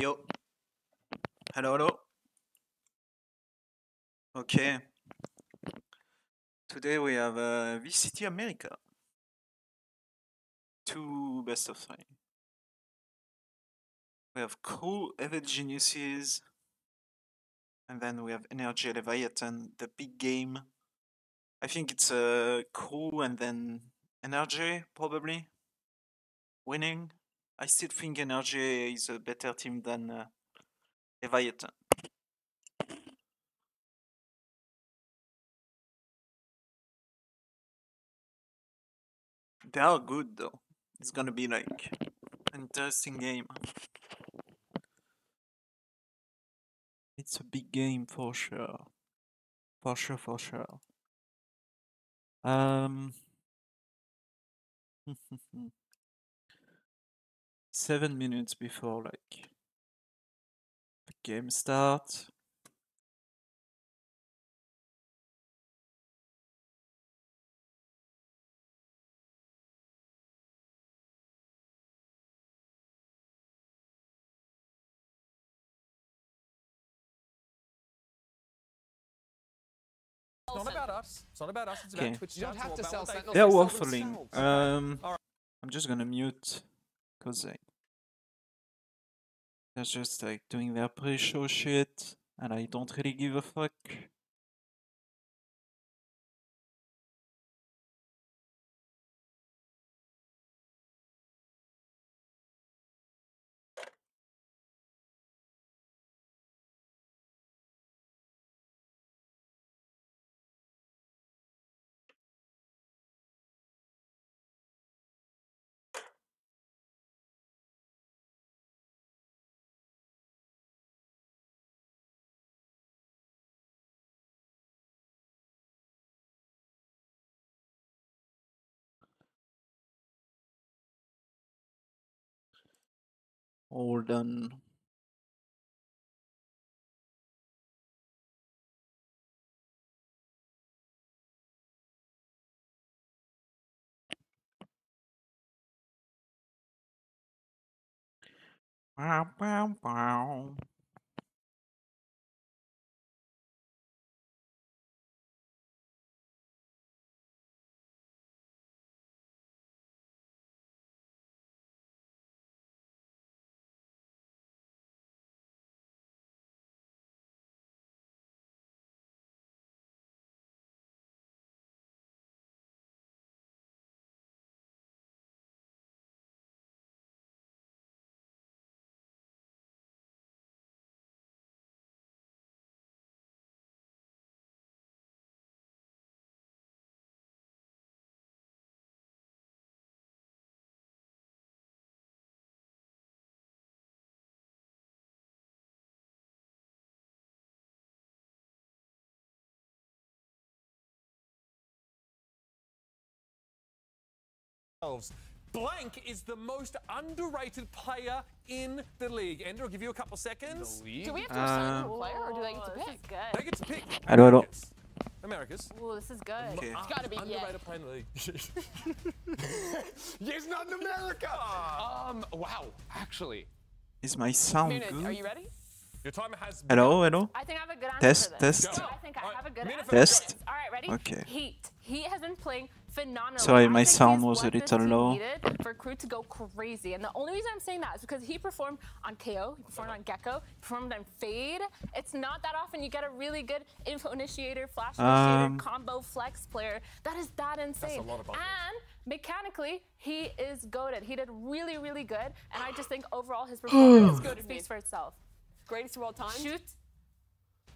Yo. Hello, hello. Okay. Today we have VCT America. 2 best of 3. We have Cool Evil Geniuses. And then we have Energy Leviathan, the big game. I think it's Cool and then Energy, probably. Winning. I still think Energy is a better team than Leviathan. They are good though. It's gonna be like an interesting game. It's a big game for sure. For sure. 7 minutes before like the game starts. It's not about us. It's not about us. It's about Twitch. You don't have to sell Sentinels. They're They sell waffling. themselves. I'm just gonna mute because they're just like doing their pre-show shit, and I don't really give a fuck. All done. Bow, bow, bow. Blank is the most underrated player in the league. Ender, I'll give you a couple seconds. Do we have to assign a player, or do they get to pick? They get to pick. Hello. Americas. Ooh, this is good. Okay. It's got to be Underrated player in the league. Yes, not in America. Wow, actually. Is my sound Minute, good? are you ready? Your timer has Hello, hello. I think I have a good answer Test, for this. test. I think I have a good Minute answer. for Test. All right, ready? Okay. Heat. He has been playing phenomenally. Sorry, I my think sound he's was a what this little team low. needed for Crew to go crazy. And the only reason I'm saying that is because he performed on KO, he performed on Gecko, he performed on Fade. It's not that often you get a really good info initiator, flash initiator, combo flex player. That is that insane. That's a lot of buttons. And mechanically, he is goated. He did really, really good. And I just think overall his performance speaks for itself. Greatest of all time? Shoot,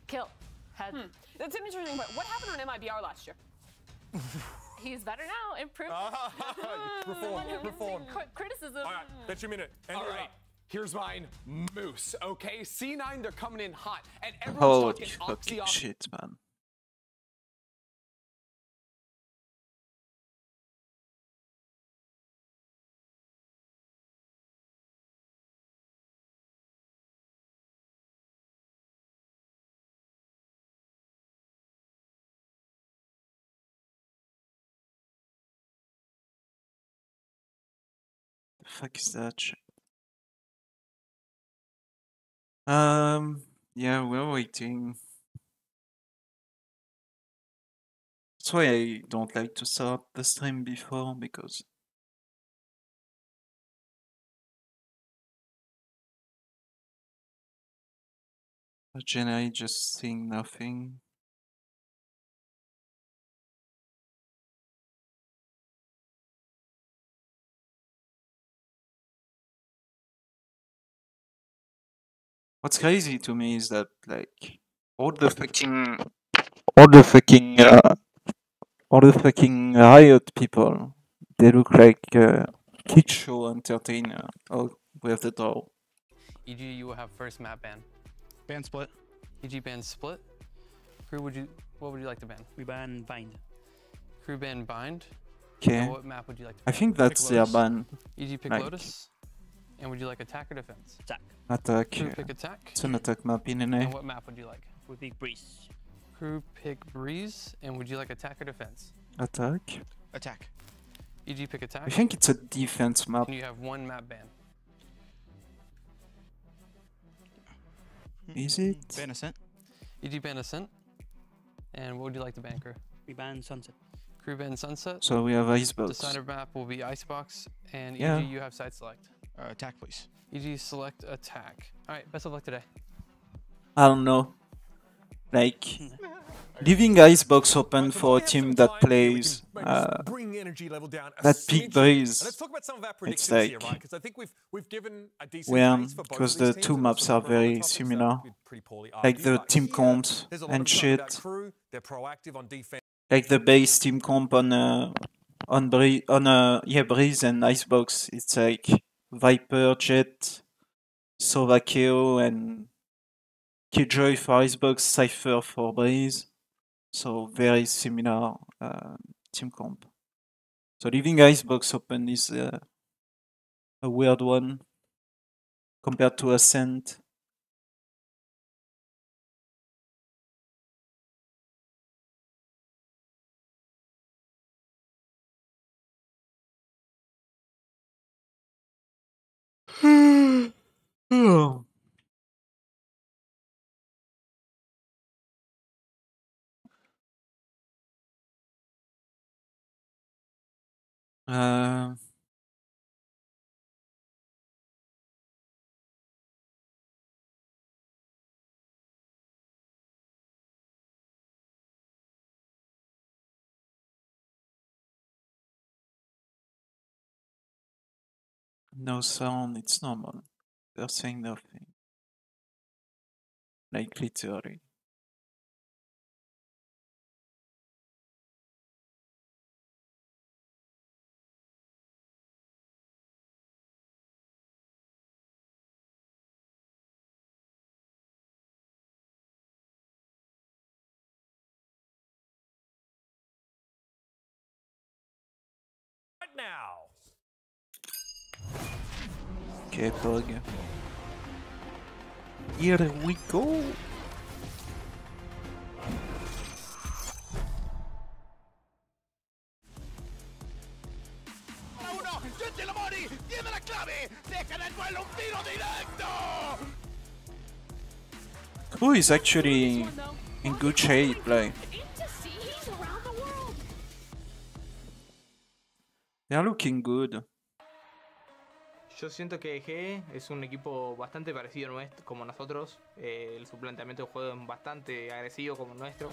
kill, head. That's an interesting point. What happened on MIBR last year? He's better now, improved. Reform. Criticism. All right, that's your minute. Ender, All right. Here's mine, Moose. Okay, C9, they're coming in hot, and everyone's Holy talking fucking Oxy. shit, man. The fuck is that shit? Yeah, we're waiting. That's why I don't like to start the stream before, because I generally just seeing nothing. What's crazy to me is that, like, all the fucking Riot people, they look like kid show entertainer. Oh, we have the door. EG, you will have first map ban. Ban split. EG ban split. Crew, what would you like to ban? We ban bind. Crew ban bind. Okay. And what map would you like to I ban? think that's their ban. EG pick like- Lotus. And would you like attack or defense? Attack. Attack. Crew pick attack. It's an attack map in NA. And what map would you like? We pick breeze. Crew pick breeze. And would you like attack or defense? Attack. Attack. EG pick I attack. think it's a defense map. And you have one map ban. Is it? Ban ascent. EG ban ascent. And what would you like to ban, Crew? We ban sunset. Crew ban sunset. So we have The Icebox. center map will be icebox. And Yeah. EG, you have side select. Attack, please. EG select attack. Alright, best of luck today. I don't know. Like, leaving Icebox open for a team that plays bring energy level down a that peak smidgen. breeze. And let's talk about some of our It's predictions here, like right? Because I think we've given a decent weird, case for both because of these the teams, two and maps also are for other very topics that similar. we'd pretty poorly Like argue, the but team here, comps there's a lot and of talk about shit. Crew. They're proactive on defense. Like the base team comp on Breeze and Icebox. It's like Viper, Jet, Sovakeo, and Killjoy for Icebox, Cypher for Breeze. So very similar team comp. So leaving Icebox open is a weird one compared to Ascent. Oh. No sound, it's normal. They're saying nothing. Like literally. Right now. Okay, Pug. Here we go. Crew is actually in good shape, like they're looking good. Yo siento que G es un equipo bastante parecido como nosotros. Su planteamiento de juego es bastante agresivo como el nuestro.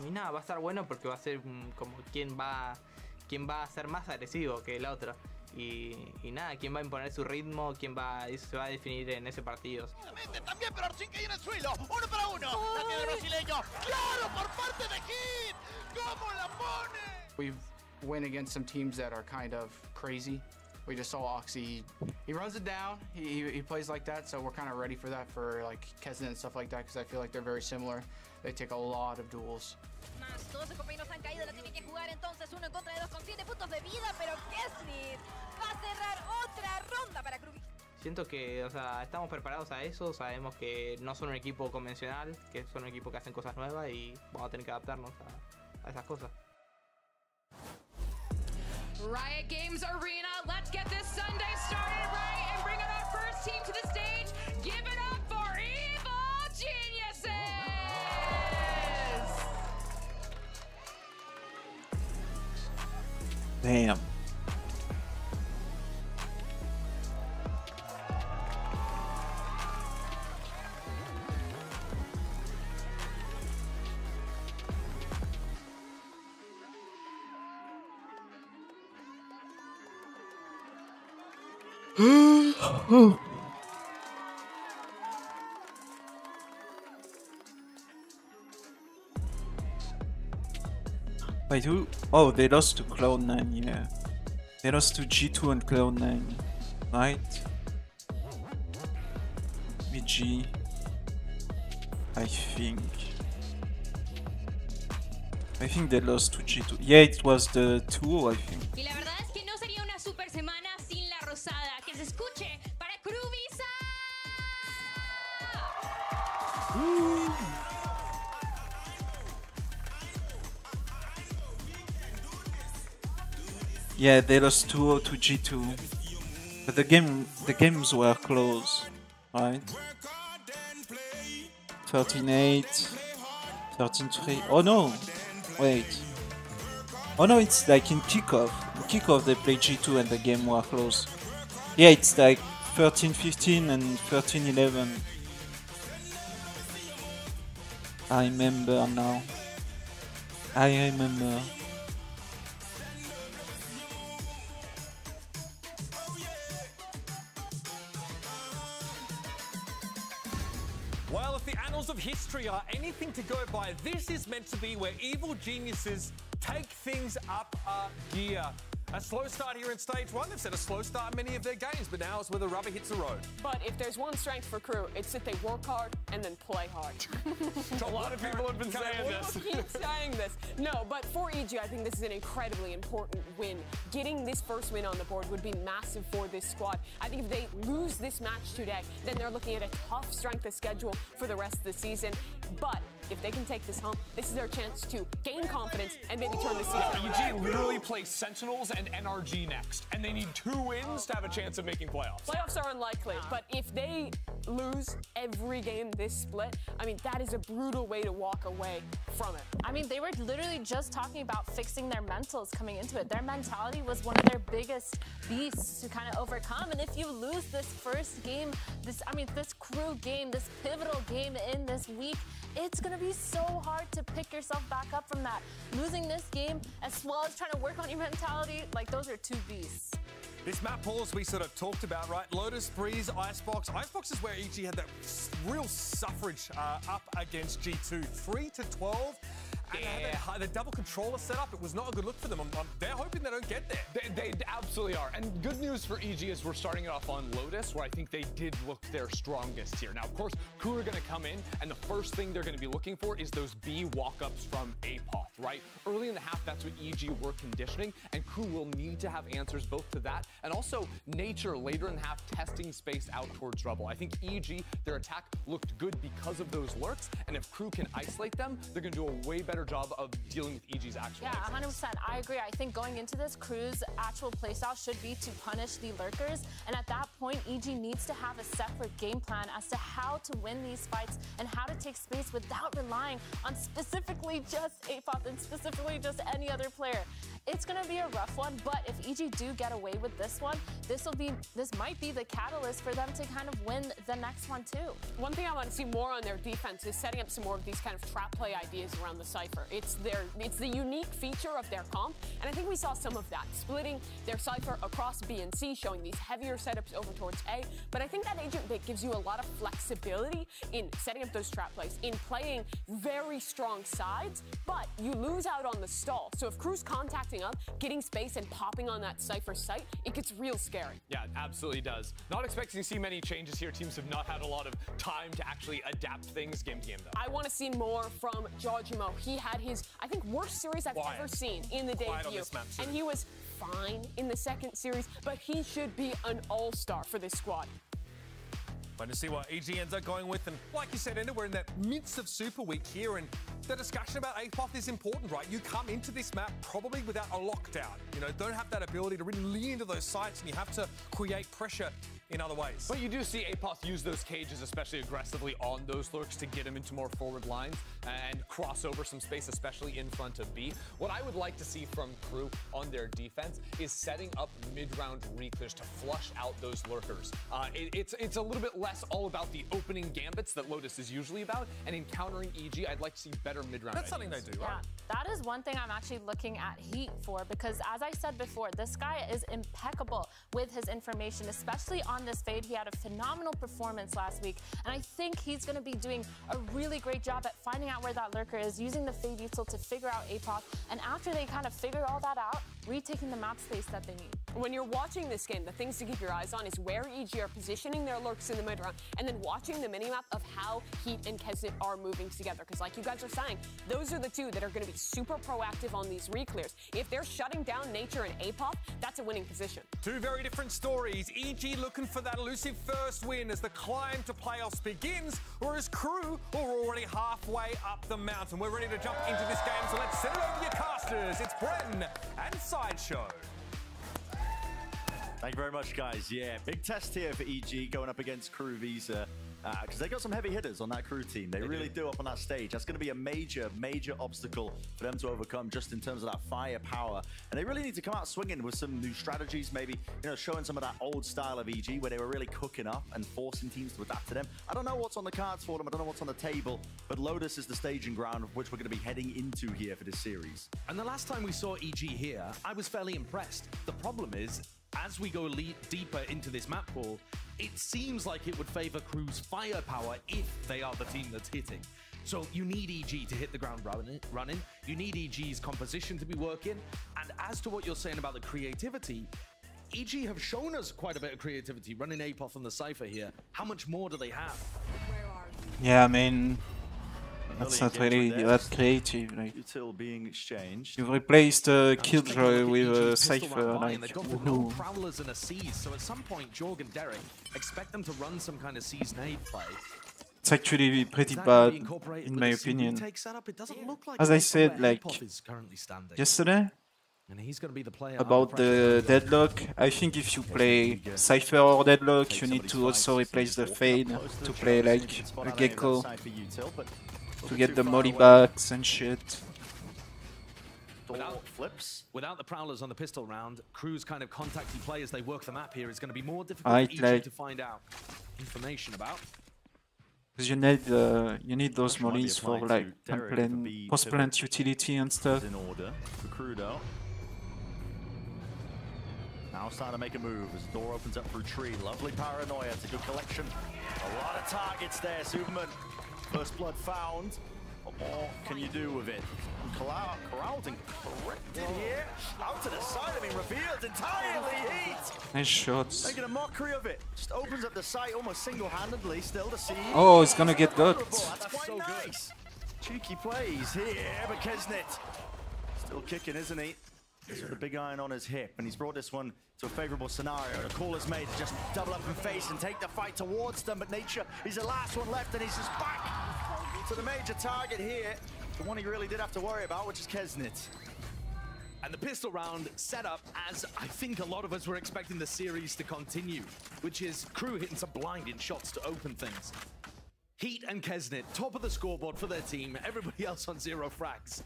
Y nada, va a estar bueno porque va a ser como quién va a ser más agresivo que el otro. Y nada, quién va a imponer su ritmo, eso se va a definir en ese partido. También, pero Arcin cayó en el suelo. 1 para 1. Ataque de brasileño. ¡Claro! Por parte de Hit. ¿Cómo la pone? We've went against some teams that are kind of crazy. We just saw Oxy. He runs it down. He plays like that, so we're kind of ready for that for like Kesden and stuff like that because I feel like they're very similar. They take a lot of duels. Más, todos sus compañeros han caído, la tienen que jugar entonces 1 en contra de 2 con 7 puntos de vida, pero Kesnit va a cerrar otra ronda para Krubi. Siento que, o sea, estamos preparados a eso, sabemos que no son un equipo convencional, que son un equipo que hacen cosas nuevas y vamos a tener que adaptarnos a esas cosas. Riot Games Arena, let's get this Sunday started right and bring out our first team to the stage. Give it up for Evil Geniuses! Damn. Wait, who? Oh, they lost to Cloud9, yeah. They lost to G2 and Cloud9, right? VG, I think. I think they lost to G2. Yeah, it was the 2, I think. Y la verdad es que no sería una super semana sin la rosada. Que se escuche para Cruvisa. Yeah, they lost 2-0 to G2. But the games were close, right? 13-8, 13-3. Oh no! Wait. Oh no, it's like in kickoff. In kickoff they play G2 and the game were close. Yeah, it's like 13-15 and 13-11. I remember now. I remember. Well, if the annals of history are anything to go by, this is meant to be where Evil Geniuses take things up a gear. A slow start here in stage one. They've set a slow start in many of their games, but now is where the rubber hits the road. But if there's one strength for Crew, it's that they work hard and then play hard. A lot of people have been saying this. Keep saying this. No, but for EG, I think this is an incredibly important win. Getting this first win on the board would be massive for this squad. I think if they lose this match today, then they're looking at a tough strength of schedule for the rest of the season. But if they can take this home, this is their chance to gain confidence and maybe turn the season around. EG literally plays Sentinels and NRG next, and they need 2 wins to have a chance of making playoffs. Playoffs are unlikely, but if they lose every game this split, I mean, that is a brutal way to walk away from it. I mean, they were literally just talking about fixing their mentals coming into it. Their mentality was one of their biggest beasts to kind of overcome. And if you lose this first game, this Crew game, this pivotal game in this week, it's going to be so hard to pick yourself back up from that. Losing this game as well as trying to work on your mentality, like those are two beasts. This map pause we sort of talked about, right? Lotus, Breeze, Icebox. Icebox is where EG had that real suffrage up against G2. 3-12. And they had the double controller set up. It was not a good look for them. They're hoping they don't get there. They absolutely are. And good news for EG is we're starting it off on Lotus, where I think they did look their strongest here. Now, of course, Crew are going to come in, and the first thing they're going to be looking for is those B walk-ups from APOTH, right? Early in the half, that's what EG were conditioning, and Crew will need to have answers both to that and also Nature later in the half testing space out towards Rubble. I think EG, their attack looked good because of those lurks, and if Crew can isolate them, they're going to do a way better job of dealing with EG's actual exits. 100%. I agree. I think going into this, Crew's actual playstyle should be to punish the lurkers. And at that point, EG needs to have a separate game plan as to how to win these fights and how to take space without relying on specifically just APOTH and specifically just any other player. It's going to be a rough one, but if EG do get away with this one, this might be the catalyst for them to kind of win the next one too. One thing I want to see more on their defense is setting up some more of these kind of trap play ideas around the Cypher. It's the unique feature of their comp, and I think we saw some of that, splitting their Cypher across B and C, showing these heavier setups over towards A. But I think that agent bit gives you a lot of flexibility in setting up those trap plays, in playing very strong sides, but you lose out on the stall. So if Crew's contacting up, getting space and popping on that Cypher site, it gets real scary. Yeah, it absolutely does. Not expecting to see many changes here. Teams have not had a lot of time to actually adapt things game to game, though. I want to see more from Jojimo. He had his, I think, worst series I've ever seen in the debut. And he was fine in the second series, but he should be an all-star for this squad. to see what EG ends up going with. And like you said, Ender, we're in the midst of Super Week here, and the discussion about APOF is important, right? You come into this map probably without a lockdown. You know, don't have that ability to really lean into those sites, and you have to create pressure in other ways. But you do see APOF use those cages, especially aggressively on those lurks, to get him into more forward lines and cross over some space, especially in front of B. What I would like to see from Crew on their defense is setting up mid-round reclears to flush out those lurkers. It's a little bit less all about the opening gambits that Lotus is usually about, and in countering EG, I'd like to see better mid-round. That's something they do, right? Yeah, that is one thing I'm actually looking at Heat for, because as I said before, this guy is impeccable with his information, especially on this fade. He had a phenomenal performance last week, and I think he's going to be doing a really great job at finding out where that lurker is, using the fade util to figure out APOF, and after they kind of figure all that out, retaking the map space that they need. When you're watching this game, the things to keep your eyes on is where EG are positioning their lurks in the mid-round, and then watching the minimap of how Heat and Kesnet are moving together. Because like you guys are saying, those are the two that are going to be super proactive on these reclears. If they're shutting down Nature and APOF, that's a winning position. Two very different stories. EG looking for that elusive first win as the climb to playoffs begins, whereas Crew are already halfway up the mountain. We're ready to jump into this game, so let's send it over to your casters. It's Bren and Sideshow. Thank you very much, guys. Yeah, big test here for EG going up against Crew Visa, because they got some heavy hitters on that Crew team. They really do up on that stage. That's going to be a major, major obstacle for them to overcome, just in terms of that firepower. And they really need to come out swinging with some new strategies, maybe, you know, showing some of that old style of EG where they were really cooking up and forcing teams to adapt to them. I don't know what's on the cards for them. I don't know what's on the table, but Lotus is the staging ground of which we're going to be heading into here for this series. And the last time we saw EG here, I was fairly impressed. The problem is, as we go deeper into this map pool, it seems like it would favor Crew's firepower if they are the team that's hitting. So you need EG to hit the ground running. You need EG's composition to be working. And as to what you're saying about the creativity, EG have shown us quite a bit of creativity running APOF on the Cypher here. How much more do they have? Yeah, I mean, that's not really that creative. Like, util being exchanged. You replaced Killjoy with a Cypher. Like, they've got no Prowlers and a Seize, so at some point, Jorg and Derek expect them to run some kind of Seize nade play. It's actually pretty bad, in my opinion. As I said, like, yesterday, about the Deadlock, I think if you play Cypher or Deadlock, you need to also replace the Fade to play like a Gecko, to get the molly backs and shit. Without the Prowlers on the pistol round, Crew's kind of contacty play as they work the map here is going to be more difficult for EG to find out information about. Because you need those mollies for like post-plant utility and stuff. In order for Crudo. Now starting to make a move as the door opens up through tree. Lovely paranoia. It's a good collection. A lot of targets there, Superman. First blood found. What more can you do with it? Corralled and corrected here. Out to the side, I mean, revealed entirely. Heat. Nice shots. Making a mockery of it. Just opens up the site almost single-handedly. Still to see. Oh, it's gonna get got. That's quite nice. Cheeky plays here, but Kesnet still kicking, isn't he? With the big iron on his hip, and he's brought this one to a favorable scenario. The call is made to just double up and face and take the fight towards them, but Nature, he's the last one left, and he's just back to the major target here. The one he really did have to worry about, which is Kesnet. And the pistol round set up as I think a lot of us were expecting the series to continue, which is Crew hitting some blinding shots to open things. Heat and Kesnet, top of the scoreboard for their team, everybody else on 0 frags.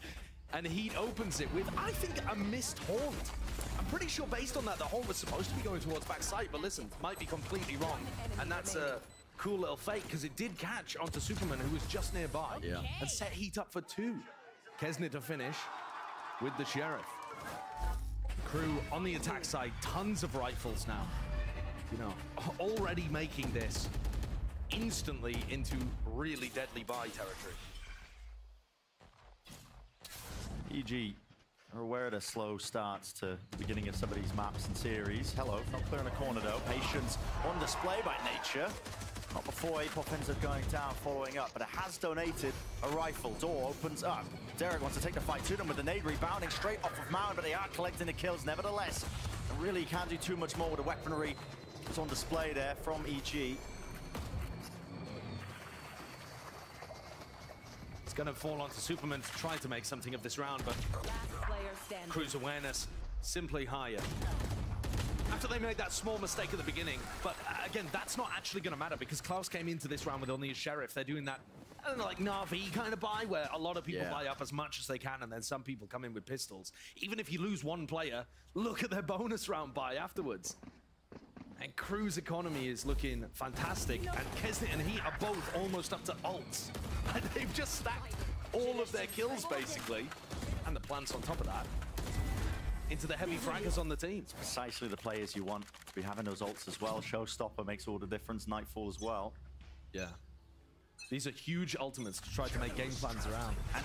And Heat opens it with, I think, a missed haunt. I'm pretty sure based on that, the haunt was supposed to be going towards backside, but listen, might be completely wrong. And that's a cool little fake, because it did catch onto Superman, who was just nearby, and set Heat up for 2. Kesnet to finish with the Sheriff. Crew on the attack side, tons of rifles now. You know, already making this instantly into really deadly buy territory. EG are aware of the slow starts to the beginning of some of these maps and series. Hello, not clear in the corner though. Patience on display by Nature. Not before APOF ends up going down, following up, but it has donated a rifle. Door opens up. Derek wants to take the fight to them with the nade rebounding straight off of Mound, but they are collecting the kills nevertheless. And really can't do too much more with the weaponry that's on display there from EG. going to fall onto Superman to try to make something of this round, but Crew's awareness simply higher. After they made that small mistake at the beginning, but again, that's not actually going to matter because Klaus came into this round with only his Sheriff. They're doing that, I don't know, like Na'Vi kind of buy, where a lot of people buy up as much as they can, and then some people come in with pistols. Even if you lose one player, look at their bonus round buy afterwards. And Crew's economy is looking fantastic, and Kesnet and Heat are both almost up to ults. And they've just stacked all of their kills, basically. And the plants on top of that. Into the heavy fraggers on the team. It's precisely the players you want to be having those ults as well. Showstopper makes all the difference, Nightfall as well. Yeah. These are huge ultimates to try to make game plans around. And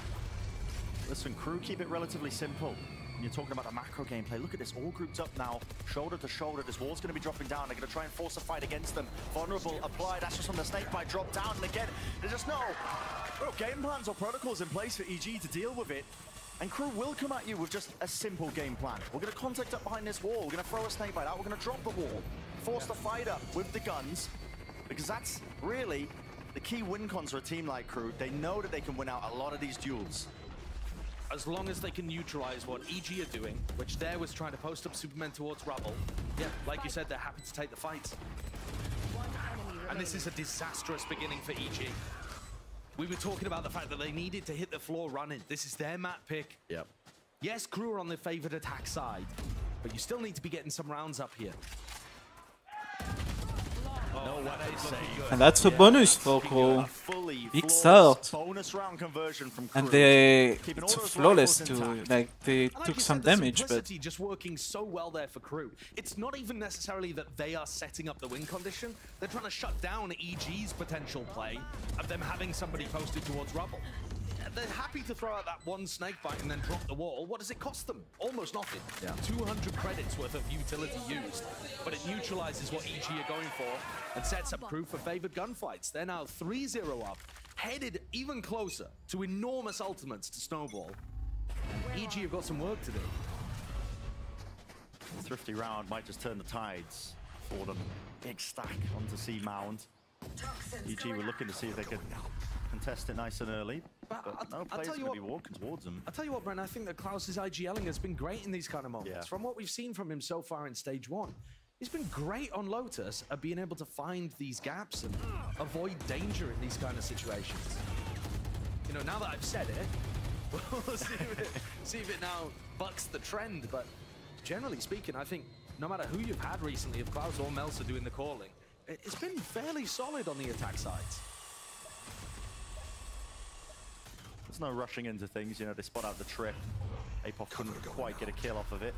listen, Crew keep it relatively simple. When you're talking about the macro gameplay, look at this, all grouped up now, shoulder to shoulder. This wall's going to be dropping down. They're going to try and force a fight against them. Vulnerable, applied, that's just from the snakebite, drop down, and again, there's just no game plans or protocols in place for EG to deal with it. And Crew will come at you with just a simple game plan. We're going to contact up behind this wall. We're going to throw a snakebite out. We're going to drop the wall, force the fight up with the guns, because that's really the key win cons for a team like Crew. They know that they can win out a lot of these duels. As long as they can neutralize what EG are doing, which there was trying to post up Supermen towards Rubble. Yeah, like you said, they're happy to take the fight. And this is a disastrous beginning for EG. We were talking about the fact that they needed to hit the floor running. This is their map pick. Yep. Yes, Crew are on the favored attack side, but you still need to be getting some rounds up here. No way, And that's a bonus for Crew. Big start. Bonus round conversion from Crew. And it's flawless too. Like they took some damage, but just working so well there for Crew. It's not even necessarily that they are setting up the win condition. They're trying to shut down EG's potential play of them having somebody posted towards Rubble. They're happy to throw out that one snakebite and then drop the wall. What does it cost them? Almost nothing. Yeah. 200 credits worth of utility used, but it neutralizes what EG are going for and sets up Crew for favored gunfights. They're now 3-0 up, headed even closer to enormous ultimates to snowball. EG have got some work to do. A thrifty round might just turn the tides for them. Big stack onto C Mound. EG were looking to see if they could contest it nice and early, but no players going to be walking towards them. I'll tell you what, Brent, I think that Klaus's IGLing has been great in these kind of moments. Yeah. From what we've seen from him so far in Stage 1, he's been great on Lotus at being able to find these gaps and avoid danger in these kind of situations. You know, now that I've said it, we'll see if it now bucks the trend, but generally speaking, I think no matter who you've had recently, if Klaus or Melsa doing the calling, it's been fairly solid on the attack sides. There's no rushing into things, you know, they spot out the trip. Apov couldn't quite get a kill off of it.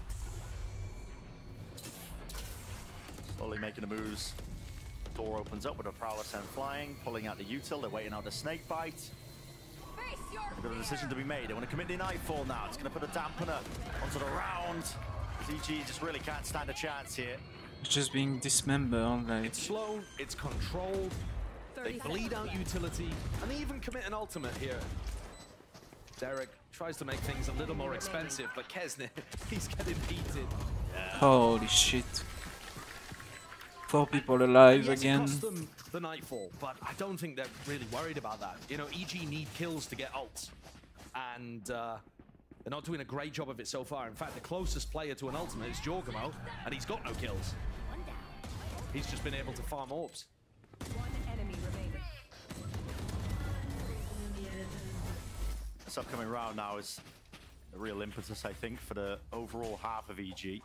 Slowly making the moves. Door opens up with a Prowler sent flying, pulling out the util, they're waiting out the snake bite. They've got a decision to be made. They want to commit the Nightfall now. It's going to put a dampener onto the round. EG just really can't stand a chance here. it's just being dismembered. Like It's slow, it's controlled, they bleed out utility, and they even commit an ultimate here. Derek tries to make things a little more expensive, but Kesnet, he's getting heated. holy shit. 4 people alive Yes, again. it cost them the Nightfall, but I don't think they're really worried about that. You know, EG need kills to get ults, and they're not doing a great job of it so far. In fact, the closest player to an ultimate is Jorgamo, and he's got no kills. He's just been able to farm orbs. This upcoming round now is a real impetus, I think, for the overall half of EG. You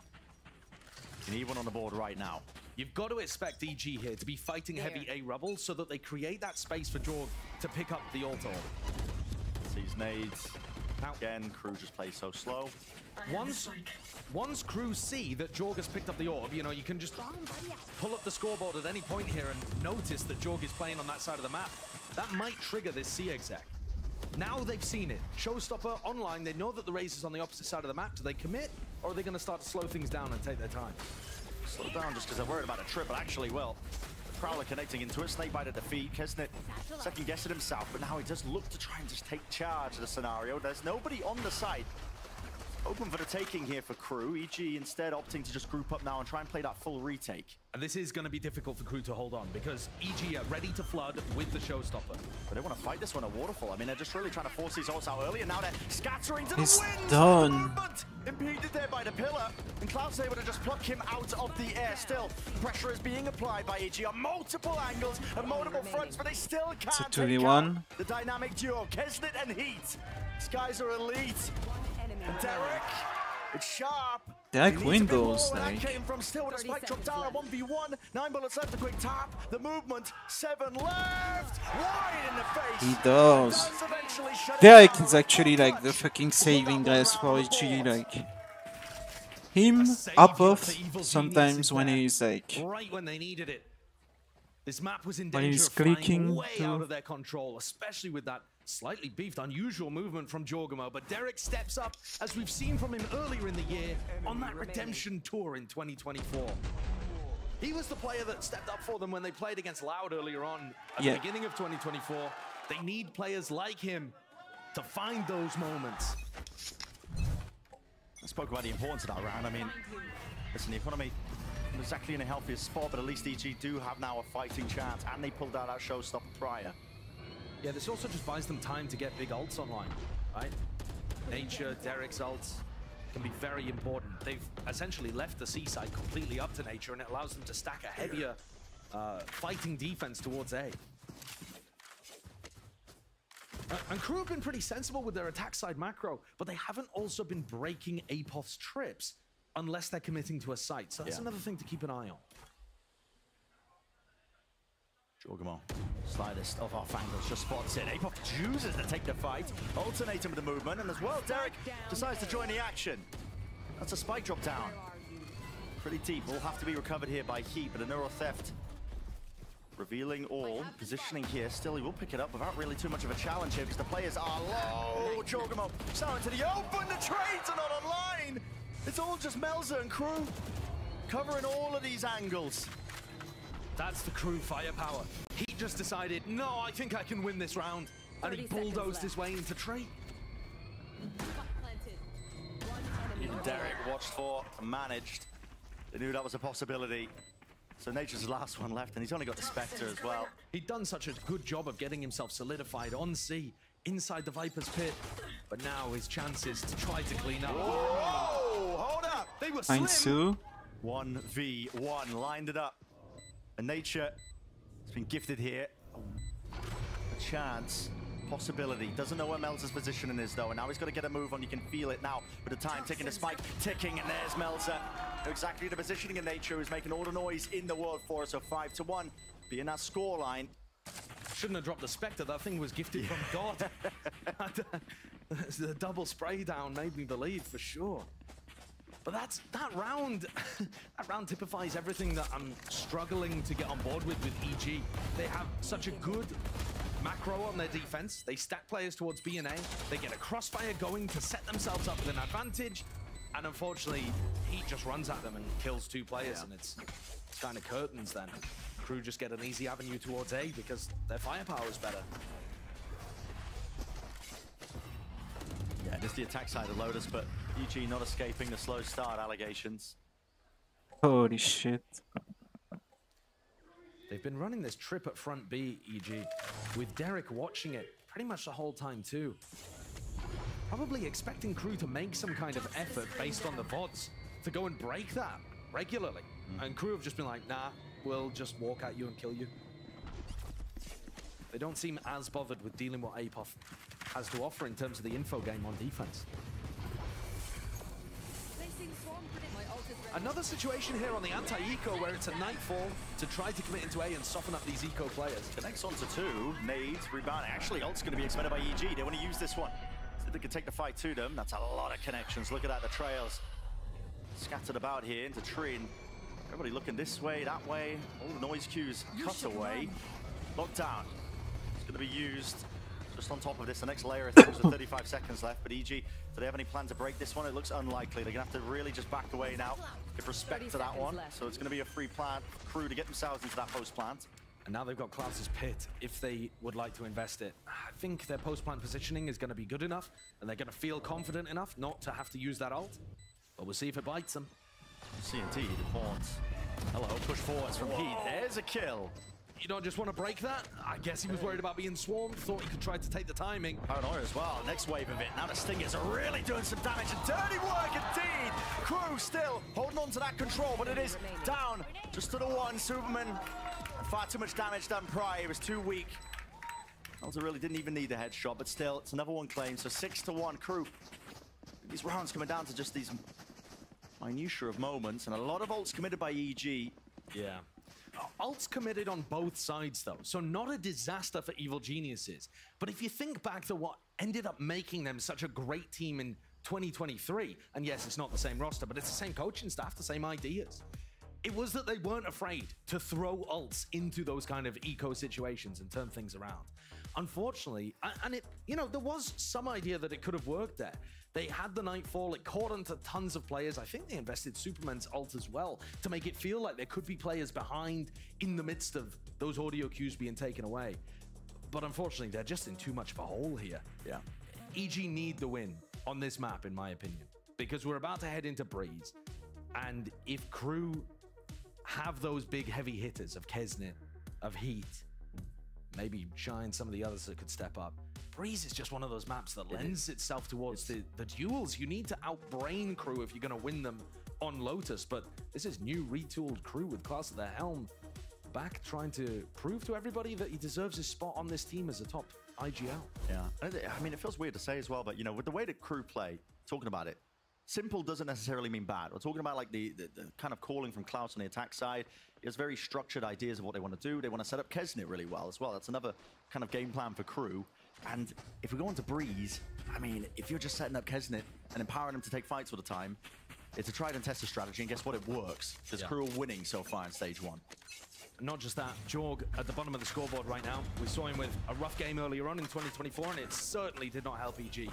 need one on the board right now. You've got to expect EG here to be fighting heavy A Rubble so that they create that space for Jorg to pick up the ult orb. Sees nades. Again, Crew just plays so slow. Once Crew see that Jorg has picked up the orb, you know, you can just pull up the scoreboard at any point here and notice that Jorg is playing on that side of the map. That might trigger this C exec. Now they've seen it. Showstopper online, they know that the Razor's on the opposite side of the map. Do they commit, or are they going to start to slow things down and take their time? Slow down just because they're worried about a trip, but actually, well, Prowler connecting into it, Snakebite at defeat, Kesnet second-guessing himself, but now he does look to try and just take charge of the scenario. There's nobody on the site open for the taking here for Crew. EG instead opting to just group up now and try and play that full retake. And this is going to be difficult for Crew to hold on because EG are ready to flood with the showstopper. But they want to fight this one at Waterfall. I mean, they're just really trying to force these ults out early, and now they're scattering to the He's wind. done. Movement impeded there by the pillar, and Cloud's able to just pluck him out of the air. Still, pressure is being applied by EG on multiple angles and multiple fronts, but they still can't It's a take 2v1. out the dynamic duo, Kesnet and Heat. These guys are elite. And Derek, it's sharp. Derek Windows, Where that like. came from, still with a spike drop down, 1v1, 9 bullets left, a quick tap, the movement, 7 left, wide in the face. He does. Eventually shut it Derek down. is actually like the fucking saving grace for EG. Like him up off sometimes when he's like right when they needed it. This map was in when danger he's of flying clicking way to- out of their control, especially with that slightly beefed, unusual movement from Jorgamo. But Derek steps up, as we've seen from him earlier in the year, on that redemption tour in 2024. He was the player that stepped up for them when they played against Loud earlier on at the beginning of 2024. They need players like him to find those moments. I spoke about the importance of that round. I mean, listen, the economy not exactly in a healthiest spot, but at least EG do have now a fighting chance, and they pulled out that showstopper prior. Yeah, this also just buys them time to get big ults online, right? Nature, Derek's ults can be very important. They've essentially left the seaside completely up to Nature, and it allows them to stack a heavier fighting defense towards A. And Crew have been pretty sensible with their attack side macro, but they haven't also been breaking Apoth's trips unless they're committing to a site. So that's another thing to keep an eye on. Jorgamo, slightest of off angles, just spots it. Apoth chooses to take the fight, alternating with the movement, and as well, Derek decides to join the action. That's a spike drop down. Pretty deep, will have to be recovered here by Heat, but a Neuro Theft revealing all. Positioning here, still he will pick it up without really too much of a challenge here because the players are low. Jorgamo starting to the open, the trades are not online. It's all just Melza and Crew covering all of these angles. That's the Crew firepower. He just decided, no, I think I can win this round. And he bulldozed his way into trade. Derek watched for, managed. They knew that was a possibility. So Nature's the last one left, and he's only got the Spectre as well. He'd done such a good job of getting himself solidified on C, inside the Viper's pit. But now his chances to try to clean up. Whoa, hold up! They were slim. 1v1. 1v1, lined it up. And Nature has been gifted here. A chance, possibility. Doesn't know where Melza's positioning is though, and now he's got to get a move on. You can feel it now. With the time ticking, the spike ticking, and there's Melza. Exactly the positioning in Nature, who's making all the noise in the world for us. So 5-1, being that scoreline. Shouldn't have dropped the Spectre. That thing was gifted from God. The double spray down made me believe for sure. But that round typifies everything that I'm struggling to get on board with EG. They have such a good macro on their defense. They stack players towards B and A. They get a crossfire going to set themselves up with an advantage. And unfortunately, Heat just runs at them and kills 2 players, and it's kind of curtains then. Crew just get an easy avenue towards A because their firepower is better. Yeah, just the attack side of Lotus, but EG not escaping the slow start allegations. Holy shit. They've been running this trip at front B, EG, with Derek watching it pretty much the whole time too. Probably expecting Crew to make some kind of effort based on the VODs to go and break that regularly. And Crew have just been like, nah, we'll just walk at you and kill you. They don't seem as bothered with dealing what Apoth has to offer in terms of the info game on defense. Another situation here on the anti-eco where it's a nightfall to try to commit into A and soften up these eco players. Connects onto 2, nades, rebound. Actually, ult's going to be expended by EG. They want to use this one. So they can take the fight to them. That's a lot of connections. Look at that, the trails scattered about here into Trin. Everybody looking this way, that way. All the noise cues cut away. Lockdown. It's going to be used just on top of this. The next layer, I think, was 35 seconds left. But EG, do they have any plan to break this one? It looks unlikely. They're going to have to really just back away now. Give respect to that one. So it's going to be a free plant for Crew to get themselves into that post plant. And now they've got Klaus's pit if they would like to invest it. I think their post-plant positioning is going to be good enough, and they're going to feel confident enough not to have to use that ult. But we'll see if it bites them. CNT, the Horns. Hello, push forwards from Heat. There's a kill. You don't just want to break that? I guess he was worried about being swarmed, thought he could try to take the timing. Paranoia as well, next wave of it. Now the Stingers are really doing some damage, and dirty work indeed. Crew still holding on to that control, but it is down just to the one. Superman, far too much damage done prior, he was too weak. Elsa really didn't even need the headshot, but still, it's another one claim, so 6-1 Crew. These rounds coming down to just these minutiae of moments, and a lot of ults committed by EG. Yeah. Ults committed on both sides, though, so not a disaster for Evil Geniuses. But if you think back to what ended up making them such a great team in 2023, and yes, it's not the same roster, but it's the same coaching staff, the same ideas. It was that they weren't afraid to throw ults into those kind of eco situations and turn things around. Unfortunately, and it, you know, there was some idea that it could have worked there. They had the Nightfall, it caught onto tons of players. I think they invested Superman's ult as well to make it feel like there could be players behind in the midst of those audio cues being taken away. But unfortunately, they're just in too much of a hole here. Yeah. EG need the win on this map, in my opinion, because we're about to head into Breeze. And if Crew have those big heavy hitters of Kesnit, of Heat, maybe Shine, some of the others that could step up, Breeze is just one of those maps that lends itself towards the duels. You need to outbrain Crew if you're going to win them on Lotus, but this is new retooled Crew with Klaus at the helm, back trying to prove to everybody that he deserves his spot on this team as a top IGL. Yeah, I mean, it feels weird to say as well, but you know, with the way that Crew play, talking about it, simple doesn't necessarily mean bad. We're talking about like the kind of calling from Klaus on the attack side. He has very structured ideas of what they want to do. They want to set up Kesnit really well as well. That's another kind of game plan for Crew. And if we go into Breeze, I mean, if you're just setting up Kesnit and empowering him to take fights all the time, it's a tried and tested strategy, and guess what? It works. Because Crew are winning so far in stage 1. Not just that, Jorg at the bottom of the scoreboard right now. We saw him with a rough game earlier on in 2024, and it certainly did not help EG.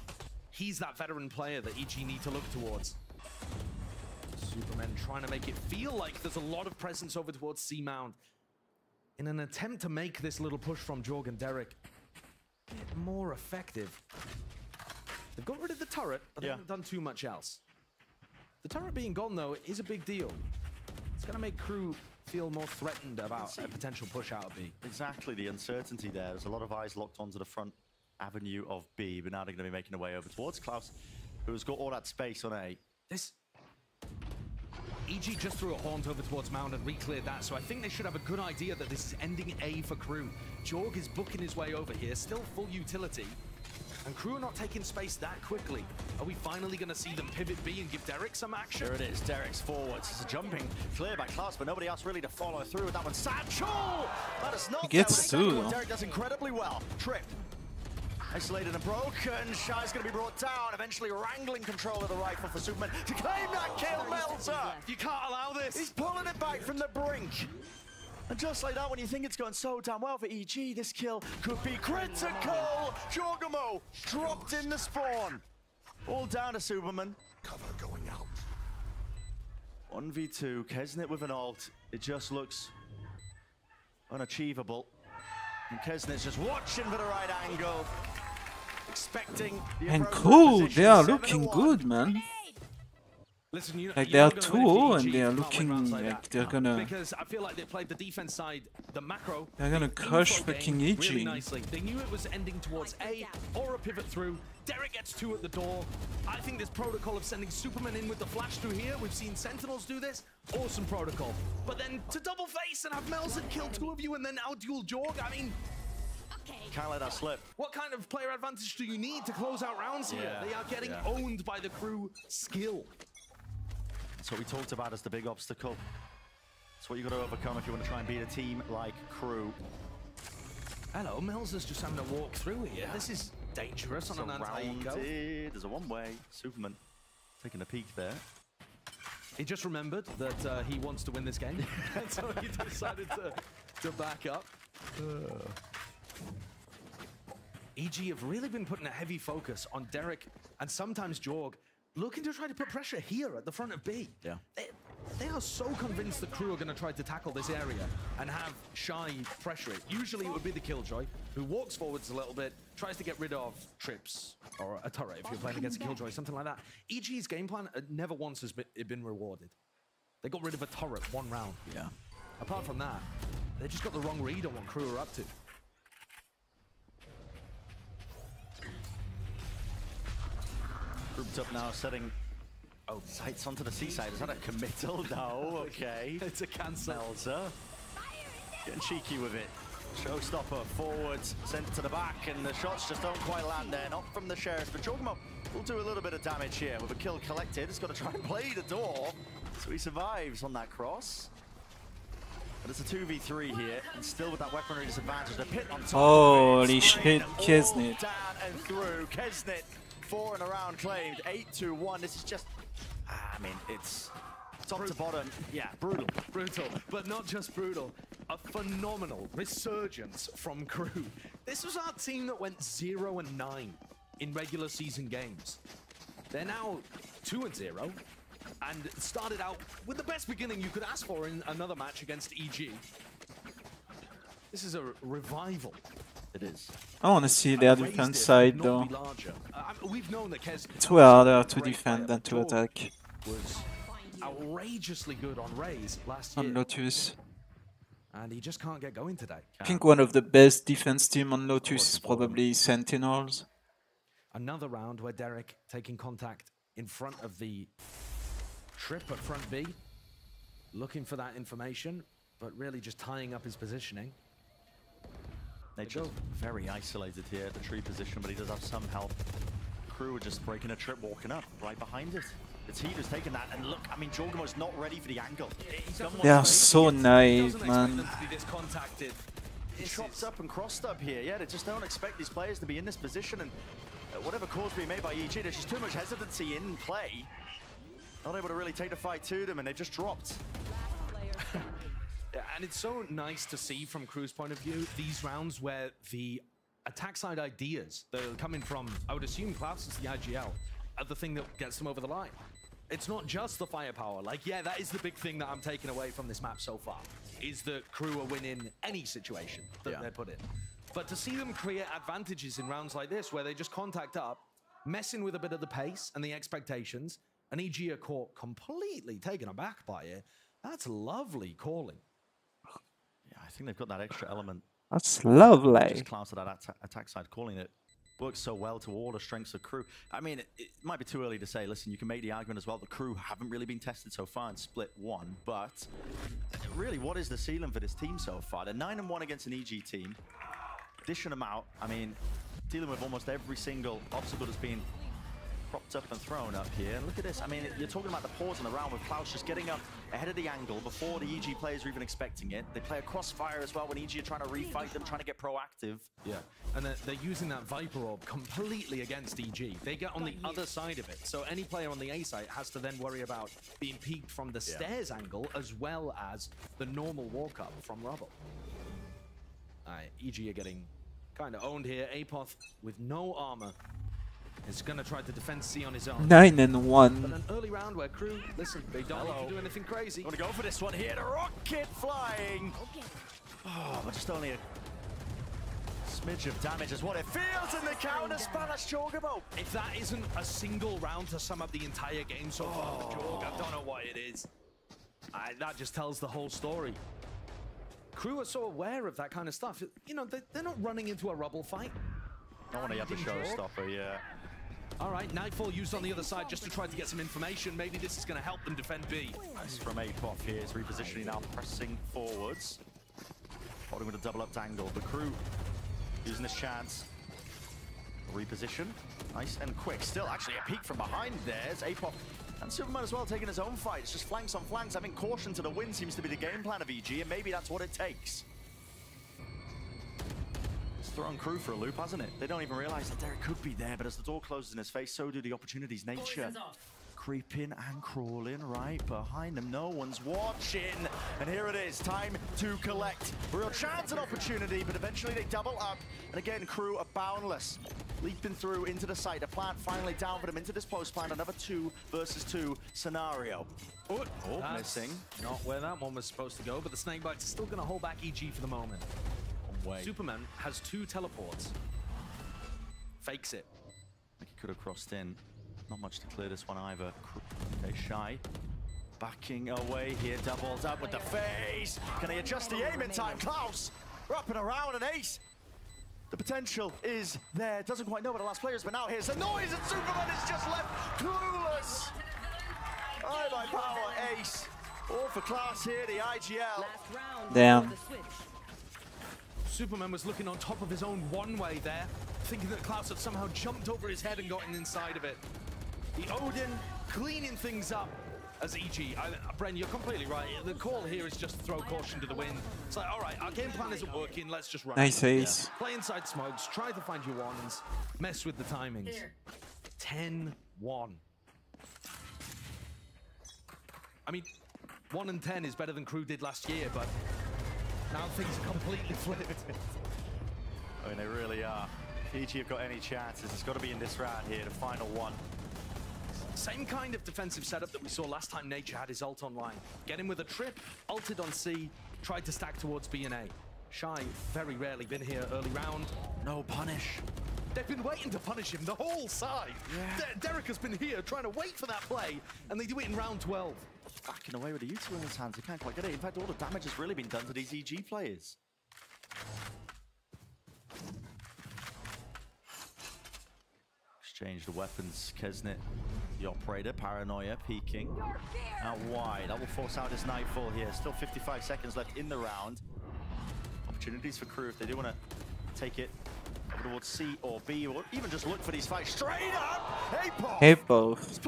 He's that veteran player that EG need to look towards. Superman trying to make it feel like there's a lot of presence over towards C-Mound in an attempt to make this little push from Jorg and Derek a bit more effective. They've got rid of the turret, but they haven't done too much else. The turret being gone, though, is a big deal. It's going to make Crew feel more threatened about a potential push out of B. Exactly, the uncertainty there. There's a lot of eyes locked onto the front avenue of B, but now they're going to be making their way over towards Klaus, who's got all that space on A. EG just threw a haunt over towards Mound and re-cleared that, so I think they should have a good idea that this is ending A for Crew. Jorg is booking his way over here, still full utility, and Crew are not taking space that quickly. Are we finally going to see them pivot B and give Derek some action? There it is, Derek's forwards. It's a jumping clear by Klaus, but nobody else really to follow through with that one. Satchel! That is not He gets two. Derek does incredibly well. Tripped. Isolated and broken. Shy's going to be brought down. Eventually wrangling control of the rifle for Superman to claim that kill. Melter! You can't allow this! He's pulling it back from the brink. And just like that, when you think it's going so damn well for EG, this kill could be critical. Jorgamo dropped in the spawn. All down to Superman. Cover going out. 1v2, Kesnit with an ult. It just looks unachievable. And Kesnit's just watching for the right angle. Expecting the And cool, they are looking good, man. Listen, Like they are 2-0 and they are looking like they're gonna. Because I feel like they played the defense side, the macro. They're gonna crush freaking EG. Really nicely. They knew it was ending towards A or a pivot through. Derek gets 2 at the door. I think this protocol of sending Superman in with the flash through here, we've seen Sentinels do this. Awesome protocol. But then to double face and have Melson kill 2 of you and then out-duel Jorg, I mean, can't let that slip. what kind of player advantage do you need to close out rounds here? They are getting owned by the Crew skill. That's what we talked about as the big obstacle. That's what you got to overcome if you want to try and beat a team like Crew. Hello, Mel's just having to walk through here. This is dangerous on an anti-eco. There's a one-way. Superman taking a peek there. He just remembered that he wants to win this game, and so he decided to back up. EG have really been putting a heavy focus on Derek and sometimes Jorg, looking to try to put pressure here at the front of B. Yeah. they are so convinced the Crew are going to try to tackle this area and have Shy pressure it. Usually it would be the Killjoy, who walks forwards a little bit, tries to get rid of trips, or a turret if you're playing against a Killjoy, something like that. EG's game plan never once has been rewarded. They got rid of a turret 1 round. Yeah. Apart from that, they just got the wrong read on what Crew are up to. Grouped up now, setting sights onto the seaside. Is that a committal? No, okay. It's a cancel. Melzer getting cheeky with it. Showstopper forwards, sent to the back, and the shots just don't quite land there. Not from the Sheriff, but Jogmo will do a little bit of damage here with a kill collected. He's got to try and play the door, so he survives on that cross. But it's a 2v3 here, and still with that weaponry disadvantage. The pit on top. Holy shit, Kesnit. Down and through. Kesnit, 4 in a round claimed, 8-1. This is just, I mean, it's top to bottom. Yeah, brutal. Brutal, but not just brutal. A phenomenal resurgence from Crew. This was our team that went 0-9 in regular season games. They're now 2-0. And started out with the best beginning you could ask for in another match against EG. This is a revival. It is. I want to see their defense side though. We've known that Kez It's way harder to defend than to attack. Was outrageously good on Raze last year. On Lotus. And he just can't get going today. I think one of the best defense team on Lotus is probably Sentinels. Another round where Derek taking contact in front of the Trip at front B, looking for that information, but really just tying up his positioning. Nature's very isolated here at the tree position, but he does have some help. Crew are just breaking a Trip, walking up right behind it. It's he who's taking that, and look, I mean, Jorgamo's not ready for the angle. They are so naive, man. He chopped up and crossed up here. Yeah, they just don't expect these players to be in this position, and whatever calls being made by EG, there's just too much hesitancy in play. Not able to really take the fight to them, and they've just dropped. And it's so nice to see from Crew's point of view, these rounds where the attack side ideas that are coming from, I would assume, Klaus is the IGL, are the thing that gets them over the line. It's not just the firepower. Like, yeah, that is the big thing that I'm taking away from this map so far, is that Crew are winning any situation that they're put in. But to see them create advantages in rounds like this, where they just contact up, messing with a bit of the pace and the expectations, and EG are caught completely taken aback by it. That's lovely calling. Yeah, I think they've got that extra element. That's lovely. Just Klaus at that attack side calling it. Works so well to all the strengths of Crew. I mean, it might be too early to say. Listen, you can make the argument as well. The Crew haven't really been tested so far in Split 1, but really, what is the ceiling for this team so far? They're 9-1 against an EG team. Dishing them out. I mean, dealing with almost every single obstacle that's been propped up and thrown up here. And look at this. I mean, you're talking about the pause in the round with Klaus just getting up ahead of the angle before the EG players are even expecting it. They play a crossfire as well when EG are trying to refight them, trying to get proactive. Yeah, and they're using that Viper Orb completely against EG. They get on the other side of it, so any player on the A site has to then worry about being peeked from the stairs angle as well as the normal walk-up from rubble. EG are getting kind of owned here. Apoth with no armor is going to try to defend C on his own. 9-1. But an early round where Crew, listen, they don't need to do anything crazy. Want to go for this one here. The rocket flying. Oh, but just only a smidge of damage is what it feels in the counter Spanish Jorgamo. If that isn't a single round to sum up the entire game so far for Jorg, I don't know what it is. That just tells the whole story. Crew are so aware of that kind of stuff. You know, they're not running into a rubble fight. I want to have a showstopper, yeah. All right, Nightfall used on the other side just to try to get some information. Maybe this is going to help them defend B. Nice from Apoth here. Is repositioning now, pressing forwards. Holding with a double up angle. The Crew using this chance. Reposition. Nice and quick. Still actually a peek from behind there. There's Apoth. And Superman as well taking his own fight. It's just flanks on flanks. I think caution to the win seems to be the game plan of EG, and maybe that's what it takes. It's thrown Crew for a loop, hasn't it? They don't even realize that Derek could be there, but as the door closes in his face, so do the opportunities. Nature creeping and crawling right behind them. No one's watching. And here it is, time to collect. Real chance and opportunity, but eventually they double up. And again, Crew are boundless. Leaping through into the site. The plant finally down for them into this post plant. Another 2 versus 2 scenario. Oh, That's missing. Not where that one was supposed to go, but the Snakebites are still going to hold back EG for the moment. Superman has 2 teleports. Fakes it. I think he could have crossed in. Not much to clear this one either. Okay, Shy. Backing away here, doubles up with the face. Can he adjust the aim in time? Klaus wrapping around an ace. The potential is there. Doesn't quite know where the last player is, but now here's the noise and Superman is just left clueless. Eye by power ace. All for Klaus here, the IGL. Damn. Superman was looking on top of his own one-way there, thinking that Klaus had somehow jumped over his head and gotten inside of it. The Odin cleaning things up as EG. Bren, you're completely right. The call here is just throw caution to the wind. It's like, all right, our game plan isn't working. Let's just run. Nice ace. Play inside smokes, try to find your ones, mess with the timings. 10-1. I mean, 1 and 10 is better than Crew did last year, but now things are completely flipped. I mean, they really are. If EG have got any chances, it's got to be in this round here, the final one. Same kind of defensive setup that we saw last time Nature had his ult online. Get him with a trip, ulted on C, tried to stack towards B and A. Shy, very rarely been here early round. No punish. They've been waiting to punish him the whole side. Yeah. Derek has been here trying to wait for that play, and they do it in round 12. Backing away with the util in his hands, he can't quite get it. In fact, all the damage has really been done to these EG players. Exchange the weapons, Kesnit, the operator, Paranoia, peeking. Out wide, that will force out his Nightfall here. Still 55 seconds left in the round. Opportunities for Crew if they do want to take it over towards C or B, or even just look for these fights. Straight up, Hate both.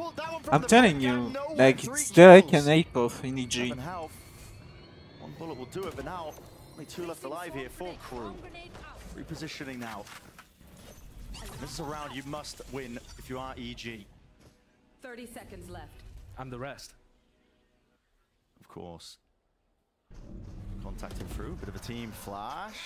I'm telling you, like, it's Derek and hate both in EG. One bullet will do it, but now only 2 left alive here for Crew. Repositioning now. This is a round you must win if you are EG. 30 seconds left. And the rest. Of course. Contacting through, bit of a team flash.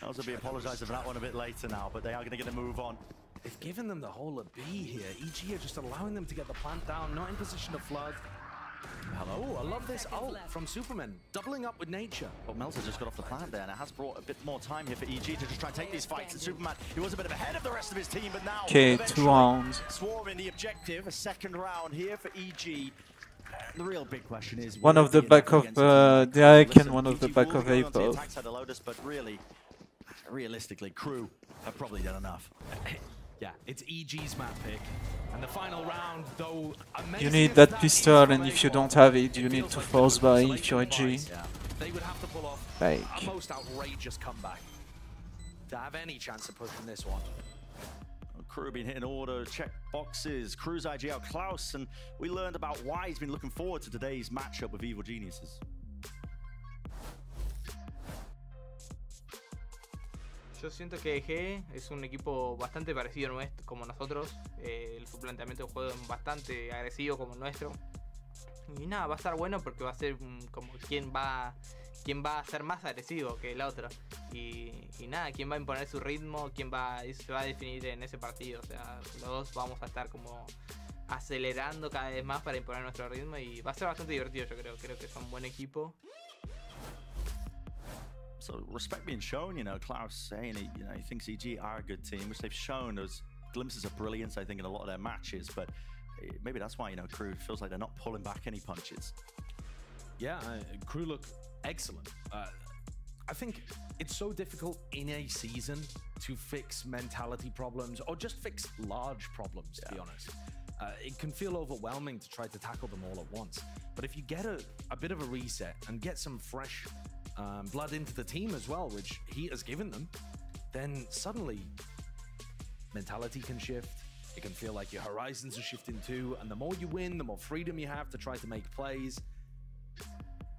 I'll also be apologising for that one a bit later now, but they are going to get a move on. They've given them the whole of B here. EG are just allowing them to get the plant down, not in position to flood. Hello, I love this ult from Superman, doubling up with Nature. Well, Melzer just got off the plant there, and it has brought a bit more time here for EG to just try and take these fights. And Superman, he was a bit ahead of the rest of his team, but now okay, 2 rounds. Swarming the objective, a second round here for EG. The real big question is one of the back of Derek and one of the back of A both. But really, realistically, Crew have probably done enough. Yeah, it's EG's map pick. And the final round, though, you need that pistol, and if you don't have it, you need to force buy if you're EG. Yeah. They would have to pull off like a most outrageous comeback to have any chance of pushing this one. Crew been hitting order, check boxes, Crew's IGL Klaus, and we learned about why he's been looking forward to today's matchup with Evil Geniuses. Yo siento que EG es un equipo bastante parecido como nosotros. Su planteamiento de juego es bastante agresivo como el nuestro. Y nada, va a estar bueno porque va a ser como quién va a ser más agresivo que el otro. Y nada, quién va a imponer su ritmo, eso se va a definir en ese partido. O sea, los dos vamos a estar como acelerando cada vez más para imponer nuestro ritmo y va a ser bastante divertido, yo creo. Creo que son un buen equipo. So respect being shown, you know, Klaus saying he thinks EG are a good team, which they've shown those glimpses of brilliance, I think, in a lot of their matches. But maybe that's why, Crew feels like they're not pulling back any punches. Yeah, Crew look excellent. I think it's so difficult in a season to fix mentality problems or just fix large problems, to be honest. It can feel overwhelming to try to tackle them all at once. But if you get a bit of a reset and get some fresh blood into the team as well, which he has given them, then suddenly mentality can shift. It can feel like your horizons are shifting too, and the more you win, the more freedom you have to try to make plays.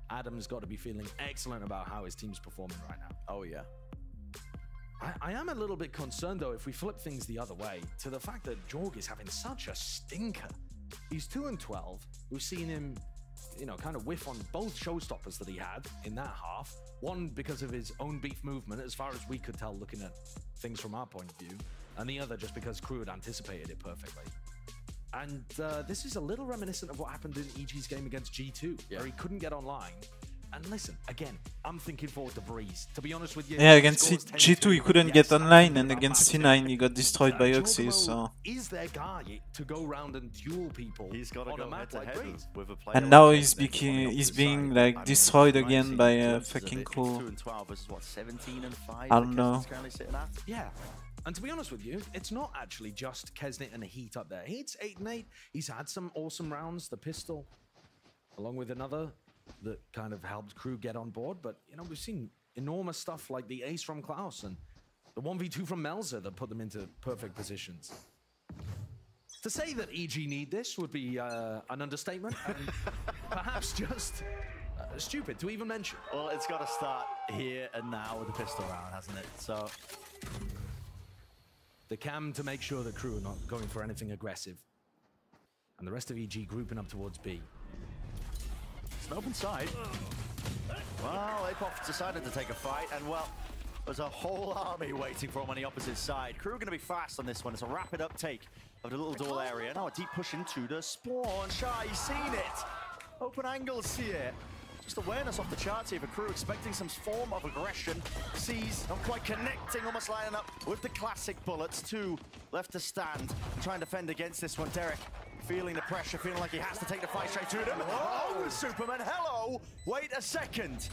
Adam's got to be feeling excellent about how his team's performing right now. Oh yeah. I am a little bit concerned, though, if we flip things the other way, to the fact that Jorg is having such a stinker. He's 2-12. We've seen him, you know, kind of whiff on both showstoppers that he had in that half. One because of his own beef movement, as far as we could tell looking at things from our point of view, and the other just because Crew had anticipated it perfectly. And this is a little reminiscent of what happened in EG's game against G2, where he couldn't get online. And listen, again, I'm thinking forward to Breeze. To be honest with you, yeah, against G2 he couldn't get online, and against C9 he got destroyed by Oxy. So is their guy to go around and duel people? He's got to go head to head with a player. and now he's being like destroyed again by a fucking Crew. 2-12 versus what, 17-5? I don't know. Yeah. And to be honest with you, it's not actually just Kesnit and Heat up there. Heat's 8-8. He's had some awesome rounds. The pistol, along with another that kind of helped Crew get on board. But, you know, we've seen enormous stuff like the ace from Klaus and the 1v2 from Melzer that put them into perfect positions. To say that EG need this would be an understatement and perhaps just stupid to even mention. Well, it's got to start here and now with the pistol round, hasn't it? So the cam to make sure that Crew are not going for anything aggressive. And the rest of EG grouping up towards B. It's an open side. Well, Apoth decided to take a fight, and well, there's a whole army waiting for him on the opposite side. Crew are going to be fast on this one. It's a rapid uptake of the little duel area. Now a deep push into the spawn. Shy, he's seen it. Open angles here. Just awareness off the charts here for Crew, expecting some form of aggression. Sees, not quite connecting, almost lining up with the classic bullets. Two left to stand and try and defend against this one. Derek feeling the pressure, feeling like he has to take the fight straight to them. Oh, Superman, hello! Wait a second.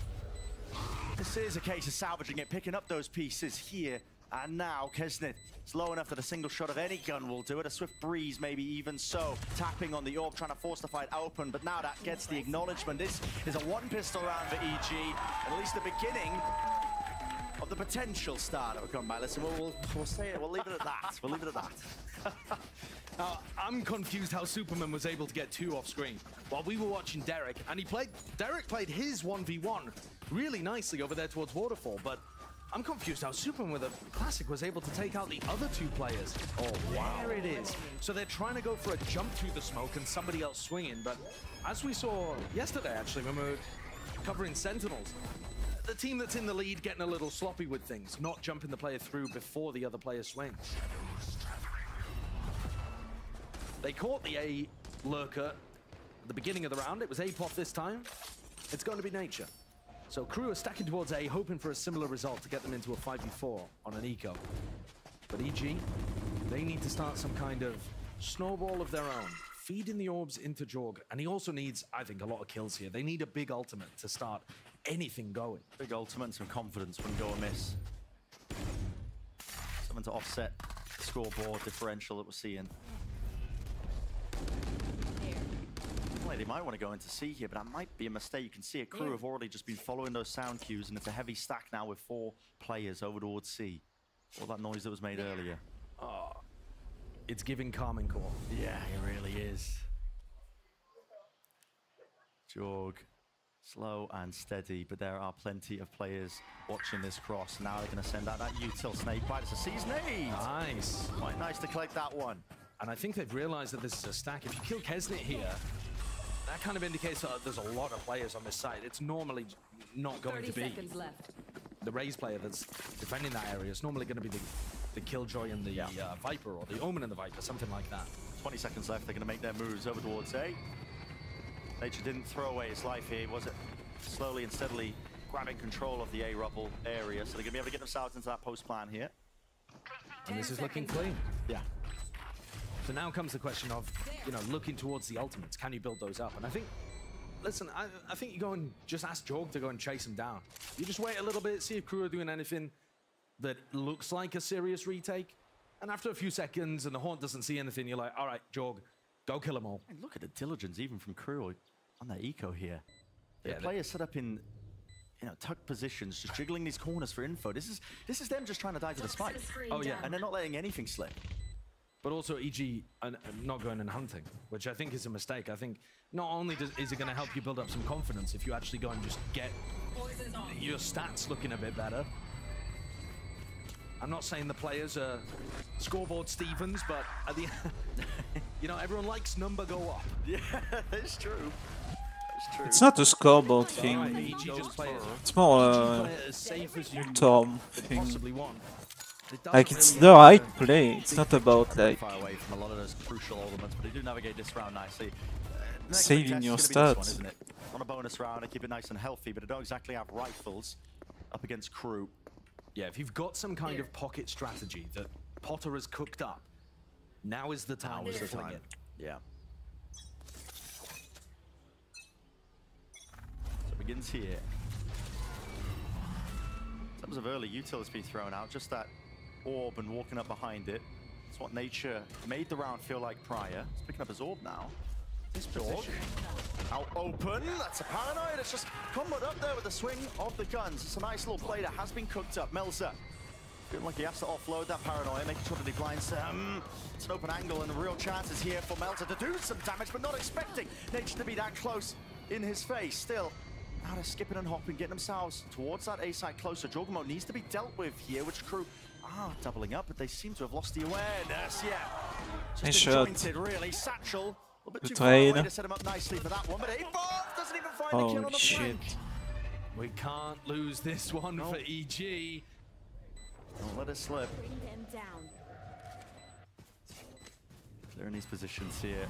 This is a case of salvaging it, picking up those pieces here and now. Kesnit is low enough that a single shot of any gun will do it. A swift breeze, maybe even so. Tapping on the orb, trying to force the fight open, but now that gets the acknowledgement. This is a one pistol round for EG, at least the beginning of the potential start of a comeback. Listen, we'll say it. We'll leave it at that. We'll leave it at that. I'm confused how Superman was able to get two off screen while we were watching Derek, and Derek played his 1v1 really nicely over there towards Waterfall, but I'm confused how Superman with a classic was able to take out the other two players. Oh, wow. There it is. So they're trying to go for a jump through the smoke and somebody else swinging, but as we saw yesterday, actually, when we were covering Sentinels, the team that's in the lead getting a little sloppy with things, not jumping the player through before the other player swings. They caught the A lurker at the beginning of the round. It was Apoth this time. It's going to be Nature. So Crew are stacking towards A, hoping for a similar result to get them into a 5v4 on an eco. But EG, they need to start some kind of snowball of their own, feeding the orbs into Jorg. And he also needs, I think, a lot of kills here. They need a big ultimate to start anything going. Big ultimate and some confidence when go amiss. Something to offset the scoreboard differential that we're seeing. They might want to go into C here, but that might be a mistake. You can see a Crew have already just been following those sound cues, and it's a heavy stack now with 4 players over towards C. All that noise that was made earlier. Oh, it's giving Carmen Core. Yeah, it really is. Jorg, slow and steady, but there are plenty of players watching this cross. Now they're going to send out that util snake bite. It's a C's nade. Nice. Quite nice to collect that one. And I think they've realized that this is a stack. If you kill Kesnit here, that kind of indicates that there's a lot of players on this side. It's normally not going to be. 30 seconds left. The Raze player that's defending that area is normally going to be the Killjoy and the Viper, or the Omen and the Viper, something like that. 20 seconds left. They're going to make their moves over towards A. Nature didn't throw away his life here, was it? Slowly and steadily grabbing control of the A rubble area, so they're going to be able to get themselves into that post plan here. And this is looking clean. Yeah. So now comes the question of, you know, looking towards the ultimates. Can you build those up? And I think, listen, I think you go and just ask Jorg to go and chase him down. You just wait a little bit, see if Crew are doing anything that looks like a serious retake. And after a few seconds and the Haunt doesn't see anything, you're like, all right, Jorg, go kill them all. And look at the diligence even from Crew on that eco here. The players set up in, you know, tucked positions, just jiggling these corners for info. This is them just trying to die to the spike. Oh yeah, and they're not letting anything slip. But also EG not going and hunting, which I think is a mistake. I think not only is it going to help you build up some confidence if you actually go and just get your stats looking a bit better, I'm not saying the players are scoreboard Stevens, but at the you know, everyone likes number go up. Yeah, that's true. That's true. It's not a scoreboard thing. It's more Tom thing. Like it's the right play. It's not about like far away from a lot of those crucial elements, but they do navigate this round nicely. saving your stats. Isn't it? On a bonus round, I keep it nice and healthy, but I don't exactly have rifles up against crew. Yeah, if you've got some kind of pocket strategy that Potter has cooked up, now is the time to fling it. Yeah. So it begins here. In terms of early util has been thrown out, just that orb and walking up behind it. It's what nature made the round feel like prior. He's picking up his orb now. This position. Out open. That's a paranoid. It's just comboed up there with the swing of the guns. It's a nice little play that has been cooked up. Melza feeling like he has to offload that paranoia, making sure that he blinds it's an open angle and real chances here for Melza to do some damage, but not expecting nature to be that close in his face. Still, now they're skipping and hopping, getting themselves towards that A side closer. Jorgamo needs to be dealt with here, which crew are doubling up, but they seem to have lost the awareness. Yeah, just disjointed, really. Satchel. A bit too far away to set him up nicely for that one, but A-Bomb doesn't even find the kill on the flank. We can't lose this one for EG. Don't let it slip. Bring them down. They're in these positions here.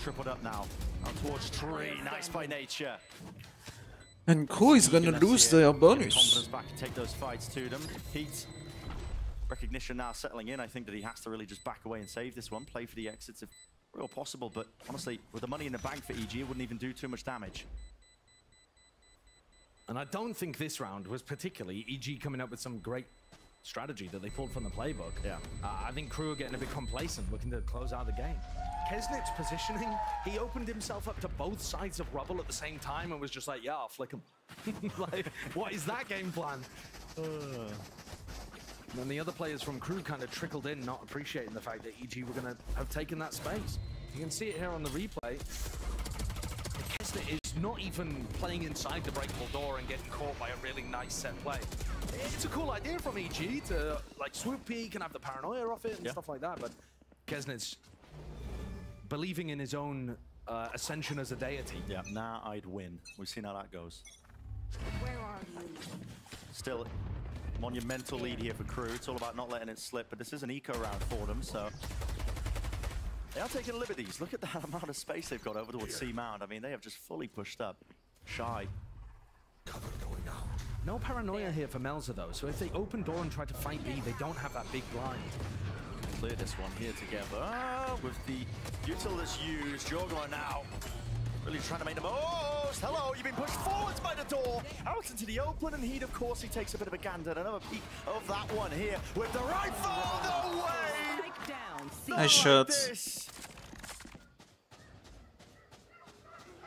Tripled up now. Out towards tree. Nice by nature. And Crew is gonna lose their bonus. Confidence back and take those fights to them. Heat. Recognition now settling in. I think that he has to really just back away and save this one. Play for the exits if real possible, but honestly, with the money in the bank for EG, it wouldn't even do too much damage. And I don't think this round was particularly EG coming up with some great strategy that they pulled from the playbook. Yeah. I think Crew are getting a bit complacent, looking to close out the game. Kesnit's positioning, he opened himself up to both sides of rubble at the same time and was just like, yeah, I'll flick him. Like, what is that game plan? And the other players from Crew kind of trickled in, not appreciating the fact that EG were going to have taken that space. You can see it here on the replay. Kesnit is not even playing inside the breakable door and getting caught by a really nice set play. It's a cool idea from EG to like swoop peek and have the paranoia off it and stuff like that, but Kesnit's believing in his own ascension as a deity. Yeah, now I'd win. We've seen how that goes. Where are you? Still, monumental lead here for Crew. It's all about not letting it slip, but this is an eco round for them, so they are taking liberties. Look at that amount of space they've got over towards C Mound. I mean, they have just fully pushed up. Shy. Cover going out. No paranoia here for Melza though, so if they open door and try to fight B, they don't have that big blind. Clear this one here together with the util that's used. Jorgamo now really trying to make the most. Hello, you've been pushed forwards by the door, out into the open, and Heat, of course, he takes a bit of a gander. Another peek of that one here with the rifle. No way! Nice shot.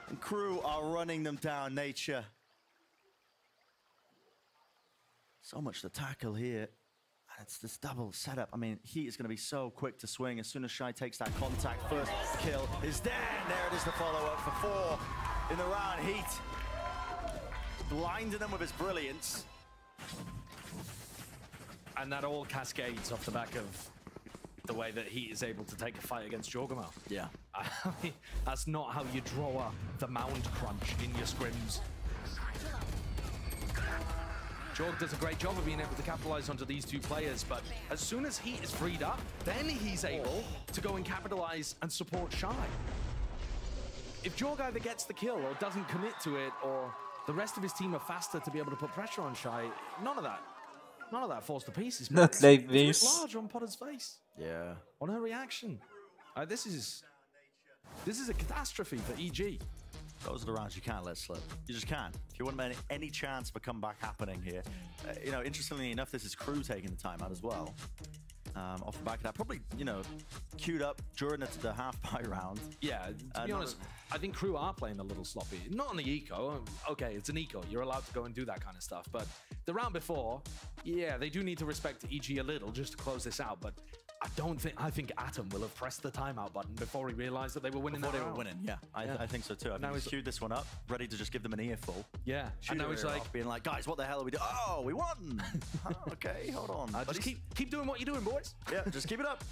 And Crew are running them down, nature. So much to tackle here. It's this double setup. I mean, Heat is going to be so quick to swing as soon as Shy takes that contact. First kill is there. And there it is, the follow-up for 4 in the round. Heat blinding them with his brilliance. And that all cascades off the back of the way that Heat is able to take a fight against Jorgamo. Yeah. I mean, that's not how you draw up the mound crunch in your scrims. Jorg does a great job of being able to capitalize onto these two players, but as soon as Heat is freed up, then he's able to go and capitalize and support Shy. If Jorg either gets the kill or doesn't commit to it, or the rest of his team are faster to be able to put pressure on Shy, none of that falls to pieces. Not like it's this. large on Potter's face. Yeah. On her reaction. This is a catastrophe for EG. Those are the rounds you can't let slip. You just can't. If you want any chance of a comeback happening here. You know, interestingly enough, this is Crew taking the timeout as well. Off the back of that, probably, you know, queued up during the half-buy round. Yeah, to be honest, I think Crew are playing a little sloppy. Not on the eco. Okay, it's an eco. You're allowed to go and do that kind of stuff. But the round before, yeah, they do need to respect EG a little just to close this out. But I think Atom will have pressed the timeout button before he realized that they were winning. Before they were winning, yeah. I think so too. I think he's queued this one up, ready to just give them an earful. Yeah. And now he's like being like, guys, what the hell are we doing? Oh, we won. Okay, hold on. Just keep doing what you're doing, boys. Yeah, just keep it up.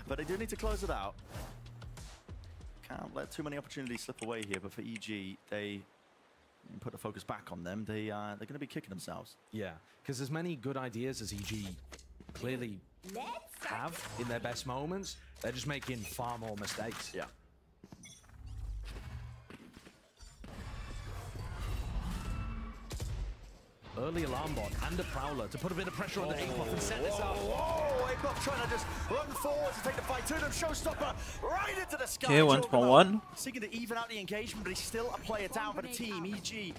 But they do need to close it out. Can't let too many opportunities slip away here. But for EG, they put the focus back on them. They're going to be kicking themselves. Yeah, because as many good ideas as EG clearly have in their best moments, they're just making far more mistakes. Yeah. Early alarm bot and a prowler to put a bit of pressure on the Apop and set this up. Whoa, Apop trying to just run forward to take the fight to them. Showstopper right into the sky. Okay, 1-1. Seeking to even out the engagement, but he's still a player down for the team. EG.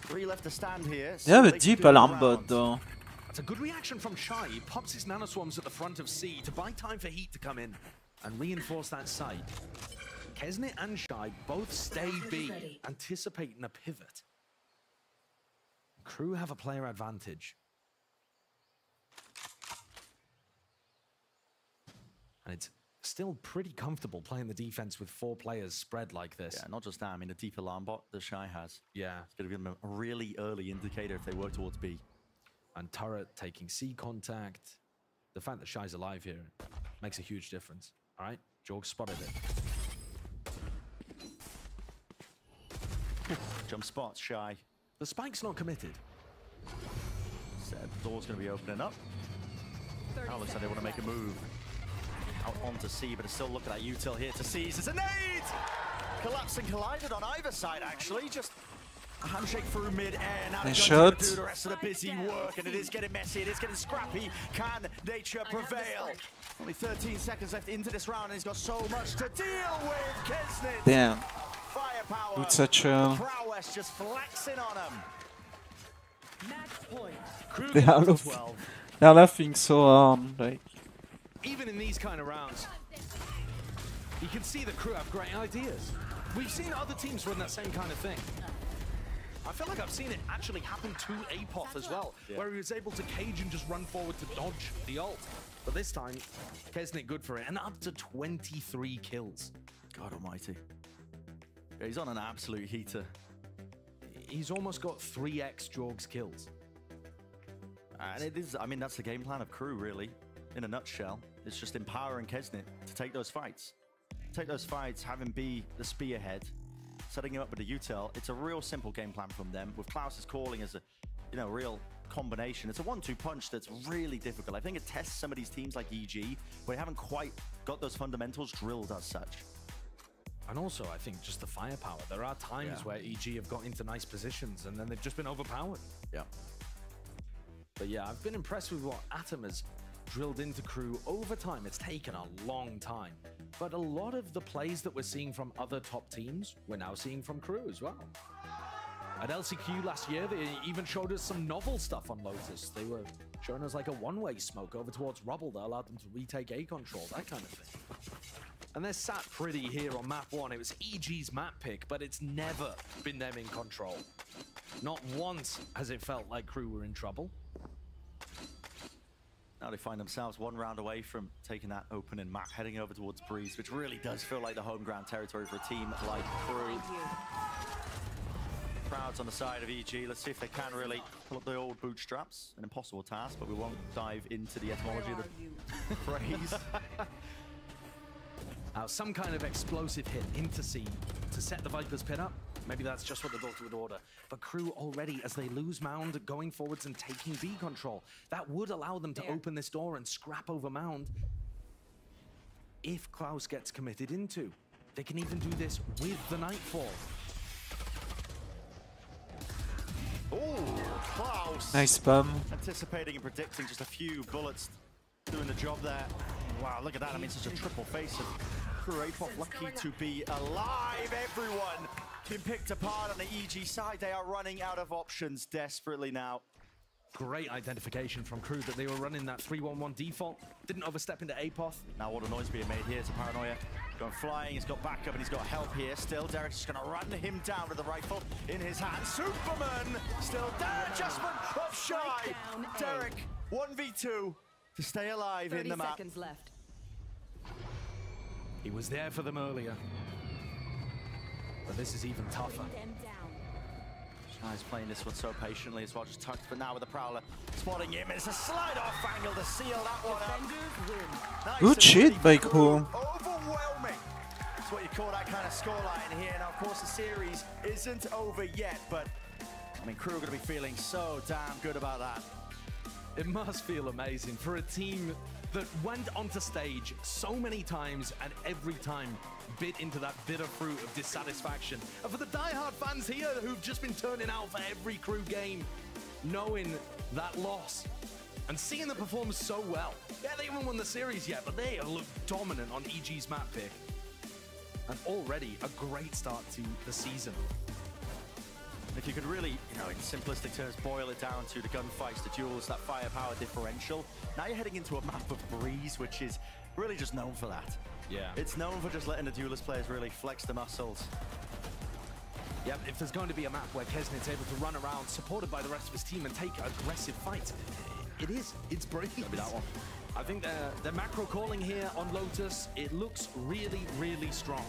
3 left to stand here. They have a deep alarm bot though. That's a good reaction from Shy. He pops his nanoswarms at the front of C to buy time for Heat to come in and reinforce that site. Kesnit and Shy both stay B, anticipating a pivot. Crew have a player advantage. And it's still pretty comfortable playing the defense with 4 players spread like this. Yeah, not just that. I mean, the deep alarm bot that Shy has. Yeah. It's going to give them a really early indicator if they work towards B. And Turret taking C contact. The fact that Shy's alive here makes a huge difference. All right, Jorg spotted it. Jump spots, Shy. The spike's not committed. Said the door's going to be opening up. Now looks like they want to make a move out onto C, but it's still looking at util here to seize. It's a nade! Collapsing collided on either side, actually. Just a handshake through mid-air. Now they're going to do the rest of the busy work, and it is getting messy. It is getting scrappy. Can nature prevail? Only 13 seconds left into this round, and he's got so much to deal with. Kesnit. Damn. Firepower. With such a... prowess just flexing on him. They're laughing so hard, like. Even in these kind of rounds, you can see the Crew have great ideas. We've seen other teams run that same kind of thing. I feel like I've seen it actually happen to Apop as well, where he was able to cage and just run forward to dodge the ult. But this time, Kesnit good for it, and up to 23 kills. God almighty. Yeah, he's on an absolute heater. He's almost got 3x Jorg's kills. And it is, I mean, that's the game plan of Crew, really. In a nutshell, it's just empowering Kesnit to take those fights. Take those fights, have him be the spearhead, setting him up with the util. It's a real simple game plan from them, with Klaus's calling as a, real combination. It's a 1-2 punch that's really difficult. I think it tests some of these teams like EG, where they haven't quite got those fundamentals drilled as such. And also, I think just the firepower. There are times where EG have got into nice positions and then they've just been overpowered. Yeah. But yeah, I've been impressed with what Atom has drilled into Crew over time. It's taken a long time. But a lot of the plays that we're seeing from other top teams, we're now seeing from Crew as well. At LCQ last year, they even showed us some novel stuff on Lotus. They were showing us like a one-way smoke over towards Rubble that allowed them to retake A control, that kind of thing. And they're sat pretty here on map 1. It was EG's map pick, but it's never been them in control. Not once has it felt like Crew were in trouble. Now they find themselves 1 round away from taking that opening map, heading over towards Breeze, which really does feel like the home ground territory for a team like Crew. Crowds on the side of EG. Let's see if they can really pull up the old bootstraps. An impossible task, but we won't dive into the etymology of the phrase. Some kind of explosive hit into C to set the Viper's pin up. Maybe that's just what the Doctor would order. But Crew already, as they lose Mound, going forwards and taking B control. That would allow them to open this door and scrap over Mound. If Klaus gets committed into, they can even do this with the Nightfall. Oh, Klaus. Nice spam. Anticipating and predicting just a few bullets doing the job there. Wow, look at that. I mean, such a triple face of Crew. Apop lucky to be alive. Everyone been picked apart on the EG side. They are running out of options desperately now. Great identification from Crew that they were running that 3-1-1 default. Didn't overstep into APOTH. Now what a noise being made here to Paranoia. Going flying, he's got backup and he's got help here. Still, Derek's just going to run him down with the rifle in his hand. Superman still down. Adjustment of Shy. Derek, 1v2 to stay alive in the map. 30 seconds left. He was there for them earlier. But this is even tougher. Shy's playing this one so patiently as well, just tucked, but now with the Prowler spotting him. It's a slide off angle to seal that one up. Nice. Good shit by Crew. Overwhelming. That's what you call that kind of scoreline here. Now, of course, the series isn't over yet, but I mean, Crew are going to be feeling so damn good about that. It must feel amazing for a team that went onto stage so many times and every time bit into that bitter fruit of dissatisfaction. And for the diehard fans here who've just been turning out for every Crew game, knowing that loss and seeing them perform so well. Yeah, they haven't won the series yet, but they have looked dominant on EG's map pick. And already a great start to the season. If you could really, you know, in simplistic terms, boil it down to the gunfights, the duels, that firepower differential. Now you're heading into a map of Breeze, which is really just known for that. Yeah. It's known for just letting the duelist players really flex the muscles. Yeah, if there's going to be a map where Kesnit's able to run around, supported by the rest of his team, and take aggressive fights, it is. It's Breeze. It'll be that one. I think the macro calling here on Lotus, it looks really, really strong.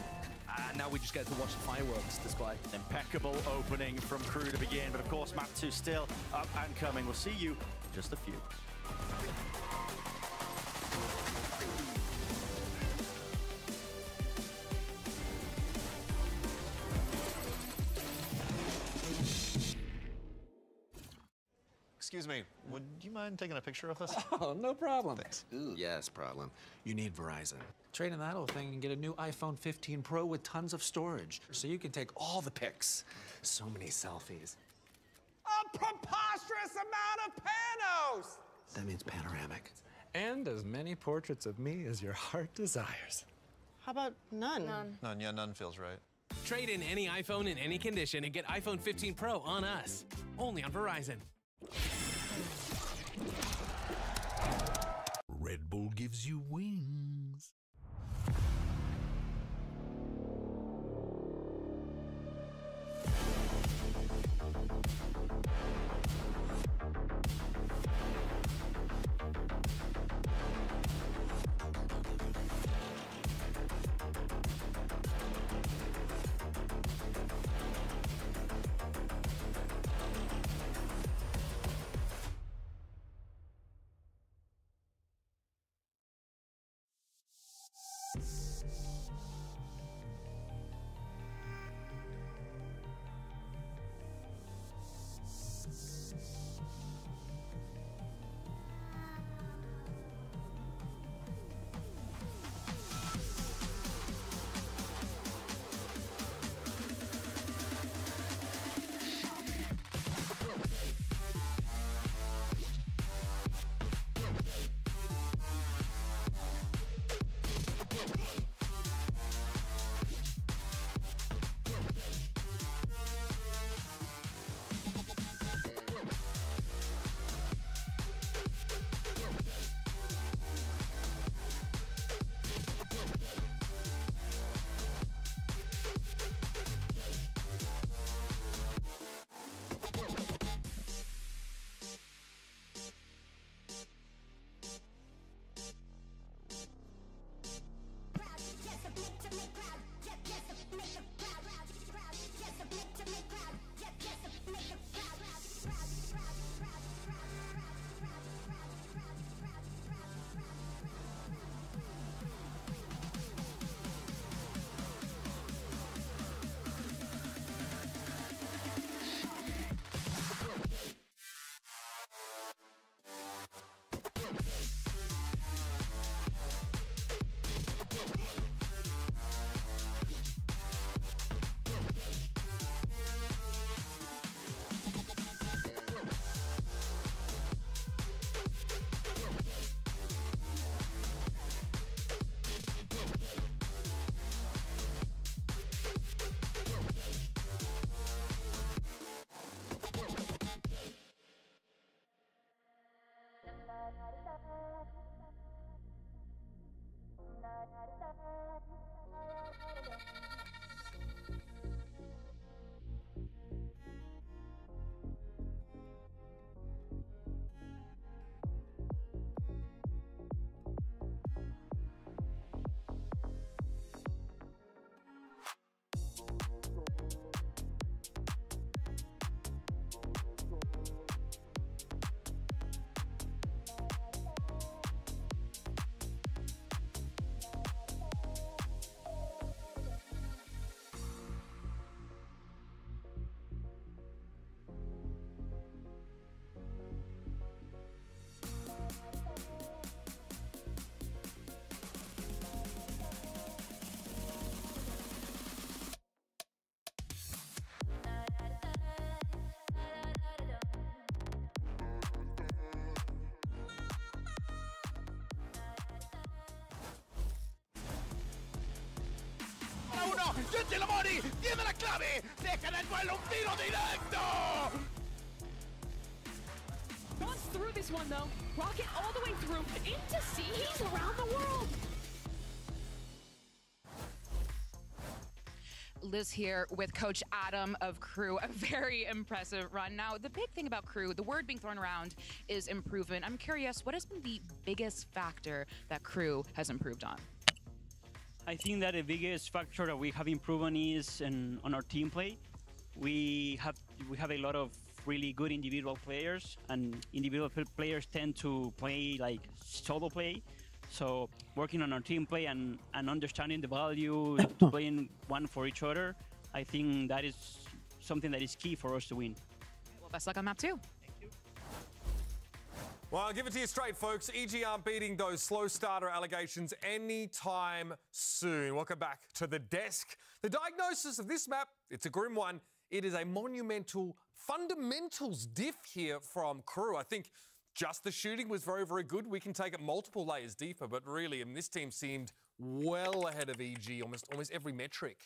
Now we just get to watch the fireworks display. Impeccable opening from Crew to begin, but of course map 2 still up and coming. We'll see you in just a few. Excuse me, would you mind taking a picture of us? Oh, no problem. Thanks. Ooh, yes, problem. You need Verizon. Trade in that old thing and get a new iPhone 15 Pro with tons of storage, so you can take all the pics. So many selfies. A preposterous amount of panos! That means panoramic. And as many portraits of me as your heart desires. How about none? None, yeah, none feels right. Trade in any iPhone in any condition and get iPhone 15 Pro on us. Only on Verizon. Red Bull gives you wings. uno. Gentil Amori tiene la clave. Deja en el duelo un tiro directo. Runs through this one though. Rocket all the way through into C. He's around the world. Liz here with Coach Adam of Crew. A very impressive run. Now, the big thing about Crew, the word being thrown around is improvement. I'm curious, what has been the biggest factor that Crew has improved on? I think that the biggest factor that we have improved on is on our team play. We have a lot of really good individual players, and individual players tend to play like solo play. So working on our team play and understanding the value to playing one for each other, I think that is something that is key for us to win. Well, best luck on map 2. Well, I'll give it to you straight, folks. EG aren't beating those slow starter allegations anytime soon. Welcome back to the desk. The diagnosis of this map, it's a grim one. It is a monumental fundamentals diff here from Crew. I think just the shooting was very, very good. We can take it multiple layers deeper, but really, this team seemed well ahead of EG, almost every metric.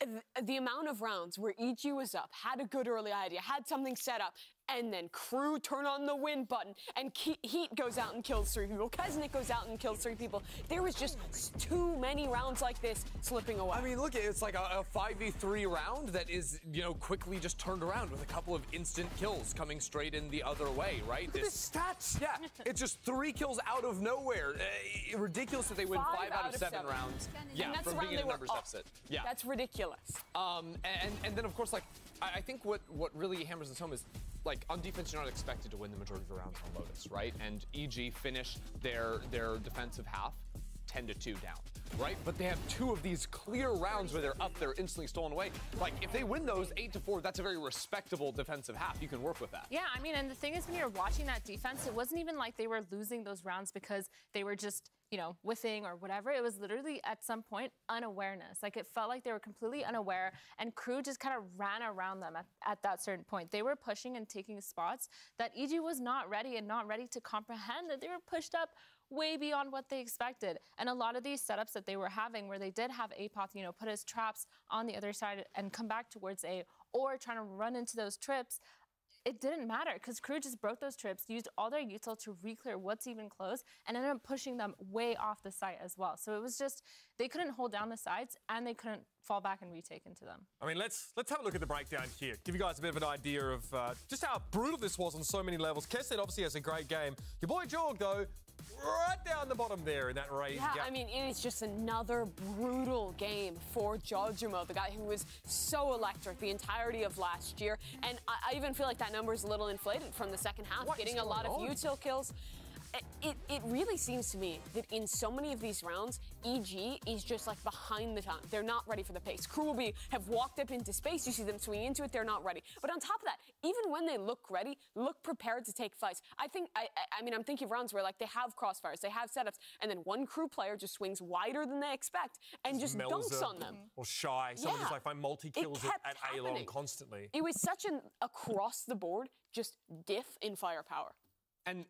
The amount of rounds where EG was up, had a good early idea, had something set up, and then Crew turn on the win button, and Heat goes out and kills 3 people. Kesnick goes out and kills 3 people. There was just too many rounds like this slipping away. I mean, look, it's like a 5v3 round that is, quickly just turned around with a couple of instant kills coming straight in the other way, right? Look at this stats. Yeah, it's just 3 kills out of nowhere. Ridiculous that they win 5 out of 7 rounds. Yeah, and that's from the round being in they a were numbers up. deficit. Yeah. That's ridiculous. And then, of course, like, I think what really hammers this home is, like, on defense, you're not expected to win the majority of the rounds on Lotus, right? And EG finished their defensive half 10-2 down, right? But they have 2 of these clear rounds where they're up, they're instantly stolen away. Like, if they win those 8-4, that's a very respectable defensive half. You can work with that. Yeah, I mean, and the thing is, when you're watching that defense, it wasn't even like they were losing those rounds because they were just, whiffing or whatever. It was literally at some point unawareness. Like, it felt like they were completely unaware, and Crew just kind of ran around them at that certain point. They were pushing and taking spots that EG was not ready to comprehend, that they were pushed up way beyond what they expected. And a lot of these setups that they were having, where they did have Apoth, put his traps on the other side and come back towards A, or trying to run into those trips, it didn't matter because Crew just broke those trips, used all their util to re-clear what's even close, and ended up pushing them way off the site as well. So it was just, they couldn't hold down the sides, and they couldn't fall back and retake into them. I mean, let's have a look at the breakdown here. Give you guys a bit of an idea of just how brutal this was on so many levels. Kesset obviously has a great game. Your boy Jorg, though, right down the bottom there in that raise. Yeah, I mean, it is just another brutal game for Jojumo, the guy who was so electric the entirety of last year. And I even feel like that number is a little inflated from the second half, getting a lot of util kills. It really seems to me that in so many of these rounds, EG is just like behind the time. They're not ready for the pace. Crew will have walked up into space. You see them swing into it. They're not ready. But on top of that, even when they look ready, look prepared to take fights. I mean, I'm thinking of rounds where like they have crossfires, they have setups, and then one Crew player just swings wider than they expect and just dunks on them. Or Shy. Someone just like find multi-kills at A-long constantly. It was such an across the board just diff in firepower. And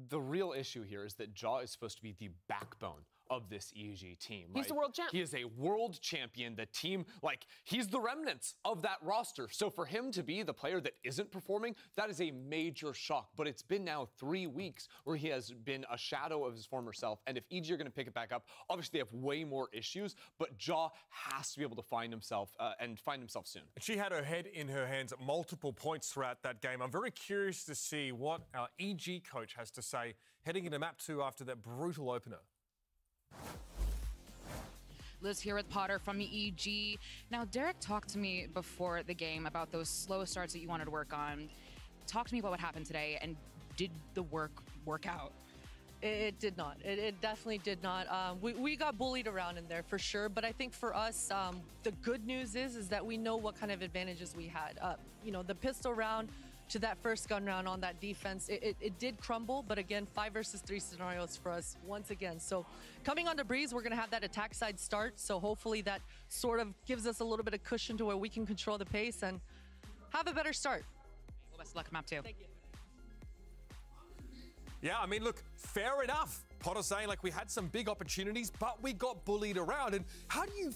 the real issue here is that Jaw is supposed to be the backbone of this EG team. He's the world champ. He is a world champion. The team, like, he's the remnants of that roster. So for him to be the player that isn't performing, that is a major shock. But it's been now 3 weeks where he has been a shadow of his former self. And if EG are going to pick it back up, obviously they have way more issues. But Jaw has to be able to find himself soon. She had her head in her hands at multiple points throughout that game. I'm very curious to see what our EG coach has to say heading into map 2 after that brutal opener. Liz here with Potter from EG. Now, Derek talked to me before the game about those slow starts that you wanted to work on. Talk to me about what happened today, and did the work out? It did not. It definitely did not. We got bullied around in there for sure, but I think for us, the good news is that we know what kind of advantages we had. The pistol round to that first gun round on that defense, it did crumble, but again, 5 versus 3 scenarios for us once again. So coming onto Breeze, we're going to have that attack side start, so hopefully that sort of gives us a little bit of cushion to where we can control the pace and have a better start. Well, best of luck, map 2. Thank you. Yeah, I mean, look, fair enough. Potter saying, like, we had some big opportunities, but we got bullied around. And how do you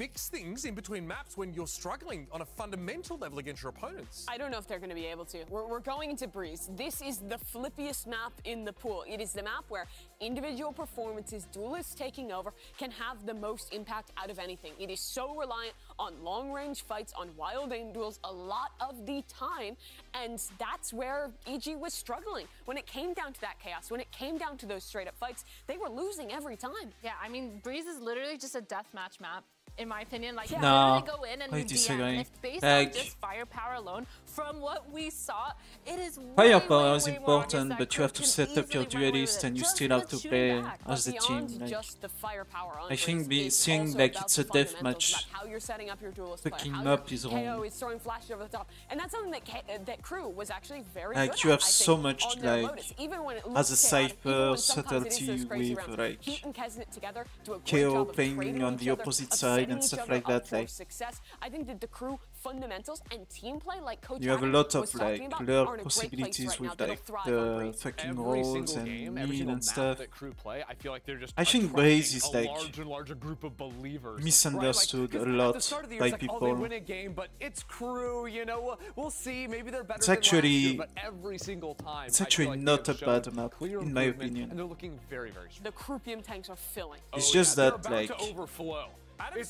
fix things in between maps when you're struggling on a fundamental level against your opponents. I don't know if they're going to be able to. We're going into Breeze. This is the flippiest map in the pool. It is the map where individual performances, duelists taking over, can have the most impact out of anything. It is so reliant on long-range fights, on wild aim duels a lot of the time, and that's where EG was struggling. When it came down to that chaos, when it came down to those straight-up fights, they were losing every time. Yeah, I mean, Breeze is literally just a deathmatch map. In my opinion, like, No, you go in and I you DM, disagree. and if based Like, on just firepower alone, from what we saw, it is firepower is way more important, obvious but that you have Crew to can set up your easily run away duelist with and it you just still with have to shooting play back. as a But team. beyond Like, just the firepower on I think Breeze, seeing also like about it's the a fundamentals, deathmatch about how you're setting up your duelist play, fucking how up your is KO wrong. is throwing flashes over the top, and that's something that Crew was actually very Like, good you at, have I so think, much, on their like, Lotus. Even when it as looks a chaotic, even cypher when sometimes it is those subtlety crazy with rounds, like Heat and Kesnet together do a great KO job of playing trading on each the other, opposite of side setting and each stuff other like up that. for Like, success. I think that the Crew fundamentals and team play, like Coach you have a Adam lot was of talking like about, lure are in a great place possibilities right now. with That'll like thrive on the Breeze. fucking Every rolls single and game, every mean single and map stuff. that Crew play, I feel like they're just I think Breeze is attracting a like larger and larger group of believers. misunderstood Right? a Like, 'cause lot at the start of the year, by it's like, people. oh, they win a game, but it's Crew, you know, we'll see, maybe they're better It's than last year, actually- but every single time, It's I feel actually like they not have a shown bad map, clear in my improvement, opinion. and they're looking very, very strong. The Croupium tanks are filling. It's Oh, just yeah, they're that about like to overflow.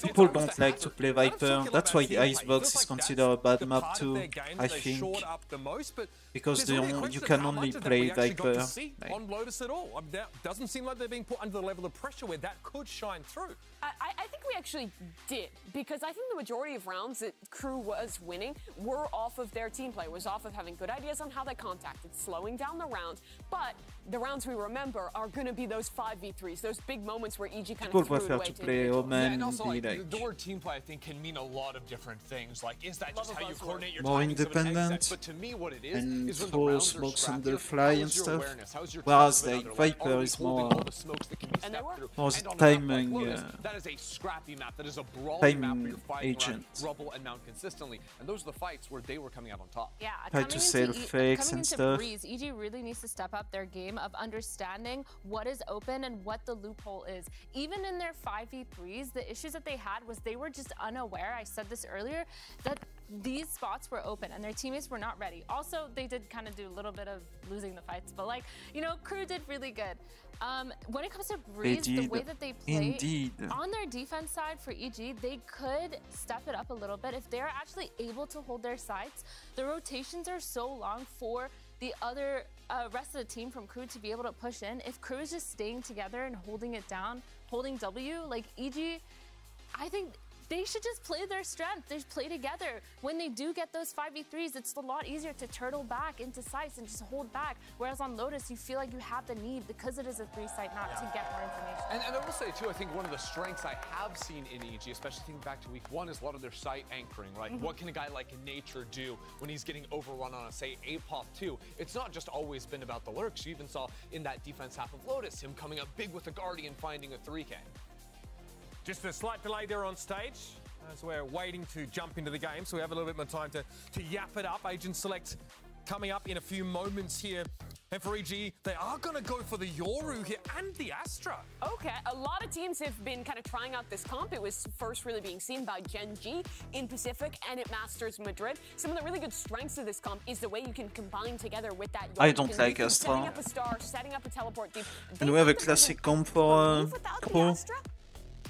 people don't like to play Viper. That's why the Icebox is considered a bad map too, I think. Because you can only play Viper. Like, on Lotus at all. I mean, that doesn't seem like they're being put under the level of pressure where that could shine through. I think we actually did, because I think the majority of rounds that Crew was winning were off of their team play, was off of having good ideas on how they contacted, slowing down the rounds. But the rounds we remember are going to be those 5v3s, those big moments where EG kind people of threw it prefer away to to play individuals. Omen and and also, be like, like the word team play, I think, can mean a lot of different things. Like, is that just how you coordinate your more timings of an independent exit? But to me, what it is and when the throw rounds are smokes on scrappier, the fly how and is your stuff. awareness? How's your Whereas team like split? Like, Viper are we is holding more all the smokes that can be stepped through? more And on a map like timing Lotus, that is a scrappy map. That is a brawling time map where you're fighting agent. around rubble and mount consistently. And those are the fights where they were coming out on top. Yeah, Try to sell fakes coming and into stuff. Breeze, EG really needs to step up their game of understanding what is open and what the loophole is. Even in their 5v3s, the issues that they had was they were just unaware, I said this earlier, that these spots were open and their teammates were not ready. Also, they did kind of do a little bit of losing the fights, but like, you know, Crew did really good. When it comes to Breeze, the way that they play, on their defense side for EG, they could step it up a little bit if they're actually able to hold their sides. The rotations are so long for the other rest of the team from Crew to be able to push in. If Crew is just staying together and holding it down, holding W, like EG, I think they should just play their strength. They play together. When they do get those 5v3s, it's a lot easier to turtle back into sites and just hold back. Whereas on Lotus, you feel like you have the need, because it is a 3-site map, to get more information. And I will say, too, I think one of the strengths I have seen in EG, especially thinking back to week 1, is a lot of their site anchoring, right? What can a guy like Nature do when he's getting overrun on a, say, APOP 2? It's not just always been about the lurks. You even saw in that defense half of Lotus, him coming up big with the Guardian, finding a 3K. Just a slight delay there on stage as we're waiting to jump into the game, so we have a little bit more time to yap it up. Agent Select coming up in a few moments here. And for EG, they are going to go for the Yoru here and the Astra. Okay, a lot of teams have been kind of trying out this comp. It was first really being seen by Gen G in Pacific and at Masters Madrid. Some of the really good strengths of this comp is the way you can combine together with that Yoru. I don't like Astra. Setting up a star, setting up a teleport deep. And we have a classic comp for Crew.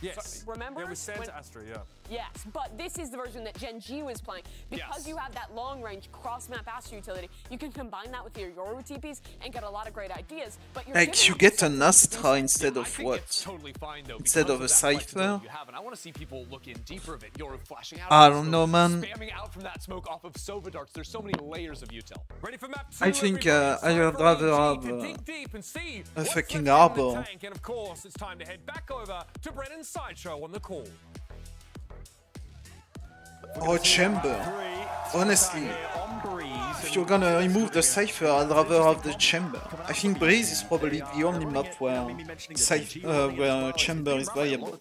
Yes. Remember? It was Santa Astra, yeah. Yes, but this is the version that Gen G was playing. Because you have that long-range cross-map Astra utility, you can combine that with your Yoru TPs and get a lot of great ideas. But you're Like, you get an Astra instead of what? Totally fine, though, Instead of a that Cypher? flexibility you have, and I want to see people look in deeper of it. Yoru flashing out. I don't know, man. Spamming out from that smoke off of Sova darts. There's so many layers of util. Ready for map 2, I think I would rather have a fucking arbor. And of course, it's time to head back over to Brennan's Sideshow on the call. Oh, Chamber. Honestly, if you're gonna remove the Cypher, I'd rather have the Chamber. I think Breeze is probably the only map where Chamber is viable.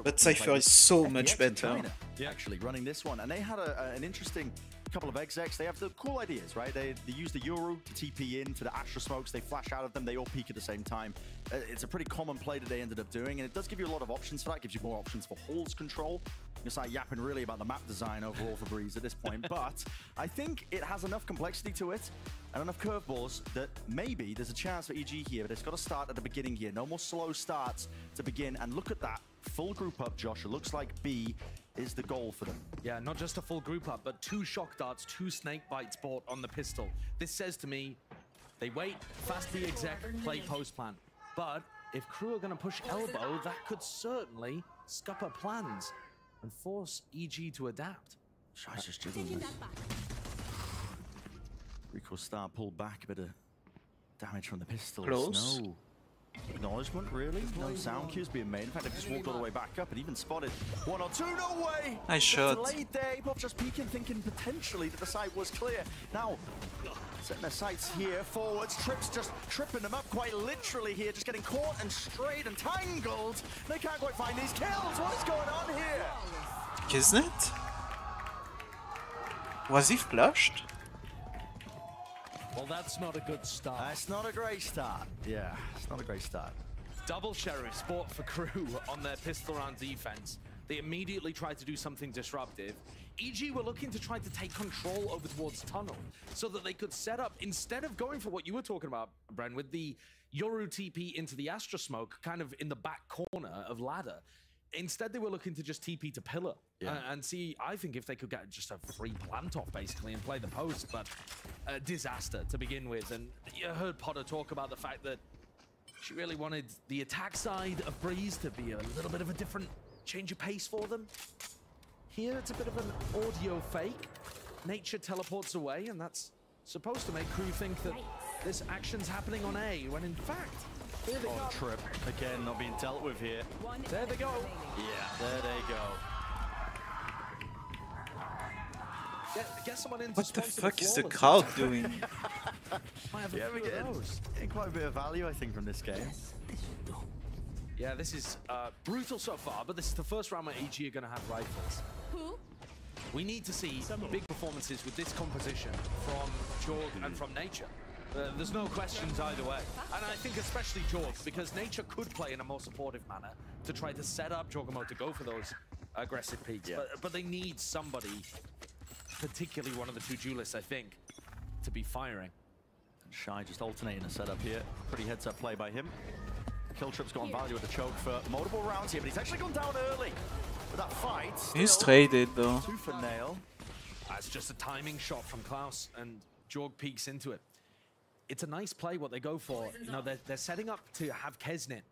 But Cypher is so much better. Actually running this one, and they had an interesting couple of execs. They have the cool ideas, right? They use the Yoru to TP into the Astra smokes. They flash out of them. They all peek at the same time. It's a pretty common play that they ended up doing, and it does give you a lot of options for that. It gives you more options for holds control. You start yapping really about the map design overall for Breeze at this point, but I think it has enough complexity to it and enough curveballs that maybe there's a chance for EG here, but it's got to start at the beginning here. No more slow starts to begin, and look at that. Full group up, Josh. It looks like B is the goal for them. Yeah, not just a full group up, but 2 shock darts, 2 snake bites bought on the pistol. This says to me, they wait, fast B exec, play post plan. But if Crew are going to push elbow, that could certainly scupper plans and force EG to adapt. Shy's just jiggling this. Rico Star pulled back, a bit of damage from the pistols. Close. No acknowledgement, really? No sound cues being made. In fact, they've just walked all the way back up and even spotted 1 or 2. No way! Nice shot. Delayed there. Both just peeking, thinking potentially that the site was clear. Now, setting their sights here forwards. Trips just tripping them up quite literally here. Just getting caught and strayed and tangled. They can't quite find these kills. What is going on here? Kisnet? Was he flushed? Well, that's not a good start. That's not a great start. Yeah, it's not a great start. Double Sheriff sport for Crew on their pistol round defense. They immediately tried to do something disruptive. EG were looking to try to take control over towards tunnel so that they could set up, instead of going for what you were talking about, Bren, with the Yoru TP into the Astra smoke kind of in the back corner of ladder. Instead, they were looking to just TP to pillar and see, I think, if they could get just a free plant off, basically, and play the post, but a disaster to begin with. And you heard Potter talk about the fact that she really wanted the attack side of Breeze to be a little bit of a different change of pace for them. Here, it's a bit of an audio fake. Nature teleports away, and that's supposed to make Crew think that this action's happening on A, when in fact, here they go. Trip, again, not being dealt with here. There they go. Yeah, there they go. Get someone in. What the fuck is the crowd doing? Yeah, we're getting quite a bit of value, I think, from this game. Yeah, this is brutal so far, but this is the first round where EG are going to have rifles. We need to see big performances with this composition from Jorg and from Nature. There's no questions either way. And I think especially Jorg, because Nature could play in a more supportive manner to try to set up Jorgamo to go for those aggressive peaks. Yeah. But they need somebody, particularly one of the 2 duelists, I think, to be firing. Shy just alternating a setup here. Pretty heads-up play by him. Killtrip's got on value with the choke for multiple rounds here, but he's actually gone down early with that fight. He's traded, though. 2 for nail. That's just a timing shot from Klaus, and Jorg peeks into it. It's a nice play what they go for. You know, they're setting up to have Kesnet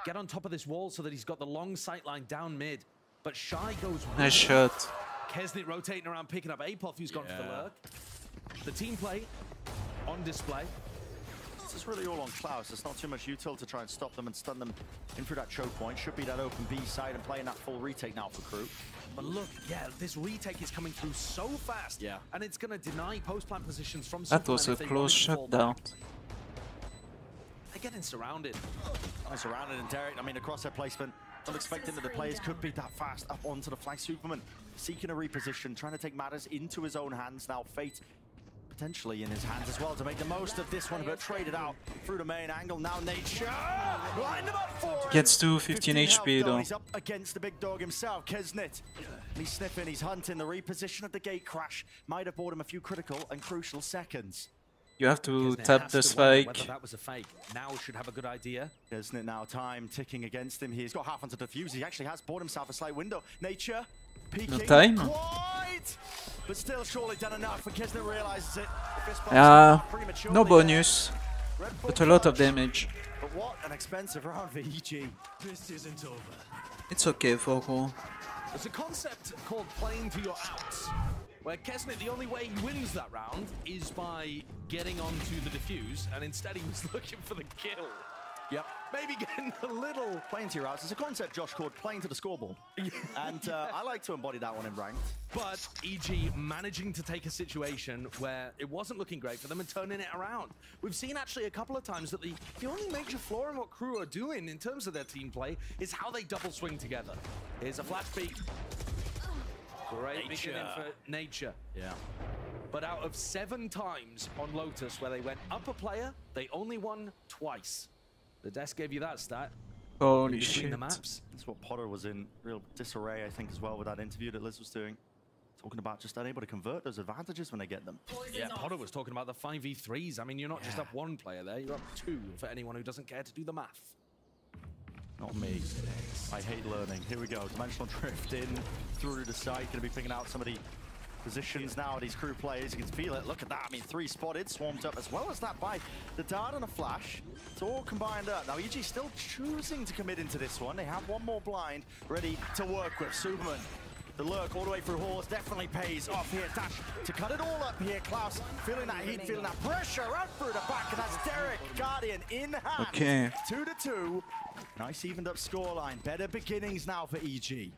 get on top of this wall so that he's got the long sight line down mid. But Shy goes nice shot. Kesnet rotating around, picking up Apoth, who's gone for the lurk. The team play on display. This is really all on Klaus. There's not too much util to try and stop them and stun them in through that choke point. Should be that open B side and playing that full retake now for Crew. But look, yeah, this retake is coming through so fast. Yeah. And it's going to deny post-plant positions from that was a close shutdown. They're getting surrounded. Surrounded and Derek, I mean, across their placement. Not expecting that the players could be that fast up onto the fly. Superman seeking a reposition, trying to take matters into his own hands. Now Fate potentially in his hands as well to make the most of this one, but traded out through the main angle. Now Nature lined him up for gets to 15 HP though. He's up against the big dog himself, Kesnet. He's sniffing, he's hunting. The reposition of the gate crash might have bought him a few critical and crucial seconds. You have to tap the spike. Whether that was a fake. Now should have a good idea. Isn't it now? Time ticking against him. He's got half onto defuse. He actually has bought himself a slight window. Nature peeking. No time. Quite, but still surely done enough. But Kesnet realizes it. No bonus, but a lot of damage. But what an expensive round for EG. This isn't over. It's okay, Focal. There's a concept called playing to your outs, where Kesnet, the only way he wins that round is by getting onto the defuse, and instead he was looking for the kill. Yep. Maybe getting a little... Playing to your house. There's a concept, Josh, called playing to the scoreboard. And I like to embody that one in ranked. But EG managing to take a situation where it wasn't looking great for them and turning it around. We've seen actually a couple of times that the only major flaw in what Crew are doing in terms of their team play is how they double swing together. Here's a flash peek. Great beginning for Nature. Yeah. But out of 7 times on Lotus where they went up a player, they only won twice. The desk gave you that stat. Holy between shit. the maps. That's what Potter was in real disarray, I think, as well, with that interview that Liz was doing. Talking about just unable to convert those advantages when they get them. Yeah, Potter was talking about the 5v3s. I mean, you're not just up 1 player there, you're up 2 for anyone who doesn't care to do the math. Not me. I hate learning. Here we go. Dimensional drift in through the side. Going to be picking out some of the positions now. These Crew players, you can feel it. Look at that. I mean, 3 spotted, swarmed up, as well as that by the dart and a flash. It's all combined up. Now, EG still choosing to commit into this one. They have one more blind ready to work with. Superman. The lurk all the way through halls definitely pays off here. Dash to cut it all up here. Klaus feeling that heat, feeling that pressure out through the back, and that's Derek Guardian in hand. Okay. 2-2. Nice evened up scoreline. Better beginnings now for EG.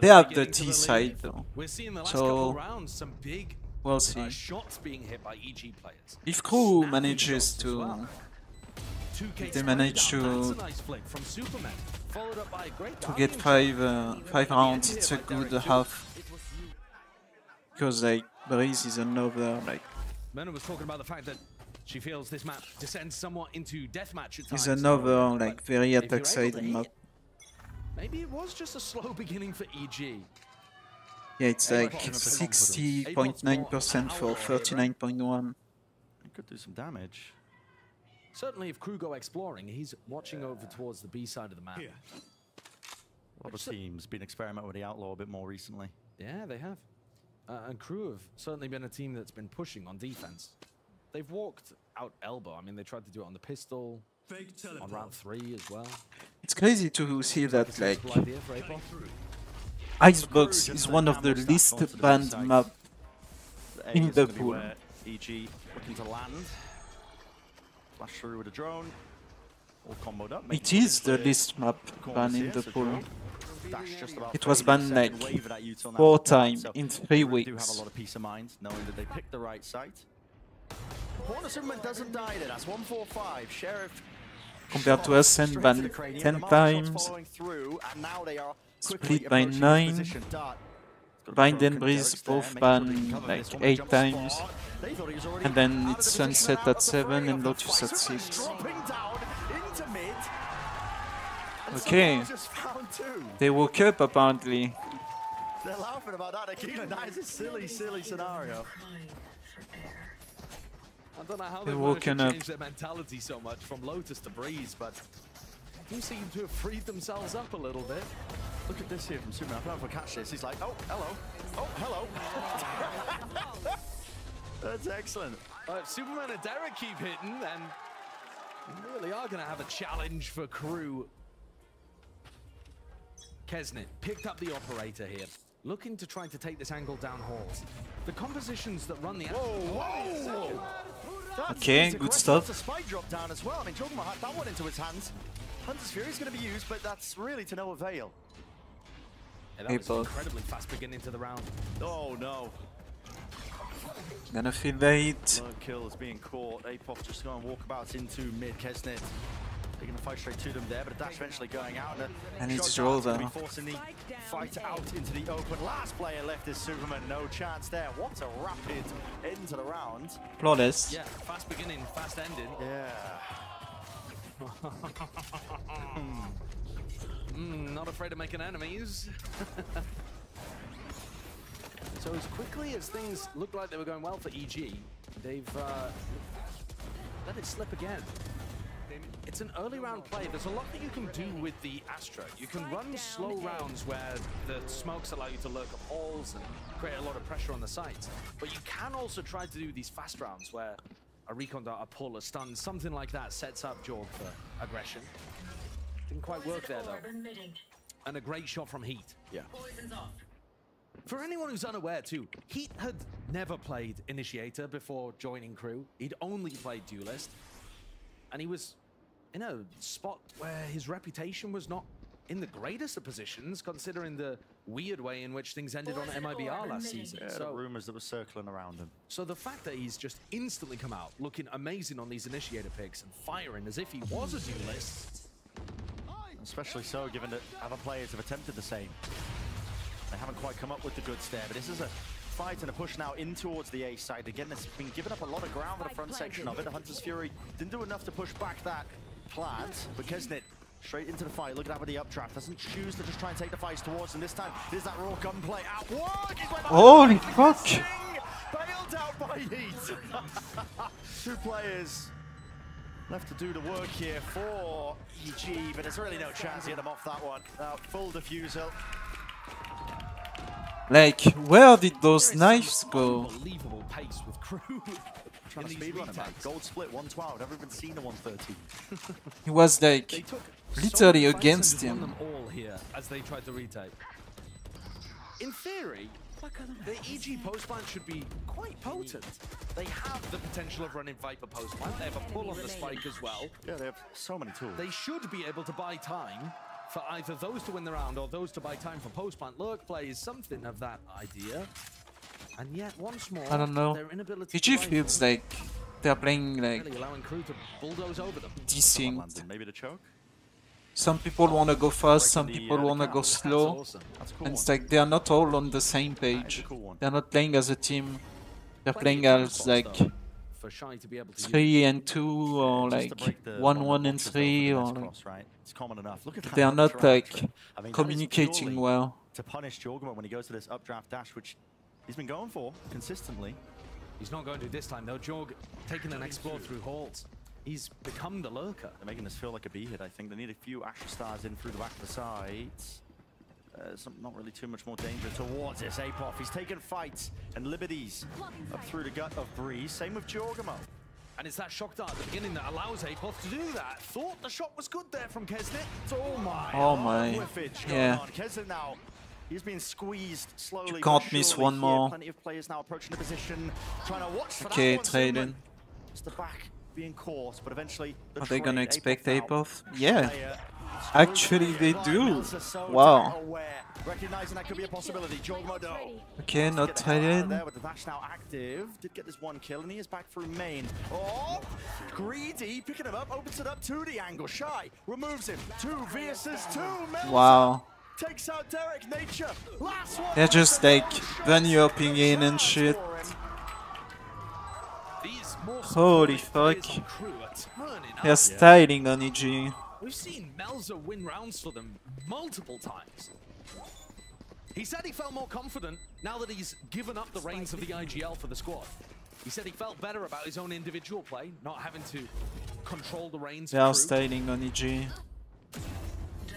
They have the T side though. We're seeing the last couple So rounds some big we'll see. shots being hit by EG players. If Crew manages to, if they manage to get 5 rounds, it's a good half. Because like Breeze is another like. Mena was talking about the fact that she feels this map descends somewhat into deathmatch at times. Is another like very attack side map. Maybe it was just a slow beginning for EG. Yeah, it's like 60.9% for 39.1. It could do some damage. Certainly if Crew go exploring, he's watching over towards the B side of the map. A lot of teams been experimenting with the Outlaw a bit more recently. Yeah, they have. And Crew have certainly been a team that's been pushing on defense. They've walked out elbow. I mean, they tried to do it on the pistol, on round 3 as well. It's crazy to see that like Icebox is one of the least banned map in the pool. EG looking to land. Flash through with a drone. All comboed up. It is the least map banned in the pool. It was banned like 4 times in 3 weeks. They do have a lot of peace of mind knowing that they picked the right site. Corner Superman doesn't die there. That's 145. Sheriff Compared to us, and banned 10 times. Split by 9. Bind and Breeze both banned like 8 times. And then it's Sunset at 7 and Lotus at 6. Okay. They woke up apparently. They're laughing about that. That is a silly, silly scenario. I don't know how They're they've woken up. changed their mentality so much from Lotus to Breeze, but they do seem to have freed themselves up a little bit. Look at this here from Superman. I don't know if I catch this. He's like, oh, hello. Oh, hello. That's excellent. Superman and Derek keep hitting, and we really are going to have a challenge for Crew. Kesnit picked up the operator here, looking to try to take this angle down halls. The compositions that run the... Whoa! Okay, good stuff. That's a spike drop down as well. I mean, Jogma had that one into his hands. Hunter's Fury is going to be used, but that's really to no avail. Yeah, that was incredibly fast beginning to the round. Oh, no. Gonna feel the heat. Low kill is being caught. Apop just going walkabouts into mid. Kesnit. They're going to fight straight to them there, but a dash eventually going out. And it's going to over. be forcing the fight out into the open. Last player left is Superman. No chance there. What a rapid end to the round. Flawless. Yeah, fast beginning, fast ending. Yeah. Not afraid of making enemies. So as quickly as things looked like they were going well for EG, they've let it slip again. It's an early round play. There's a lot that you can do with the Astra. You can run slow rounds where the smokes allow you to lurk up holes and create a lot of pressure on the sites. But you can also try to do these fast rounds where a recon dart, a pull, a stun, something like that sets up Jorg for aggression. Didn't quite work there though. And a great shot from Heat. Yeah. For anyone who's unaware too, Heat had never played Initiator before joining Crew. He'd only played Duelist. And he was in a spot where his reputation was not in the greatest of positions, considering the weird way in which things ended on MIBR last season. Yeah, the rumors that were circling around him. So the fact that he's just instantly come out looking amazing on these initiator picks and firing as if he was a duelist. Especially so, given that other players have attempted the same. They haven't quite come up with the goods there, but this is a fight and a push now in towards the A side. Again, it's been giving up a lot of ground for the front section of it. The Hunter's Fury didn't do enough to push back that plant, but Kesnit straight into the fight. Look at that with the updraft. Doesn't choose to just try and take the fights towards him. This time, there's that raw gunplay at work. Holy fuck! Bailed out by Heat. 2 players left to do the work here for EG, but there's really no chance to get them off that one. Full defusal. Like, where did those knives go? Unbelievable pace with Crew. Trying to speedrun him, man. Gold split 112. Never even seen a 113. He was like literally against him. Them all here as they tried to retake. In theory, the EG post plant should be quite potent. They have the potential of running Viper post plant. They have a pull on the spike as well. Yeah, they have so many tools. They should be able to buy time for either those to win the round or those to buy time for post plant. Lurk play is something of that idea. And yet, once more, I don't know. EG feels like they're playing like really allowing Crew to bulldoze over them. decent. Maybe the choke. Some people want to go fast, some people want to go slow, and it's like they are not all on the same page. They're not playing as a team. They're playing as like 3 and 2 or like 1-1 and 3 or like. It's common enough. Look at that. They are not like I mean, communicating well. To punish Jorgamo when he goes to this updraft dash, which he's been going for consistently. He's not going to this time though. Jorg taking an explore through halls. He's become the lurker. They're making this feel like a B hit, I think. They need a few Asher Stars in through the back of the sides. Not really too much more danger towards this Apoth. He's taken fights and liberties up through the gut of Breeze. Same with Jorgamo. And it's that shock dart at the beginning that allows Apoth to do that. Thought the shot was good there from Kesnit. Oh my. Oh my. Yeah. Kesnit now. He's being squeezed slowly. You can't miss one more. Plenty of players now approaching the position, trying to watch for okay, that trading. It's the back being caught, but eventually are they gonna expect Apoth? Yeah, actually they do. Wow. Recognizing that could be a possibility. Okay, not traded. There with the dash now active. Did get this 1 kill, and he is back through main. Oh, greedy, picking him up, opens it up to the angle. Shy removes him. 2 versus 2. Wow. Takes out Derek. Nature. Last one. They're just like bunny hopping in and shit. Holy fuck. They're styling on EG. We've seen Melza win rounds for them multiple times. He said he felt more confident now that he's given up the reins of the IGL for the squad. He said he felt better about his own individual play, not having to control the reins. They are styling on EG.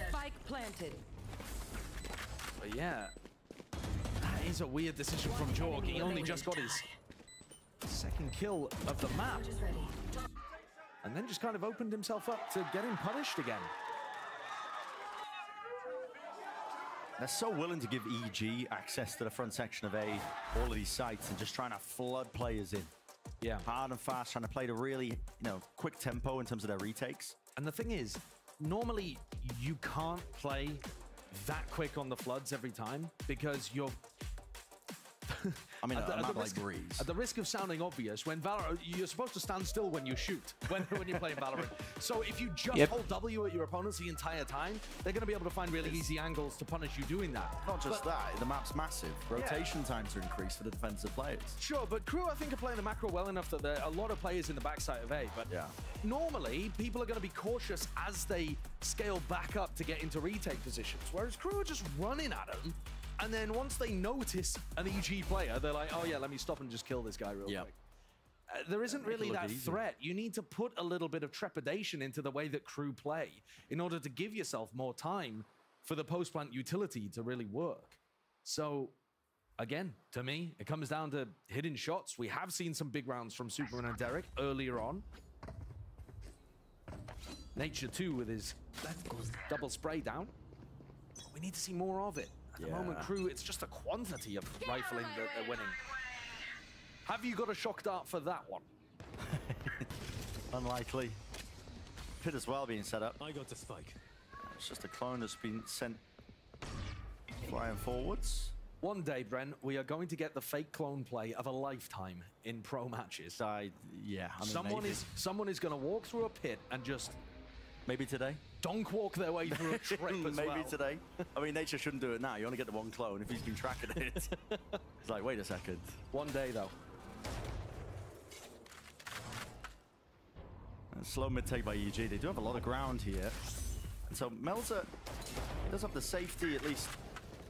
Spike planted. But yeah, that is a weird decision from Jorg. He only just got his 2nd kill of the map. And then just kind of opened himself up to getting punished again. They're so willing to give EG access to the front section of A, all of these sites, and just trying to flood players in. Yeah. Hard and fast, trying to play the really, quick tempo in terms of their retakes. And the thing is, normally you can't play that quick on the floods every time because you're I mean, like Breeze. At the risk of sounding obvious, when Valorant, you're supposed to stand still when you shoot, when you're playing Valorant. So if you just hold W at your opponents the entire time, they're going to be able to find really easy angles to punish you doing that. Not just that, the map's massive. Rotation times are increased for the defensive players. Sure, but Crew, I think, are playing the macro well enough that there are a lot of players in the backside of A. But normally, people are going to be cautious as they scale back up to get into retake positions, whereas Crew are just running at them. And then once they notice an EG player, they're like, oh yeah, let me stop and just kill this guy real quick. There isn't really that threat. You need to put a little bit of trepidation into the way that Crew play in order to give yourself more time for the post-plant utility to really work. So, again, to me, it comes down to hitting shots. We have seen some big rounds from Superman and Derek earlier on. Nature 2 with his double spray down. We need to see more of it. At the moment, Crew, it's just a quantity of rifling that they're winning. Have you got a shock dart for that one? Unlikely. pit as well being set up. I got the spike. It's just a clone that's been sent flying forwards. One day, Brent, we are going to get the fake clone play of a lifetime in pro matches. Yeah, I mean, someone is going to walk through a pit and just maybe today donk walk their way through a trip as maybe well. today. I mean, Nature shouldn't do it now. You only get the one clone if he's been tracking it. It's like, wait a second. One day, though. And slow mid take by EG. They do have a lot of ground here. And so Melzer does have the safety, at least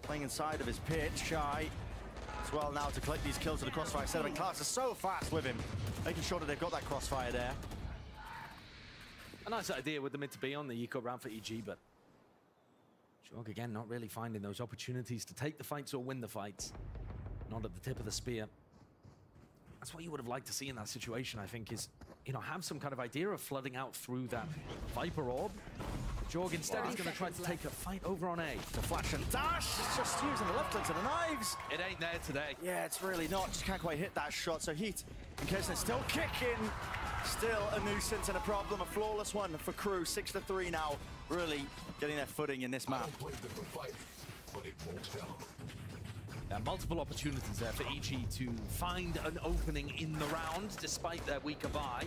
playing inside of his pit. Shy as well now to collect these kills with the crossfire setup. And Klaus is so fast with him, making sure that they've got that crossfire there. A nice idea with the mid to be on the eco round for EG, but Jorg again not really finding those opportunities to take the fights or win the fights. Not at the tip of the spear. That's what you would have liked to see in that situation, I think, is, you know, have some kind of idea of flooding out through that Viper orb. Jorg instead is going to try to take a fight over on A. The flash and dash, it's just using the left click to the knives. It ain't there today. Yeah, it's really not. Just can't quite hit that shot. So Heat and Kesnet still kicking. Still a nuisance and a problem. A flawless one for Crew. 6-3 now. Really getting their footing in this map. Multiple opportunities there for EG to find an opening in the round, despite their weaker buy.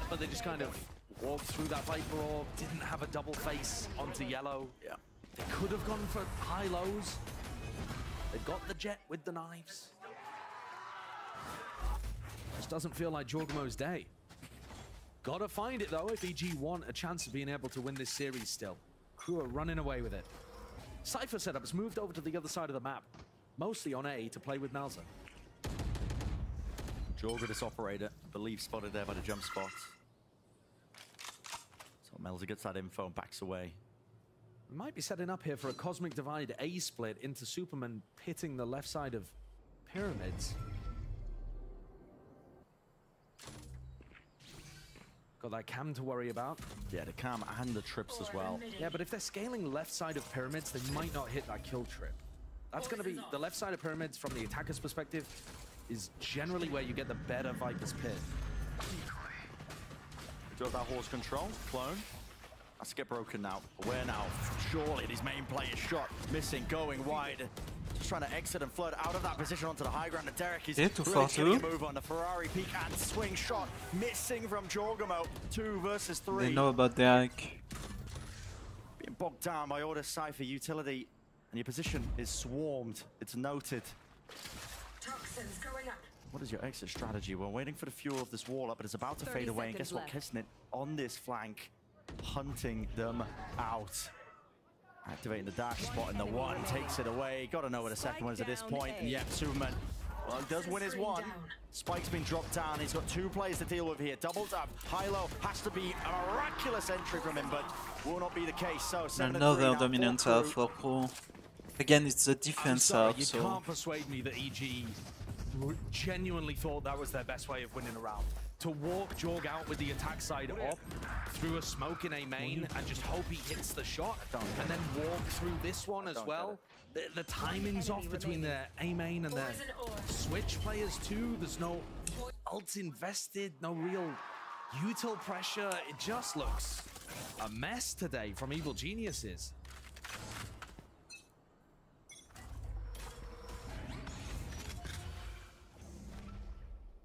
But they just kind of walked through that Viper orb, didn't have a double face onto yellow. Yeah. They could have gone for high-lows. They've got the jet with the knives. Just doesn't feel like Jorgmo's day. Gotta find it, though, if EG want a chance of being able to win this series still. Crew are running away with it. Cypher setup has moved over to the other side of the map, mostly on A to play with Melzer. Jorg with this operator, I believe spotted there by the jump spot. So Melzer gets that info and backs away. We might be setting up here for a Cosmic Divide A split into Superman pitting the left side of Pyramids. Got that cam to worry about. Yeah, the cam and the trips as well. Yeah, but if they're scaling left side of Pyramids, they might not hit that kill trip. That's going to be the left side of Pyramids from the attacker's perspective is generally where you get the better Viper's pit. Do have that horse control, clone. That's to get broken now. Aware now. Surely his main player's shot missing, going wide. Just trying to exit and flood out of that position onto the high ground. And Derek is really getting a move on the Ferrari peak and swing shot missing from Jorgmo. 2 versus 3. They know about Derek. Being bogged down by all this Cypher utility, and your position is swarmed. It's noted. Toxins going up. What is your exit strategy? We're waiting for the fuel of this wall up, but it's about to fade away. And guess what? Kesnet on this flank, hunting them out. Activating the dash, spotting the one, takes it away. Got to know where the second one is at this point. And yep, Superman, well, he does win his one. Spike's been dropped down. He's got 2 players to deal with here. Double tap, high-low. Has to be a miraculous entry from him, but will not be the case. So another dominant half for Crew. Again, it's a defense half. You so can't persuade me that EG genuinely thought that was their best way of winning a round. To walk Jorg out with the attack side up through a smoke in A main and just hope he hits the shot, and then walk through this one as well. The timing's off between their A main and their switch players too. There's no ults invested, no real util pressure. It just looks a mess today from Evil Geniuses.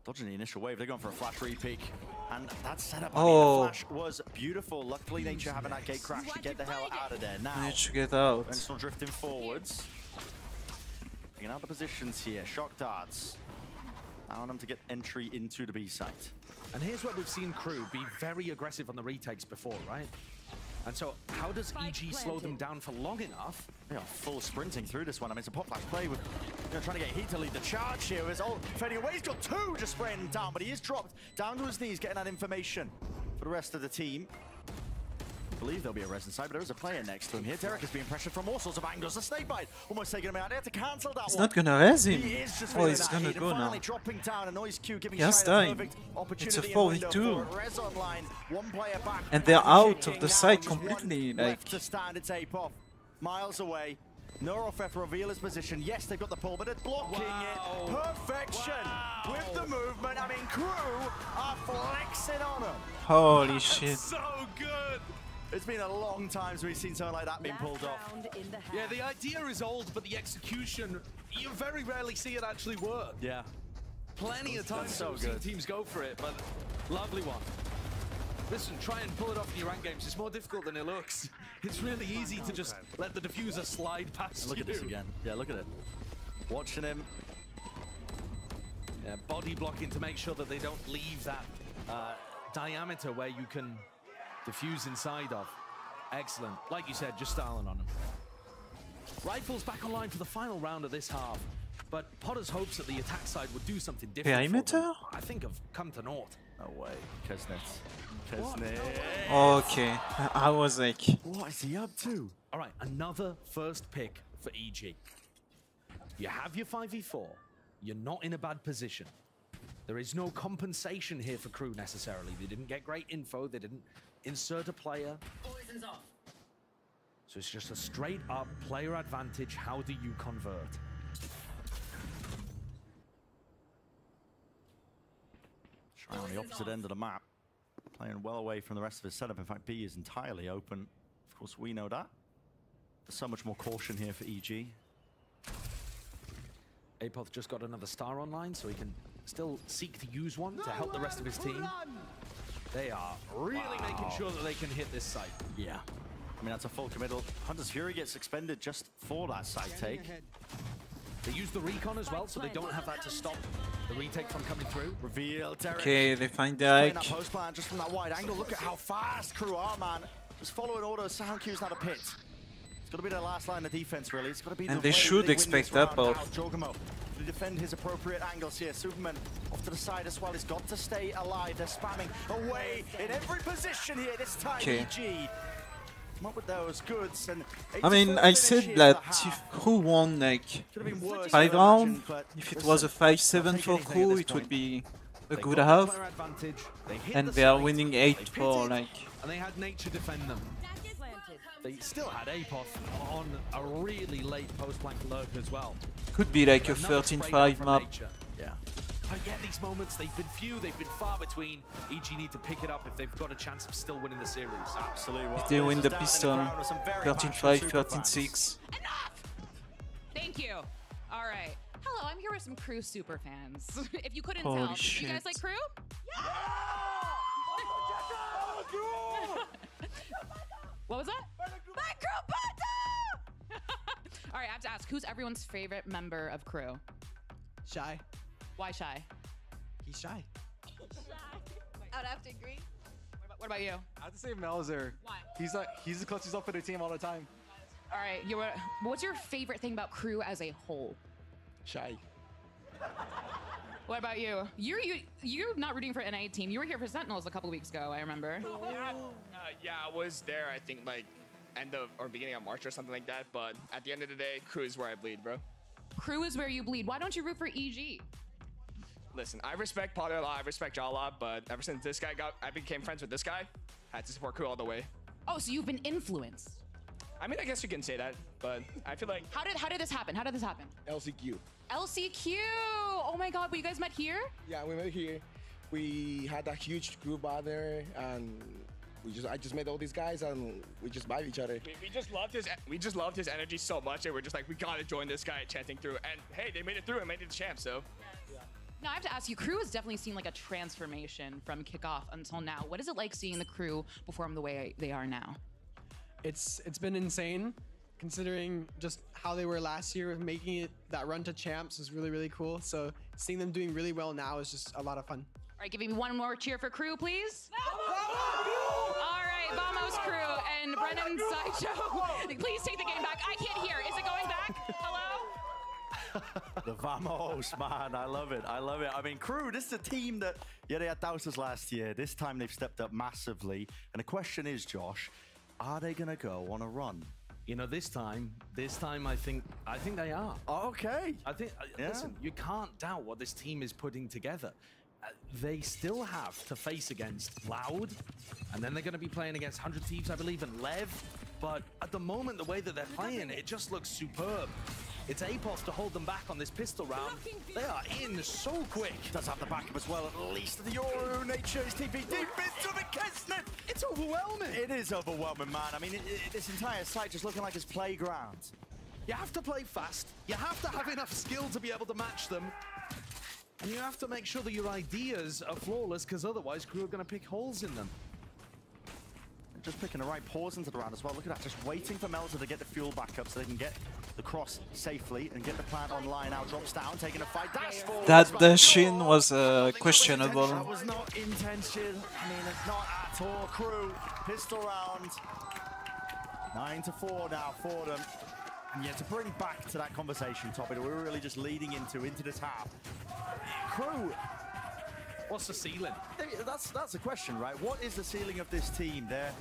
Dodging the initial wave, they're going for a flash re-peek. And that setup, I mean, the flash was beautiful. Luckily, Nature having that gate crash to get the hell out of there. Now, Nature get out. And still drifting forwards. Picking out the positions here. Shock darts. Allowing them to get entry into the B site. And here's where we've seen Crew be very aggressive on the retakes before, right? And so how does EG slow them down for long enough? They are full sprinting through this one. I mean, it's a pop flash play with, you know, trying to get Heat to lead the charge here. His ult fading away. He's got 2 just spraying him down, but he is dropped down to his knees, getting that information for the rest of the team. I believe there'll be a res inside, but there is a player next to him here. Derek is being pressured from all sorts of angles. The snake bite almost taking him out. They have to cancel that He's one. not gonna res him. He is just he's gonna hit. go And finally now. dropping down a noise cue, giving He has Shy the time. perfect opportunity. It's a and window 4v2. for res online. 1 player back. And they're out of the Now site just 1 completely. left to stand and tape off. Miles away. Neurofeth reveal his position. Yes, they've got the pull, but it's blocking it. Perfection with the movement I mean, Crew are flexing on them. Holy shit. So good. It's been a long time since we've seen something like that being pulled off. Yeah, the idea is old, but the execution, you very rarely see it actually work. Yeah. Plenty of times so we've seen good. teams go for it, but lovely one. Listen, try and pull it off in your rank games. It's more difficult than it looks. It's really easy to just let the diffuser slide past Look you. at this again. Yeah, look at it. Watching him. Yeah, body blocking to make sure that they don't leave that diameter where you can diffuse inside of. Excellent. Like you said, just styling on him. Rifles back online for the final round of this half. But Potter's hopes that the attack side would do something different. Perimeter? I think have come to naught. No way. Kesnet. Okay, I was like... What is he up to? All right, another first pick for EG. You have your 5v4. You're not in a bad position. There is no compensation here for Crew necessarily. They didn't get great info. They didn't insert a player. Poison's off. So it's just a straight up player advantage. How do you convert? Try on the opposite end of the map. Playing well away from the rest of his setup. In fact, B is entirely open. Of course, we know that. There's so much more caution here for EG. Apoth just got another star online, so he can still seek to use one to help the rest of his team. They are really making sure that they can hit this site. Yeah. I mean, that's a full committal. Hunter's Fury gets expended just for that side take. They use the recon as well, so they don't have that to stop the retake from coming through. Reveal, Derek. Okay, they find the Playing Ike. that post plan just from that wide angle. Look at how fast Crew are, man. Just following orders. Sound cues now to pit. It's got to be their last line of defense, really. It's got to be And the they way should win expect this round. that both. Now, Jogamo to defend his appropriate angles here. Superman off to the side as well. He's got to stay alive. They're spamming away in every position here. This time, Okay. EG. Come up with those goods. And I mean, I said that if Crew won like 5 rounds, if it was a 5-7 for Crew, it would be a good half. And they are winning 8 for like... And they had nature defend them. They still had Apoth on a really late post-plank lurk as well. Could be like a Another spray down 13-5 from map. nature. Yeah. I get these moments, they've been few, they've been far between. EG need to pick it up if they've got a chance of still winning the series. Absolutely. If they win the pistol, 13-5, 13-6. Thank you. All right. Hello, I'm here with some Crew super fans. If you couldn't Holy tell, you shit. guys like Crew? What was that? All right, I have to ask, who's everyone's favorite member of Crew? Shy. Why Shy? He's shy. I would have to agree. What about you? I have to say Melzer. Why? He's the closest up for the team all the time. All right, what's your favorite thing about Crew as a whole? Shy. What about you? You're not rooting for NA team. You were here for Sentinels a couple weeks ago, I remember. Yeah, I was there, I think, like, end of or beginning of March or something like that. But at the end of the day, Crew is where I bleed, bro. Crew is where you bleed. Why don't you root for EG? Listen, I respect Potter a lot, I respect Jaw a lot, but ever since I became friends with this guy, had to support Crew all the way. Oh, so you've been influenced. I mean, I guess you can say that, but I feel like... How did this happen? How did this happen? LCQ. LCQ! Oh my god, but you guys met here? Yeah, we met here. We had that huge group out there, and I just met all these guys, and we just vibe each other. We just loved his energy so much, and we're just like, we gotta join this guy chanting through. And hey, they made it through and made it the champ, so... Now, I have to ask you, Crew has definitely seen like a transformation from kickoff until now. What is it like seeing the Crew perform the way they are now? It's been insane, considering just how they were last year. Making it that run to champs is really, really cool. So seeing them doing really well now is just a lot of fun. All right, give me one more cheer for Crew, please. All right, Vamos Crew and Brennan Sideshow. Please take the game back. I can't hear. Is it going back? Hello? The Vamos, man. I love it. I love it. I mean, Crew, this is a team that, yeah, they had doubters last year. This time they've stepped up massively. And the question is, Josh, are they going to go on a run? You know, this time, I think they are. Oh, okay. I think, listen, you can't doubt what this team is putting together. They still have to face against Loud, and then they're going to be playing against 100 Thieves, I believe, and Lev. But at the moment, the way that they're playing, it just looks superb. It's Apoth to hold them back on this pistol round. They are in so quick. Does have the backup as well, at least. The Yoru nature is TP deep into the Kesnet. It's overwhelming. It is overwhelming, man. I mean, this entire site just looking like his playground. You have to play fast. You have to have enough skill to be able to match them. And you have to make sure that your ideas are flawless, because otherwise crew are going to pick holes in them. Just picking the right pause into the round as well. Look at that, just waiting for Melter to get the fuel back up so they can get the cross safely and get the plant online. Now drops down, taking a fight, dash forward. That dash-in was questionable. That was not intention. I mean, not at all. Crew, pistol round. 9-4 now for them. And yeah, to bring back to that conversation topic that we were really just leading into this half. Crew. What's the ceiling? That's the question, right? What is the ceiling of this team? Their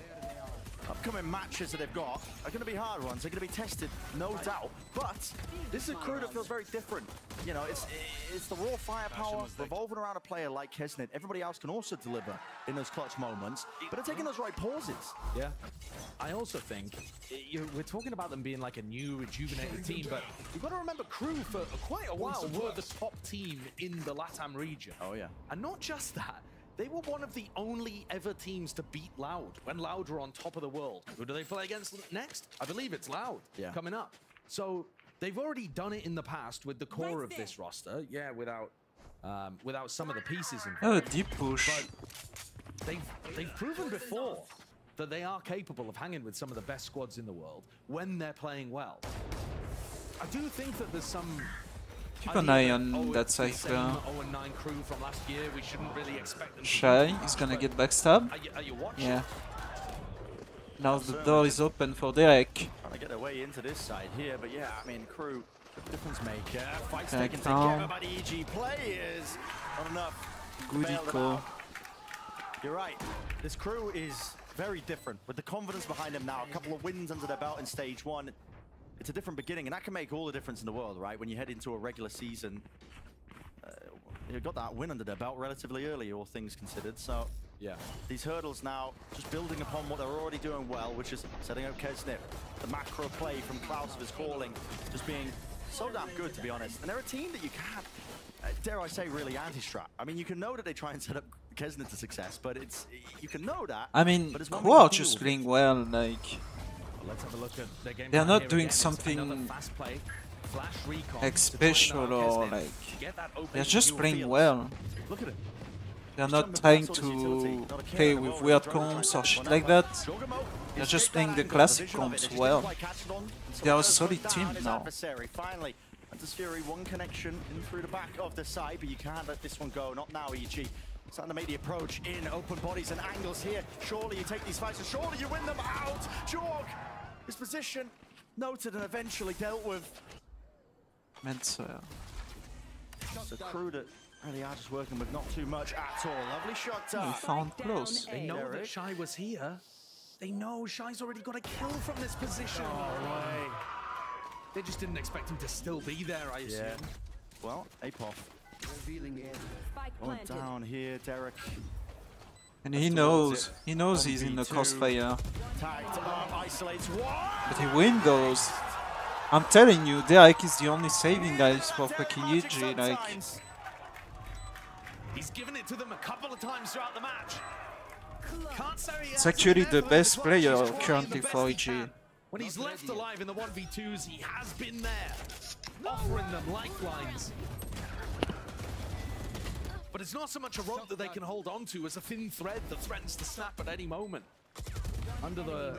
upcoming matches that they've got are going to be hard ones. They're going to be tested, no doubt. But this is a crew that feels very different. You know, it's the raw firepower revolving around a player like Kesnet. Everybody else can also deliver in those clutch moments, but they're taking those right pauses. Yeah. I also think we're talking about them being like a new, rejuvenated team, but you've got to remember crew for quite a while were the top team in the LATAM region. Oh, yeah. And not just that, they were one of the only ever teams to beat Loud when Loud were on top of the world. Who do they play against next? I believe it's Loud coming up. So they've already done it in the past with the core of this roster. Yeah, without some of the pieces involved. Oh, deep push. But they've proven before that they are capable of hanging with some of the best squads in the world when they're playing well. I do think that there's some... Keep an eye on that cypher. 0-9 crew from last year. We shouldn't really expect them Shy is gonna get backstab. Are you watching? Yeah. Now the door is open for Derek. Trying to get their way into this side here, but yeah, I mean, crew, difference maker. Fights Back taken down. together by the EG players. Not enough. Good Bail them eco. out. You're right. This crew is very different with the confidence behind them now. A couple of wins under their belt in stage one. It's a different beginning, and that can make all the difference in the world, right? When you head into a regular season, you've got that win under their belt relatively early, all things considered. So, yeah, these hurdles now just building upon what they're already doing well, which is setting up Kesnet. The macro play from Klaus of his calling, just being so damn good, to be honest. And they're a team that you can't, dare I say, really anti-strat. I mean, you can know that they try and set up Kesnet to success, but you can know that. I mean, but Crew are just playing well, like... Let's have a look at their game. They're not doing something like special or like... They're just playing well. Look at it. They're not trying to play with weird comps or shit like that. They're just playing the classic comps well. They are a solid team now. Finally, Fury, one connection in through the back of the side, but you can't let this one go. Not now, EG. Starting to make the approach in open bodies and angles here. Surely you take these fights and surely you win them out. Jorg, his position noted and eventually dealt with. Mensa. The crew that really are just working with not too much at all. Lovely shot. We found close. They know that Shy was here. They know Shy's already got a kill from this position. Right. They just didn't expect him to still be there, I assume. Yeah. Well, Apoth. Going down here, Derek. And he knows he's in the crossfire. Tagged up, isolates one. But he wins those. I'm telling you, Derek is the only saving guys for fucking EG, like... He's given it to them a couple of times throughout the match. Can't say he It's actually the best player currently for EG. When he's left alive in the 1v2s, he has been there, offering them lifelines. But it's not so much a rope that they can hold on to as a thin thread that threatens to snap at any moment. Under the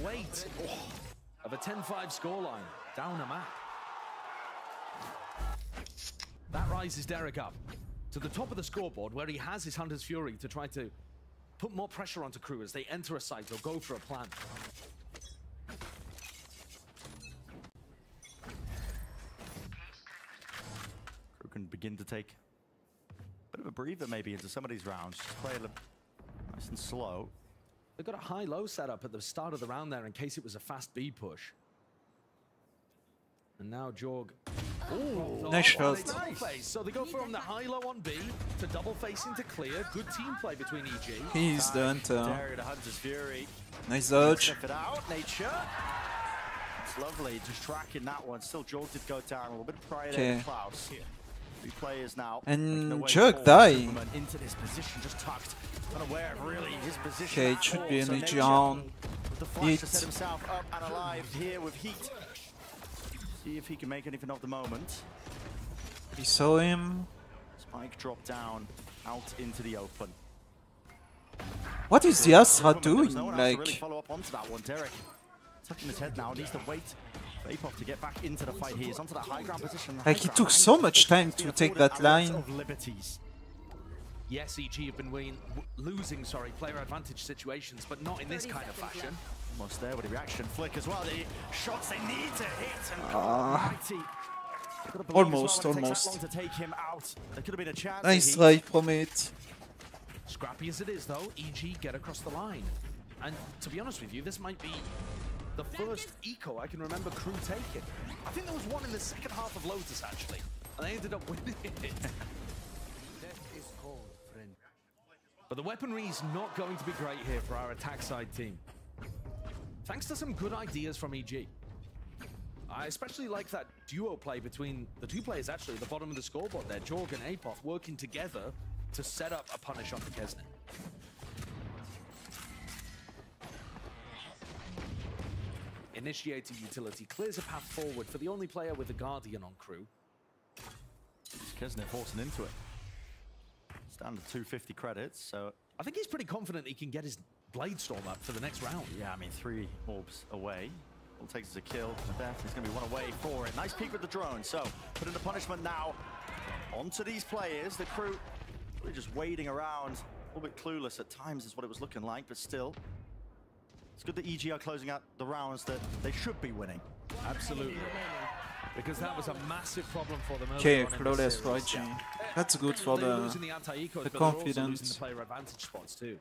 weight of a 10-5 scoreline, down a map. That rises Derek up to the top of the scoreboard where he has his Hunter's Fury to try to put more pressure onto crew as they enter a site or go for a plan. Crew can begin to take a bit of a breather maybe into some of these rounds. Just play a little nice and slow. They've got a high-low setup at the start of the round there in case it was a fast B push. And now Jorg. Ooh, nice shot. Nice. So they go from the high-low on B to double facing to clear. Good team play between EG. He's the hunter. The Hunter's Fury. Nice dodge. Check it out, Nature. It's lovely, just tracking that one. Still, Jorg did go down a little bit prior Okay. to Klaus. 3 players now. And Jerk die. Into this position, just tucked. Unaware of really his position. Okay, it should be an EG on. The flash to set himself up and alive here with heat. See if he can make anything of the moment. We saw him. Spike dropped down out into the open. What is the Astra doing? No one else to really Like, follow up onto that one. Derek tucking his head now, needs to wait. Vapov to get back into the fight. He is onto that high ground position. like he took so much time to take that line. Of liberties. Yes, EG have been losing, player advantage situations, but not in this kind of fashion. Almost there with the reaction flick as well. The shots they need to hit and Almost. Long to take him out. There could have been a chance. Nice try from it. Scrappy as it is, though, EG get across the line. And to be honest with you, this might be the first eco I can remember Crew taking. I think there was one in the second half of Lotus, actually, and they ended up winning it. But the weaponry's not going to be great here for our attack side team. Thanks to some good ideas from EG. I especially like that duo play between the two players actually at the bottom of the scoreboard there, Jorg and Apoth, working together to set up a punish onto Kesnet. Initiating utility clears a path forward for the only player with a Guardian on Crew. Kesnet forcing into it. Standard 250 credits, so I think he's pretty confident he can get his Blade Storm up for the next round. Yeah, I mean, 3 orbs away. All it takes is a kill. Death is going to be one away for it. Nice peek with the drone. So, put in the punishment now onto these players. The Crew really just waiting around. A little bit clueless at times is what it was looking like, but still. It's good that EG are closing out the rounds that they should be winning. Absolutely. Because that was a massive problem for them. Okay, flawless for EG. That's good for the confidence. The player advantage spots too.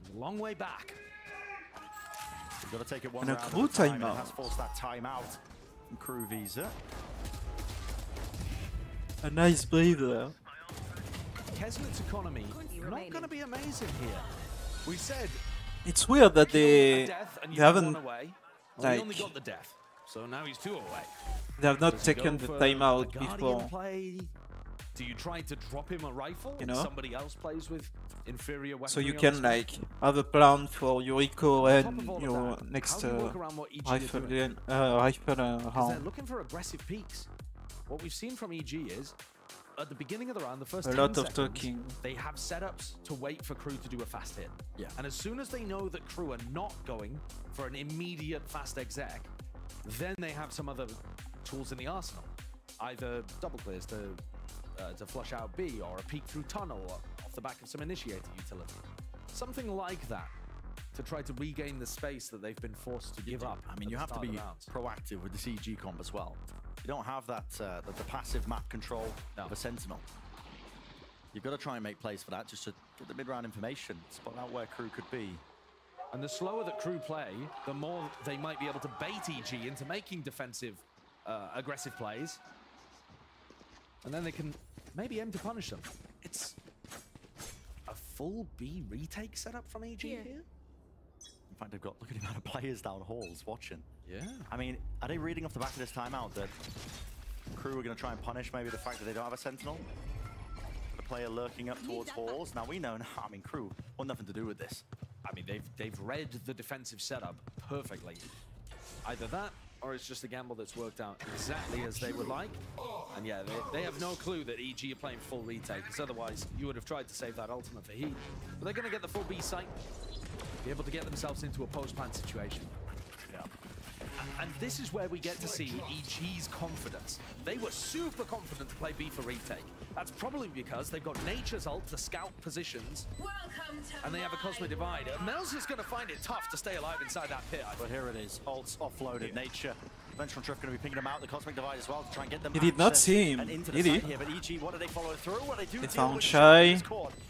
There's a long way back. You've got to take it one and a round Crew at a time, and timeout. it has forced that timeout from Crew Visa. A nice breather. Kesnet's economy not going to be amazing here. We said it's weird that they haven't away. Well, like he only got the death, so now he's 2 away. they have not taken the timeout before. Play? Do you try to drop him a rifle? You know? And somebody else plays with inferior weaponry. So you can like have a plan for your eco and your next rifle round. They're looking for aggressive peaks. What we've seen from EG is at the beginning of the round, the first a 10 lot of seconds, talking. they have setups to wait for Crew to do a fast hit. Yeah. And as soon as they know that Crew are not going for an immediate fast exec, then they have some other tools in the arsenal. Either double clears to flush out B, or a peek through tunnel off the back of some initiator utility. Something like that to try to regain the space that they've been forced to give up. I mean, you have to be proactive with the CG comp as well. You don't have that the passive map control of a Sentinel. You've got to try and make plays for that, just to get the mid-round information, spot out where Crew could be. And the slower that Crew play, the more they might be able to bait EG into making defensive, aggressive plays. And then they can maybe aim to punish them. It's a full B retake setup from EG here. In fact, they've got, look at the amount of players down halls watching. Yeah. I mean, are they reading off the back of this timeout that Crew are going to try and punish maybe the fact that they don't have a Sentinel? The player lurking up towards halls. Now we know, I mean, Crew want nothing to do with this. I mean, they've read the defensive setup perfectly. Either that, or it's just a gamble that's worked out exactly as they would like. And yeah, they have no clue that EG are playing full retake, because otherwise you would have tried to save that ultimate for Heat. But they're going to get the full B site, be able to get themselves into a post-plant situation. Yeah. And this is where we get to see EG's confidence. They were super confident to play B for retake. That's probably because they've got Nature's ult to scout positions, and they have a Cosmic Divide. Mel's is going to find it tough to stay alive inside that pit. But here it is, ults offloaded, Nature. Ventral Drift going to be picking them out, the Cosmic Divide as well, to try and get them He did not see him, did he? Here, but EG, what do they follow through? What do they do? They found Shy.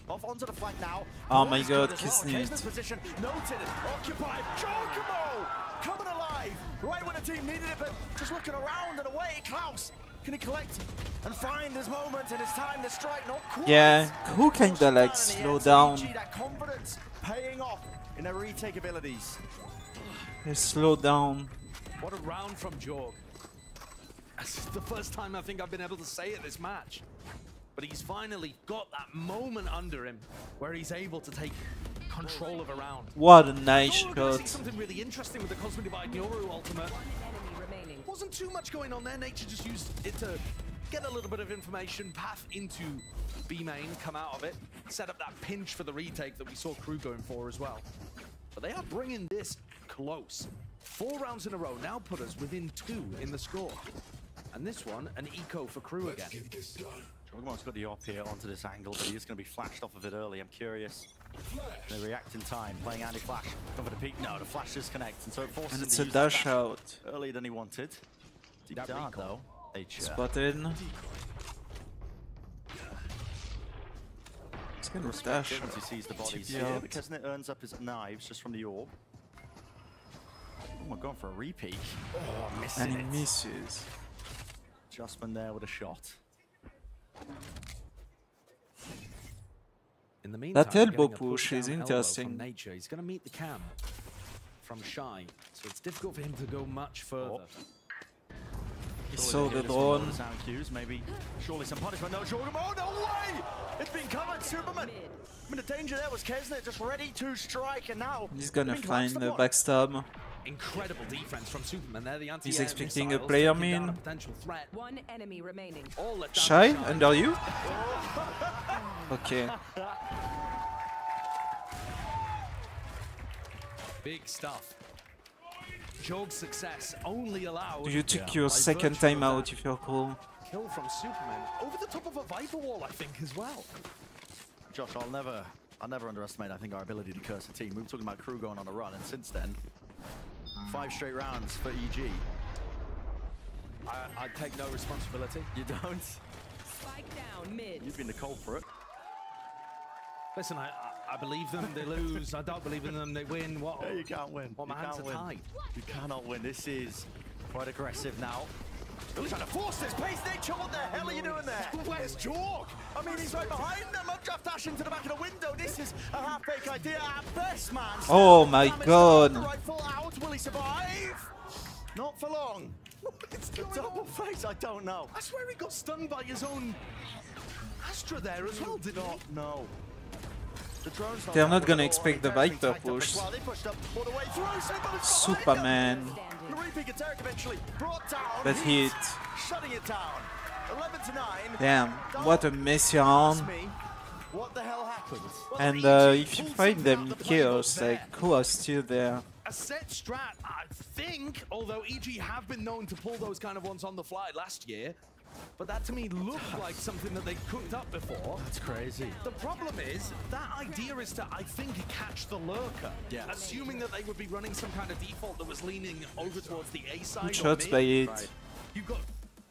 Off onto the flank now. Oh my god, Kisnet. Position noted, occupied. Giacomo coming alive, right when the team needed it, but just looking around and away. Klaus, can he collect and find his moment and his time to strike? Not quite. Yeah, who kinda like slow down? EG, that confidence paying off in their retake abilities. They slow down. What a round from Jorg. That's the first time I think I've been able to say it this match. But he's finally got that moment under him where he's able to take control of a round. What a nice We're gonna see shot. something really interesting with the Cosmic Divide Yoru ultimate. Wasn't too much going on there. Nature just used it to get a little bit of information, path into B main, come out of it, set up that pinch for the retake that we saw Crew going for as well. But they are bringing this close. 4 rounds in a row now put us within 2 in the score. And this one, an eco for Crew again. Jorgemon's got the op here onto this angle, but he is going to be flashed off of it early. I'm curious. They react in time, playing anti-flash. Going for the peak. No, the flash disconnects, and so it forces And him it's to a use the dash out. earlier than he wanted. Deep down, though. Spotted. He's gonna dash. Once he sees the bodies TP here, out. because it earns up his knives just from the orb. Oh, we're going for a repeat. Oh, missing And he it. misses. Justman there with a shot. In the meantime, That elbow getting a push is push-down elbow interesting. from Nature. He's going to meet the cam from Shy, so it's difficult for him to go much further. He saw the drone. Sound cues, maybe. Surely some punishment. No, Jorgen. Oh, no way! It's been covered, Superman. I mean, the danger there was Kesnet just ready to strike, and now He's gonna I mean, collapse find the the block. backstab. Incredible defense from Superman there. The He's anti-air expecting a missiles player taking down main. a potential threat. One enemy remaining. All let down Shy, to under you? Okay. Big stuff. Jorg's success only allowed. You took by your second virtue of time that out, if you're cool. Kill from Superman over the top of a Viper wall, I think, as well. Josh, I'll never underestimate, I think, our ability to curse a team. We were talking about Crew going on a run, and since then, 5 straight rounds for EG. I take no responsibility. You don't? Spike down mid. You've been the culprit. Listen, I believe them, they lose. I don't believe in them, they win. What? Yeah, you can't win. What, my You hands can't are win. tied. You cannot win. This is quite aggressive now. Who's trying to force this pace? Nature, what the hell are you doing there? Where's Jorg? I mean, he's right behind them. Updraft dash into the back of the window. This is a half-baked idea at best, man. Oh my god. The rifle out. Will he survive? Not for long. It's the double face. I don't know. I swear he got stung by his own Astra there as well, did not know. The drone's They're down not with gonna it all. expect the Terra's Viper been tied up push. as well. They pushed up all the way through. Somebody's Superman. the repeat gets Eric eventually brought down. But hit. Shutting it down. 11 to 9. Damn, what a messy round. What the hell happened? And if you find them in chaos, like, who are still there? A set strat, I think, although EG have been known to pull those kind of ones on the fly last year. But that to me looked like something that they cooked up before. That's crazy. The problem is, that idea is to, I think, catch the lurker. Yeah. Assuming that they would be running some kind of default that was leaning over towards the A side. Good or shots mid. by it. Right. You've got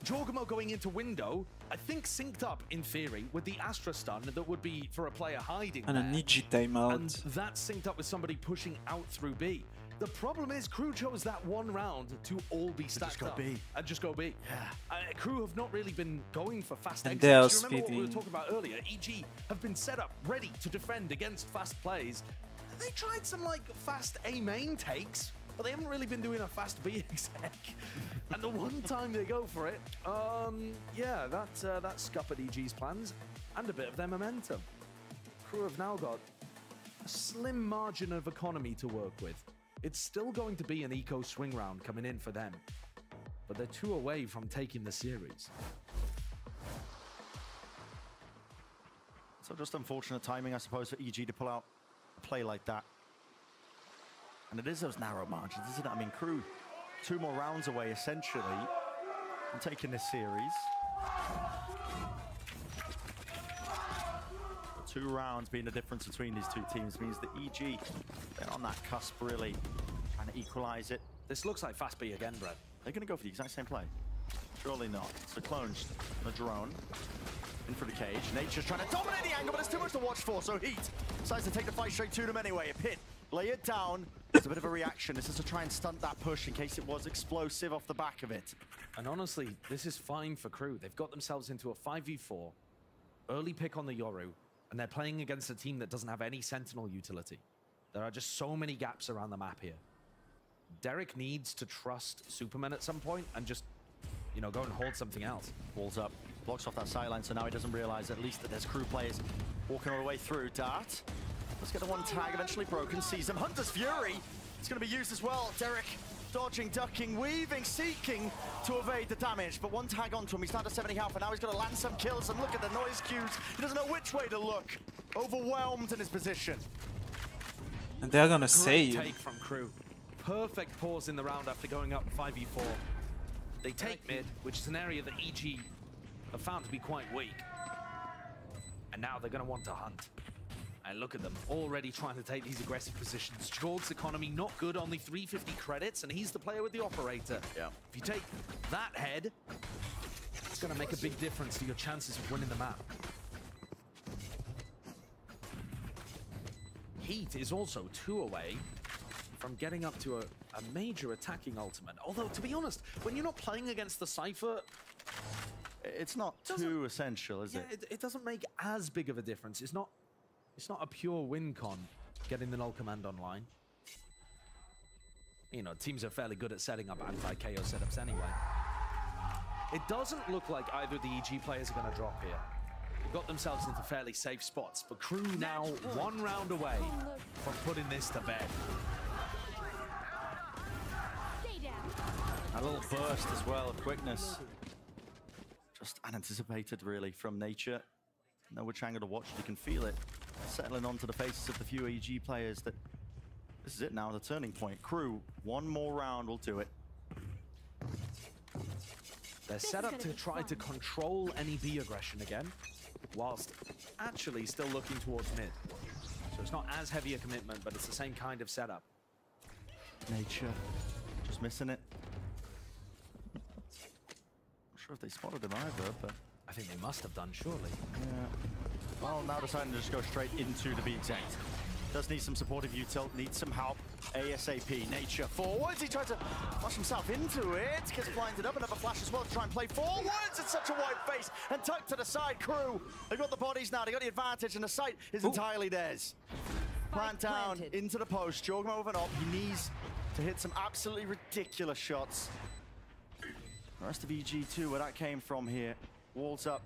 Jorgemo going into window, I think synced up, in theory, with the Astra stun that would be for a player hiding And an there. EG timeout. And that's synced up with somebody pushing out through B. The problem is Crew chose that one round to all be stacked go up. B. And just go B. Yeah. Crew have not really been going for fast And exits. they are You remember what we were speeding. talking about earlier? EG have been set up, ready to defend against fast plays. They tried some like fast A main takes, but they haven't really been doing a fast B exec. And the one time they go for it, yeah, that scuppered EG's plans and a bit of their momentum. Crew have now got a slim margin of economy to work with. It's still going to be an eco swing round coming in for them, but they're 2 away from taking the series. So just unfortunate timing, I suppose, for EG to pull out a play like that. And it is those narrow margins, isn't it? I mean, Crew 2 more rounds away, essentially, from taking this series. 2 rounds being the difference between these 2 teams means that EG, they're on that cusp, really, trying to equalize it. This looks like fast B again, Brett. They're going to go for the exact same play. Surely not. So clones, the drone, in for the cage. Nature's trying to dominate the angle, but it's too much to watch for, so Heat decides to take the fight straight to them anyway. A pit, lay it down. It's a bit of a reaction. This is to try and stunt that push in case it was explosive off the back of it. And honestly, this is fine for Crew. They've got themselves into a 5v4, early pick on the Yoru, and they're playing against a team that doesn't have any Sentinel utility. There are just so many gaps around the map here. Derek needs to trust Superman at some point and just, you know, go and hold something else. Walls up, blocks off that sideline, so now he doesn't realize at least that there's crew players walking all the way through. Dart, let's get the one tag eventually broken, sees him. Hunter's Fury, it's going to be used as well. Derek dodging, ducking, weaving, seeking to evade the damage, but one tag onto him. He's down to 70 health, and now he's going to land some kills, and look at the noise cues. He doesn't know which way to look. Overwhelmed in his position. And they're going to save. Take from crew. Perfect pause in the round after going up 5v4. They take mid, which is an area that EG have found to be quite weak. And now they're going to want to hunt. And look at them, already trying to take these aggressive positions. Jord's economy not good, only 350 credits, and he's the player with the operator. Yeah. If you take that head, it's going to make a big difference to your chances of winning the map. Heat is also 2 away from getting up to a major attacking ultimate. Although, to be honest, when you're not playing against the Cypher, it's not too essential, is it? It doesn't make as big of a difference. It's not a pure win con getting the null command online. You know, teams are fairly good at setting up anti-KO setups anyway. It doesn't look like either of the EG players are going to drop here. They've got themselves into fairly safe spots, but crew now 1 round away from putting this to bed. A little burst as well of quickness. Just unanticipated, really, from nature. No which angle to watch, you can feel it settling onto the faces of the few EG players. That this is it now, the turning point. Crew, 1 more round will do it. They're set up to try to control any B aggression again, whilst actually still looking towards mid. So it's not as heavy a commitment, but it's the same kind of setup. Nature, just missing it. Not sure if they spotted him either, but I think they must have done, surely. Yeah. Well, now deciding to just go straight into, to be exact. Does need some supportive util, needs some help. ASAP, Nature forwards. He tried to flush himself into it. Gets blinded up, another flash as well to try and play forwards. It's such a wide face and tucked to the side. Crew, they've got the bodies now, they got the advantage, and the site is entirely theirs. Plant down into the post. Jorg moving up. He needs to hit some absolutely ridiculous shots. The rest of EG2, where that came from here. Walls up.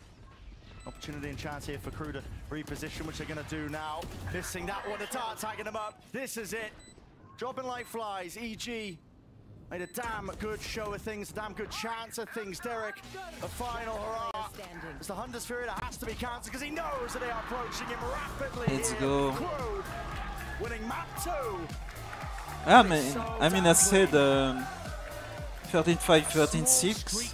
Opportunity and chance here for crew to reposition, which they're going to do now. Missing that one, the Dart tagging them up. This is it. Dropping like flies. EG made a damn good show of things, a damn good chance of things. Derek, a final hurrah. It's the Hunter's Fury that has to be counted because he knows that they are approaching him rapidly. Let's go. Crew winning map 2. I mean, I said 13-5, 13-6,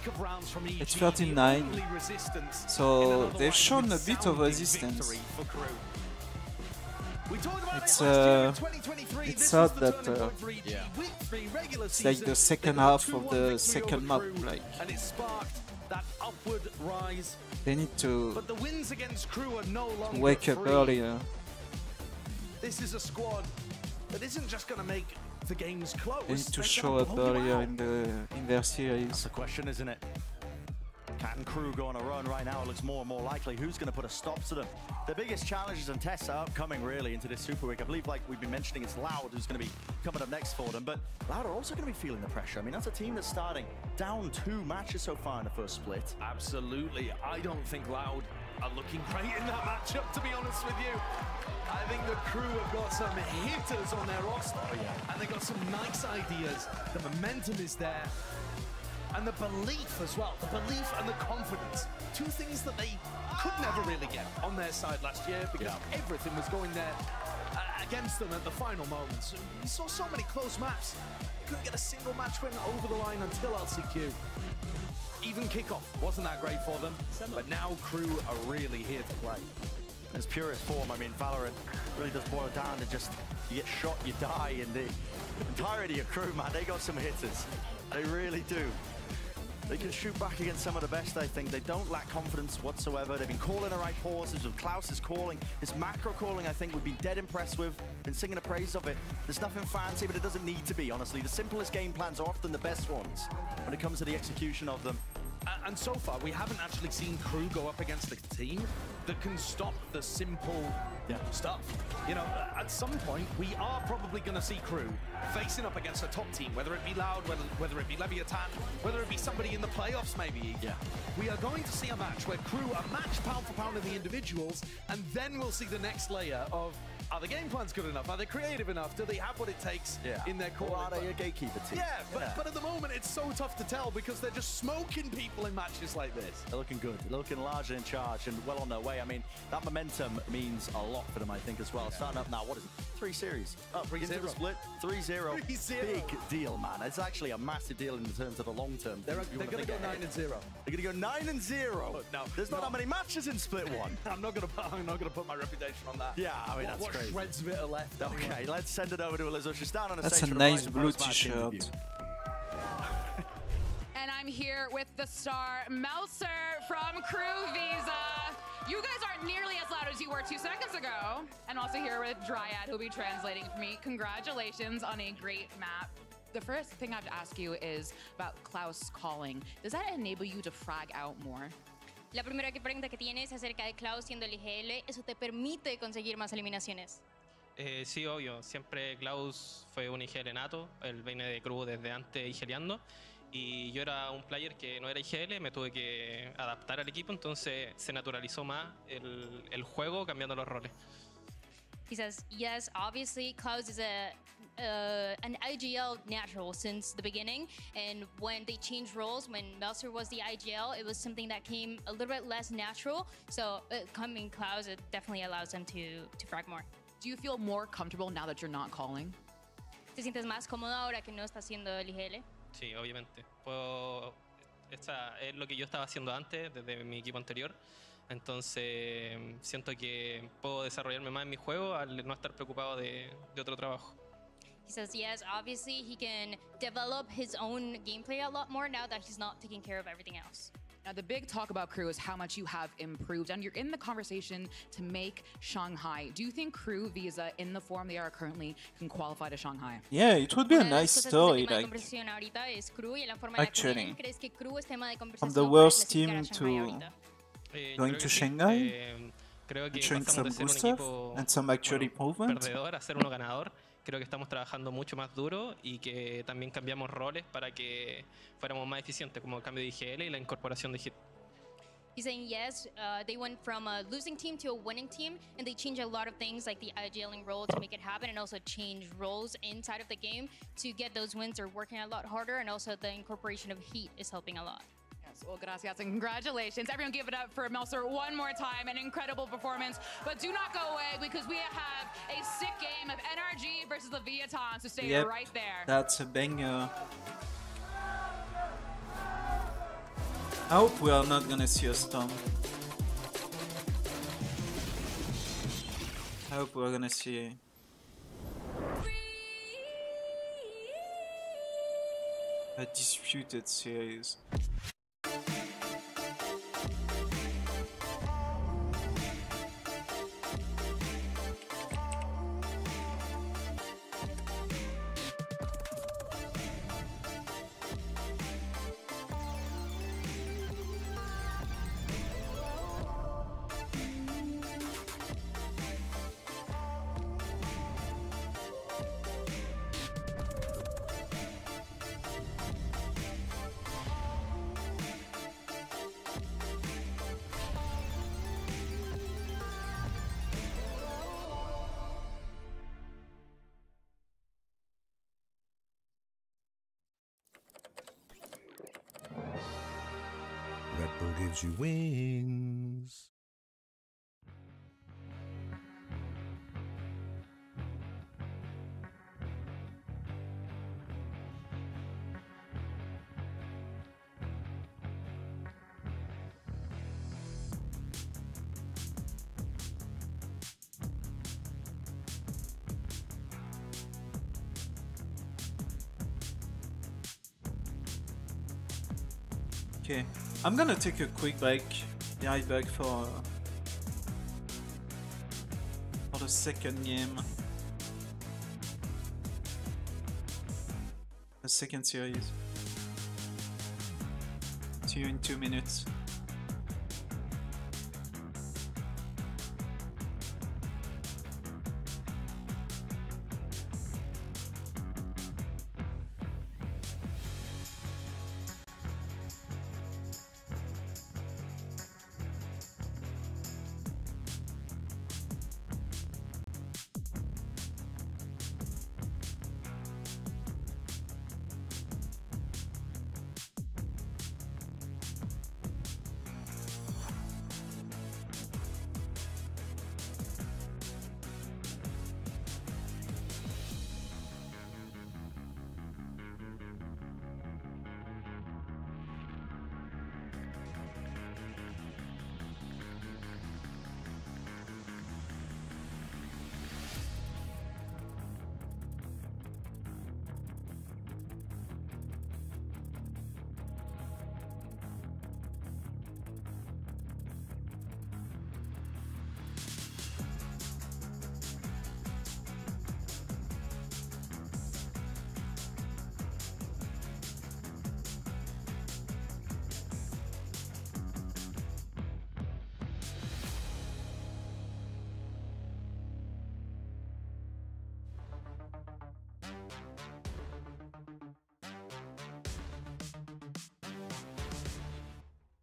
it's 13-9, so they've shown a bit of resistance. It's sad that it's like the second half of the second map, like they need to wake up earlier. This is a squad that isn't just going to make the game's close. They need to show up earlier in their series. That's the question, isn't it? Can crew go on a run right now? It looks more and more likely. Who's going to put a stop to them? The biggest challenges and tests are upcoming, really, into this Super Week. I believe, like we've been mentioning, it's Loud who's going to be coming up next for them. But Loud are also going to be feeling the pressure. I mean, that's a team that's starting down 2 matches so far in the first split. Absolutely. I don't think Loud are looking great in that matchup, to be honest with you. I think the crew have got some hitters on their roster. And they've got some nice ideas. The momentum is there. And the belief as well. The belief and the confidence. 2 things that they could never really get on their side last year because everything was going there against them at the final moments. We saw so many close maps. Couldn't get a single match win over the line until LCQ. Even kickoff wasn't that great for them. But now crew are really here to play. In its purest form, I mean, Valorant really does boil it down to just, you get shot, you die, and the entirety of crew, man, they got some hitters. They really do. They can shoot back against some of the best, I think. They don't lack confidence whatsoever. They've been calling the right pauses. With Klaus's calling, his macro calling, I think we've been dead impressed with. Been singing the praise of it. There's nothing fancy, but it doesn't need to be, honestly. The simplest game plans are often the best ones when it comes to the execution of them. And so far, we haven't actually seen Crew go up against a team that can stop the simple stuff. You know, at some point, we are probably going to see Crew facing up against a top team, whether it be Loud, whether it be Leviathan, whether it be somebody in the playoffs, maybe. Yeah. We are going to see a match where Crew are matched pound for pound in the individuals, and then we'll see the next layer of, are the game plans good enough? Are they creative enough? Do they have what it takes in their core? Or are they a gatekeeper team? Yeah, but at the moment, it's so tough to tell because they're just smoking people in matches like this. They're looking good. They're looking largely in charge and well on their way. I mean, that momentum means a lot for them, I think, as well. Starting up now, what is it? 3 series. Oh, 3-0. Split. 3-0. 3-0. Big deal, man. It's actually a massive deal in terms of the long term. They're going to go 9-0. They're going to go 9-0. No, there's not that many matches in Split 1. I'm not going to put my reputation on that. Yeah, I mean, that's what crazy. Shreds of it are left. Okay, anyway. let's send it over to Elizabeth. She's down on a That's stage a for nice the blue post-match t-shirt. interview. And I'm here with the star Meltzer from Crew Visa. You guys aren't nearly as loud as you were 2 seconds ago. And also here with Dryad, who'll be translating for me. Congratulations on a great map. The first thing I have to ask you is about Klaus calling. Does that enable you to frag out more? La primera pregunta que tienes acerca de Klaus siendo el IGL, ¿eso te permite conseguir más eliminaciones? Sí, obvio. Siempre Klaus fue un IGL nato. Él viene de Crew desde antes IGLeando. Y yo era un player que no era IGL, me tuve que adaptar al equipo, entonces se naturalizó más el juego cambiando los roles. He says, yes, obviously Klaus is an IGL natural since the beginning, and when they changed roles, when Meltzer was the IGL, it was something that came a little bit less natural, so coming Klaus, it definitely allows them to frag more. Do you feel more comfortable now that you're not calling? ¿Te sientes más cómodo ahora que no estás haciendo el IGL? Sí, obviamente. Es lo que yo estaba haciendo antes, desde mi equipo anterior. Entonces, siento que puedo desarrollarme más en mi juego al no estar preocupado de otro trabajo. He says, yes, obviously he can develop his own gameplay a lot more now that he's not taking care of everything else. Now, the big talk about Crew is how much you have improved, and you're in the conversation to make Shanghai. Do you think Crew Visa, in the form they are currently, can qualify to Shanghai? Yeah, it would be a nice story, like, actually, from the worst team to going to Shanghai, featuring some good stuff and some actual improvement. Perdedor a ser uno ganador. Creo que estamos trabajando mucho más duro y que también cambiamos roles para que fuéramos más eficientes, como el cambio de IGL y la incorporación de Hit. He's saying yes, they went from a losing team to a winning team, and they changed a lot of things like the IGLing role to make it happen, and also change roles inside of the game to get those wins. They're working a lot harder, and also the incorporation of Heat is helping a lot. Well, gracias and congratulations. Everyone give it up for Meltzer one more time. An incredible performance. But do not go away because we have a sick game of NRG versus Leviathan. So stay right there. That's a banger. I hope we are not gonna see a storm. I hope we're gonna see a disputed series. Red Bull gives you wings. Okay, I'm gonna take a quick break. Be right back for the second game, the second series. See you in 2 minutes.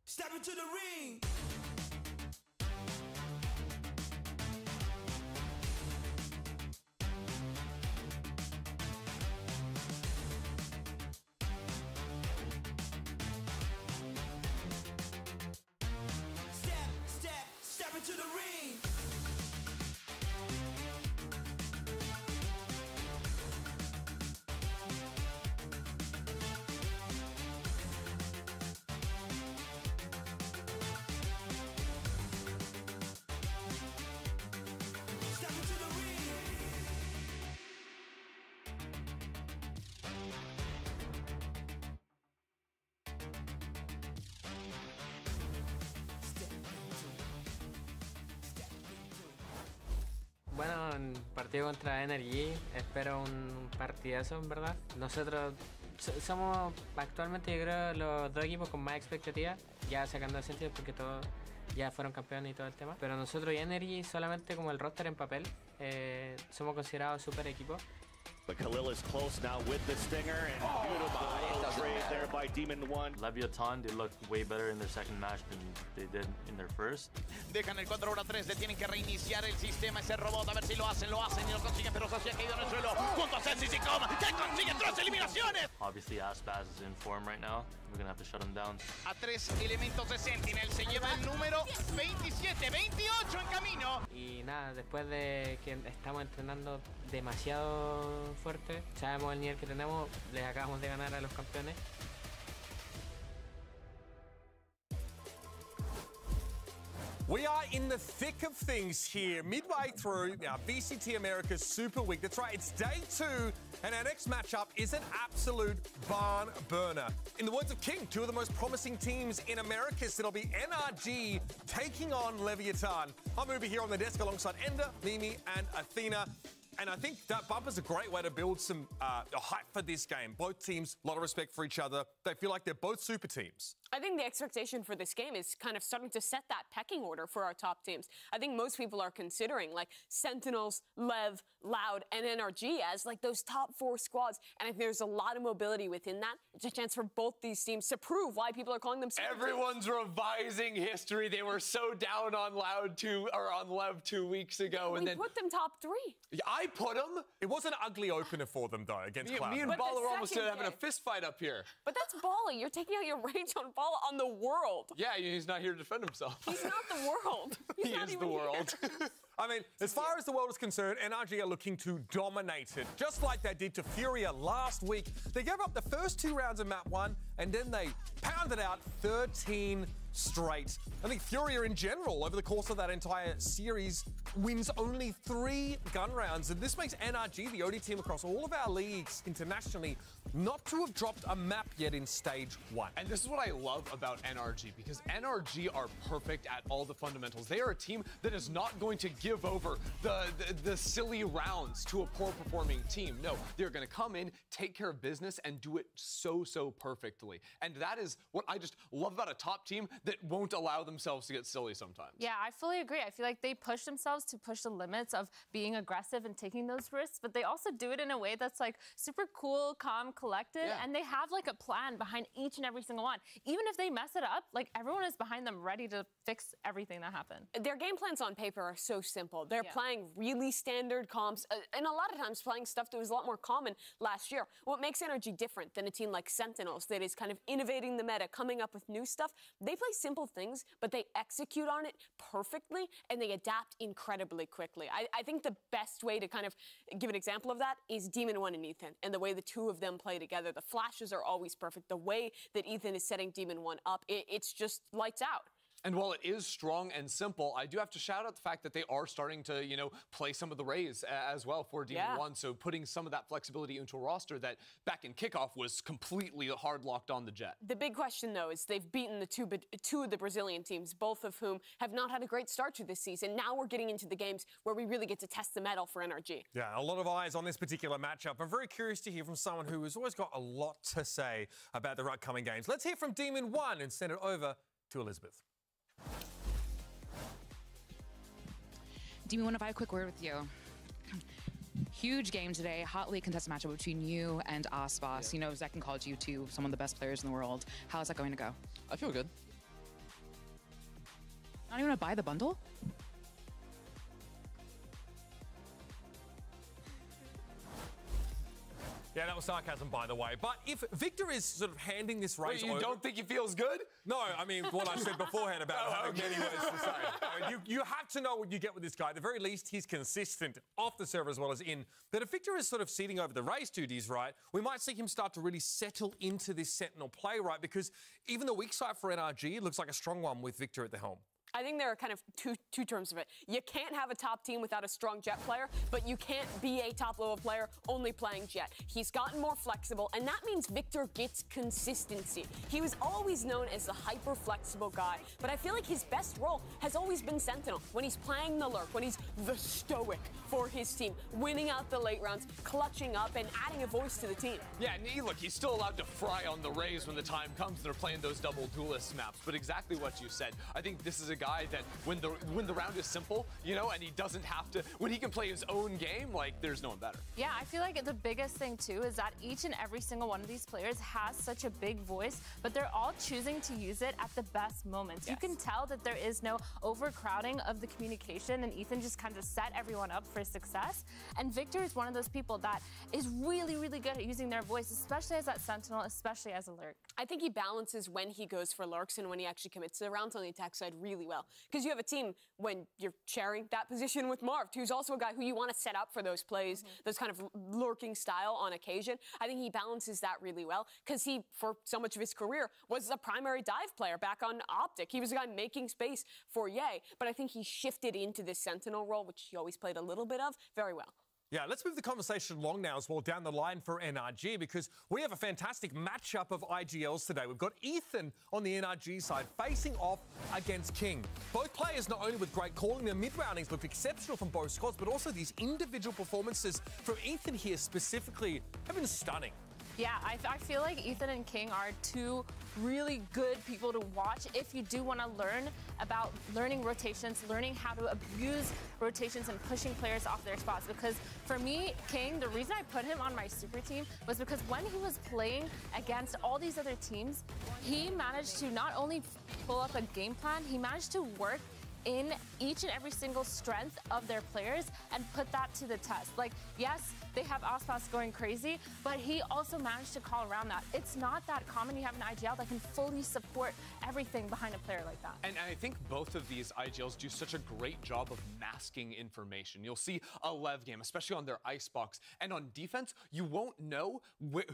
Step into the ring. Step into the ring. Bueno, en partido contra Energy, espero un partidazo, en verdad. Nosotros somos actualmente, yo creo, los dos equipos con más expectativas, ya sacando de sentido porque todos ya fueron campeones y todo el tema. Pero nosotros y Energy, solamente como el roster en papel, somos considerados super equipos. But Khalil is close now with the stinger, and beautiful trade there by Demon One. Leviathan, they look way better in their second match than they did in their first. Dejan el 4-1-3, le tienen que reiniciar el sistema, ese robot, a ver si lo hacen y lo consiguen, pero Sashi ha caído en el suelo, junto a Sensi Sicom, que consigue 3 eliminaciones. Obviously, Aspaz is in form right now. We're gonna have to shut him down. A 3 elementos de Sentinel, se lleva el número 27, 28 en camino. Y nada, después de que estamos entrenando demasiado fuerte, sabemos el nivel que tenemos, les acabamos de ganar a los campeones. We are in the thick of things here, midway through our VCT America's Super Week. That's right, it's day 2, and our next matchup is an absolute barn burner. In the words of King, 2 of the most promising teams in Americas, it'll be NRG taking on Leviathan. I'm over here on the desk alongside Ender, Mimi, and Athena. And I think that bumper's a great way to build some hype for this game. Both teams, a lot of respect for each other. They feel like they're both super teams. I think the expectation for this game is kind of starting to set that pecking order for our top teams. I think most people are considering like Sentinels, Lev, Loud, and NRG as like those top 4 squads. And I think there's a lot of mobility within that. It's a chance for both these teams to prove why people are calling them super Everyone's teams. revising history. They were so down on on Lev 2 weeks ago. We put them top 3. Yeah, I put them. It was an ugly opener for them, though, against Cloud. Me and But Balla the were almost second having a pick- fist fight up here. But that's Balla. You're taking out your rage on Balla on the world. Yeah, he's not here to defend himself. He's not the world. He's He not is even the world. I mean, as far as the world is concerned, NRG are looking to dominate it, just like they did to Furia last week. They gave up the first 2 rounds of map 1, and then they pounded out 13 straight. I think Furia in general, over the course of that entire series, wins only 3 gun rounds. And this makes NRG the only team across all of our leagues internationally not to have dropped a map yet in stage 1. And this is what I love about NRG, because NRG are perfect at all the fundamentals. They are a team that is not going to give over the silly rounds to a poor performing team. No, they're going to come in, take care of business, and do it so perfectly. And that is what I just love about a top team that won't allow themselves to get silly sometimes. Yeah, I fully agree. I feel like they push themselves to push the limits of being aggressive and taking those risks, but they also do it in a way that's like super cool, calm, collected, and they have like a plan behind each and every single one. Even if they mess it up, like everyone is behind them ready to fix everything that happened. Their game plans on paper are so simple. They're playing really standard comps, and a lot of times playing stuff that was a lot more common last year. What makes NRG different than a team like Sentinels that is kind of innovating the meta, coming up with new stuff, they play simple things, but they execute on it perfectly, and they adapt incredibly quickly. I think the best way to kind of give an example of that is Demon 1 and Ethan, and the way the two of them play together. The flashes are always perfect. The way that Ethan is setting Demon 1 up, it's just lights out. And while it is strong and simple, I do have to shout out the fact that they are starting to, play some of the Rays as well for Demon 1. So putting some of that flexibility into a roster that back in kickoff was completely hard locked on the Jet. The big question, though, is they've beaten the two of the Brazilian teams, both of whom have not had a great start to this season. Now we're getting into the games where we really get to test the mettle for NRG. Yeah, a lot of eyes on this particular matchup. I'm very curious to hear from someone who has always got a lot to say about the upcoming games. Let's hear from Demon 1 and send it over to Elizabeth. Demon 1, if I have a quick word with you. Huge game today, hotly contested matchup between you and Aspas. You know, Zekken called you two, some of the best players in the world. How is that going to go? I feel good. Not even gonna buy the bundle? Yeah, that was sarcasm, by the way. But if Victor is sort of handing this race Wait, you don't think he feels good? No, I mean, what I said beforehand about having many words to say. I mean, you have to know what you get with this guy. At the very least, he's consistent off the server as well as in. But if Victor is sort of ceding over the race duties, right, we might see him start to really settle into this Sentinel play, right? Because even the weak side for NRG looks like a strong one with Victor at the helm. I think there are kind of two terms of it. You can't have a top team without a strong Jet player, but you can't be a top-level player only playing Jet. He's gotten more flexible, and that means Victor gets consistency. He was always known as the hyper-flexible guy, but I feel like his best role has always been Sentinel. When he's playing the Lurk, when he's the stoic for his team, winning out the late rounds, clutching up, and adding a voice to the team. Yeah, and look, he's still allowed to fry on the Rays when the time comes. They're playing those double duelist maps, but exactly what you said. I think this is a guy that when the round is simple, and he doesn't have to, when he can play his own game, like there's no one better. Yeah, I feel like the biggest thing too is that each and every single one of these players has such a big voice, but they're all choosing to use it at the best moments. You can tell that there is no overcrowding of the communication, and Ethan just kind of set everyone up for success. And Victor is one of those people that is really, really good at using their voice, especially as that Sentinel, especially as a Lurk. I think he balances when he goes for Lurks and when he actually commits to the rounds on the attack side really well. Because you have a team when you're sharing that position with Marv, who's also a guy who you want to set up for those plays, those kind of lurking style on occasion. I think he balances that really well because he, for so much of his career, was a primary dive player back on Optic. He was a guy making space for Ye, but I think he shifted into this Sentinel role, which he always played a little bit of, very well. Yeah, let's move the conversation along now as well down the line for NRG because we have a fantastic matchup of IGLs today. We've got Ethan on the NRG side facing off against King. Both players not only with great calling, their mid-roundings looked exceptional from both squads, but also these individual performances from Ethan here specifically have been stunning. Yeah, I feel like Ethan and King are two really good people to watch if you do want to learn about learning rotations, learning how to abuse rotations and pushing players off their spots. Because for me, King, the reason I put him on my super team was because when he was playing against all these other teams, he managed to not only pull up a game plan, he managed to work in each and every single strength of their players and put that to the test. Like, yes, they have Aspas going crazy, but he also managed to call around that. It's not that common. You have an IGL that can fully support everything behind a player like that. And I think both of these IGLs do such a great job of masking information. You'll see a Lev game, especially on their Icebox, and on defense, you won't know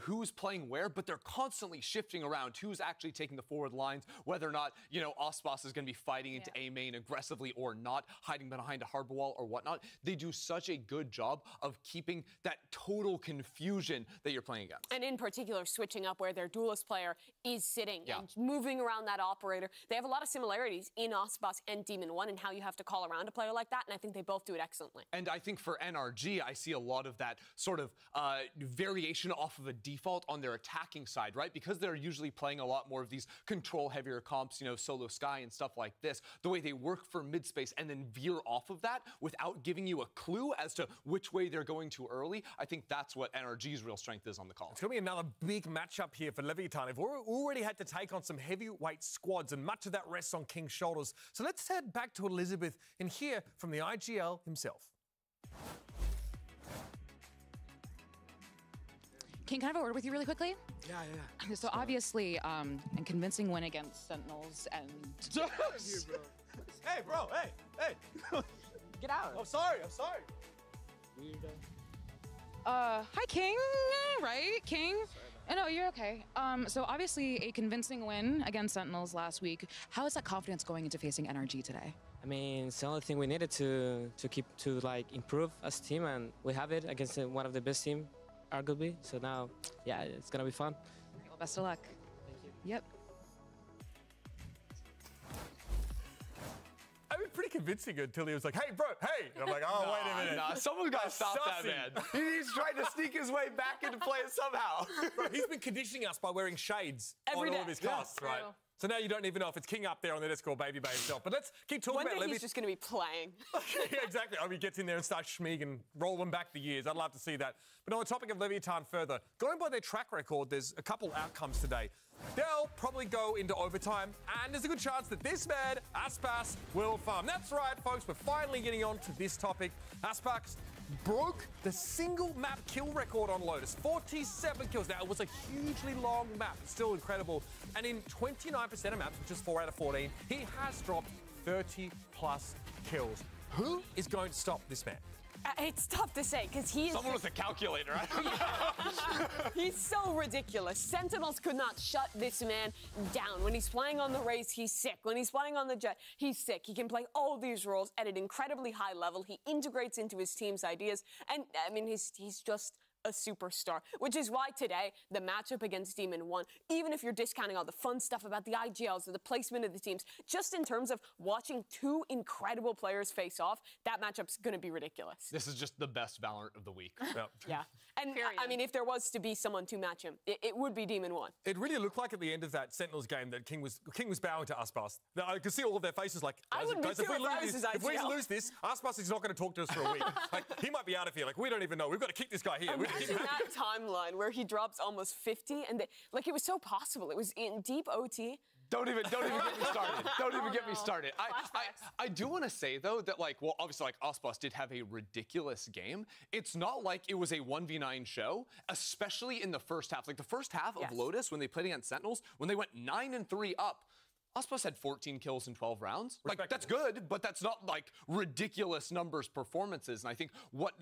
who's playing where, but they're constantly shifting around who's actually taking the forward lines, whether or not, you know, Aspas is going to be fighting into A main aggressively or not, hiding behind a harbor wall or whatnot. They do such a good job of keeping that total confusion that you're playing against. And in particular, switching up where their duelist player is sitting and moving around that operator. They have a lot of similarities in Aspas and Demon 1 and how you have to call around a player like that, and I think they both do it excellently. And I think for NRG, I see a lot of that sort of variation off of a default on their attacking side, right? Because they're usually playing a lot more of these control-heavier comps, you know, Solo Sky and stuff like this. The way they work for mid-space and then veer off of that without giving you a clue as to which way they're going too early, I think that's what NRG's real strength is on the call. It's going to be another big matchup here for Leviathan. They've already had to take on some heavyweight squads, and much of that rests on King's shoulders. So let's head back to Elizabeth and hear from the IGL himself. King, can I have a word with you really quickly? Yeah. So obviously, a convincing win against Sentinels and... Hey, bro, hey. Get out. I'm sorry. Hi, King, right? King? Oh, no, you're okay. So obviously a convincing win against Sentinels last week. How is that confidence going into facing NRG today? I mean, it's the only thing we needed to improve as a team, and we have it against one of the best teams, arguably. So now, yeah, it's gonna be fun. Well, best of luck. Thank you. Yep. I mean, pretty convincing until he was like, hey, bro, hey. And I'm like, oh, wait a minute. Nah, someone's got to stop that man. He's trying to sneak his way back into play somehow. Bro, he's been conditioning us by wearing shades Every on day. all of his casts, right? So now you don't even know if it's King up there on the Discord baby by himself. But let's keep talking about One day he's just going to be playing. Yeah, exactly. I mean, he gets in there and starts schmeeging, rolling back the years. I'd love to see that. But on the topic of Leviathan further, going by their track record, there's a couple outcomes today. They'll probably go into overtime, and there's a good chance that this man, Aspas, will farm. That's right, folks. We're finally getting on to this topic. Aspas broke the single map kill record on Lotus. 47 kills. Now, it was a hugely long map. It's still incredible. And in 29% of maps, which is 4 out of 14, he has dropped 30-plus kills. Who is going to stop this man? It's tough to say because he is. Someone with a calculator. He's so ridiculous. Sentinels could not shut this man down. When he's playing on the Raze, he's sick. When he's playing on the Jet, he's sick. He can play all these roles at an incredibly high level. He integrates into his team's ideas, and I mean, he's just a superstar, which is why today, the matchup against Demon 1, even if you're discounting all the fun stuff about the IGLs or the placement of the teams, just in terms of watching two incredible players face off, that matchup's going to be ridiculous. This is just the best Valorant of the week. Yeah. And I mean, if there was to be someone to match him, it would be Demon 1. It really looked like at the end of that Sentinels game that King was bowing to Aspas. I could see all of their faces like, guys, if we lose this, Aspas is not going to talk to us for a week. Like, he might be out of here. Like, we don't even know. We've got to kick this guy here. Imagine that timeline where he drops almost 50, and like it was so possible. It was in deep OT. Don't even get me started. Don't even get me started. I do want to say, though, that, like, well, obviously, like, Aspas did have a ridiculous game. It's not like it was a 1v9 show, especially in the first half. Like, the first half of Lotus, when they played against Sentinels, when they went 9-3 up, Aspas had 14 kills in 12 rounds. Like, that's good, but that's not, like, ridiculous numbers performances. And I think what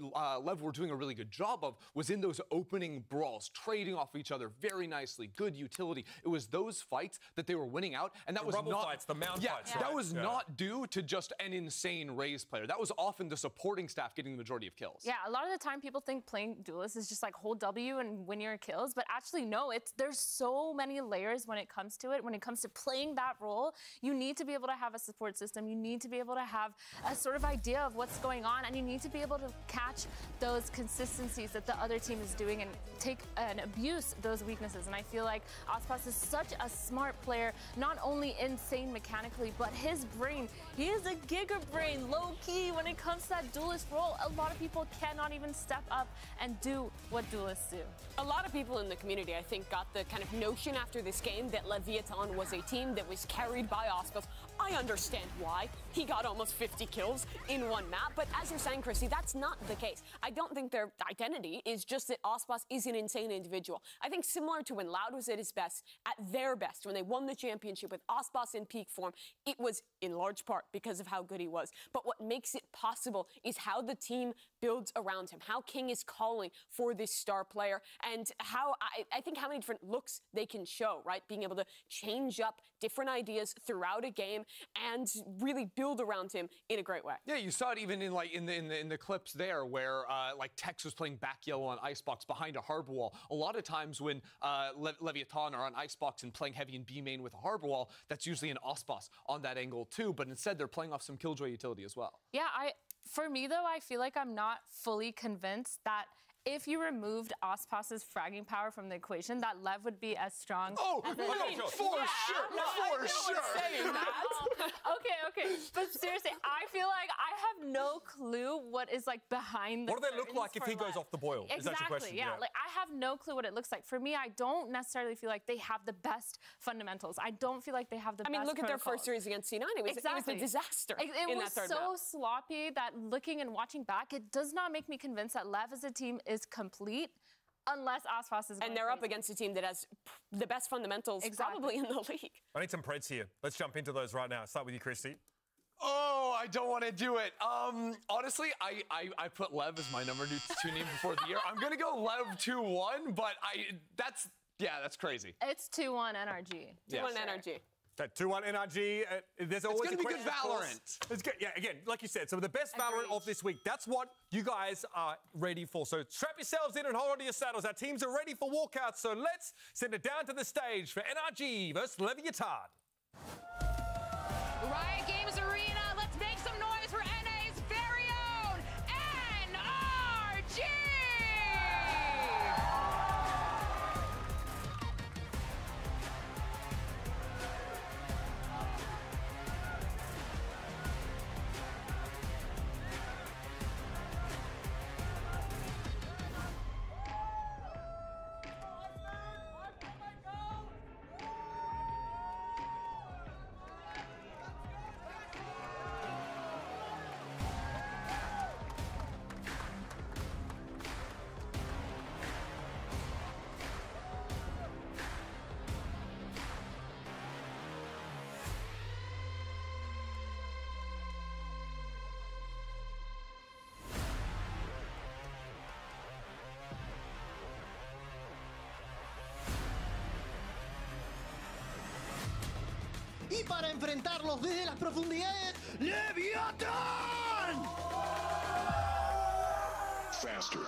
Lev were doing a really good job of was in those opening brawls, trading off each other very nicely, good utility. It was those fights that they were winning out, and that was not... fights, the mount fights, that was not due to just an insane Raze player. That was often the supporting staff getting the majority of kills. Yeah, a lot of the time people think playing duelist is just like hold W and win your kills, but actually no, there's so many layers when it comes to it. When it comes to playing that role, you need to be able to have a support system. You need to be able to have a sort of idea of what's going on, and you need to be able to catch those consistencies that the other team is doing and take and abuse those weaknesses. And I feel like Aspas is such a smart player, not only insane mechanically, but his brain. He is a giga brain, low key, when it comes to that duelist role. A lot of people cannot even step up and do what duelists do. A lot of people in the community, I think, got the kind of notion after this game that Leviathan was a team that was carried by Aspas. I understand why. He got almost 50 kills in one map, but as you're saying, Chrissy, that's not the case. I don't think their identity is just that Ospas is an insane individual. I think similar to when Loud was at his best, at their best, when they won the championship with Ospas in peak form, it was in large part because of how good he was. But what makes it possible is how the team builds around him, how King is calling for this star player, and how I think how many different looks they can show, right? Being able to change up different ideas throughout a game and really build around him in a great way. Yeah, you saw it even in in the clips there where like Tex was playing back yellow on Icebox behind a harbor wall. A lot of times when Leviathan are on Icebox and playing heavy in B main with a harbor wall, that's usually an Ospas on that angle too. But instead, they're playing off some Killjoy utility as well. Yeah, for me though, I feel like I'm not fully convinced that if you removed Ospas's fragging power from the equation, that Lev would be as strong. Oh, as for sure. saying that. Okay. But seriously, I feel like I have no clue what is like behind the What do they look like if he goes Lev. off the boil? Exactly, Is that your question? yeah. Like I have no clue what it looks like. For me, I don't necessarily feel like they have the best fundamentals. I don't feel like they have the best look at their protocols. first series against C9. It was a disaster It in was that third so map. sloppy that looking and watching back, it does not make me convinced that Lev as a team is complete. Unless Ospas is and they're up against a team that has the best fundamentals probably in the league. I need some Preds here. Let's jump into those right now. Start with you, Christy. Oh, I don't want to do it. Honestly, I put Lev as my number 2 name before the year. I'm going to go Lev 2-1, but that's crazy. It's 2-1 NRG. 2-1 NRG. That 2-1 NRG, there's always gonna a be good question, of course. Valorant. It's good. Yeah, again, like you said, some of the best Valorant of this week. That's what you guys are ready for. So strap yourselves in and hold on to your saddles. Our teams are ready for walkouts, so let's send it down to the stage for NRG versus Leviathan. Riot Games Arena, let's make some noise for NA's very own NRG! Y para enfrentarlos desde las profundidades, ¡Leviathan! Faster.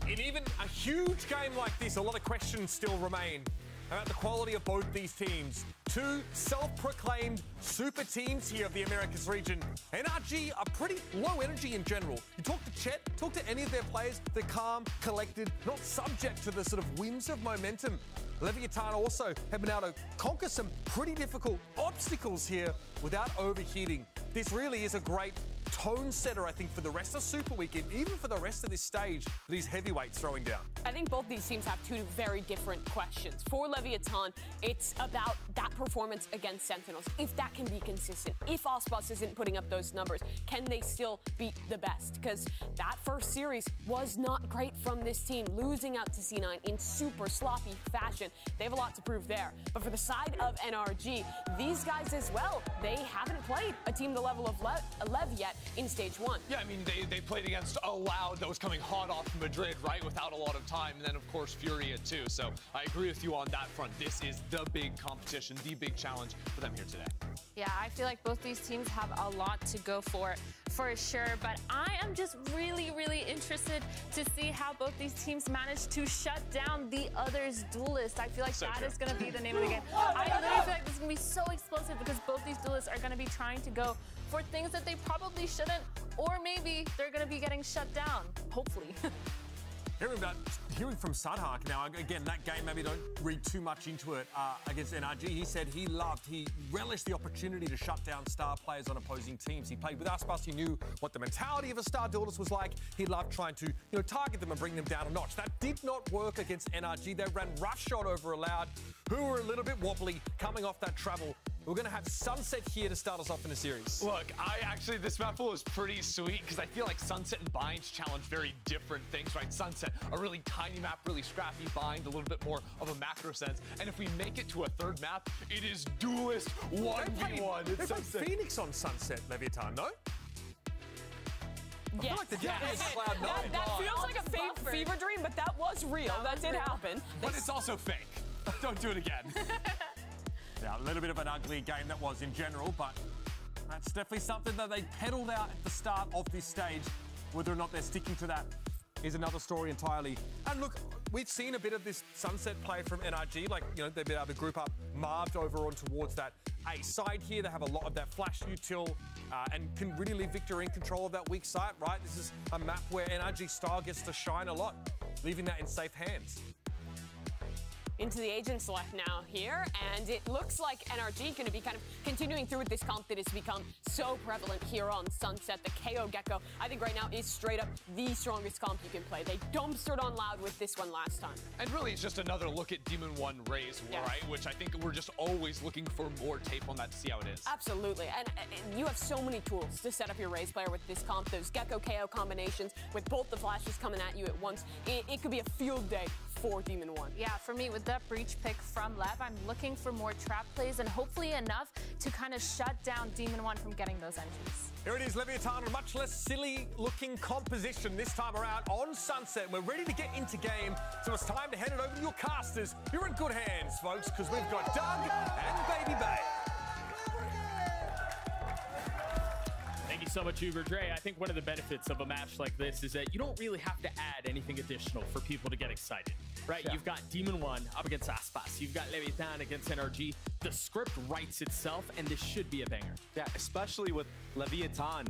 In even a huge game like this, a lot of questions still remain about the quality of both these teams. Two self-proclaimed super teams here of the Americas region. NRG are pretty low energy in general. You talk to Chet, talk to any of their players, they're calm, collected, not subject to the sort of whims of momentum. Leviathan also have been able to conquer some pretty difficult obstacles here without overheating. This really is a great tone setter, I think, for the rest of Super Weekend, even for the rest of this stage, these heavyweights throwing down. I think both these teams have two very different questions. For Leviathan, it's about that performance against Sentinels. If that can be consistent, if Ospas isn't putting up those numbers, can they still beat the best? Because that first series was not great from this team, losing out to C9 in super sloppy fashion. They have a lot to prove there. But for the side of NRG, these guys as well, they haven't played a team the level of Lev yet. get in stage 1. Yeah, I mean, they played against a Loud that was coming hot off Madrid, right, without a lot of time, and then, of course, Furia, too. So I agree with you on that front. This is the big competition, the big challenge for them here today. Yeah, I feel like both these teams have a lot to go for sure. But I am just really, really interested to see how both these teams manage to shut down the other's duelist. I feel like that is going to be the name of the game. I literally feel like this is going to be so explosive because both these duelists are going to be trying to go for things that they probably shouldn't, or maybe they're going to be getting shut down, hopefully. Hearing from Sadhak now, again, that game, maybe don't read too much into it against NRG. He said he relished the opportunity to shut down star players on opposing teams. He played with Aspas. He knew what the mentality of a star duelist was like. He loved trying to, target them and bring them down a notch. That did not work against NRG. They ran roughshod over a Loud, who were a little bit wobbly coming off that travel. We're going to have Sunset here to start us off in the series. Look, this map pool is pretty sweet because I feel like Sunset and Bind's challenge very different things, right? Sunset, a really tiny map, really scrappy. Bind, a little bit more of a macro sense. And if we make it to a third map, it is Duelist 1v1. They played Phoenix on Sunset, Leviathan, no? Yes. I feel like the Japanese Cloud9. That feels like a fever dream, but that was real. That did happen. But it's also fake. Don't do it again. Yeah, a little bit of an ugly game that was in general, but that's definitely something that they peddled out at the start of this stage. Whether or not they're sticking to that is another story entirely. And look, we've seen a bit of this Sunset play from NRG, like, they've been able to group up Marved over on towards that A side here. They have a lot of that flash util and can really leave Victor in control of that weak side, right? This is a map where NRG style gets to shine a lot, leaving that in safe hands. Into the agent select now here, and it looks like NRG going to be kind of continuing through with this comp that has become so prevalent here on Sunset. The KO Gecko, I think right now is straight up the strongest comp you can play. They dumpstered on Loud with this one last time. And really, it's just another look at Demon 1 Raze, right? Which I think we're just always looking for more tape on that to see how it is. Absolutely, and you have so many tools to set up your Raze player with this comp. Those Gecko KO combinations with both the flashes coming at you at once. It could be a field day for Demon 1. Yeah, for me, with that breach pick from Lev, I'm looking for more trap plays and hopefully enough to kind of shut down Demon 1 from getting those entries. Here it is, Leviathan, a much less silly-looking composition this time around on Sunset. We're ready to get into game, so it's time to hand it over to your casters. You're in good hands, folks, because we've got Doug and Baby Bay. Thank you so much, Uber Dre. I think one of the benefits of a match like this is that you don't really have to add anything additional for people to get excited, right? Yeah. You've got Demon 1 up against Aspas. You've got Leviathan against NRG. The script writes itself, and this should be a banger. Yeah, especially with Leviathan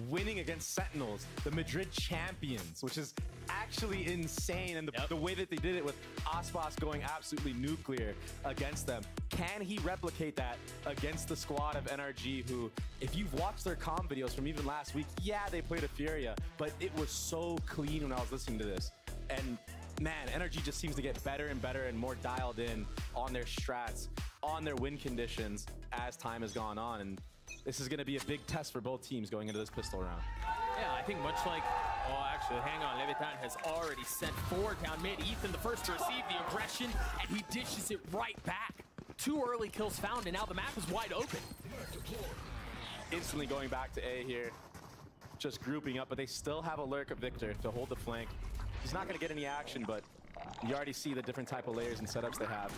winning against Sentinels, the Madrid champions, which is actually insane. And the way that they did it with Aspas going absolutely nuclear against them. Can he replicate that against the squad of NRG, who, if you've watched their comm videos from even last week, yeah, they played a Furia, but it was so clean when I was listening to this. And man, NRG just seems to get better and better and more dialed in on their strats, on their win conditions as time has gone on. And this is going to be a big test for both teams going into this pistol round. Yeah, I think much like, actually, hang on, Leviathan has already sent 4 down mid. Ethan the first to receive the aggression, and he dishes it right back. 2 early kills found, and now the map is wide open. Instantly going back to A here, just grouping up, but they still have a lurk of Victor to hold the flank. He's not going to get any action, but you already see the different type of layers and setups they have.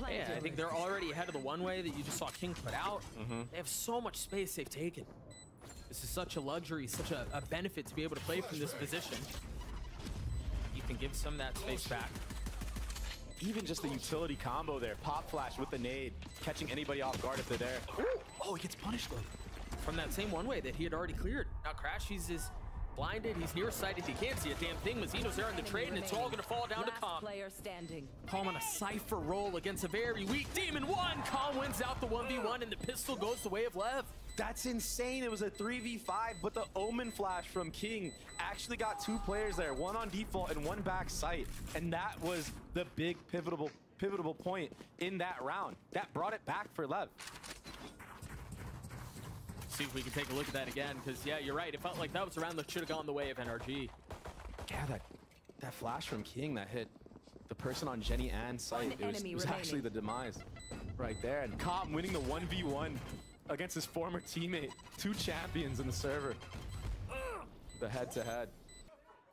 Yeah, I think they're already ahead of the one-way that you just saw King put out. They have so much space they've taken. This is such a luxury, such a benefit to be able to play from this position. Ethan gives some of that space back. Even just the utility combo there, pop flash with the nade, catching anybody off guard if they're there. Ooh. Oh, he gets punished though. From that same one-way that he had already cleared. Now Crash, he's blinded, he's nearsighted, he can't see a damn thing. Mazzino's there in the trade, and it's all gonna fall down to Calm. Player standing. Calm on a Cypher roll against a very weak Demon 1. Calm wins out the 1v1, and the pistol goes the way of Lev. That's insane. It was a 3v5, but the Omen flash from King actually got 2 players there, 1 on default and 1 back sight. And that was the big pivotal point in that round. That brought it back for Lev. See if we can take a look at that again, because yeah, you're right. It felt like that was a round that should have gone the way of NRG. Yeah, that flash from King that hit the person on Jenny Ann's site, it was actually the demise right there. And Calm winning the 1v1 against his former teammate. 2 champions in the server. The head-to-head.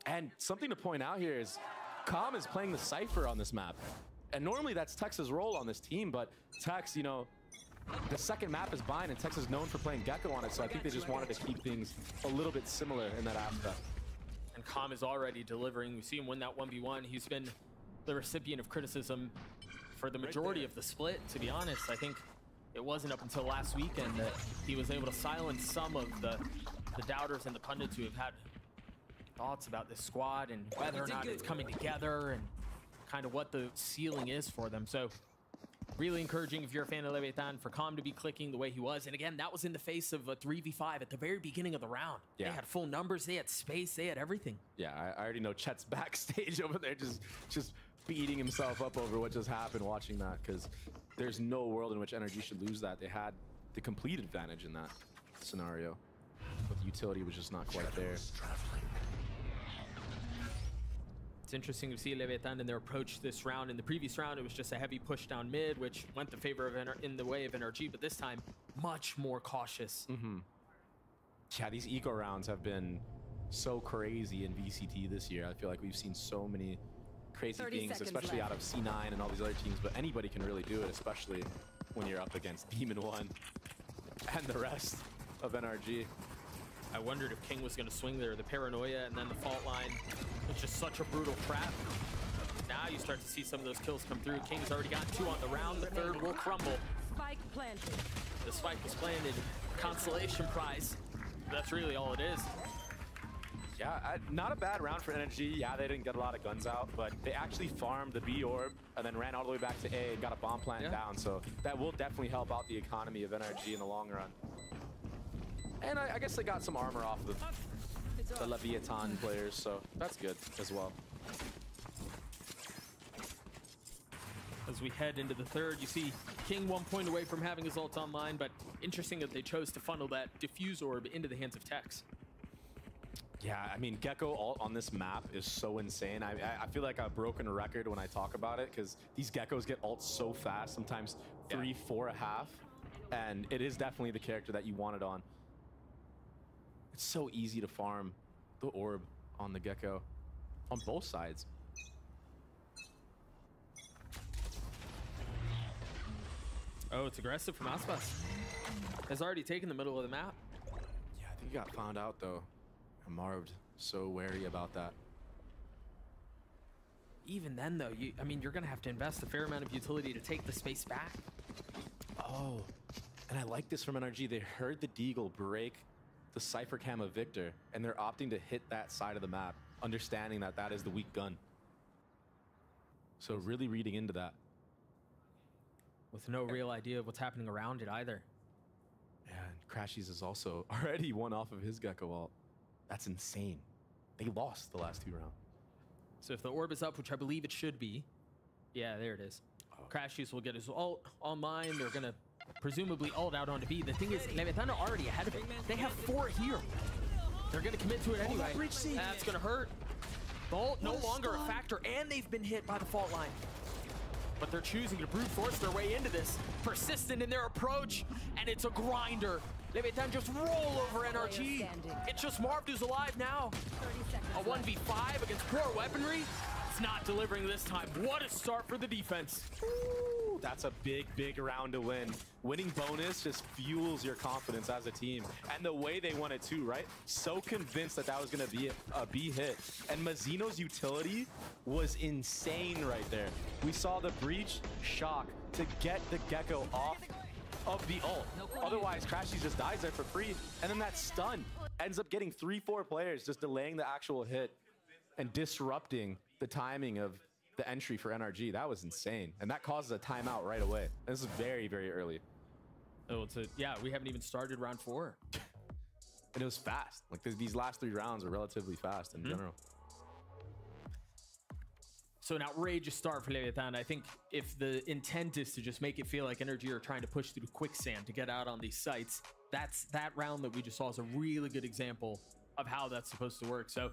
And something to point out here is Calm is playing the Cypher on this map. And normally that's Tex's role on this team, but Tex, you know, the second map is Bind, and Tex is known for playing Gecko on it, so I think they just wanted to keep things a little bit similar in that aspect. And Calm is already delivering. We see him win that 1v1. He's been the recipient of criticism for the majority of the split, to be honest. I think it wasn't up until last weekend that he was able to silence some of the doubters and the pundits who have had thoughts about this squad and whether or not it's coming together and kind of what the ceiling is for them. So really encouraging if you're a fan of Leviathan for Calm to be clicking the way he was. And again, that was in the face of a 3v5 at the very beginning of the round. Yeah. They had full numbers, they had space, they had everything. Yeah, I already know Chet's backstage over there just beating himself up over what just happened watching that, because there's no world in which NRG should lose that. They had the complete advantage in that scenario, but the utility was just not quite there. It's interesting to see Leviathan in their approach this round. In the previous round, it was just a heavy push down mid, which went the favor of in the way of NRG, but this time, much more cautious. Yeah, these eco rounds have been so crazy in VCT this year. I feel like we've seen so many crazy things, especially out of C9 and all these other teams, but anybody can really do it, especially when you're up against Demon One and the rest of NRG. I wondered if King was going to swing there. The paranoia and then the fault line. It's just such a brutal trap. Now you start to see some of those kills come through. King's already got 2 on the round. The third will crumble. Spike planted. The spike was planted. Consolation prize. That's really all it is. Yeah, not a bad round for NRG. Yeah, they didn't get a lot of guns out, but they actually farmed the B orb and then ran all the way back to A and got a bomb plant down. So that will definitely help out the economy of NRG in the long run. And I guess they got some armor off the Leviathan players, so that's good as well. As we head into the third, you see King 1 point away from having his ult online, but interesting that they chose to funnel that diffuse orb into the hands of Tex. Yeah, I mean, Gecko ult on this map is so insane. I feel like I've broken a record when I talk about it, because these Geckos get ults so fast, sometimes 3, 4 a half, and it is definitely the character that you want it on. It's so easy to farm the orb on the Gecko on both sides. Oh, it's aggressive from Aspas. Has already taken the middle of the map. Yeah, I think he got found out though. And Marved so wary about that. Even then though, I mean, you're gonna have to invest a fair amount of utility to take the space back. Oh, and I like this from NRG. They heard the Deagle break the Cypher cam of Victor, and they're opting to hit that side of the map, understanding that that is the weak gun. So really reading into that. With no real idea of what's happening around it either. Yeah, and Crashies is also already one off of his Gecko ult. That's insane. They lost the last 2 rounds. So if the orb is up, which I believe it should be, yeah, there it is. Crashies will get his ult online. They're gonna presumably ult out onto B. The thing is, Leviathan are already ahead of it. They have 4 here. They're gonna commit to it anyway. That's gonna hurt. The ult no longer a factor, and they've been hit by the fault line. But they're choosing to brute force their way into this. Persistent in their approach, and it's a grinder. Leviathan just roll over NRG. It's just Marved who's alive now. A 1v5 against poor weaponry. It's not delivering this time. What a start for the defense. Ooh, that's a big, big round to win. Winning bonus just fuels your confidence as a team. And the way they won it too, right? So convinced that that was gonna be a B hit. And Mazzino's utility was insane right there. We saw the breach shock to get the Gecko off of the ult. Otherwise, Crashies just dies there for free. And then that stun ends up getting 3-4 players, just delaying the actual hit and disrupting the timing of the entry for NRG. That was insane. And that causes a timeout right away. This is very, very early. Oh, yeah, we haven't even started round 4. And it was fast. Like these last 3 rounds are relatively fast in general. So an outrageous start for Leviathan. I think if the intent is to just make it feel like NRG are trying to push through quicksand to get out on these sites, that round that we just saw is a really good example of how that's supposed to work. So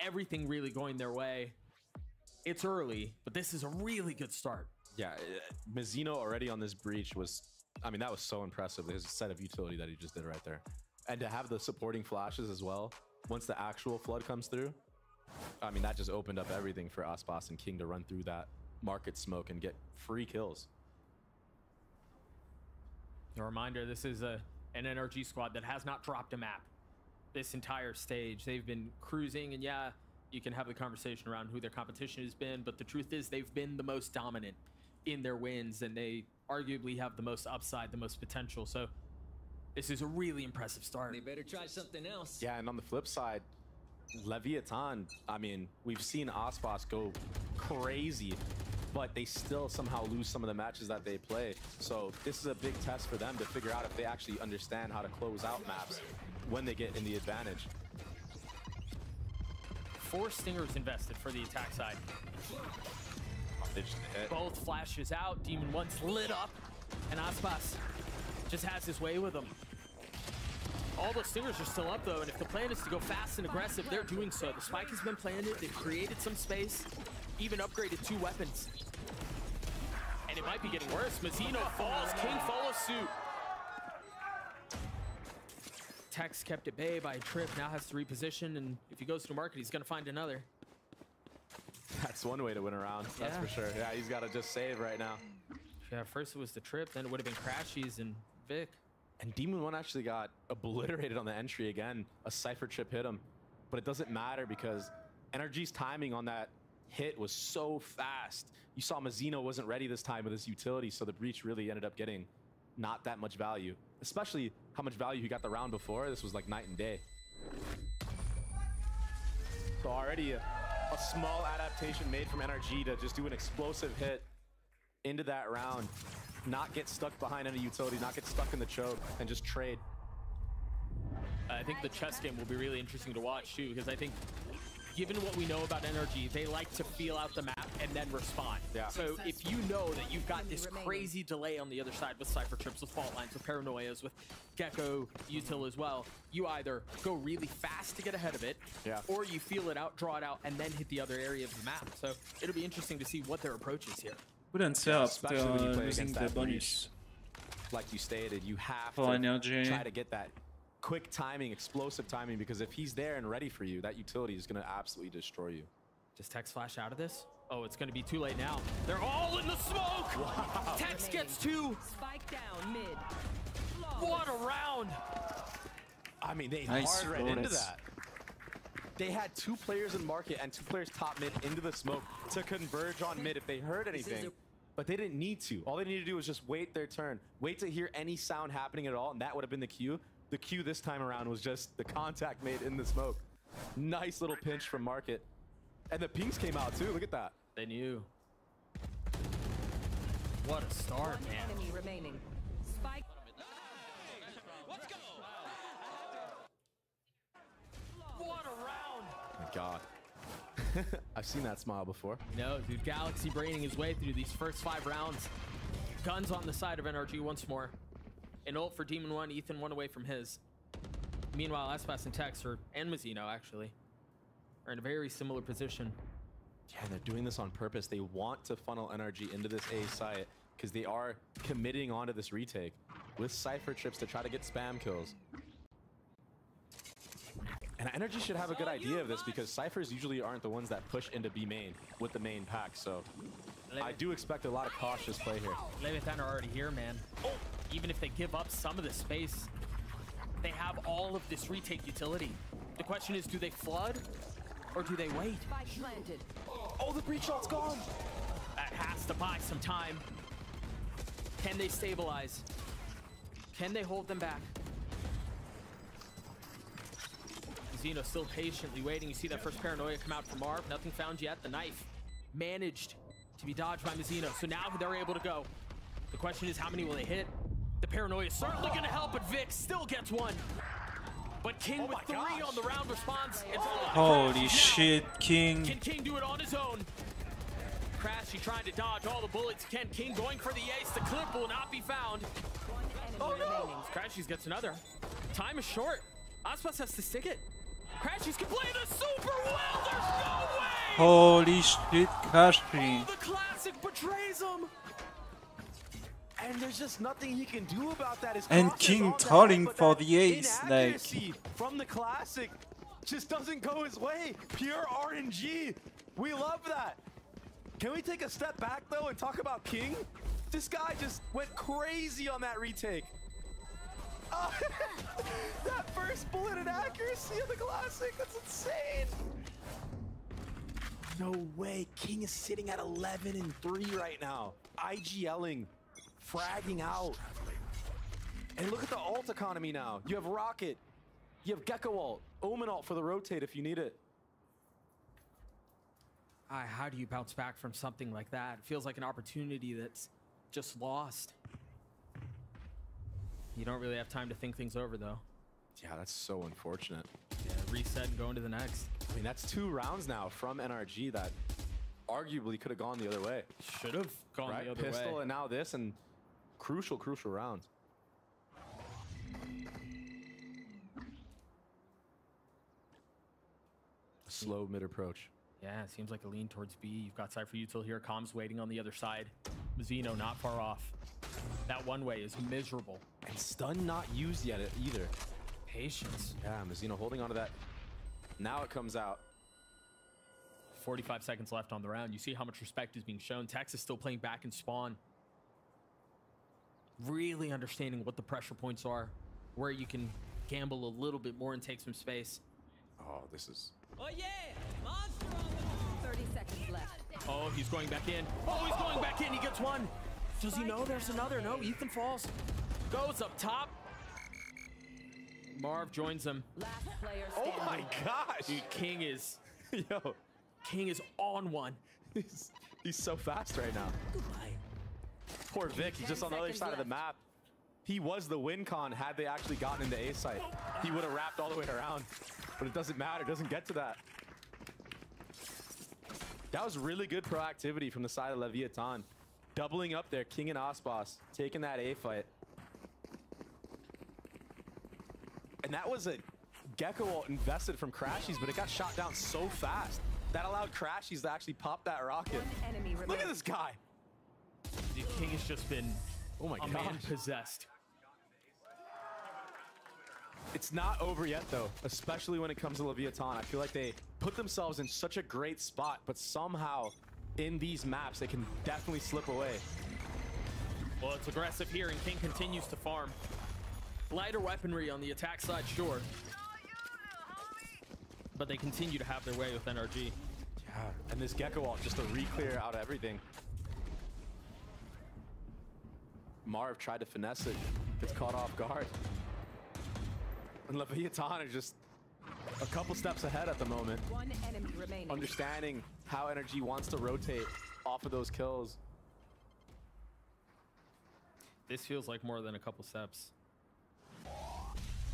everything really going their way. It's early, but this is a really good start. Yeah, Mazzino already on this breach was I mean, that was so impressive. There's a set of utility that he just did right there. And to have the supporting flashes as well, once the actual flood comes through, I mean, that just opened up everything for Aspas and King to run through that market smoke and get free kills. A reminder, this is an NRG squad that has not dropped a map this entire stage. They've been cruising, and yeah, you can have the conversation around who their competition has been, but the truth is they've been the most dominant in their wins, and they arguably have the most upside, the most potential. So this is a really impressive start. They better try something else. Yeah, and on the flip side, Leviathan, I mean, we've seen Aspas go crazy, but they still somehow lose some of the matches that they play. So this is a big test for them to figure out if they actually understand how to close out maps when they get in the advantage. 4 stingers invested for the attack side. They just hit. Both flashes out, Demon One's lit up, and Aspas just has his way with them. All the stingers are still up though, and if the plan is to go fast and aggressive, they're doing so. The spike has been planted, they've created some space, even upgraded 2 weapons. And it might be getting worse. Mazzino falls, King follows suit. Tex kept at bay by a trip, now has to reposition, and if he goes to market, he's gonna find another. That's one way to win a round, that's for sure. Yeah, he's gotta just save right now. Yeah, first it was the trip, then it would have been Crashies and Vic. And Demon One actually got obliterated on the entry again. A Cypher chip hit him, but it doesn't matter because NRG's timing on that hit was so fast. You saw Mazzino wasn't ready this time with his utility, so the breach really ended up getting not that much value, especially how much value he got the round before. This was like night and day. So already a small adaptation made from NRG to just do an explosive hit into that round, not get stuck behind any utility, not get stuck in the choke, and just trade. I think the chess game will be really interesting to watch too, because I think given what we know about NRG, they like to feel out the map and then respond. Yeah. So if you know that you've got this crazy delay on the other side with Cypher Trips, with Fault Lines, with Paranoias, with Gecko Util as well, you either go really fast to get ahead of it, or you feel it out, draw it out, and then hit the other area of the map. So it'll be interesting to see what their approach is here. Wouldn't say after losing the bonus. Like you stated, you have for to energy. Try to get that quick timing, explosive timing, because if he's there and ready for you, that utility is going to absolutely destroy you. Does Tex flash out of this? Oh, it's going to be too late now. They're all in the smoke! Wow. Tex gets 2! Spike down mid. What a round! I mean, they nice hard right into that. They had 2 players in market and 2 players top mid into the smoke to converge on mid if they heard anything. But they didn't need to. All they needed to do was just wait their turn. Wait to hear any sound happening at all, and that would have been the cue. The cue this time around was just the contact made in the smoke. Nice little pinch from market. And the pings came out too, look at that. They knew. What a start, man. Enemy remaining. Spike. Let's go. What a round. My God. I've seen that smile before. No, dude, Galaxy braining his way through these first 5 rounds. Guns on the side of NRG once more. An ult for Demon One, Ethan 1 away from his. Meanwhile, Aspas and Tex, and Mazzino actually, are in a very similar position. Yeah, and they're doing this on purpose. They want to funnel NRG into this A site because they are committing onto this retake with Cypher Trips to try to get spam kills. And NRG should have a good idea of this because Cyphers usually aren't the ones that push into B main with the main pack, so I do expect a lot of cautious play here. Leviathan are already here, man. Even if they give up some of the space, they have all of this retake utility. The question is, do they flood or do they wait? Spike planted. Oh, the breach shot's gone. That has to buy some time. Can they stabilize? Can they hold them back? Zeno still patiently waiting. You see that first Paranoia come out from Marv. Nothing found yet. The knife managed to be dodged by Mazzino. So now they're able to go. The question is, how many will they hit? The Paranoia is certainly going to help, but Vic still gets 1. But King with 3 on the round response. Holy shit, King. Can King do it on his own? Crashy trying to dodge all the bullets. Ken King going for the ace. The clip will not be found. Oh no! Crashies gets another. Time is short. Aspas has to stick it. Crashies can play this super well. There's no way! Holy shit, Crashy. Oh, the classic betrays him. And there's just nothing he can do about that. His And cross is King on the trolling head, but for that the ace, like inaccuracy from the Classic just doesn't go his way. Pure RNG. We love that. Can we take a step back though and talk about King? This guy just went crazy on that retake. Oh, that first bullet inaccuracy of the Classic, that's insane. No way, King is sitting at 11-3 right now. IGLing, fragging out. And look at the ult economy now. You have Rocket, you have Gecko ult, Omen ult for the rotate if you need it. How do you bounce back from something like that? It feels like an opportunity that's just lost. You don't really have time to think things over, though. Yeah, that's so unfortunate. Yeah, reset and go into the next. I mean, that's 2 rounds now from NRG that arguably could have gone the other way. Should have gone the other way. Pistol and now this, and crucial rounds. Slow mid approach. Yeah, it seems like a lean towards B. You've got Cypher Util here. Comms waiting on the other side. Mazzino not far off. That one way is miserable. And stun not used yet either. Patience. Yeah, Mazzino holding on to that. Now it comes out. 45 seconds left on the round. You see how much respect is being shown. Tex is still playing back in spawn. Really understanding what the pressure points are, where you can gamble a little bit more and take some space. Oh, this is... Oh yeah! Monster on the 30 seconds left. Oh, he's going back in. Oh, he's going back in. He gets one. Does he know there's another? No, Ethan falls. Goes up top. Marv joins him. Last player Oh standing. my gosh! Dude, King is... Yo. King is on one. He's so fast right now. Poor Vic, he's just on the other side of the map. He was the win con had they actually gotten into A site. He would have wrapped all the way around. But it doesn't matter, it doesn't get to that. That was really good proactivity from the side of Leviathan. Doubling up there, King and Osbos, taking that A fight. And that was a Gecko ult invested from Crashies, but it got shot down so fast. That allowed Crashies to actually pop that rocket. Look at this guy. Dude, King has just been oh my a man possessed. It's not over yet though, especially when it comes to Leviathan. I feel like they put themselves in such a great spot, but somehow in these maps, they can definitely slip away. Well, it's aggressive here, and King continues to farm. Lighter weaponry on the attack side, sure. But they continue to have their way with NRG. Yeah, and this Gecko ult, just a re-clear out of everything. Marv tried to finesse it, gets caught off guard. And Leviathan are just a couple steps ahead at the moment. One enemy remaining. Understanding how NRG wants to rotate off of those kills. This feels like more than a couple steps.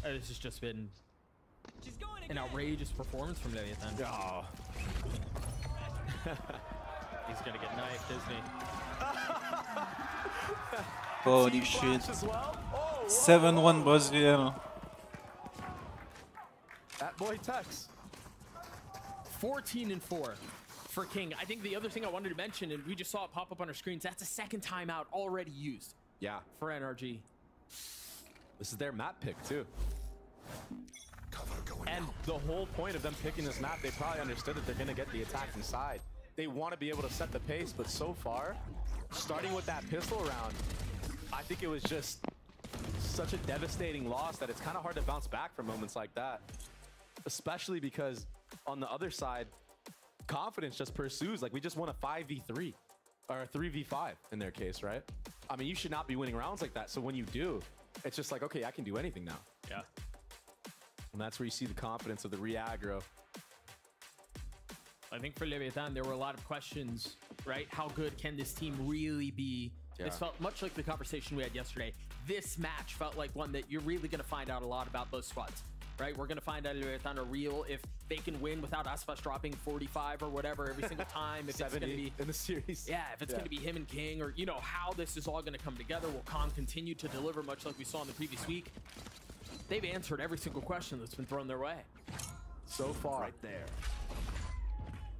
This has just been an outrageous performance from Leviathan. Oh. He's gonna get knifed, isn't he? holy shit. 7-1 Brazil. That boy Tex. 14-4 for King. I think the other thing I wanted to mention, and we just saw it pop up on our screens, that's a second timeout already used. Yeah. For NRG. This is their map pick too. And the whole point of them picking this map, they probably understood that they're gonna get the attack inside. They want to be able to set the pace, but so far, starting with that pistol round, I think it was just such a devastating loss that it's kind of hard to bounce back from moments like that. Especially because on the other side, confidence just pursues. Like, we just won a 5v3 or a 3v5 in their case, right? I mean, you should not be winning rounds like that. So when you do, it's just like, okay, I can do anything now. Yeah. And that's where you see the confidence of the re-aggro. I think for Leviathan, there were a lot of questions, right? How good can this team really be? Yeah. This felt much like the conversation we had yesterday. This match felt like one that you're really going to find out a lot about those squads, right? We're going to find out if Leviathan are real, if they can win without Aspas dropping 45 or whatever every single time. If 70 it's going to be in the series. Yeah, if it's going to be him and King, or, you know, how this is all going to come together. Will Khan continue to deliver much like we saw in the previous week? They've answered every single question that's been thrown their way. So far. Right there.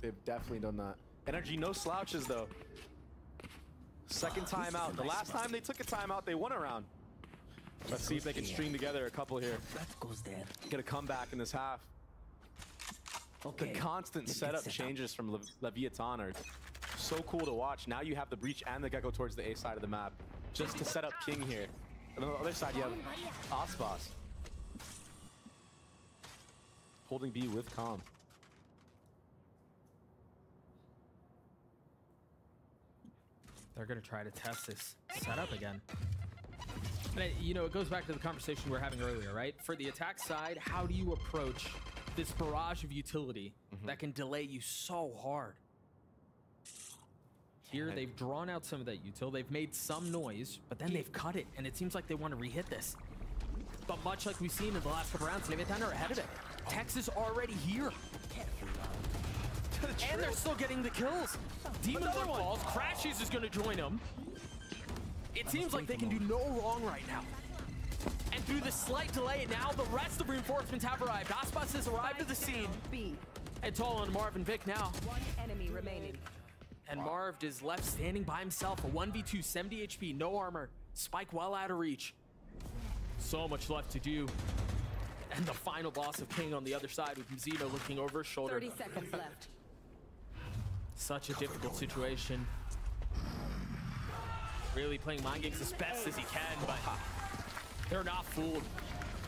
They've definitely done that. NRG, no slouches though. Second timeout. The last time they took a timeout, they won a round. Let's see if they can string together a couple here. Get a comeback in this half. The constant setup changes from Leviathan are so cool to watch. Now you have the Breach and the Gecko towards the A side of the map just to set up King here. And on the other side, you have Aspas holding B with Calm. They're going to try to test this setup again. And you know, it goes back to the conversation we were having earlier, right? For the attack side, how do you approach this barrage of utility that can delay you so hard? Here, they've drawn out some of that util. They've made some noise, but then they've cut it, and it seems like they want to re-hit this. But much like we've seen in the last couple rounds, Leviathan are ahead of it. Tex is already here. And they're still getting the kills. Demon One falls. Crashes is going to join them. It seems like they can do no wrong right now. And through the slight delay, now the rest of reinforcements have arrived. Aspas has arrived at the scene. It's all on Marv and Vic now. One enemy remaining. And Marv is left standing by himself. A 1v2, 70 HP, no armor. Spike well out of reach. So much left to do. And the final boss of King on the other side with Mazino looking over his shoulder. 30 seconds left. Such a difficult situation. Really playing mind games as best as he can, but they're not fooled.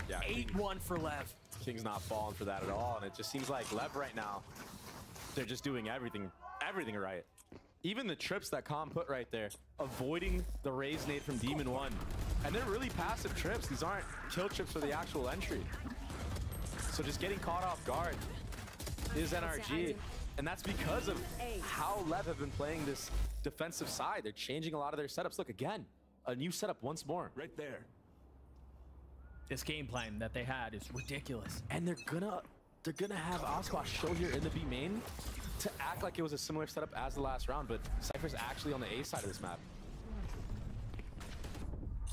Yeah, 8-1 for Lev. King's not falling for that at all, and it just seems like Lev right now, they're just doing everything right. Even the trips that Calm put right there, avoiding the raise nade from Demon One. And they're really passive trips. These aren't kill trips for the actual entry. So just getting caught off guard is NRG. And that's because of how Lev have been playing this defensive side. They're changing a lot of their setups. Look, again, a new setup once more. Right there. This game plan that they had is ridiculous. And they're gonna have Aspas show here in the B main to act like it was a similar setup as the last round, but Cypher's actually on the A side of this map.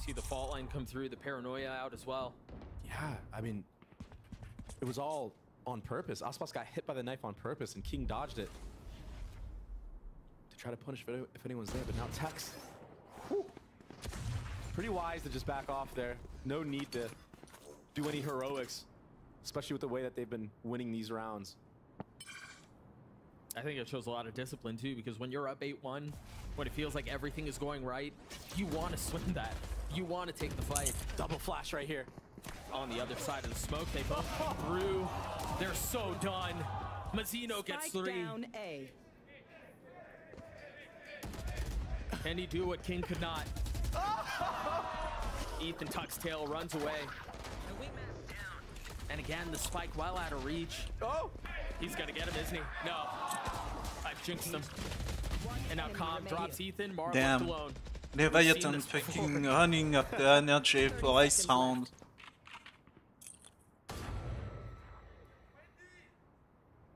See the fault line come through, the paranoia out as well. Yeah, I mean, it was all on purpose. Aspas got hit by the knife on purpose, and King dodged it to try to punish if anyone's there. But now Tex, pretty wise to just back off there. No need to do any heroics, especially with the way that they've been winning these rounds. I think it shows a lot of discipline too, because when you're up 8-1, when it feels like everything is going right, you want to swing that. You want to take the fight. Double flash right here. On the other side of the smoke, they both through. They're so done. Mazino gets 3. Down A. Can he do what King could not? Ethan tucks tail, runs away. And again, the spike well out of reach. Oh! He's gonna get him, isn't he? No. I've jinxed him. And now Calm drops Ethan, Marv left alone. Leviathan fucking running at the energy for a sound.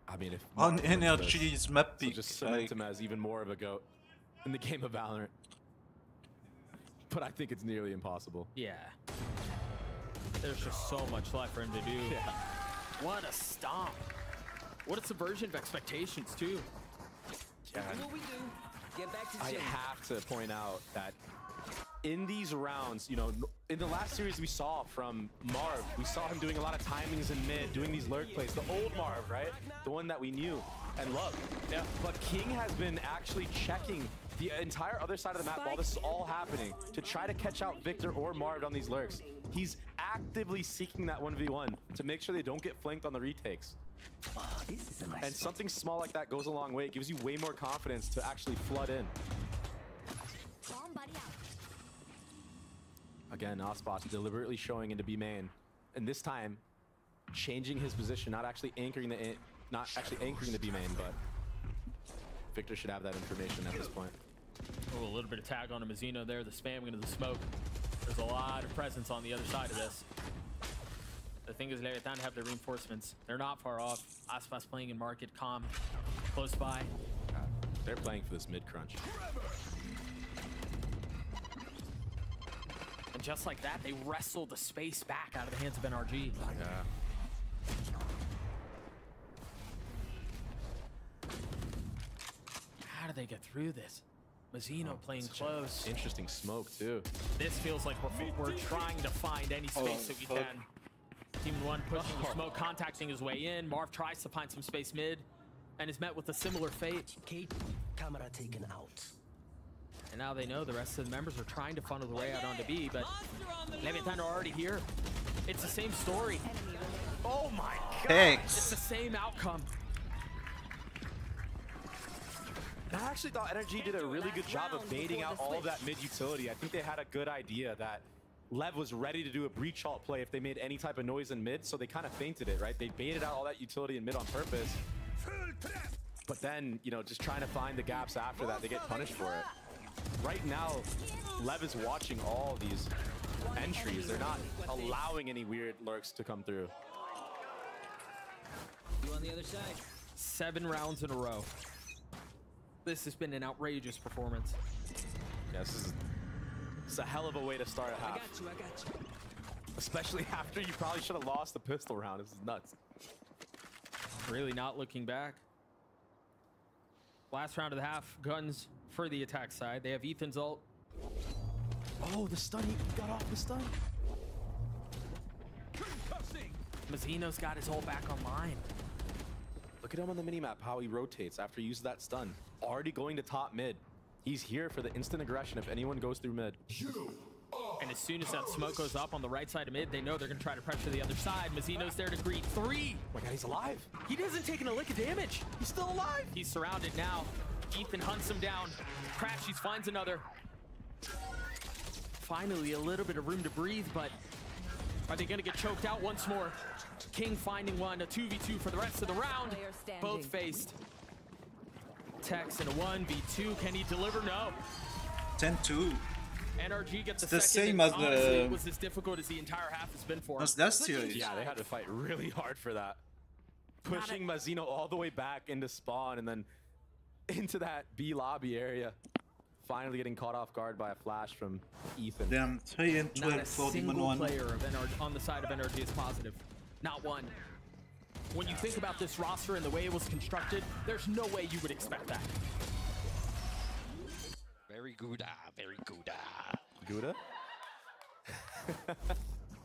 I mean, if on energy is map peak, just cement him as even more of a GOAT in the game of Valorant. But I think it's nearly impossible. Yeah. There's just so much left for him to do. Yeah. What a stomp. What a subversion of expectations, too. Yeah. I have to point out that in these rounds, you know, in the last series we saw from Marv, we saw him doing a lot of timings in mid, doing these lurk plays. The old Marv, right? The one that we knew and loved. Yeah. But King has been actually checking the entire other side of the map while this is all happening to try to catch out Victor or Marv on these lurks. He's actively seeking that 1v1 to make sure they don't get flanked on the retakes. And something small like that goes a long way. It gives you way more confidence to actually flood in. Again, Aspas deliberately showing into B main, and this time changing his position, not actually anchoring the B main, but Victor should have that information at this point. Oh, a little bit of tag on a Mazino there, the spamming into the smoke. There's a lot of presence on the other side of this. The thing is, Leviathan have their reinforcements. They're not far off. Aspas playing in market, Calm close by. They're playing for this mid crunch. And just like that, they wrestle the space back out of the hands of NRG. Yeah. How do they get through this? Mazzino playing close. Interesting smoke, too. This feels like we're trying to find any space that we can. Demon 1 pushing the smoke, contacting his way in. Marv tries to find some space mid and is met with a similar fate. Camera taken out. And now they know the rest of the members are trying to funnel the way out onto B, but Leviathan are already here. It's the same story. Oh my god! It's the same outcome. I actually thought Energy did a really good job of baiting out all of that mid utility. I think they had a good idea that Lev was ready to do a breach halt play if they made any type of noise in mid, so they kind of feinted it, right? They baited out all that utility in mid on purpose. But then, you know, just trying to find the gaps after that, they get punished for it. Right now, Lev is watching all these entries. They're not allowing any weird lurks to come through. You on the other side. 7 rounds in a row. This has been an outrageous performance. Yeah, it's a hell of a way to start a half. I got you. Especially after you probably should have lost the pistol round. This is nuts. Really not looking back. Last round of the half, guns for the attack side. They have Ethan's ult. Oh, the stun, he got off the stun. Mazzino's got his ult back online. Look at him on the minimap, how he rotates after he uses that stun. Already going to top mid. He's here for the instant aggression if anyone goes through mid. And as soon as that smoke goes up on the right side of mid, they know they're going to try to pressure the other side. Mazzino's there to greet 3. Oh my god, he's alive. He doesn't take a lick of damage. He's still alive. He's surrounded now. Ethan hunts him down. Crashies finds another. Finally, a little bit of room to breathe, but are they going to get choked out once more? King finding one, a 2v2 for the rest of the round. Both faced. Tex in a 1v2. Can he deliver? No. 10-2. NRG gets It's the second. same as Honestly, the... it was as difficult as the entire half has been for him. As that series. Yeah, they had to fight really hard for that. Pushing Mazzino all the way back into spawn and then into that B lobby area. Finally getting caught off guard by a flash from Ethan. Damn, 3 and 12 for Demon 1. Player of NRG on the side of NRG is positive. Not one. When you think about this roster and the way it was constructed, there's no way you would expect that. Very good, very good. Gouda?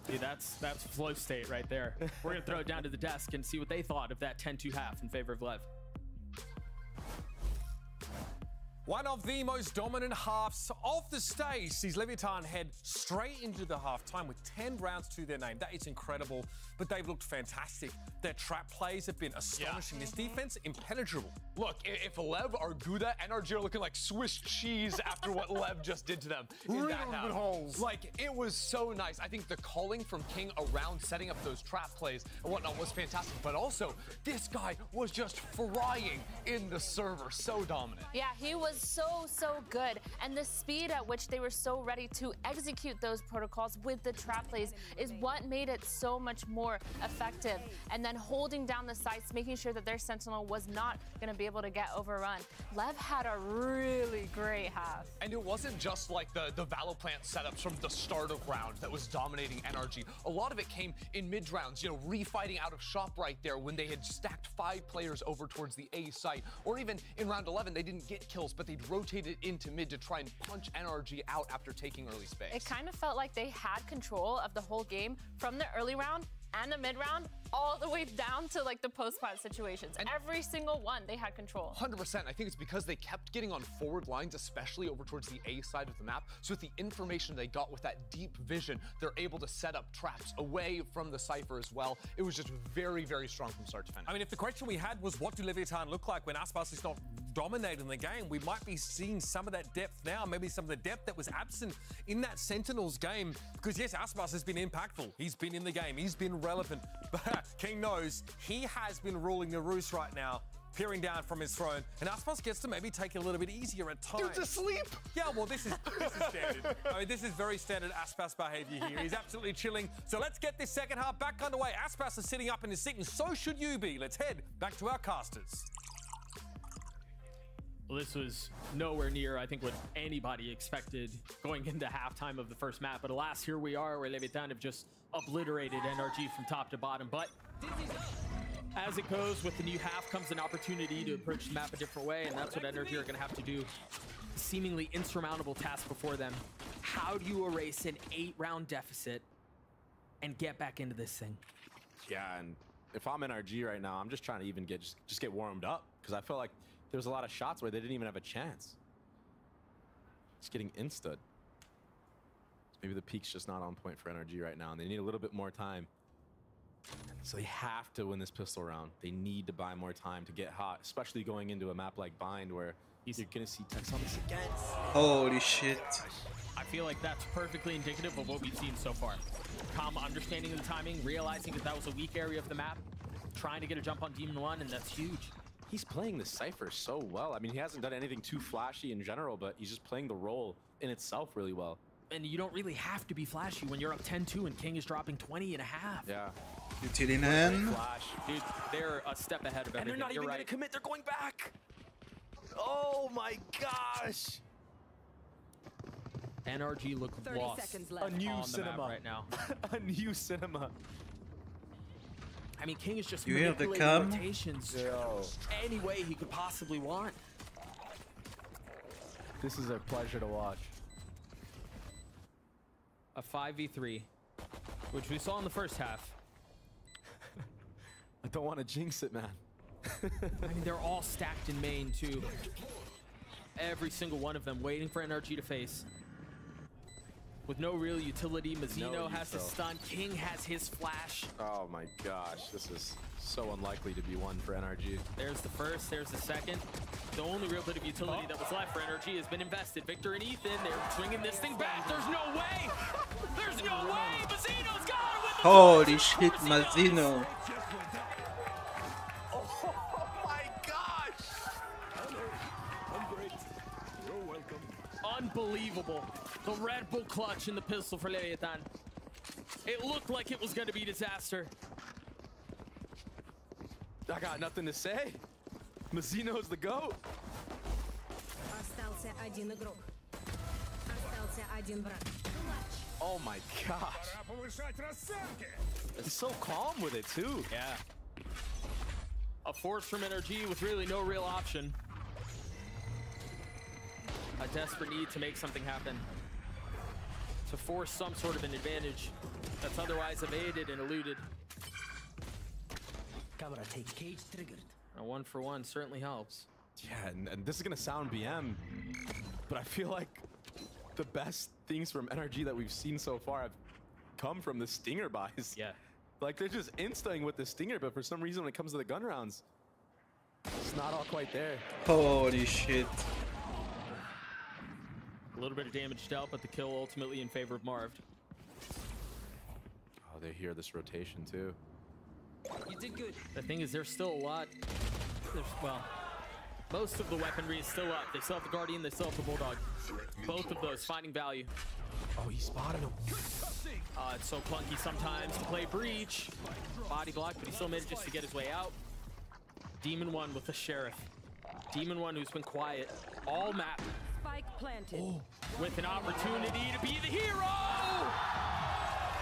Dude, that's flow state right there. We're gonna throw it down to the desk and see what they thought of that 10-2 half in favor of Lev. One of the most dominant halves of the stage sees Leviathan head straight into the halftime with 10 rounds to their name. That is incredible, but they've looked fantastic. Their trap plays have been astonishing. This defense, impenetrable. Look, if Lev are Gouda, NRG are looking like Swiss cheese after what Lev just did to them in that half. Holes. Like, it was so nice. I think the calling from King around setting up those trap plays and whatnot was fantastic, but also, this guy was just frying in the server. So dominant. Yeah, he was so good, and the speed at which they were so ready to execute those protocols with the trap plays is what made it so much more effective. And then holding down the sites, making sure that their sentinel was not going to be able to get overrun. Lev had a really great half. And it wasn't just like the Valoplant setups from the start of round that was dominating NRG. A lot of it came in mid rounds, you know, refighting out of shop right there when they had stacked 5 players over towards the A site. Or even in round 11, they didn't get kills, but they'd rotated into mid to try and punch NRG out after taking early space. It kind of felt like they had control of the whole game from the early round and the mid round all the way down to like the post-plant situations. And every single one, they had control. 100%. I think it's because they kept getting on forward lines, especially over towards the A side of the map. So with the information they got with that deep vision, they're able to set up traps away from the Cypher as well. It was just very, very strong from start to finish. I mean, if the question we had was what do Leviathan look like when Aspas is not dominating the game, we might be seeing some of that depth now, maybe some of the depth that was absent in that Sentinels game. Because yes, Aspas has been impactful. He's been in the game. He's been relevant. But King knows he has been ruling the roost right now, peering down from his throne, and Aspas gets to maybe take it a little bit easier at times. Dude's asleep! Yeah, well, this is standard. I mean, this is very standard Aspas behavior here. He's absolutely chilling. So let's get this second half back underway. Aspas is sitting up in his seat, and so should you be. Let's head back to our casters. Well, this was nowhere near, I think, what anybody expected going into halftime of the first map. But alas, here we are, where Leviathan have just obliterated NRG from top to bottom. But As it goes, with the new half comes an opportunity to approach the map a different way, and that's what Energy are going to have to do. Seemingly insurmountable task before them. How do you erase an 8-round deficit and get back into this thing? Yeah, and if I'm NRG right now, I'm just trying to even just get warmed up, because I felt like there was a lot of shots where they didn't even have a chance. It's getting insta'd. Maybe the peak's just not on point for NRG right now, and they need a little bit more time. So they have to win this pistol round. They need to buy more time to get hot, especially going into a map like Bind, where you're gonna see Tex on this again. Holy shit. I feel like that's perfectly indicative of what we've seen so far. Calm understanding of the timing, realizing that that was a weak area of the map, trying to get a jump on Demon 1, and that's huge. He's playing the Cypher so well. I mean, he hasn't done anything too flashy in general, but he's just playing the role in itself really well. And you don't really have to be flashy when you're up 10-2 and King is dropping 20 and a half. Yeah. Utility in hand. Dude, they're a step ahead of everything. And they're not even right. gonna commit, they're going back. Oh my gosh. NRG look 30 lost seconds left. A new on the cinema map right now. A new cinema. I mean, King is just You hear the manipulating cam? rotations Yo. any way he could possibly want. This is a pleasure to watch. A 5v3, which we saw in the first half. I don't want to jinx it, man. I mean, they're all stacked in main, too. Every single one of them waiting for NRG to face. With no real utility, Mazzino has his stun, King has his flash. Oh my gosh, this is so unlikely to be one for NRG. There's the first, there's the second. The only real bit of utility that was left for NRG has been invested. Victor and Ethan, they're swinging this thing back. There's no way! There's no way! Mazzino's got it with the Holy shit, Mazzino. Oh my gosh! I'm great. You're welcome. Unbelievable. The Red Bull clutch in the pistol for Leviathan. It looked like it was going to be disaster. I got nothing to say. Mazzino's the GOAT. Остался один игрок. Остался один враг. Oh my gosh. He's so calm with it too. Yeah. A force from NRG with really no real option. A desperate need to make something happen. To force some sort of an advantage that's otherwise evaded and eluded. Camera take cage triggered. A 1-for-1 certainly helps. Yeah, and this is gonna sound BM, but I feel like the best things from NRG that we've seen so far have come from the Stinger buys. Yeah. Like, they're just instaing with the Stinger, but for some reason when it comes to the gun rounds, it's not all quite there. Holy shit. A little bit of damage dealt, but the kill ultimately in favor of Marv. Oh, they hear this rotation too. You did good. The thing is, there's still a lot. Well, most of the weaponry is still up. They still have the Guardian, they still have the Bulldog. Both of those finding value. Oh, he spotted him. It's so clunky sometimes to play Breach. Body block, but he still manages to get his way out. Demon 1 with the Sheriff. Demon 1 who's been quiet all map. Spike planted. Oh, with an opportunity to be the hero!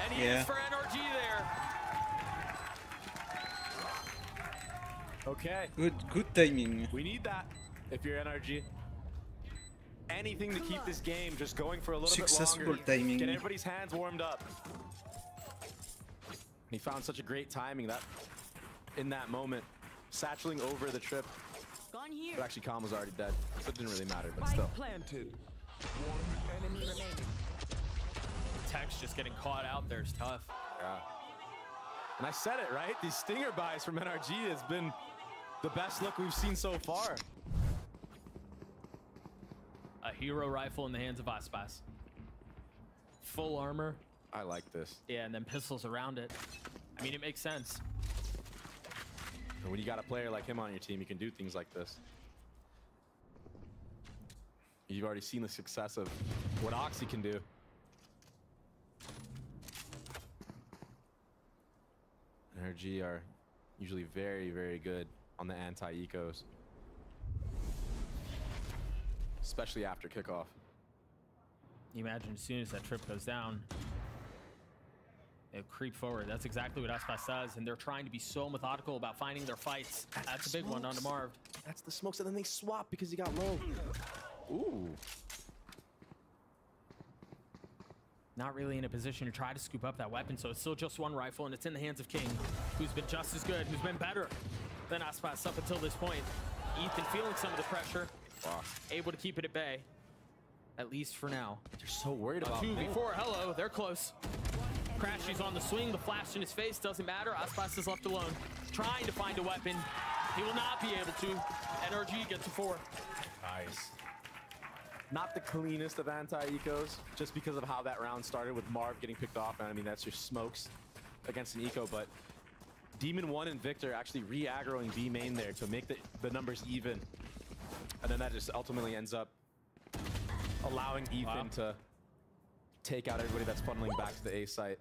And he is for NRG there. Okay. Good timing. We need that if you're NRG. Anything to keep this game just going for a little Successful bit longer. timing. Get everybody's hands warmed up. He found such a great timing that in that moment, satcheling over the trip. Gone here. But actually, Calm was already dead, so it didn't really matter, but Spike still. planted. One enemy remaining. Tex just getting caught out there is tough. Yeah. And I said it, right? These Stinger buys from NRG has been the best look we've seen so far. A hero rifle in the hands of Aspas. Full armor. I like this. Yeah, and then pistols around it. I mean, it makes sense. And when you got a player like him on your team, you can do things like this. You've already seen the success of what Oxy can do. NRG are usually very, very good on the anti-ecos. Especially after kickoff. You imagine as soon as that trip goes down, They creep forward. That's exactly what Aspas does, and they're trying to be so methodical about finding their fights. That's a big one onto Marv. That's the smokes, and then they swap because he got low. Ooh. Not really in a position to try to scoop up that weapon, so it's still just one rifle, and it's in the hands of King, who's been just as good, who's been better than Aspas up until this point. Ethan feeling some of the pressure, able to keep it at bay, at least for now. They're so worried about 2v4, hello, they're close. Crashy's on the swing, the flash in his face, doesn't matter. Aspas is left alone, trying to find a weapon. He will not be able to. NRG gets a 4. Nice. Not the cleanest of anti-ecos, just because of how that round started with Marv getting picked off. And I mean, that's your smokes against an eco, but Demon 1 and Victor actually re-aggroing B main there to make the numbers even. And then that just ultimately ends up allowing Ethan to take out everybody that's funneling back to the A site.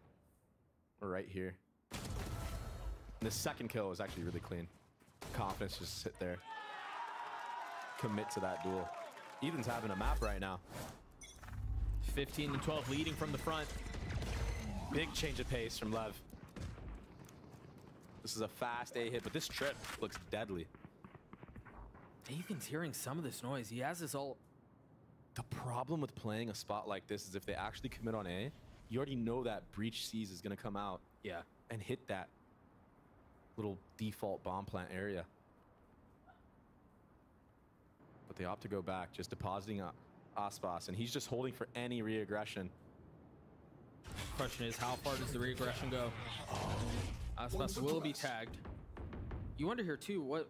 Right here. And the second kill was actually really clean. Confidence, just sit there. Commit to that duel. Ethan's having a map right now. 15 and 12 leading from the front. Big change of pace from Lev. This is a fast A hit, but this trip looks deadly. Ethan's hearing some of this noise. He has his ult. The problem with playing a spot like this is if they actually commit on A, you already know that Breach Seas is going to come out and hit that little default bomb plant area. But they opt to go back, just depositing Aspas, and he's just holding for any re-aggression. Question is, how far does the re-aggression go? Aspas will be tagged. You wonder here too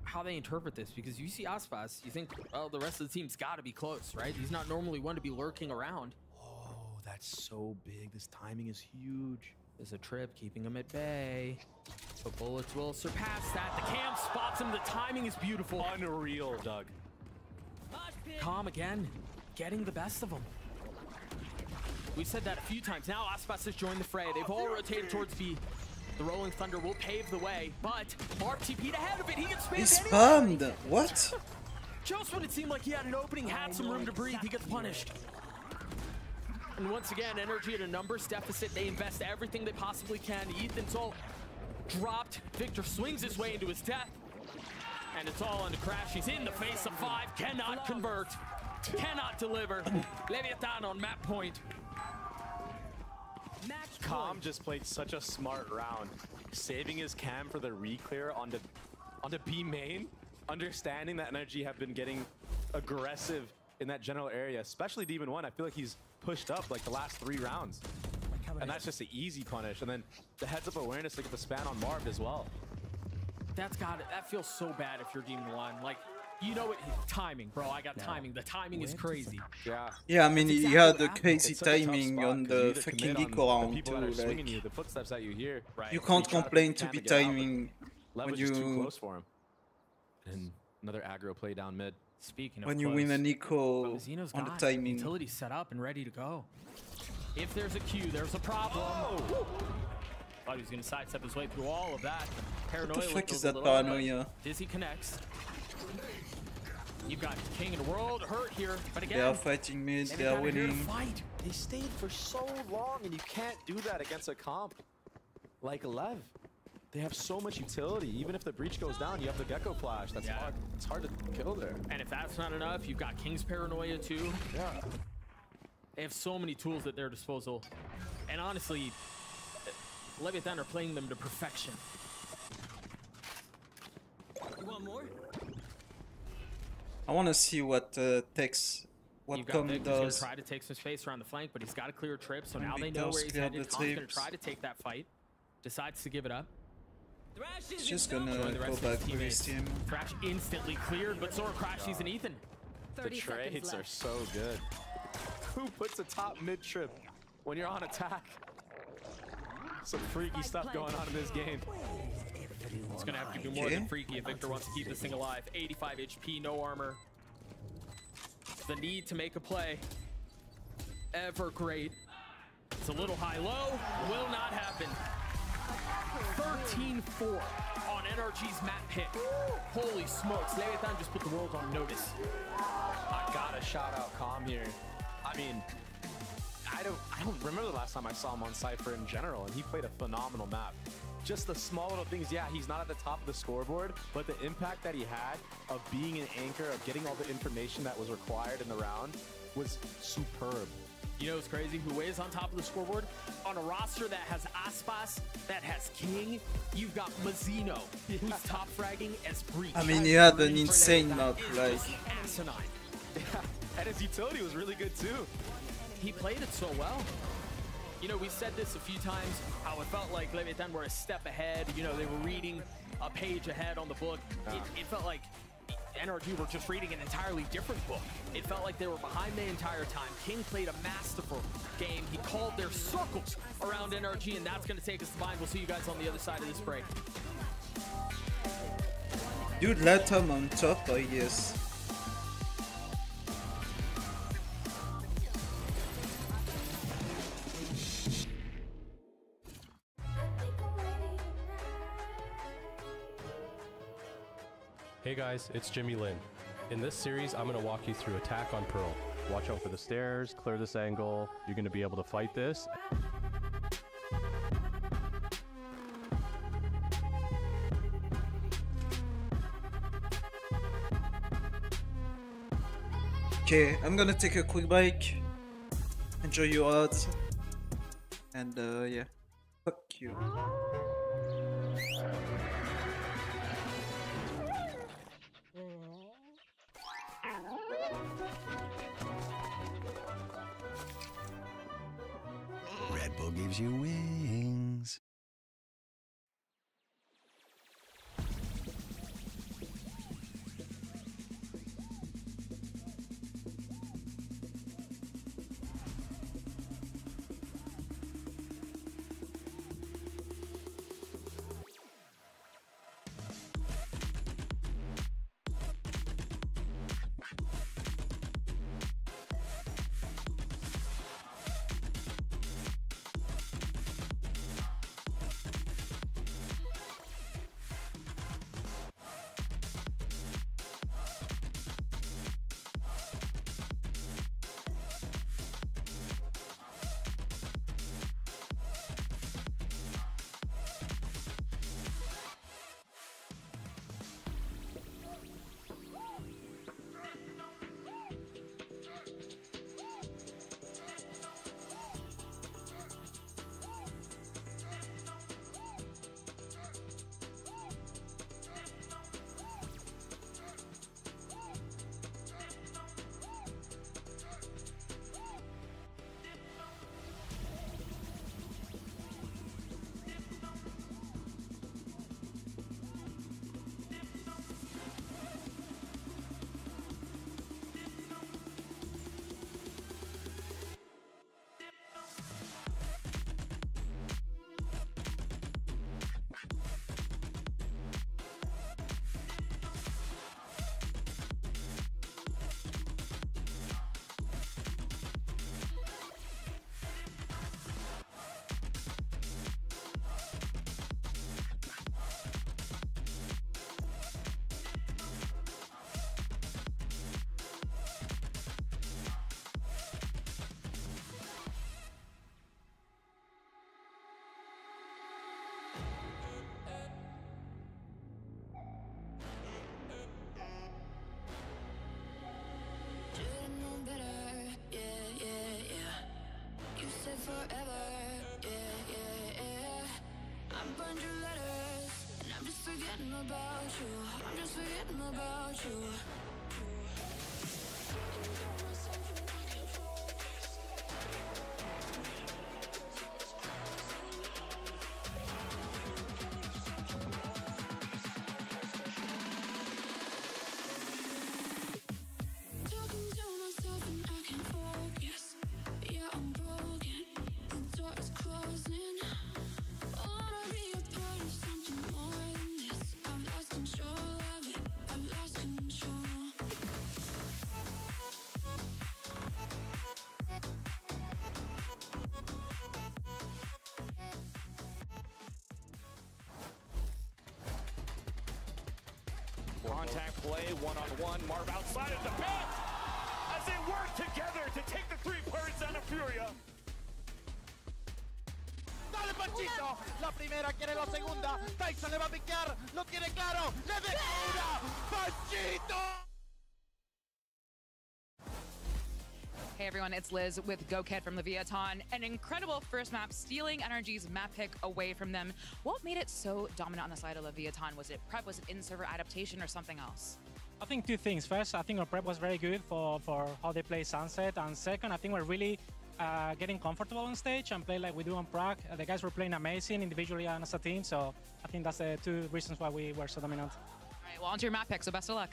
how they interpret this, because you see Aspas, you think, well, the rest of the team's got to be close, right? He's not normally one to be lurking around. Oh, that's so big. This timing is huge. There's a trip keeping him at bay. But bullets will surpass that. The cam spots him. The timing is beautiful. Unreal, Doug. Calm again, getting the best of him. We've said that a few times now. Aspas has joined the fray. They've all rotated towards B. The Rolling Thunder will pave the way, but Marv TP'd ahead of it. He gets spammed. He spammed. What? Just when it seemed like he had an opening, had some room to breathe, he gets punished. And once again, NRG at a numbers deficit. They invest everything they possibly can. Ethan's ult dropped. Victor swings his way into his death. And it's all under Crash. He's in the face of 5. Cannot convert. Cannot deliver. Leviathan on map point. Calm just played such a smart round, saving his cam for the re-clear onto B main, understanding that NRG have been getting aggressive in that general area, especially Demon 1. I feel like he's pushed up like the last 3 rounds. And that's just an easy punish. And then the heads-up awareness to get the span on Marv as well. That's got it. That feels so bad if you're Demon 1. Like, you know what? Timing, bro. I got timing. The timing is crazy. Yeah, I mean, you had the crazy timing on the fucking eco round too. Like, the footsteps that you hear. you can't complain to be timing when you too you close for him. And another aggro play down mid. Speaking of when you win an eco on the timing. Utility set up and ready to go. If there's a Q, there's a problem. Thought he was gonna sidestep his way through all of that. Paranoia. What the fuck is that paranoia? Dizzy connects. You've got King and World hurt here, but again, they are fighting mid, they are winning. They stayed for so long, and you can't do that against a comp like Lev. They have so much utility. Even if the breach goes down, you have the Gecko Flash. That's hard. It's hard to kill there. And if that's not enough, you've got King's Paranoia too. Yeah. They have so many tools at their disposal. And honestly, Leviathan are playing them to perfection. You want more? I want to see what Tex, what Com does. He's going to try to take some space around the flank, but he's got a clear trip, so now they know where he's headed. Tom's going to try to take that fight. Decides to give it up. He's just going to go back with his team. Crash instantly cleared, but so are Crashies and Ethan. The trades are so good. Who puts a top mid trip when you're on attack? Some freaky stuff going on in this game. It's going to have to do more than freaky if Victor wants to keep this thing alive. 85 HP, no armor. The need to make a play. Ever great. It's a little high-low. Will not happen. 13-4 on NRG's map pick. Holy smokes. Leviathan just put the world on notice. I gotta shout out Calm here. I mean, I don't remember the last time I saw him on Cypher in general, and he played a phenomenal map. Just the small little things, yeah, he's not at the top of the scoreboard, but the impact that he had of being an anchor, of getting all the information that was required in the round was superb. You know what's crazy? Who is on top of the scoreboard? On a roster that has Aspas, that has King, you've got Mazzino, who's top fragging as Breach. I mean, he had an insane map, like... asinine. Yeah, and his utility was really good too. He played it so well. You know, we said this a few times, how it felt like Leviathan were a step ahead. You know, they were reading a page ahead on the book. It felt like NRG were just reading an entirely different book. It felt like they were behind the entire time. King played a masterful game. He called their circles around NRG, and that's going to take us to bind. We'll see you guys on the other side of this break. Dude, let him on top, I guess. Hey guys, it's Jimmy Lin. In this series, I'm going to walk you through attack on Pearl. Watch out for the stairs, clear this angle, you're going to be able to fight this. Okay, I'm gonna take a quick break. Enjoy your odds. And yeah, fuck you. Red Bull gives you wings. Forever, I burned your letters, and I'm just forgetting about you. I'm just forgetting about you. Talking to myself and I can't focus. Yeah, I'm broken. The door is closing. I wanna be a part of something more than this. I've lost control of it. I've lost control. Contact play, one-on-one. Marv outside of the paint as they work together to take the 3 players down to Furia. Conchito, la primera, quiere la segunda. Tyson le va a piquear, lo tiene claro. Le deja una. Conchito. Hey everyone, it's Liz with GoKed from Leviathan. An incredible first map, stealing Energy's map pick away from them. What made it so dominant on the side of Leviathan? Was it prep, was it in-server adaptation, or something else? I think two things. First, I think our prep was very good for how they play Sunset. And second, I think we're really getting comfortable on stage and play like we do on Prague. The guys were playing amazing individually and as a team. So I think that's the two reasons why we were so dominant. All right, well, on to your map pick, so best of luck.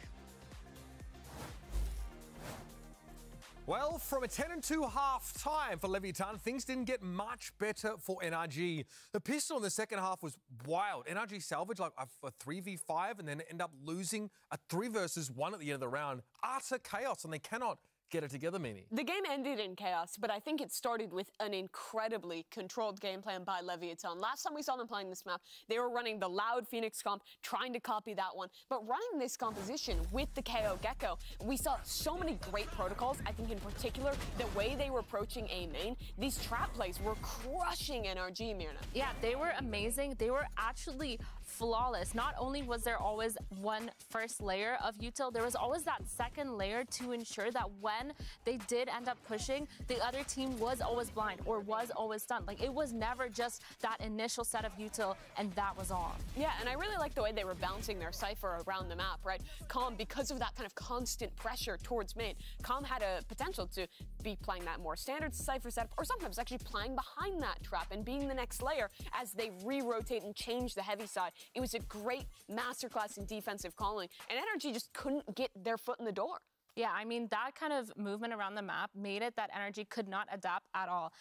Well, from a 10-2 half time for Leviathan, things didn't get much better for NRG. The pistol in the second half was wild. NRG salvaged like a 3v5 and then end up losing a 3 versus 1 at the end of the round. Utter chaos, and they cannot get it together, Mimi. The game ended in chaos, but I think it started with an incredibly controlled game plan by Leviathan. Last time we saw them playing this map, they were running the loud Phoenix comp, trying to copy that one, but running this composition with the KO Gecko, we saw so many great protocols. I think in particular, the way they were approaching A main, these trap plays were crushing NRG, Mirna. Yeah, they were amazing. They were actually flawless. Not only was there always one first layer of util, there was always that second layer to ensure that when they did end up pushing, the other team was always blind or was always stunned. Like, it was never just that initial set of util and that was all. Yeah, and I really like the way they were bouncing their Cypher around the map, right? Calm, because of that kind of constant pressure towards main, Calm had a potential to be playing that more standard Cypher setup, or sometimes actually playing behind that trap and being the next layer as they re-rotate and change the heavy side. It was a great masterclass in defensive calling, and NRG just couldn't get their foot in the door. Yeah, I mean, that kind of movement around the map made it that NRG could not adapt at all.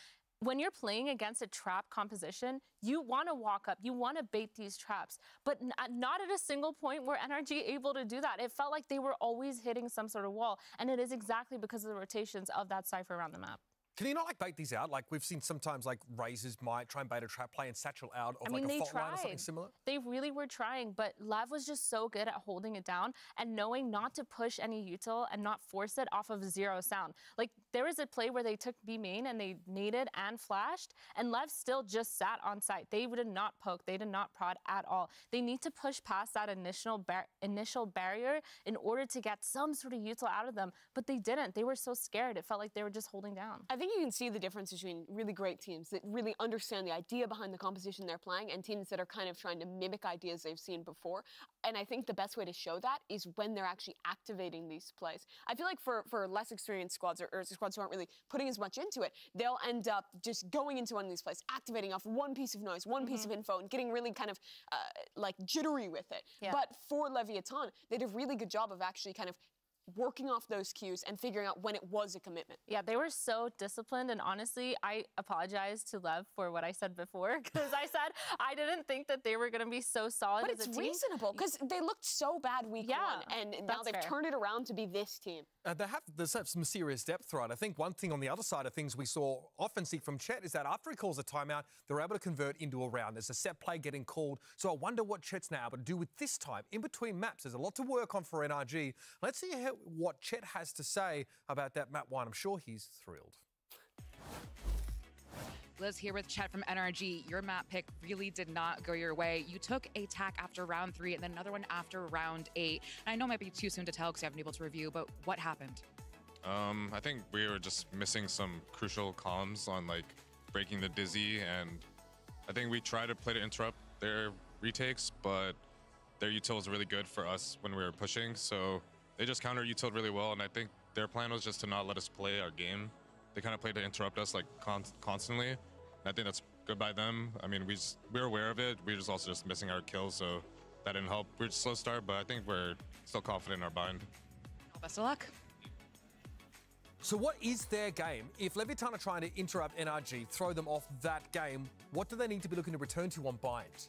When you're playing against a trap composition, you want to walk up, you want to bait these traps, but not at a single point were NRG able to do that. It felt like they were always hitting some sort of wall, and it is exactly because of the rotations of that Cypher around the map. Can you not like bait these out? Like we've seen sometimes like Razors might try and bait a trap play and satchel out of like a fault line or something similar. They really were trying, but Lev was just so good at holding it down and knowing not to push any util and not force it off of zero sound. Like there was a play where they took B main and they naded and flashed, and Lev still just sat on site. They did not poke, they did not prod at all. They need to push past that initial barrier in order to get some sort of util out of them, but they didn't. They were so scared. It felt like they were just holding down. I think you can see the difference between really great teams that really understand the idea behind the composition they're playing and teams that are kind of trying to mimic ideas they've seen before. And I think the best way to show that is when they're actually activating these plays. I feel like for less experienced squads or squads who aren't really putting as much into it, they'll end up just going into one of these plays, activating off one piece of noise, one piece of info, and getting really kind of like jittery with it. Yeah. But for Leviathan, they did a really good job of actually kind of working off those cues and figuring out when it was a commitment. Yeah, they were so disciplined, and honestly, I apologize to Lev for what I said before, because I said I didn't think that they were going to be so solid but as a team. But it's reasonable, because they looked so bad week one, and now they've turned it around to be this team. There's some serious depth, right? I think one thing on the other side of things we saw often see from Chet is that after he calls a timeout, they're able to convert into a round. There's a set play getting called. So I wonder what Chet's now able to do with this time in between maps. There's a lot to work on for NRG. Let's see what Chet has to say about that map one. I'm sure he's thrilled. Liz here with Chet from NRG. Your map pick really did not go your way. You took a tack after round 3 and then another one after round 8. And I know it might be too soon to tell because you haven't been able to review, but what happened? I think we were just missing some crucial comms on like breaking the dizzy, and I think we tried to play to interrupt their retakes, but their util was really good for us when we were pushing, so they just counter util really well, and I think their plan was just to not let us play our game. They kind of played to interrupt us like constantly. I think that's good by them. I mean, we were aware of it. We were just also just missing our kills, so that didn't help. We were just slow start, but I think we're still confident in our bind. Best of luck. So what is their game? If Leviathan are trying to interrupt NRG, throw them off that game, what do they need to be looking to return to on bind?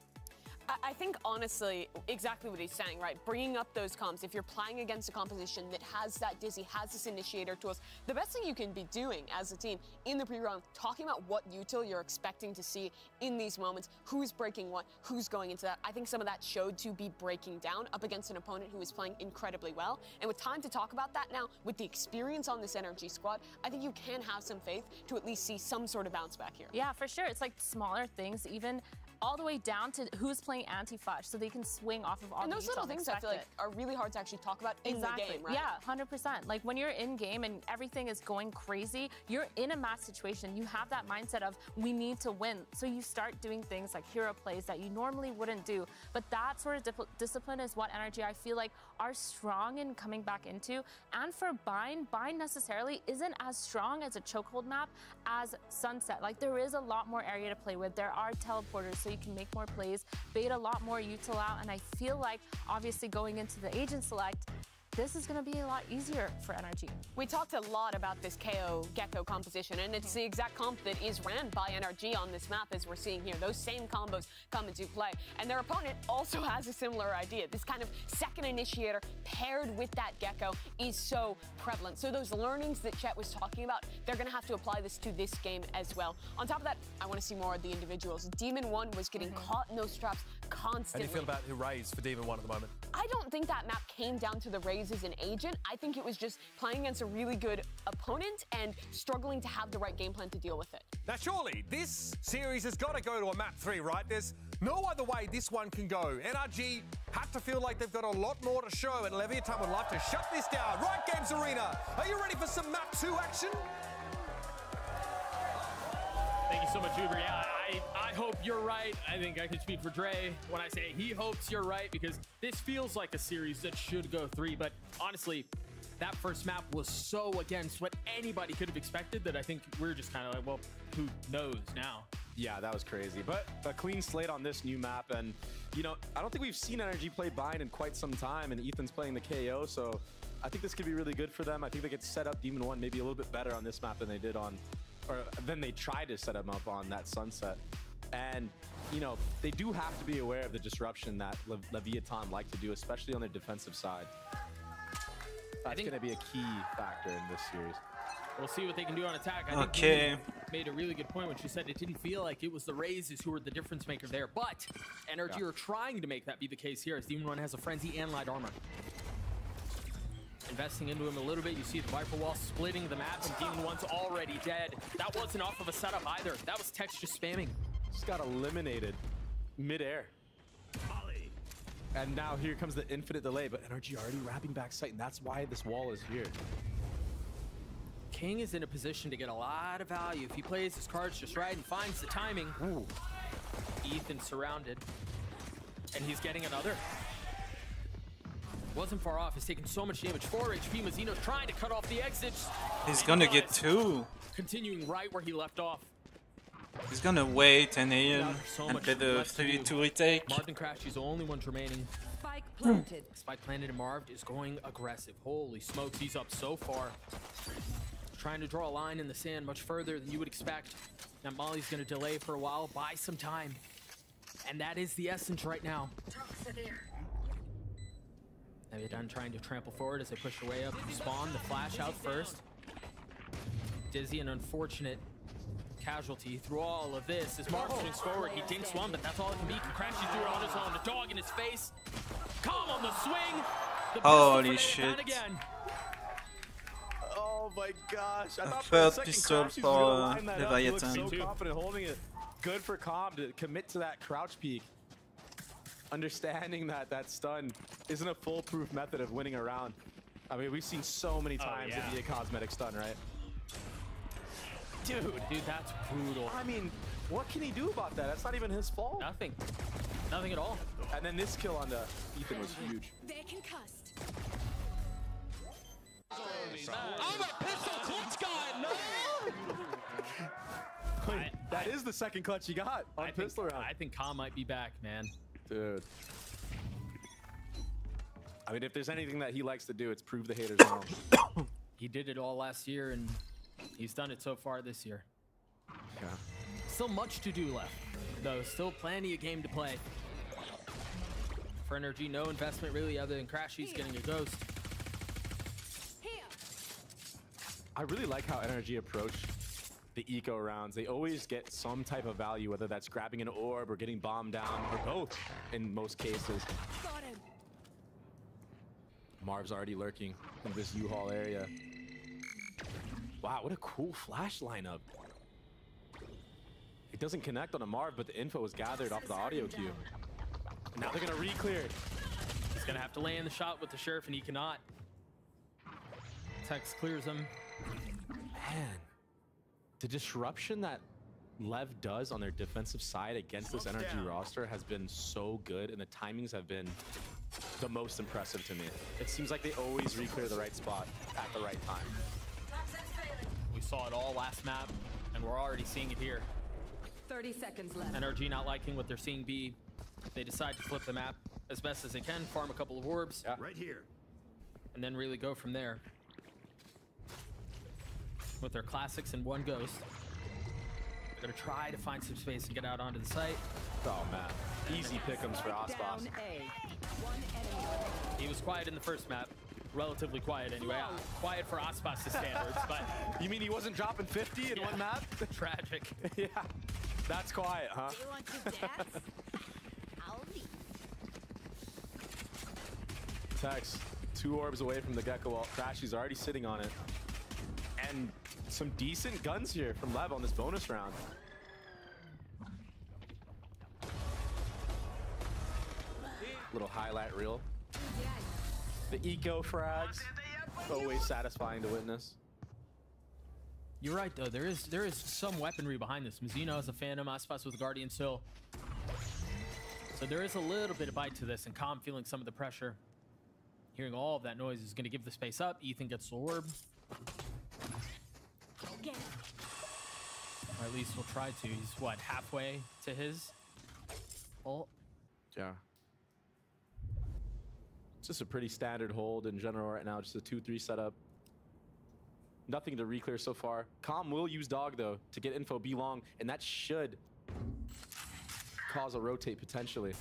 I think, honestly, exactly what he's saying, right? Bringing up those comms. If you're playing against a composition that has that Dizzy, has this initiator tools, the best thing you can be doing as a team in the pre-round, talking about what util you're expecting to see in these moments, who's breaking what, who's going into that. I think some of that showed to be breaking down up against an opponent who is playing incredibly well. And with time to talk about that now, with the experience on this NRG squad, I think you can have some faith to at least see some sort of bounce back here. Yeah, for sure. It's like smaller things, even all the way down to who's playing anti-flash, so they can swing off of all and the those little things I feel like are really hard to actually talk about in the game, right? Yeah, 100%. Like when you're in game and everything is going crazy, you're in a match situation. You have that mindset of we need to win. So you start doing things like hero plays that you normally wouldn't do. But that sort of discipline is what NRG I feel like are strong in coming back into. And for Bind necessarily isn't as strong as a chokehold map as Sunset. Like there is a lot more area to play with. There are teleporters, so you can make more plays, bait a lot more util out, and I feel like obviously going into the agent select, this is going to be a lot easier for NRG. We talked a lot about this KO Gecko composition, and it's the exact comp that is ran by NRG on this map as we're seeing here. Those same combos come into play, and their opponent also has a similar idea. This kind of second initiator paired with that Gecko is so prevalent. So those learnings that Chet was talking about, they're going to have to apply this to this game as well. On top of that, I want to see more of the individuals. Demon 1 was getting caught in those traps constantly. How do you feel about who raised for Demon 1 at the moment? I don't think that map came down to the raise as an agent. I think it was just playing against a really good opponent and struggling to have the right game plan to deal with it. Now, surely this series has got to go to a map 3, right? There's no other way this one can go. NRG have to feel like they've got a lot more to show, and Leviathan would love to shut this down. Right Games Arena, are you ready for some map 2 action? Thank you so much, Uber. Yeah, I hope you're right. I think I can speak for Dre when I say he hopes you're right, because this feels like a series that should go 3. But honestly, that first map was so against what anybody could have expected that I think we're just kind of like, well, who knows now? Yeah, that was crazy. But a clean slate on this new map. And, you know, I don't think we've seen NRG play Bind in quite some time. And Ethan's playing the KO. So I think this could be really good for them. I think they could set up Demon 1 maybe a little bit better on this map than they did on, or than they tried to set him up on that Sunset. And, you know, they do have to be aware of the disruption that Leviathan like to do, especially on their defensive side. That's going to be a key factor in this series. We'll see what they can do on attack. I think Amy made a really good point when she said it didn't feel like it was the Razes who were the difference maker there, but NRG are trying to make that be the case here as Demon 1 has a Frenzy and Light Armor. Investing into him a little bit, you see the Viper Wall splitting the map, and Demon 1's already dead. That wasn't off of a setup either. That was Tex just spamming. Just got eliminated mid-air. And now here comes the infinite delay, but NRG already wrapping back sight, and that's why this wall is here. King is in a position to get a lot of value if he plays his cards just right and finds the timing. Ooh. Ethan surrounded, and he's getting another. Wasn't far off. He's taking so much damage. 4 HP. Mazzino's trying to cut off the exits. He's gonna get 2. Continuing right where he left off. He's gonna wait and aim and play the 3v2 retake. Marvin Crash is the only one remaining. Spike planted. Spike planted, and Marv is going aggressive. Holy smokes, he's up so far. Trying to draw a line in the sand much further than you would expect. Now Molly's gonna delay for a while, buy some time. And that is the essence right now. They're done trying to trample forward as they push their way up to spawn. The flash out first. Dizzy, an unfortunate casualty through all of this. As Marv swings forward, he dinks one, but that's all it can be. He crashes through it on his own. The dog in his face. Calm on the swing. The holy shit. Again. Oh my gosh. I thought third for a pistol second Crash was for gonna line that up. He looked Leviathan. so confident holding it. Good for Cobb to commit to that crouch peek. Understanding that that stun isn't a foolproof method of winning a round. I mean, we've seen so many times it be a cosmetic stun, right? Dude, that's brutal. I mean, what can he do about that? That's not even his fault. Nothing. Nothing at all. And then this kill on the Ethan was huge. They're concussed. I'm a pistol clutch guy, no! Wait, that is the second clutch you got on pistol round. I think Khan might be back, man. Dude. I mean, if there's anything that he likes to do, it's prove the haters wrong. He did it all last year, and he's done it so far this year. Yeah. Still much to do left, though. Still plenty of game to play. for Energy. No investment really other than Crashy's getting a ghost. I really like how Energy approach the eco rounds. They always get some type of value, whether that's grabbing an orb or getting bombed down, or both in most cases. Got him. Marv's already lurking in this U-Haul area. Wow, what a cool flash lineup. It doesn't connect on a Marv, but the info is gathered off the audio cue. Now they're gonna re-clear it. He's gonna have to land the shot with the Sheriff, and he cannot. Tex clears him. Man, the disruption that Lev does on their defensive side against this Energy roster has been so good, and the timings have been the most impressive to me. It seems like they always re-clear the right spot at the right time. We saw it all last map, and we're already seeing it here. 30 seconds left. NRG not liking what they're seeing B. They decide to flip the map as best as they can, farm a couple of orbs. Yeah. Right here. And then really go from there. With their classics and one ghost. They're gonna try to find some space and get out onto the site. Oh man, easy pick'ems for Aspas. He was quiet in the first map. Relatively quiet anyway. Quiet for Aspas' standards, but... You mean he wasn't dropping 50 in one map? Tragic. Yeah, that's quiet, huh? You want to dance? I'll leave. Tex, 2 orbs away from the Gecko wall. Crashy's already sitting on it. And some decent guns here from Lev on this bonus round. Little highlight reel. The eco frags, always satisfying to witness. You're right though, there is some weaponry behind this. Mizzino has a Phantom, Aspas with Guardian Sill. So there is a little bit of bite to this, and Calm feeling some of the pressure. Hearing all of that noise is going to give the space up. Ethan gets the orb. Or at least we'll try to. He's what, halfway to his ult? Yeah. It's just a pretty standard hold in general right now. Just a 2-3 setup. Nothing to re-clear so far. Calm will use Dog though to get info B long, and that should cause a rotate potentially.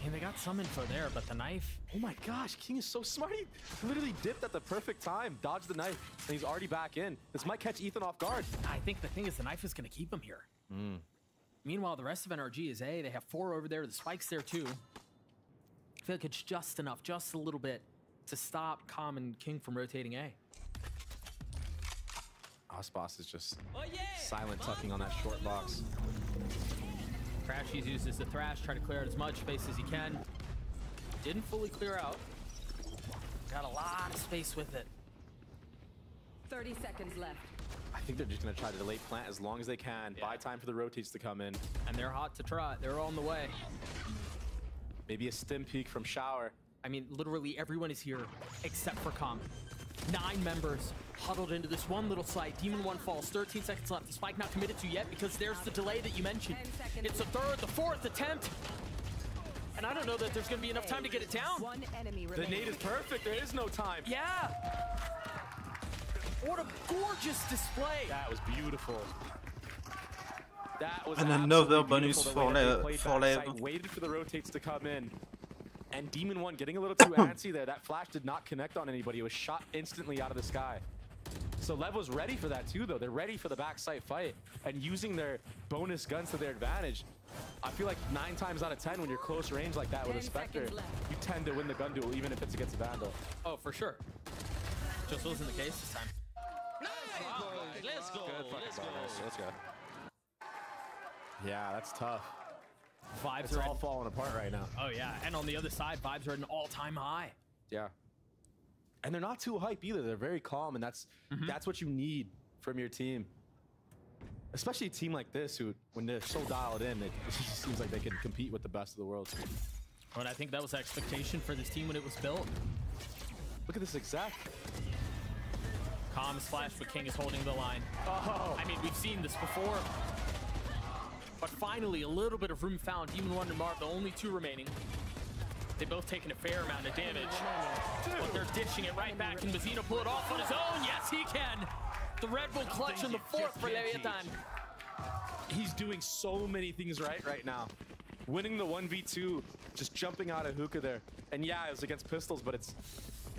And they got some info there, but the knife. Oh my gosh, King is so smart. He literally dipped at the perfect time, dodged the knife, and he's already back in. This might catch Ethan off guard. I think the thing is the knife is going to keep him here. Meanwhile, the rest of NRG is A. They have 4 over there. The spike's there too. I feel like it's just enough, just a little bit, to stop Calm and King from rotating A. Aspas is just silent tucking on that short box. Crashies uses the Thrash, try to clear out as much space as he can. Didn't fully clear out. Got a lot of space with it. 30 seconds left. I think they're just going to try to delay plant as long as they can. Buy time for the rotates to come in. And they're hot to trot. They're on the way. Maybe a stim peek from Shower. I mean, literally everyone is here except for Calm. 9 members huddled into this one little site. Demon 1 falls, 13 seconds left. The spike not committed to yet because there's the delay that you mentioned. It's the 3rd, the 4th attempt. And I don't know that there's going to be enough time to get it down. One enemy The nade is perfect. There is no time. Yeah. What a gorgeous display. That was beautiful. That was And another absolutely bonus beautiful, the way that they played for backside, Lev. waited for the rotates to come in. And Demon 1 getting a little too antsy there. That flash did not connect on anybody. It was shot instantly out of the sky. So Lev was ready for that too, though. They're ready for the backside fight and using their bonus guns to their advantage. I feel like 9 times out of 10 when you're close range like that with a Spectre, you tend to win the gun duel even if it's against a Vandal. Oh, for sure. Just wasn't the case this time. Let's go. Let's go. Yeah, that's tough. Vibes it's are all falling apart right now. Oh yeah, and on the other side, vibes are at an all-time high. Yeah. And they're not too hype either. They're very calm, and that's what you need from your team. Especially a team like this, who, when they're so dialed in, it just seems like they can compete with the best of the world. And I think that was the expectation for this team when it was built. Look at this exec. Calm is flash, but King is holding the line. Oh. I mean, we've seen this before. But finally, a little bit of room found. Demon 1 and Marv, the only 2 remaining. They've both taken a fair amount of damage. But they're dishing it right back. Can Mizzino pull it off on his own? Yes, he can. The Red Bull clutch on the 4th for Leviathan. He's doing so many things right now. Winning the 1v2 just jumping out of hookah there. And yeah, it was against pistols, but it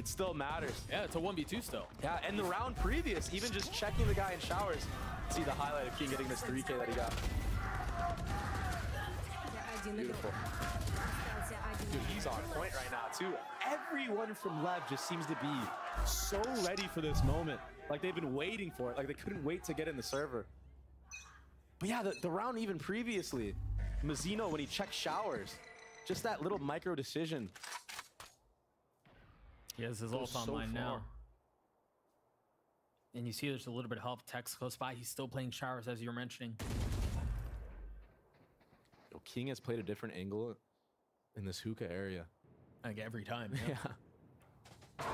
still matters. Yeah, it's a 1v2 still. Yeah, and the round previous, even just checking the guy in showers. See the highlight of King getting this 3K that he got. Beautiful. Dude, he's on point right now, too. Everyone from Lev just seems to be so ready for this moment. Like, they've been waiting for it. Like, they couldn't wait to get in the server. But yeah, the round even previously, Mazzino, when he checked showers, just that little micro decision. He has his ult online now. And you see there's a little bit of help. Tex close by. He's still playing showers, as you're mentioning. Yo, King has played a different angle in this hookah area. Like every time. Yeah.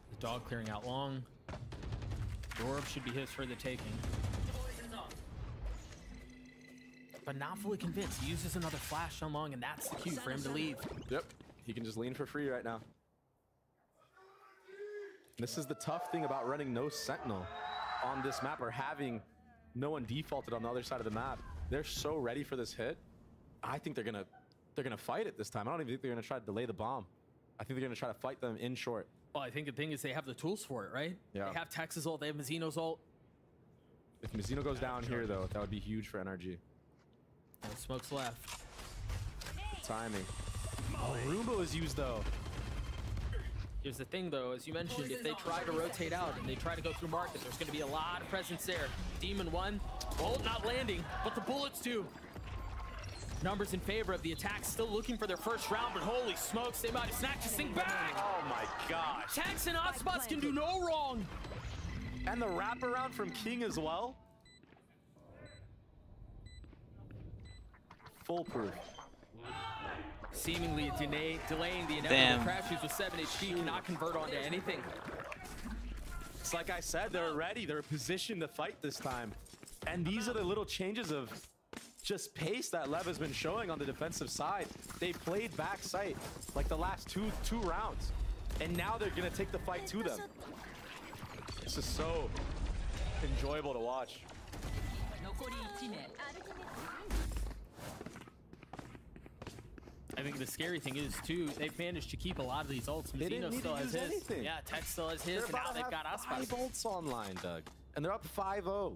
The dog clearing out long. Dorb should be his for the taking. But not fully convinced. He uses another flash on long, and that's the cue for him to leave. Yep. He can just lean for free right now. This is the tough thing about running no sentinel on this map, or having no one defaulted on the other side of the map. They're so ready for this hit. I think they're gonna fight it this time. I don't even think they're gonna try to delay the bomb. I think they're gonna try to fight them in short. Well, I think the thing is they have the tools for it, right? Yeah. They have Tex's ult, they have Mazzino's ult. If Mazzino goes down here, though, that would be huge for NRG. No smokes left. Timing. Oh, Roomba is used, though. Here's the thing, though, as you mentioned, if they try to rotate out and they try to go through market, there's going to be a lot of presence there. Demon 1, ult not landing, but the bullets do. Numbers in favor of the attack, still looking for their first round, but holy smokes, they might have snatched this thing back. Oh my gosh. Tex and Hotspots can do no wrong. And the wraparound from King as well. Foolproof. Seemingly delaying the inevitable crashes with 7 HP, cannot convert onto anything. It's like I said, they're ready. They're positioned to fight this time. And these are the little changes of just pace that Lev has been showing on the defensive side. They played back sight like the last two rounds. And now they're going to take the fight to them. This is so enjoyable to watch. I think the scary thing is, too, they've managed to keep a lot of these ults. Mazzino still has his. Anything. Yeah, Tex still has his, and now they've got us. 5 ults online, Doug. And they're up 5-0.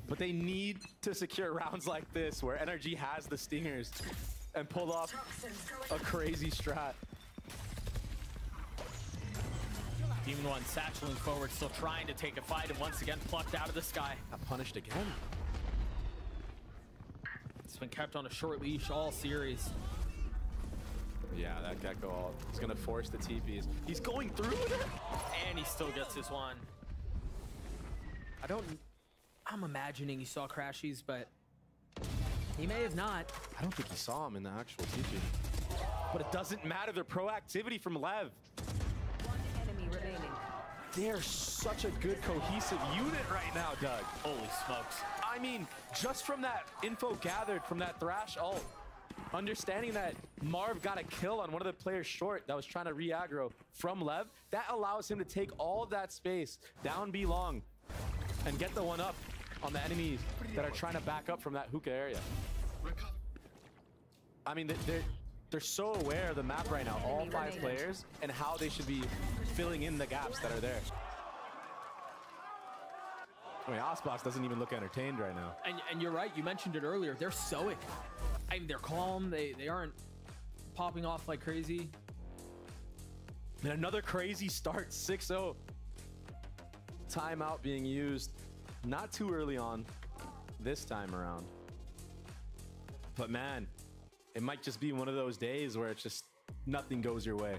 But they need to secure rounds like this, where NRG has the stingers and pull off a crazy strat. Demon 1 satcheling forward, still trying to take a fight, and once again plucked out of the sky. Got punished again. It's been kept on a short leash all series. Yeah, that Gecko is going to force the TPs. He's going through with it. And he still gets his one. I'm imagining he saw Crashies, but he may have not. I don't think he saw him in the actual TP. But it doesn't matter. The proactivity from Lev. One enemy remaining. They're such a good cohesive unit right now, Doug. Holy smokes. I mean, just from that info gathered from that Thrash ult, understanding that Marv got a kill on one of the players short that was trying to re-aggro from Lev, that allows him to take all of that space down B long and get the one up on the enemies that are trying to back up from that hookah area. I mean, they're so aware of the map right now, all 5 players, and how they should be filling in the gaps that are there. I mean, Osbox doesn't even look entertained right now. And you're right, you mentioned it earlier, they're stoic. I mean, they're calm, they aren't popping off like crazy. And another crazy start, 6-0. Timeout being used not too early on this time around. But man, it might just be one of those days where it's just nothing goes your way.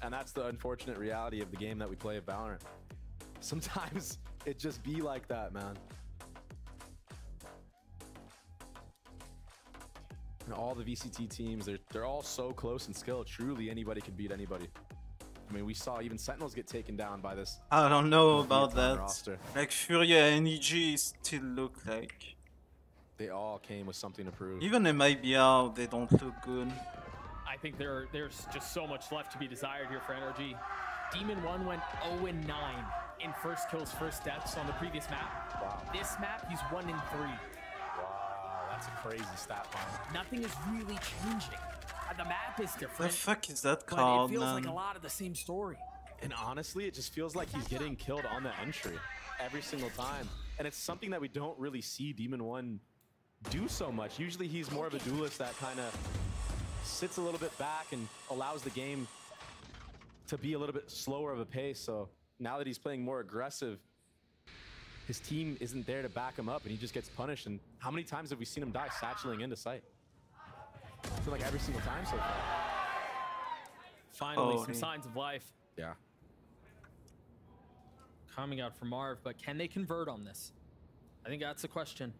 And that's the unfortunate reality of the game that we play at Valorant. Sometimes it just be like that, man. And all the VCT teams, they're all so close in skill. Truly, anybody can beat anybody. I mean, we saw even Sentinels get taken down by this. I don't know about that. Roster. Like Furia and EG still look like... They all came with something to prove. Even in MIBR, they don't look good. I think there's just so much left to be desired here for NRG. Demon 1 went 0-9 in first kills, first deaths on the previous map. Wow. This map, he's 1-3. Wow, That's a crazy stat line. Nothing is really changing. The map is The different. fuck is that But called, it feels man? like a lot of the same story. And honestly, it just feels like he's getting killed on the entry every single time. And it's something that we don't really see Demon 1 do so much. Usually he's more of a duelist that kind of sits a little bit back and allows the game to be a little bit slower of a pace. So now that he's playing more aggressive, his team isn't there to back him up and he just gets punished. And how many times have we seen him die satcheling into sight? I feel like every single time so far. Finally, some signs of life. Yeah. Coming out from Marv, but can they convert on this? I think that's the question.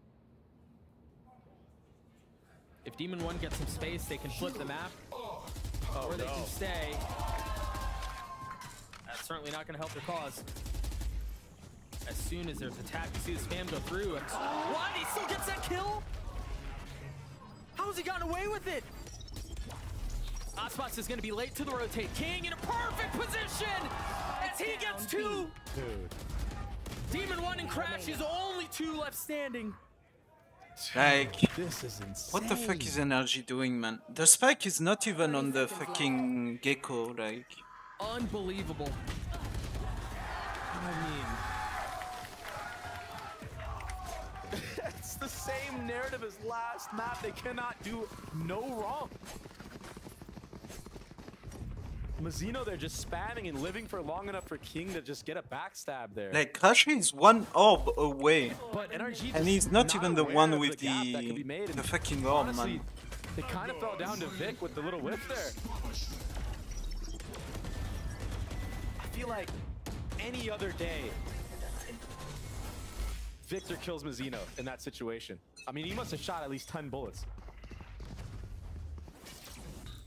If Demon 1 gets some space, they can flip the map, or they can stay. That's certainly not going to help their cause. As soon as there's attack, you see the spam go through. And what? He still gets that kill? How has he gotten away with it? Aspas is going to be late to the rotate. King in a perfect position as he gets two. Dude. Demon 1 and Crash is only two left standing. Like, this is insane. What the fuck is Energy doing, man? The spike is not even on the fucking Gecko, like. Unbelievable. I mean, it's the same narrative as last map. They cannot do no wrong. Mazzino, they're just spamming and living for long enough for King to just get a backstab there. Like, Crash is one orb away. But NRG And he's not even the one with the fucking orb, honestly, man. they kind of fell down to Vic with the little whip there. I feel like any other day, Victor kills Mazzino in that situation. I mean, he must have shot at least 10 bullets.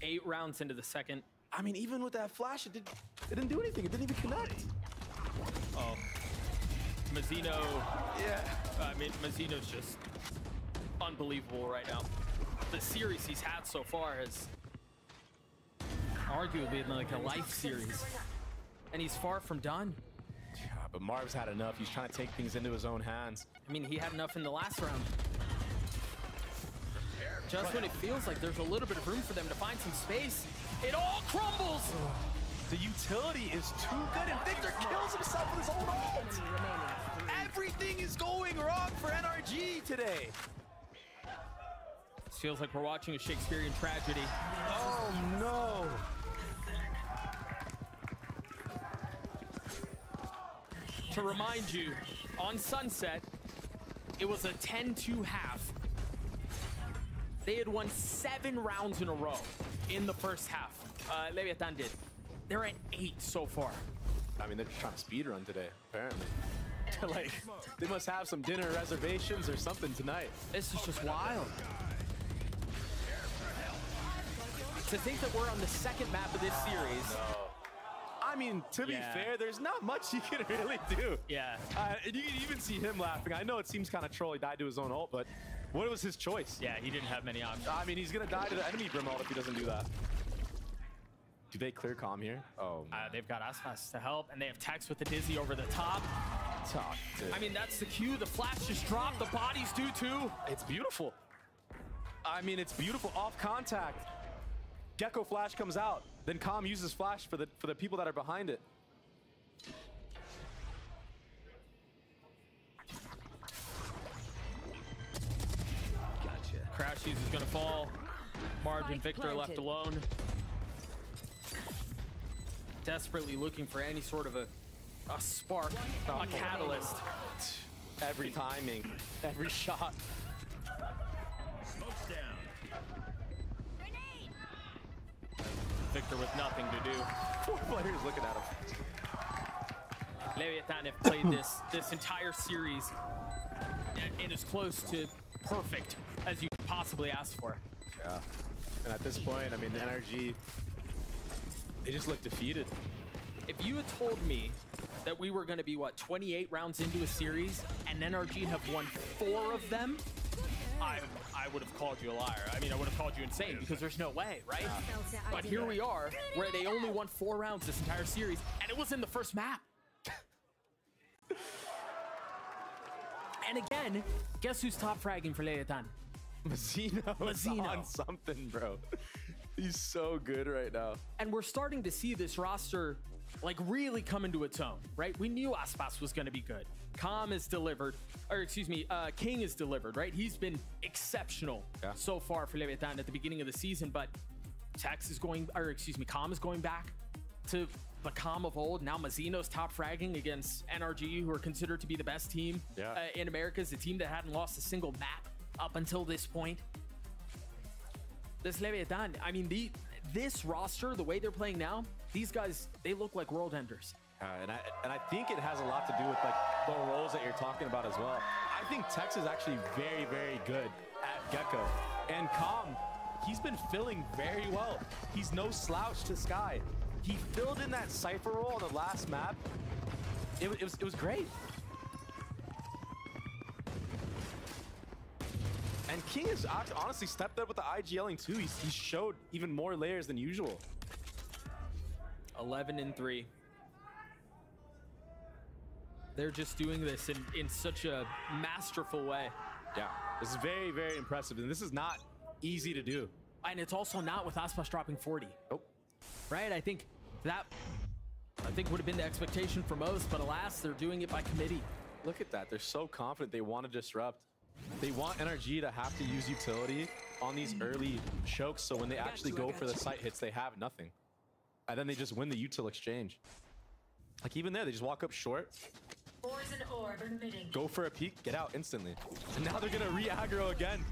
8 rounds into the second. I mean, even with that flash, it didn't do anything. It didn't even connect. Oh, Mazzino. Yeah. I mean, Mazzino's just unbelievable right now. The series he's had so far has arguably been like a life series, and he's far from done. Yeah, but Marv's had enough. He's trying to take things into his own hands. I mean, he had enough in the last round. Just when it feels like there's a little bit of room for them to find some space, it all crumbles! The utility is too good, and Victor kills himself with his own ult! Everything is going wrong for NRG today! This feels like we're watching a Shakespearean tragedy. Oh no! To remind you, on Sunset, it was a 10-2 half. They had won 7 rounds in a row in the first half. Leviathan did. They're at 8 so far. I mean, they're just trying to speedrun today, apparently. Like, they must have some dinner reservations or something tonight. This is just wild. To think that we're on the second map of this series. No. I mean, to be fair, there's not much he can really do. Yeah. And you can even see him laughing. I know it seems kind of troll. He died to his own ult, but what was his choice? Yeah, he didn't have many options. I mean, he's going to die to the enemy Brim ult if he doesn't do that. Do they clear calm here? Oh, they've got Aspas to help, and they have Tex with the Dizzy over the top. I mean, that's the cue. The flash just dropped. The bodies do too. It's beautiful. I mean, it's beautiful off contact. Gecko flash comes out. Then Calm uses flash for the people that are behind it. Gotcha. Crash Use is gonna fall. Marv and Victor left alone. Desperately looking for any sort of a spark, a catalyst. Every timing, every shot. Smokes down. Victor with nothing to do. 4 players looking at him. Leviathan have played this entire series and as close to perfect as you could possibly ask for. Yeah. And at this point, I mean, the NRG, they just look defeated. If you had told me that we were going to be, what, 28 rounds into a series and NRG have won 4 of them, I would have called you a liar. I mean, I would have called you insane because there's no way, right? Yeah. But here we are, where they only won 4 rounds this entire series, and it was in the first map. And again, guess who's top fragging for Leviathan? Mazino's on something, bro. He's so good right now. And we're starting to see this roster like really come into its own, right? We knew Aspas was going to be good. Calm is delivered, or excuse me, King is delivered, right? He's been exceptional so far for Leviathan at the beginning of the season, but Tex is going, or excuse me, Calm is going back to the Calm of old. Now Mazino's top fragging against NRG, who are considered to be the best team in America. It's a team that hadn't lost a single map up until this point. This Leviathan, I mean, this roster, the way they're playing now, these guys, they look like world enders. And I think it has a lot to do with like the roles that you're talking about as well. I think Tex is actually very, very good at Gecko. And Calm, he's been filling very well. He's no slouch to Sky. He filled in that Cypher role on the last map. It was great. And King has honestly stepped up with the IGLing too. He showed even more layers than usual. 11-3. They're just doing this in such a masterful way. Yeah, this is very, very impressive. And this is not easy to do. And it's also not with Aspas dropping 40. Nope. Right? I think would have been the expectation for most, but alas, they're doing it by committee. Look at that. They're so confident they want to disrupt. They want NRG to have to use utility on these early chokes, so when they actually go for the site hits, they have nothing. And then they just win the util exchange. Like even there, they just walk up short, go for a peek, get out instantly. And now they're gonna re-aggro again.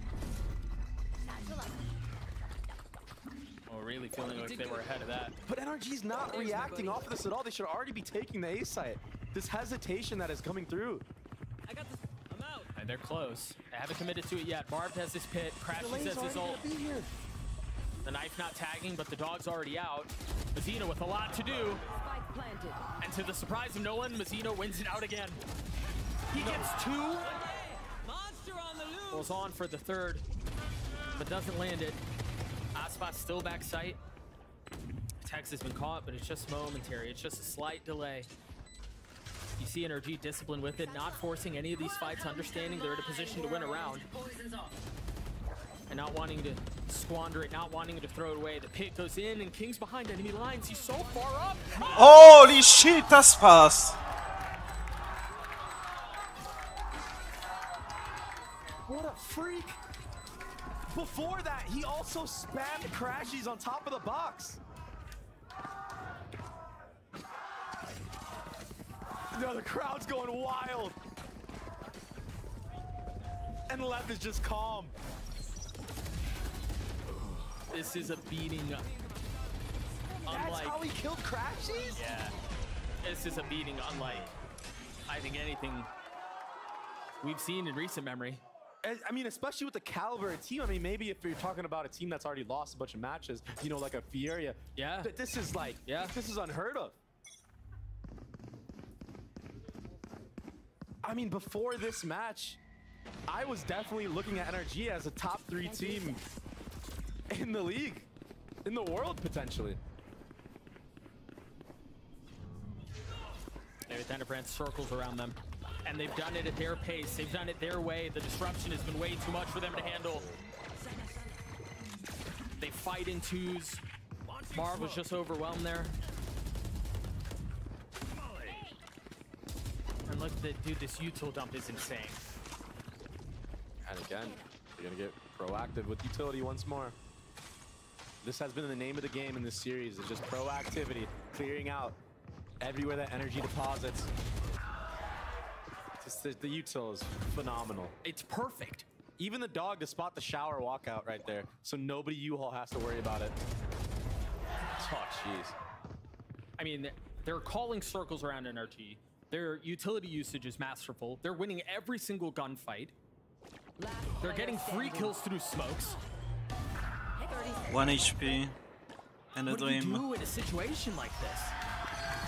Oh, really feeling like they were ahead of that. But NRG's not reacting off of this at all. They should already be taking the A site. This hesitation that is coming through. I got this. I'm out. And they're close. They haven't committed to it yet. Barbed has his pit. Crashes has his ult. The knife not tagging, but the dog's already out. Mazino with a lot to do. And to the surprise of no one, Mazino wins it out again. He gets 2. Goes on for the 3rd, but doesn't land it. Aspas still back sight. Tex has been caught, but it's just momentary. It's just a slight delay. You see NRG disciplined with it, not forcing any of these fights, understanding they're in a position to win a round. And not wanting to squander it, not wanting to throw it away. The pit goes in, and King's behind enemy lines. He's so far up. Holy shit, Aspas! What a freak! Before that, he also spammed crashies on top of the box. No, the crowd's going wild. And Lev is just calm. This is a beating unlike... That's how he killed crashies? Yeah. This is a beating unlike, I think, anything we've seen in recent memory. I mean, especially with the caliber of team. I mean, maybe if you're talking about a team that's already lost a bunch of matches, you know, like a Fieria. Yeah. But this is like, this is unheard of. I mean, before this match, I was definitely looking at NRG as a top 3 team in the league, in the world, potentially. Maybe Thunder France circles around them. And they've done it at their pace. They've done it their way. The disruption has been way too much for them to handle. They fight in 2s. Marv was just overwhelmed there. And look, dude, this util dump is insane. And again, you're gonna get proactive with utility once more. This has been the name of the game in this series. It's just proactivity, clearing out everywhere that energy deposits. The util is phenomenal. It's perfect. Even the dog to spot the shower walkout right there, so nobody U-Haul has to worry about it. Oh, jeez. I mean, they're calling circles around NRG. Their utility usage is masterful. They're winning every single gunfight. They're getting free kills through smokes. 1 HP and a dream. What do you do in a situation like this?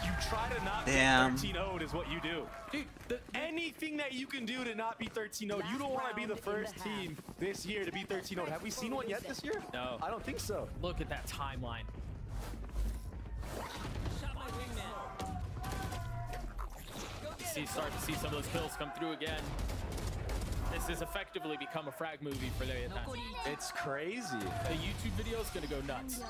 You try to not be 13-0'd is what you do. Dude, anything that you can do to not be 13-0'd, you don't want to be the first team this year to be 13-0'd. Have we seen one yet this year? No. I don't think so. Look at that timeline. Start to see some of those kills come through again. This has effectively become a frag movie for Leviathan. It's crazy. The YouTube video is gonna go nuts.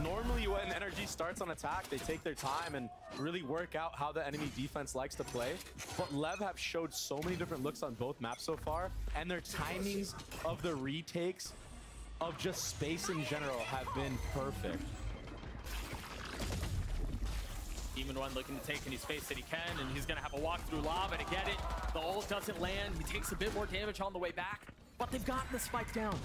Normally when NRG starts on attack, they take their time and really work out how the enemy defense likes to play. But Lev have showed so many different looks on both maps so far, and their timings of the retakes of just space in general have been perfect. Demon One looking to take any space that he can, and he's gonna have a walk through lava to get it. The ult doesn't land. He takes a bit more damage on the way back, but they've gotten the spike down.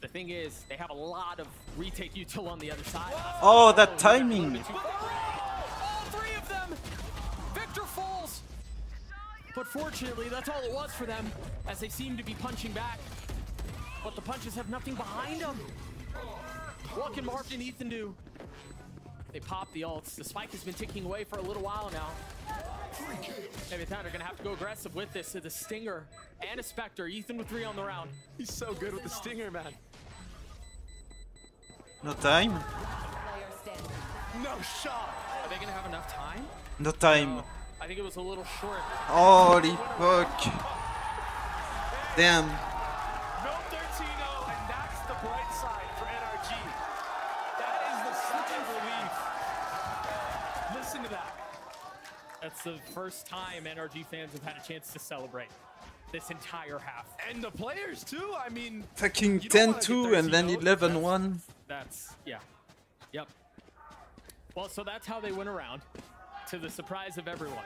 The thing is, they have a lot of retake util on the other side. Oh, that timing! All three of them! Victor falls! But fortunately, that's all it was for them, as they seem to be punching back. But the punches have nothing behind them. What can Marvin and Ethan do? They pop the ults. The spike has been ticking away for a little while now. Leviathan are gonna have to go aggressive with this. The Stinger and a Spectre. Ethan with 3 on the round. He's so good with the Stinger, man. No time? No shot! Are they gonna have enough time? No time. No, I think it was a little short. Holy fuck. Damn. No 13-0, and that's the bright side for NRG. That is the second relief. Listen to that. That's the first time NRG fans have had a chance to celebrate this entire half. And the players too, I mean... Fucking 10-2 and then 11-1. That's, yeah. Yep. Well, so that's how they went around, to the surprise of everyone.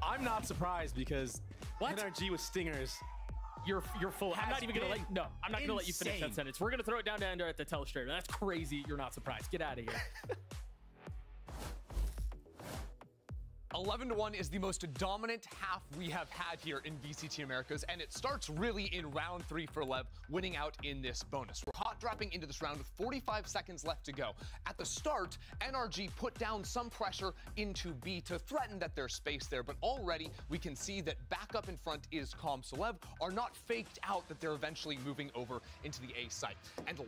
I'm not surprised because NRG with Stingers... You're full. I'm not even gonna let I'm not gonna let you finish that sentence. We're gonna throw it down to Ender at the telestrator. That's crazy. You're not surprised. Get out of here. 11-1 is the most dominant half we have had here in VCT Americas, and it starts really in round 3 for Lev, winning out in this bonus. We're hot dropping into this round with 45 seconds left to go. At the start, NRG put down some pressure into B to threaten that there's space there, but already we can see that back up in front is Calm. So Lev are not faked out that they're eventually moving over into the A site. And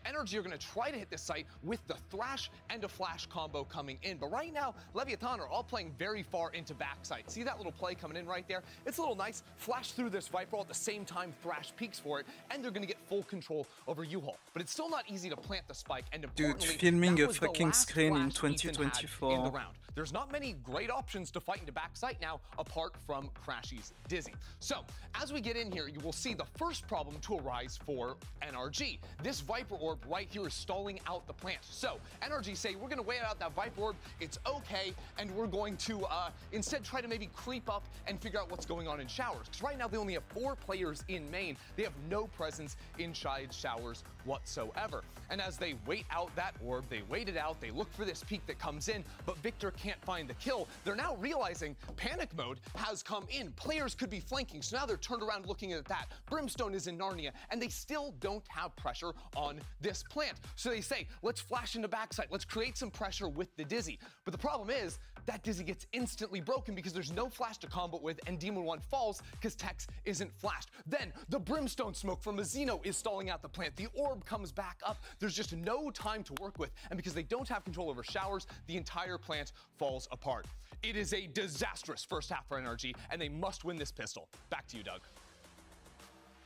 NRG are going to try to hit this site with the Thrash and a Flash combo coming in. But right now, Leviathan are all playing very far into backside. See that little play coming in right there? It's a little nice. Flash through this Viper at the same time Thrash peeks for it, and they're going to get full control over U-Haul. But it's still not easy to plant the spike. And dude, filming a fucking screen in 2024. In the round. There's not many great options to fight into backside now, apart from Crashy's Dizzy. So, as we get in here, you will see the first problem to arise for NRG. This Viper Orb right here is stalling out the plant. So, NRG say, we're going to wait out that Viper Orb, it's okay, and we're going to instead try to maybe creep up and figure out what's going on in showers. Because right now they only have 4 players in main. They have no presence inside showers whatsoever. And as they wait out that orb, they wait it out, they look for this peek that comes in, but Victor can't find the kill. They're now realizing panic mode has come in. Players could be flanking, so now they're turned around looking at that. Brimstone is in Narnia, and they still don't have pressure on this plant. So they say, let's flash into backside, let's create some pressure with the Dizzy. But the problem is, that Dizzy gets instantly broken because there's no flash to combo with, and Demon One falls because Tex isn't flashed. Then the Brimstone smoke from Mazino is stalling out the plant. The orb comes back up. There's just no time to work with, and because they don't have control over showers, the entire plant falls apart. It is a disastrous first half for NRG, and they must win this pistol. Back to you, Doug.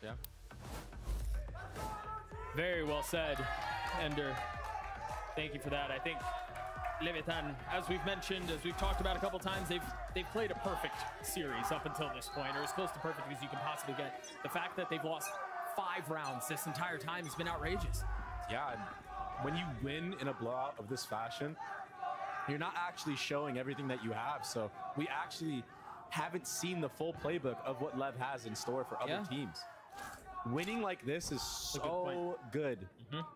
Yeah. Very well said, Ender. Thank you for that. I think Leviathan, as we've mentioned, as we've talked about a couple times, they've played a perfect series up until this point, or as close to perfect as you can possibly get. The fact that they've lost 5 rounds this entire time has been outrageous. Yeah, and when you win in a blowout of this fashion, you're not actually showing everything that you have. So we actually haven't seen the full playbook of what Lev has in store for other teams. Winning like this is so good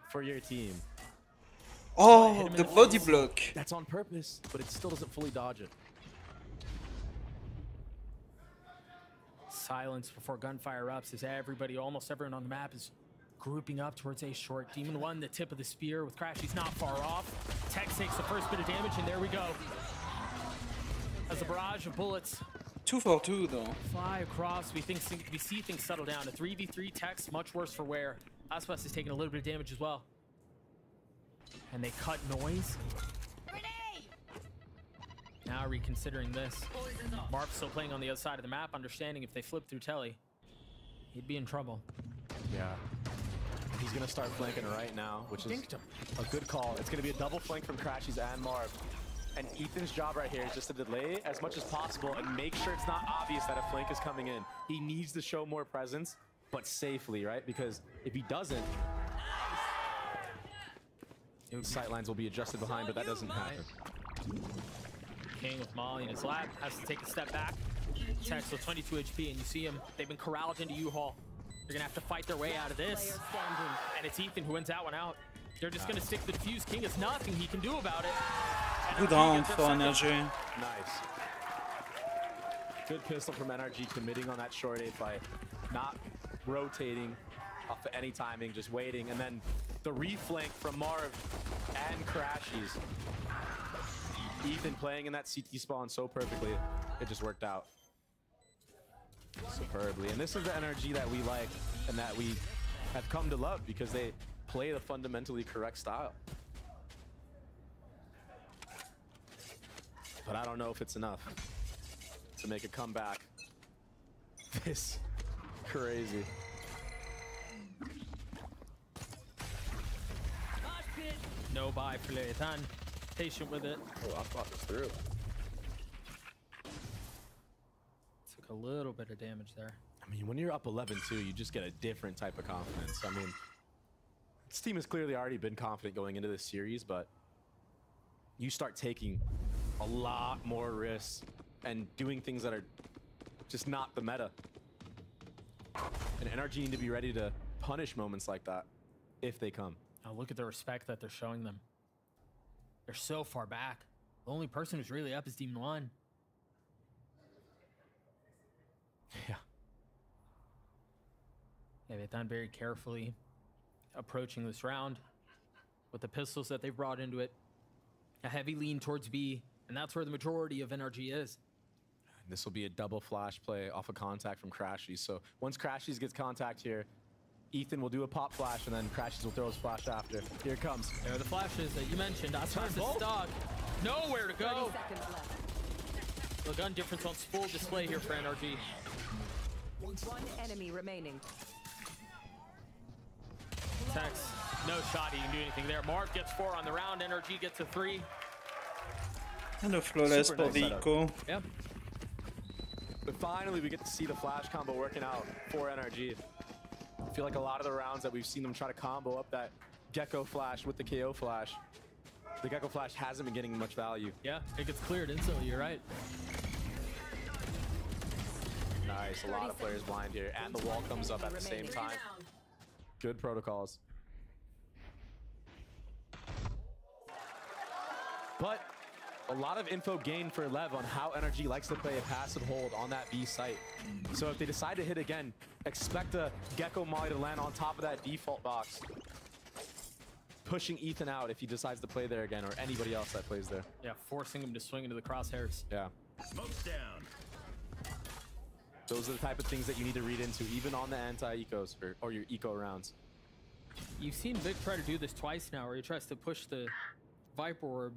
for your team. Oh, the body block. That's on purpose, but it still doesn't fully dodge it. Silence before gunfire erupts as almost everyone on the map is grouping up towards A short. Demon One, the tip of the spear with Crash. He's not far off. Tex takes the first bit of damage, and there we go. As a barrage of bullets 2 for 2 though. fly across, we see things settle down. A 3v3 Tex, much worse for wear. Aspas is taking a little bit of damage as well. And they cut noise. Now reconsidering this. Marv still playing on the other side of the map, understanding if they flip through Telly, he'd be in trouble. Yeah. He's going to start flanking right now, which is a good call. It's going to be a double flank from Crashies and Marv. And Ethan's job right here is just to delay as much as possible and make sure it's not obvious that a flank is coming in. He needs to show more presence, but safely, right? Because if he doesn't, sightlines will be adjusted behind, but that doesn't happen. King with Molly in his lap, has to take a step back. Tex with 22 HP, and you see him, they've been corralled into U-Haul. They're gonna have to fight their way out of this. And it's Ethan who wins that one out. They're just gonna stick the defuse. King has nothing he can do about it. Good round for NRG. Nice. Good pistol from NRG, committing on that short 8 by not rotating off of any timing, just waiting. And then the reflank from Marv and Crashies. Ethan playing in that CT spawn so perfectly, it just worked out superbly. And this is the NRG that we like and that we have come to love because they play the fundamentally correct style. But I don't know if it's enough to make a comeback this crazy. No buy for Leviathan. Patient with it. Oh, I thought this through. Took a little bit of damage there. I mean, when you're up 11-2, you just get a different type of confidence. I mean, this team has clearly already been confident going into this series, but you start taking a lot more risks and doing things that are just not the meta. And NRG need to be ready to punish moments like that if they come. Now look at the respect that they're showing them. They're so far back. The only person who's really up is Demon 1. Yeah. Yeah, they've done very carefully approaching this round with the pistols that they've brought into it. A heavy lean towards B, and that's where the majority of NRG is. This will be a double flash play off a contact from Crashies. So once Crashies gets contact here, Ethan will do a pop flash, and then Crashies will throw his flash after. Here it comes. There are the flashes that you mentioned. Aspas is stuck. Nowhere to go. The gun difference on full display here for NRG. One enemy remaining. Tex, no shot he can do anything there. Marv gets 4 on the round. NRG gets a 3. And a flawless Super for nice the setup. eco. Yep. But finally, we get to see the flash combo working out for NRG. I feel like a lot of the rounds that we've seen them try to combo up that Gecko flash with the KO flash, the Gecko flash hasn't been getting much value. Yeah, it gets cleared instantly, you're right. Nice, a lot of players blind here, and the wall comes up at the same time. Good protocols. But a lot of info gained for Lev on how NRG likes to play a passive hold on that B site. So if they decide to hit again, expect a Gecko Molly to land on top of that default box, pushing Ethan out if he decides to play there again, or anybody else that plays there. Yeah, forcing him to swing into the crosshairs. Yeah. Smoke's down. Those are the type of things that you need to read into, even on the anti-ecos or your eco rounds. You've seen Vic try to do this twice now, where he tries to push the Viper Orb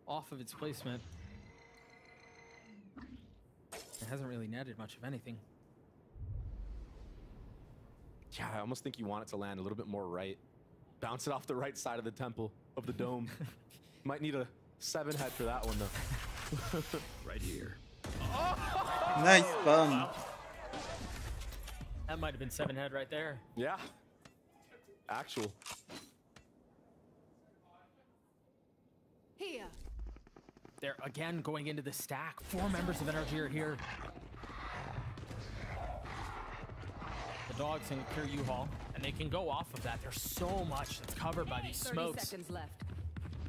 off of its placement. It hasn't really netted much of anything. Yeah, I almost think you want it to land a little bit more right. Bounce it off the right side of the temple of the dome. Might need a 7 head for that one, though. Right here. Nice bomb. Wow. That might have been 7 head right there. Yeah. Actual. Here. They're again going into the stack. 4 members of NRG are here. The dogs can clear U-Haul, and they can go off of that. There's so much that's covered by these 30 smokes. seconds left.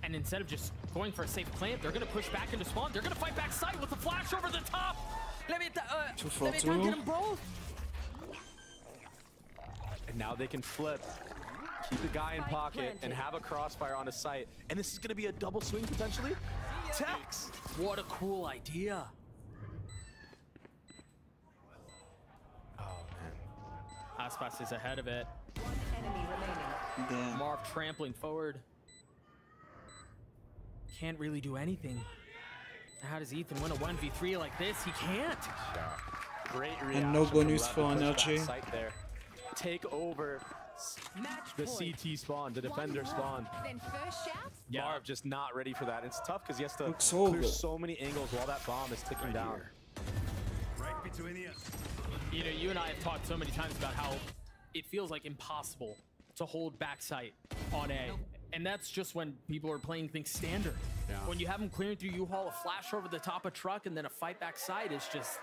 And instead of just going for a safe plant, they're going to push back into spawn. They're going to fight back side with a flash over the top. Let me 2-for-2. get them both. And now they can flip. Keep the guy in pocket and have a crossfire on his site. And this is going to be a double swing potentially. Tex! What a cool idea. Oh, man. Aspas is ahead of it. One enemy remaining. Damn. Marv trampling forward. Can't really do anything. How does Ethan win a 1v3 like this? He can't. Great And no reaction bonus from for Lev to push energy. that site there. Take over the CT spawn, the defender spawn. Then first shout. Marv just not ready for that. It's tough because he has to Looks clear over. so many angles while that bomb is ticking down. Right between the us. You know, you and I have talked so many times about how it feels like impossible to hold backside on A. And that's just when people are playing things standard. Yeah. When you have them clearing through U-Haul, a flash over the top of truck, and then a fight backside is just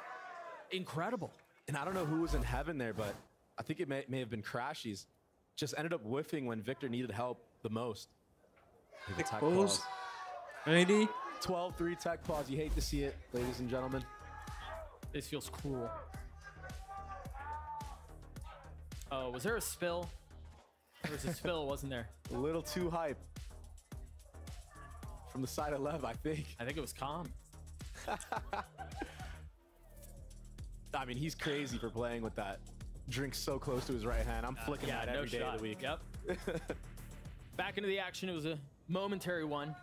incredible. And I don't know who was in heaven there, but I think it may have been Crashies. Just ended up whiffing when Victor needed help the most. Tech pause. Ready? 12-3 tech pause. You hate to see it, ladies and gentlemen. This feels cruel. Oh, was there a spill? There was a spill, wasn't there? A little too hype. From the side of Lev, I think. I think it was calm. I mean, he's crazy for playing with that drink so close to his right hand. I'm flicking that every day of the week. Yep. Back into the action. It was a momentary one.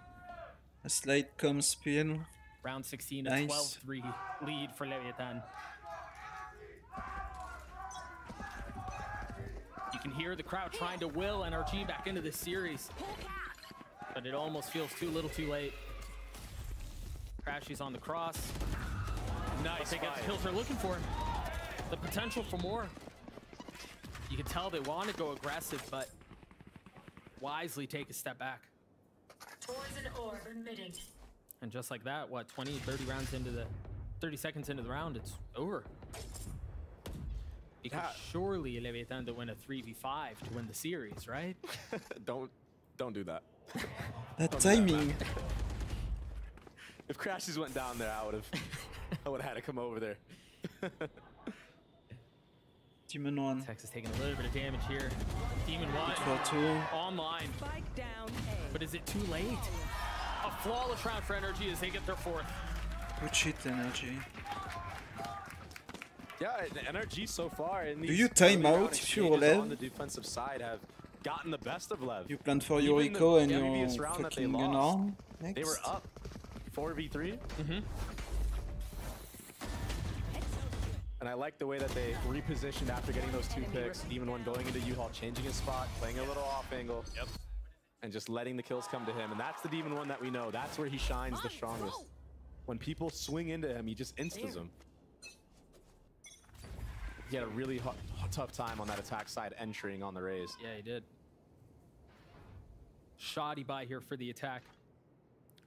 A slight com spin. Round 16, a Nice. 12-3 lead for Leviathan. You can hear the crowd trying to will NRG back into this series. But it almost feels too little too late. Crashy's on the cross. Nice. They get the kills they're looking for. The potential for more. You can tell they want to go aggressive, but wisely take a step back. Poison orb emitting. And just like that, what, 20, 30 rounds into the 30 seconds into the round, it's over. Because surely Leviathan to win a 3v5 to win the series, right? Don't do that. That Don't do timing. man. If Crashes went down there, I would have had to come over there. Demon 1. Texas taking a little bit of damage here. Demon 1 for 2. online. Spike down A. But is it too late? A flawless round for NRG as they get their fourth. Good shit, energy. Yeah, the NRG so far in these Do you time early round out if you're exchanges Lev? on the defensive side have gotten the best of Lev. You plan for Even Yoriko the and previous your round that they fucking lost, unarmed next. They were up 4v3. And I like the way that they repositioned after getting those 2 picks. Demon 1 going into U-Haul, changing his spot, playing a little off angle. Yep. And just letting the kills come to him. And that's the Demon 1 that we know. That's where he shines the strongest. When people swing into him, he just instas them. He had a really tough time on that attack side entering on the raise. Yeah, he did. Shoddy buy here for the attack.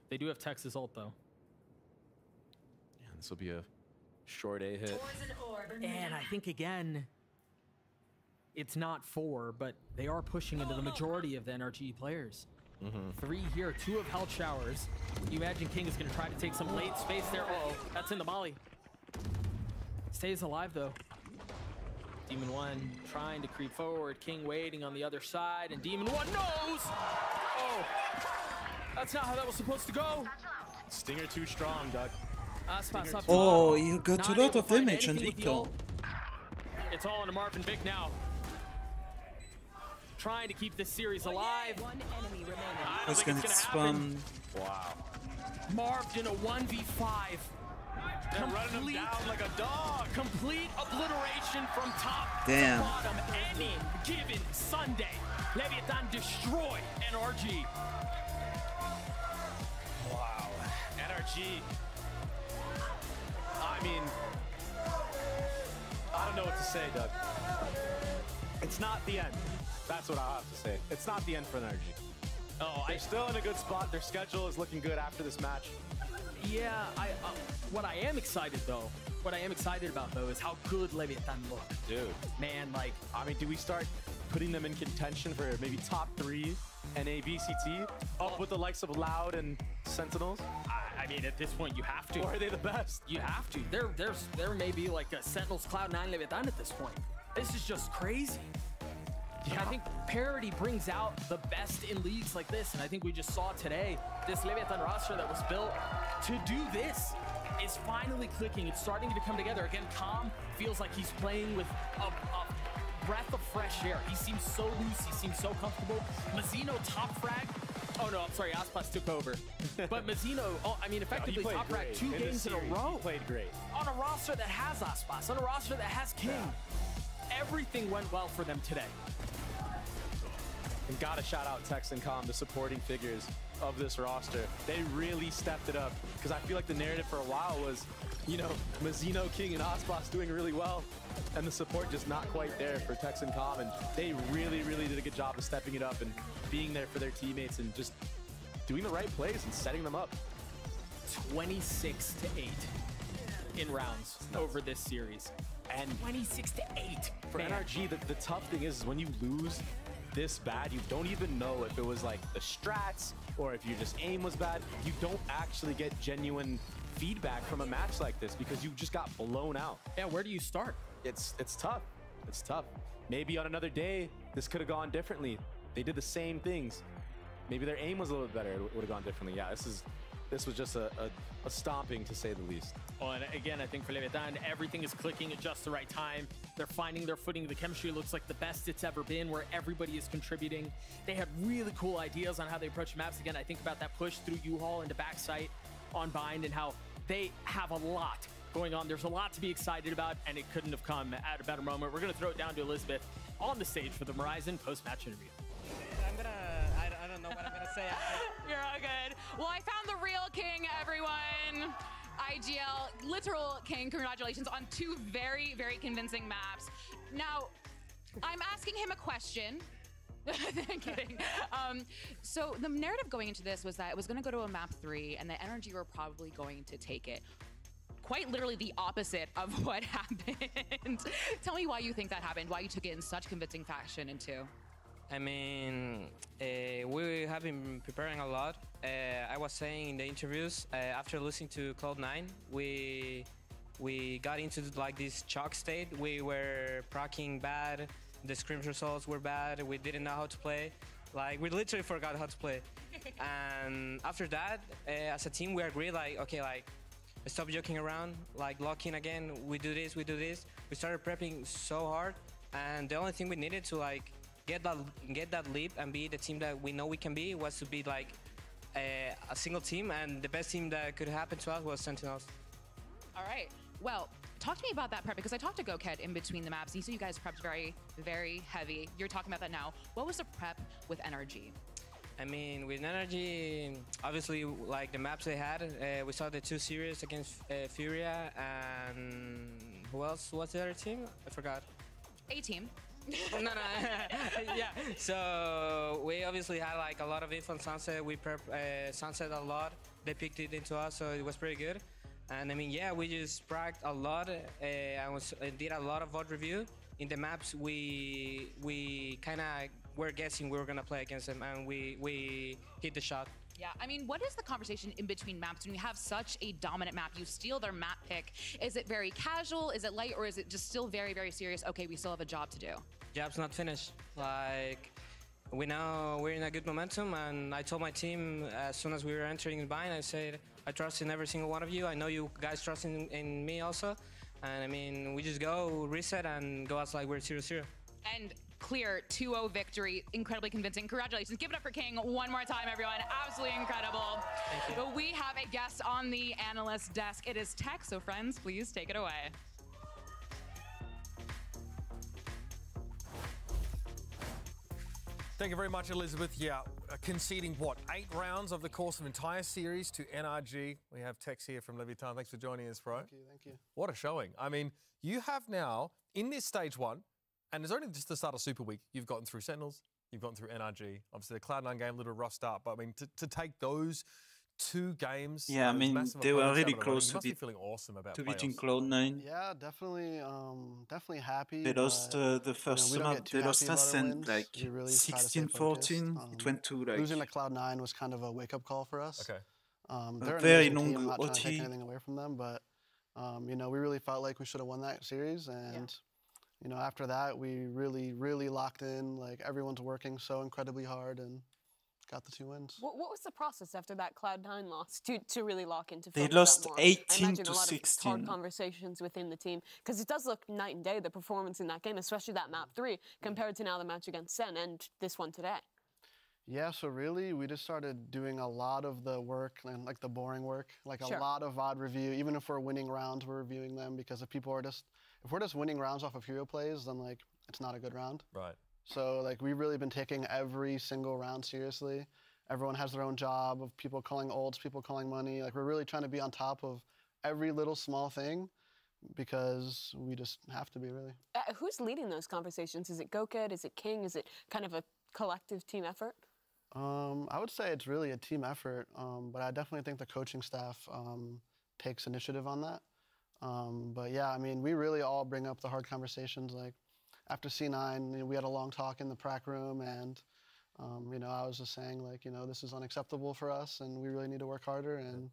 They do have Texas ult though. Yeah, this will be a short A hit. And I think again, it's not 4, but they are pushing into the majority of the NRG players. 3 here, 2 of Health Showers. You imagine King is going to try to take some late space there. Uh-oh, that's in the molly. Stays alive though. Demon 1 trying to creep forward. King waiting on the other side, and Demon 1 knows! Oh, that's not how that was supposed to go. Stinger too strong, Doug. Aspas up Oh, top. you got Not a able lot to of find damage on anything with the Victor. ult. It's all into Marvin Vic now. Trying to keep this series alive. One enemy remaining. I don't Who's think gonna it's gonna happen. spam? Wow. Marved in a 1v5. They're running him down like a dog. Complete obliteration from top Damn. to bottom. Any given Sunday, Leviathan destroy NRG. Wow. NRG. I mean, I don't know what to say, Doug. It's not the end. That's what I'll have to say. It's not the end for NRG. Oh, They're still in a good spot. Their schedule is looking good after this match. Yeah, what I am excited though, what I am excited about though is how good Leviathan look. Dude. Man, like, I mean, do we start putting them in contention for maybe top 3 NA VCT? Up with the likes of Loud and Sentinels? I mean, at this point, you have to. Or are they the best? You have to. There may be like a Sentinels Cloud9 Leviathan at this point. This is just crazy. Yeah. I think parity brings out the best in leagues like this, and I think we just saw today this Leviathan roster that was built to do this is finally clicking. It's starting to come together. Again, Calm feels like he's playing with a breath of fresh air. He seems so loose. He seems so comfortable. Mazzino top frag Oh no, I'm sorry, Aspas took over. But Mazzino, I mean, effectively top ranked 2 games in a row. He played great. On a roster that has Aspas, on a roster that has King. Yeah. Everything went well for them today. And gotta shout out Tex and Com, the supporting figures of this roster. They really stepped it up, because I feel like the narrative for a while was, you know, Mazzino, King, and Aspas doing really well, and the support just not quite there for Tex and Com, and they really, really did a good job of stepping it up and being there for their teammates and just doing the right plays and setting them up. 26-8 in rounds over this series. And 26-8. For NRG, the tough thing is when you lose this bad, you don't even know if it was like the strats or if your just aim was bad. You don't actually get genuine feedback from a match like this because you just got blown out. Yeah, where do you start? It's tough. It's tough. Maybe on another day, this could have gone differently. They did the same things. Maybe their aim was a little bit better. It would have gone differently. Yeah, this was just a stomping, to say the least. Oh, and again, I think for Leviathan, everything is clicking at just the right time. They're finding their footing. The chemistry looks like the best it's ever been, where everybody is contributing. They have really cool ideas on how they approach maps. Again, I think about that push through U-Haul into backside on Bind and how they have a lot going on. There's a lot to be excited about, and it couldn't have come at a better moment. We're going to throw it down to Elizabeth on the stage for the Horizon post-match interview. I don't know what I'm gonna say. You're all good. Well, I found the real king, everyone. IGL, literal king. Congratulations on 2 very, very convincing maps. Now, I'm asking him a question. I'm kidding. So the narrative going into this was that it was going to go to a map 3 and the NRG were probably going to take it. Quite literally the opposite of what happened. Tell me why you think that happened, why you took it in such convincing fashion in 2. I mean, we have been preparing a lot. I was saying in the interviews, after losing to Cloud9, we got into like this shock state. We were procking bad, the scrims results were bad, we didn't know how to play. Like, we literally forgot how to play. And after that, as a team, we agreed, like, okay, like, stop joking around, like, lock in again, we do this, we do this. We started prepping so hard, and the only thing we needed to, like, get that leap and be the team that we know we can be was to be like a single team, and the best team that could happen to us was Sentinels. All right. Well, talk to me about that prep, because I talked to Goked in between the maps. You said you guys prepped very, very heavy. You're talking about that now. What was the prep with NRG? I mean, with NRG, obviously, like the maps they had, we saw the 2 series against Furia, and who else was the other team? I forgot. A-team. No. Yeah. So we obviously had like a lot of info on Sunset. We prepped Sunset a lot. They picked it into us, so it was pretty good. And I mean, yeah, we just practiced a lot. I did a lot of VOD review. In the maps, we kind of were guessing we were gonna play against them, and we hit the shot. Yeah, I mean, what is the conversation in between maps when you have such a dominant map? You steal their map pick. Is it very casual? Is it light? Or is it just still very, very serious? Okay, we still have a job to do. Job's not finished. Like, we know we're in a good momentum, and I told my team as soon as we were entering the bind, I said, I trust in every single one of you. I know you guys trust in me also. And I mean, we just go reset and go out like we're 0-0. And clear 2-0 victory, incredibly convincing. Congratulations. Give it up for King one more time, everyone. Absolutely incredible. Thank you. But we have a guest on the analyst desk. It is Tech, so friends, please take it away. Thank you very much, Elizabeth. Yeah, conceding what, 8 rounds of the course of entire series to NRG. We have Tex here from Leviathan. Thanks for joining us, bro. Thank you. What a showing. I mean, you have now, in this stage 1, and it's only just the start of Super Week, you've gotten through Sentinels, you've gotten through NRG. Obviously, the Cloud9 game, a little rough start, but I mean, to take those 2 games. Yeah, I mean, they were really close to beating Cloud9. Yeah, definitely, definitely happy. They lost the first map. They lost us and like 16-14. It went to like losing to Cloud9 was kind of a wake-up call for us. Okay. They're an very amazing long team. I'm not trying to OT. take anything away from them, but you know, we really felt like we should have won that series, and you know, after that, we really locked in. Like, everyone's working so incredibly hard and got the 2 wins. What was the process after that Cloud9 loss to really lock into? They focus lost up more? 18 I imagine to a lot 16. Of hard conversations within the team, because it does look night and day, the performance in that game, especially that map 3, compared to now the match against Sen and this one today. Yeah, so really, we just started doing a lot of the work, and like the boring work, like Sure. a lot of VOD review. Even if we're winning rounds, we're reviewing them because if we're just winning rounds off of hero plays, then like it's not a good round. Right. So like we've really been taking every single round seriously. Everyone has their own job of people calling ults, people calling money. Like we're really trying to be on top of every little small thing because we just have to be really. Who's leading those conversations? Is it Gokid? Is it King? Is it kind of a collective team effort? I would say it's really a team effort, but I definitely think the coaching staff takes initiative on that. But yeah, I mean, we really all bring up the hard conversations. Like after C9, we had a long talk in the prac room, and I was just saying like, this is unacceptable for us, and we really need to work harder, and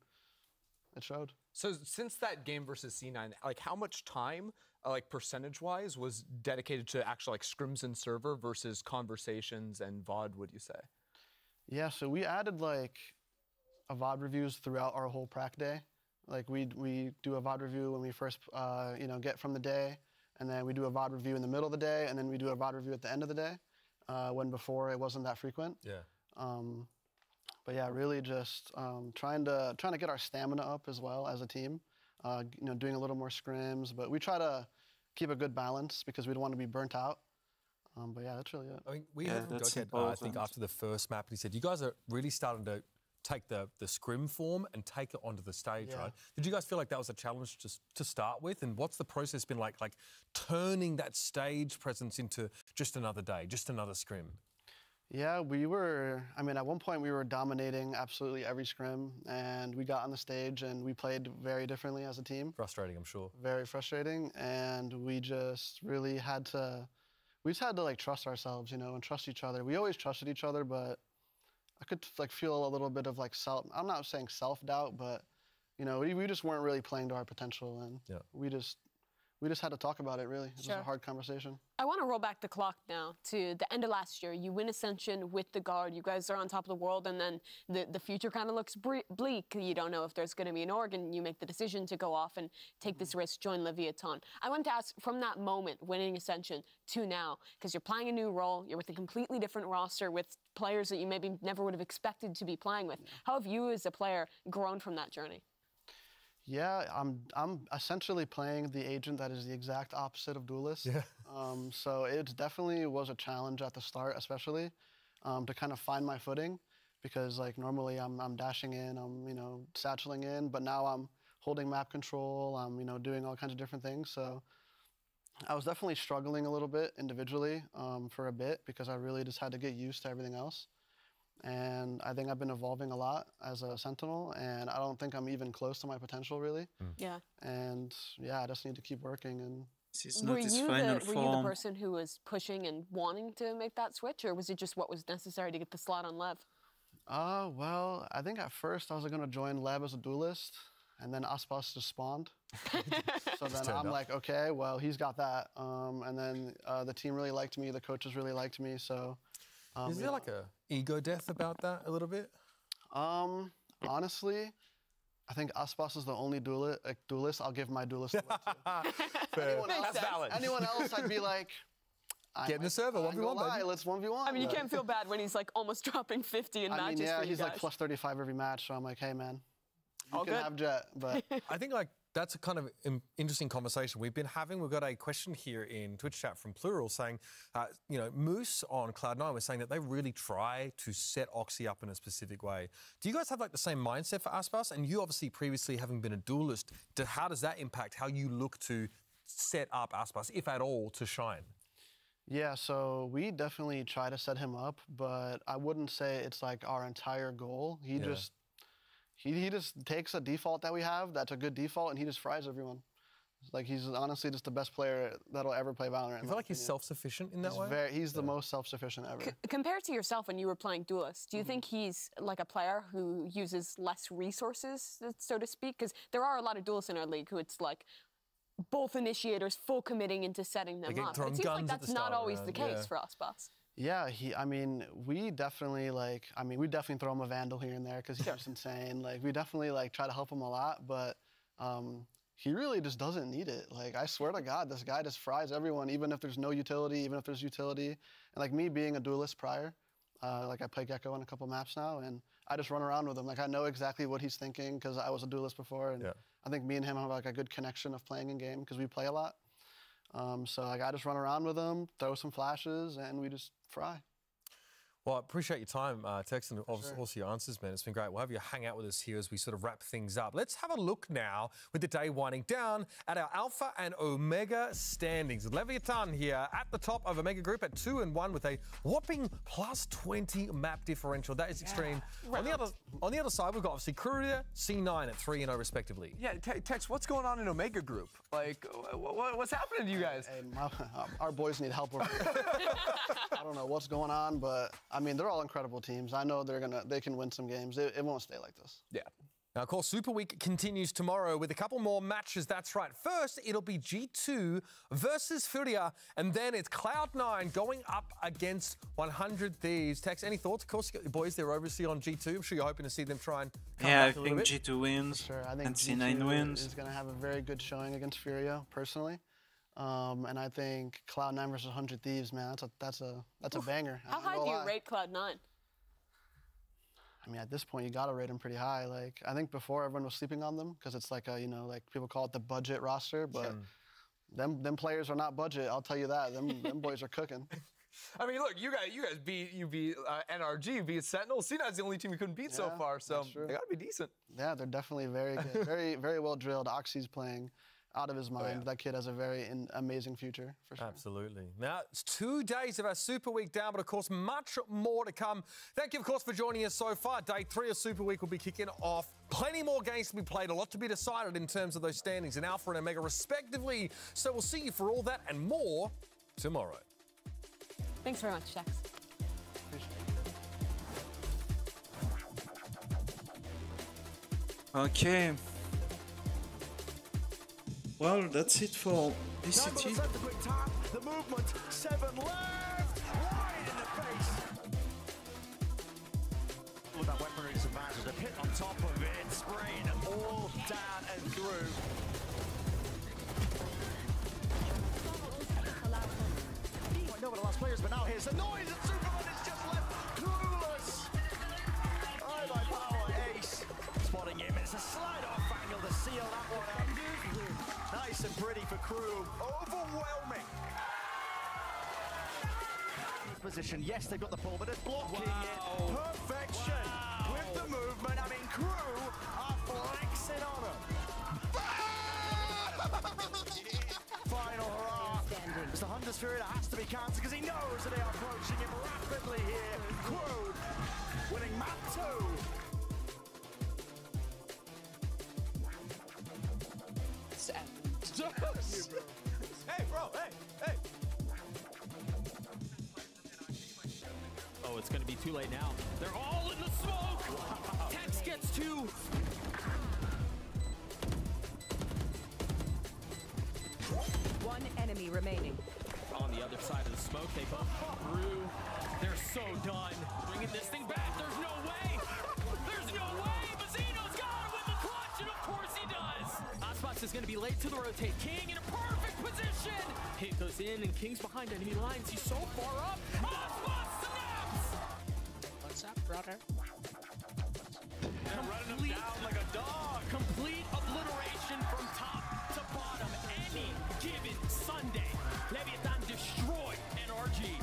it showed. So since that game versus C9, like how much time, like percentage-wise, was dedicated to actual like scrims and server versus conversations and VOD? Would you say? Yeah, so we added like a VOD reviews throughout our whole prac day. Like we do a VOD review when we first get from the day, and then we do a VOD review in the middle of the day, and then we do a VOD review at the end of the day. When before it wasn't that frequent. Yeah. But yeah, really just trying to get our stamina up as well as a team. Doing a little more scrims, but we try to keep a good balance because we don't want to be burnt out. But yeah, that's really it. I mean, we heard from Gokid, I think, after the first map, and he said, you guys are really starting to take the scrim form and take it onto the stage, Yeah. right? Did you guys feel like that was a challenge to start with? And what's the process been like turning that stage presence into just another day, just another scrim? Yeah, at one point we were dominating absolutely every scrim, and we got on the stage and we played very differently as a team. Frustrating, I'm sure. Very frustrating, and we just really had to like trust ourselves, and trust each other. We always trusted each other, but I could like feel a little bit of like I'm not saying self-doubt, but we just weren't really playing to our potential, and we just had to talk about it really. It was a hard conversation. I want to roll back the clock now to the end of last year. You win Ascension with the Guard. You guys are on top of the world, and then the future kind of looks bleak. You don't know if there's going to be an org, and you make the decision to go off and take this risk, join Leviathan. I want to ask, from that moment, winning Ascension, to now, because you're playing a new role, you're with a completely different roster with players that you maybe never would have expected to be playing with. How have you as a player grown from that journey? Yeah, I'm essentially playing the agent that is the exact opposite of Duelist. Yeah. So it definitely was a challenge at the start, especially to kind of find my footing, because like normally I'm dashing in, I'm satcheling in, but now I'm holding map control, I'm doing all kinds of different things. So I was definitely struggling a little bit individually for a bit because I really just had to get used to everything else. And I think I've been evolving a lot as a Sentinel, and I don't think I'm even close to my potential, really. Yeah. And yeah, I just need to keep working. And were you the person who was pushing and wanting to make that switch, or was it just what was necessary to get the slot on Lev? Well, I think at first I was going to join Lev as a Duelist, and then Aspas just spawned. So then I'm like, okay, well, he's got that. And then the team really liked me, the coaches really liked me, so... Is there like a ego death about that a little bit? Honestly, I think Aspas is the only duelist I'll give my Duelist away to. Anyone else, I'd be like... Get in the server, 1v1, baby. Let's 1v1. I mean, you can't feel bad when he's like almost dropping 50 in matches yeah, for you he's guys. like plus 35 every match, so I'm like, hey, man, you All can good. have Jet, but... I think like that's a kind of interesting conversation we've been having. We've got a question here in Twitch chat from Plural saying, Moose on Cloud9 was saying that they really try to set Oxy up in a specific way. Do you guys have like the same mindset for Aspas? And you obviously previously having been a Duelist, how does that impact how you look to set up Aspas, if at all, to shine? Yeah, so we definitely try to set him up, but I wouldn't say it's like our entire goal. He just takes a default that we have that's a good default, and he just fries everyone. Like, he's honestly just the best player that'll ever play Valorant. You feel like he's self-sufficient in that way? He's the most self-sufficient ever. Compared to yourself when you were playing Duelist, do you think he's like a player who uses less resources, so to speak? Because there are a lot of Duelists in our league who it's like both initiators full committing into setting them up. It seems like that's not always the case for us, Boss. Yeah, we definitely throw him a Vandal here and there because he's just insane. Like, we definitely try to help him a lot, but he really just doesn't need it. Like, I swear to God, this guy just fries everyone, even if there's no utility, even if there's utility. And like me being a Duelist prior, Like I play Gecko on a couple maps now, and I just run around with him. Like I know exactly what he's thinking because I was a duelist before, and I think me and him have like a good connection of playing in game because we play a lot. So like I just run around with him, throw some flashes, and we just fry. Well, I appreciate your time, Tex, and also your answers, man. It's been great. We'll have you hang out with us here as we sort of wrap things up. Let's have a look now, with the day winding down, at our Alpha and Omega standings. Leviathan here at the top of Omega Group at 2-1 with a whopping +20 map differential. That is extreme. On the other side, we've got obviously Courier, C9 at 3-0 respectively. Yeah, Tex, what's going on in Omega Group? Like, what's happening to you guys? Hey, our boys need help over here. I don't know what's going on, but I mean, they're all incredible teams. I know they can win some games. It won't stay like this. Yeah. Now, of course, Super Week continues tomorrow with a couple more matches. That's right. First, it'll be G2 versus Furia, and then it's Cloud9 going up against 100 Thieves. Tex, any thoughts? Of course, you got your boys there overseas on G2. I'm sure you're hoping to see them try and come back a little bit. G2 wins. For sure. I think and C9 wins. is going to have a very good showing against Furia, personally. And I think Cloud9 versus 100 Thieves, man, that's a banger. How high do you rate Cloud9? I mean, at this point, you gotta rate them pretty high. Like, I think before everyone was sleeping on them because it's like a, you know, like people call it the budget roster, but them players are not budget. I'll tell you that. Them boys are cooking. I mean, look, you guys beat NRG, you beat Sentinel. C9's the only team you couldn't beat so far, so they gotta be decent. Yeah, they're definitely very good, very well drilled. Oxy's playing out of his mind. That kid has a very amazing future, for sure. Absolutely. Now, it's 2 days of our Super Week down, but of course, much more to come. Thank you, of course, for joining us so far. Day 3 of Super Week will be kicking off. Plenty more games to be played, a lot to be decided in terms of those standings in Alpha and Omega, respectively. So we'll see you for all that and more tomorrow. Thanks very much, Tex. Okay. Well, that's it for VCT. The movement, 7 left, wide in the face. With that weaponry advantage, they've hit on top of it, spraying them all down and through. Quite know what the last players, but now here's the noise, and Superman is just left clueless. Eye by power, Ace spotting him. It's a slide-off angle to seal that one up. Nice and pretty for Crew. Overwhelming. Position. Yes, they've got the pull, but it's blocking it. Perfection with the movement. I mean, Crew are flexing on them. Final hurrah. It's the Hunter's Fury that has to be counted because he knows that they are approaching him rapidly here. Crew winning map 2. Hey, bro, hey. Oh, it's going to be too late now. They're all in the smoke. Wow. Tex gets 2. One enemy remaining. On the other side of the smoke, they both through. They're so done. Bringing this thing back. There's no way. There's no way. Mazzino's got it with the clutch, and of course he does. Aspas is going to be late to the rotate. King in a perfect position. Hit goes in, and King's behind enemy lines. He's so far up. Aspas snaps. What's up, brother? And running him down like a dog. Complete obliteration from top to bottom. Any given Sunday. Leviathan destroyed NRG.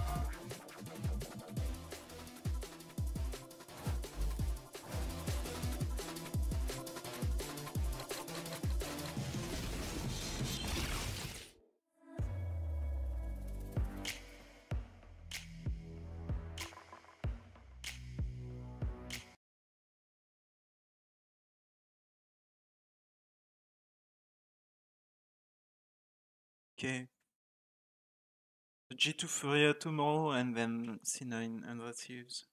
Okay. G2 Furia tomorrow and then C9 and Thieves.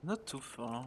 Not too far.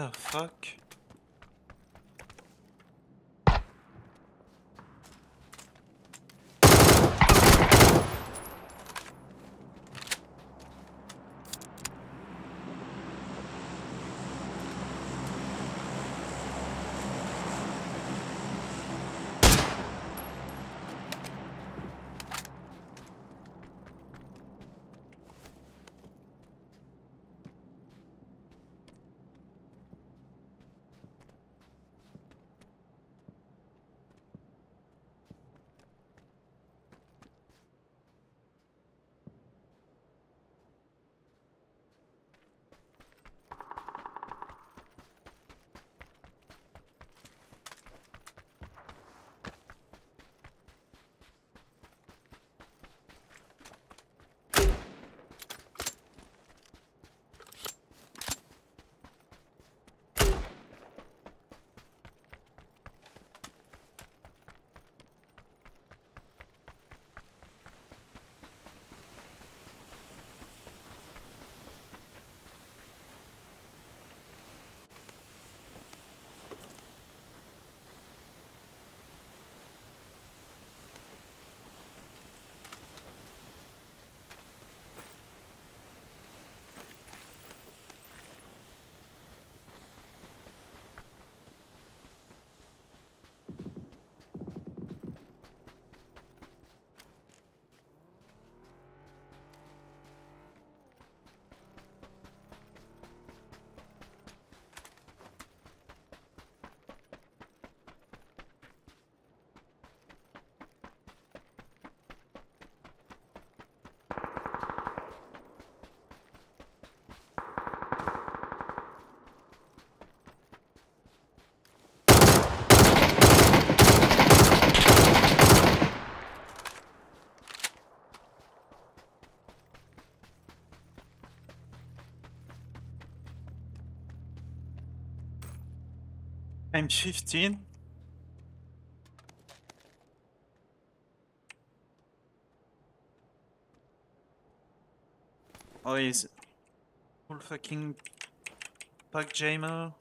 The fuck? I'm 15. Oh, he's full fucking pack jammer.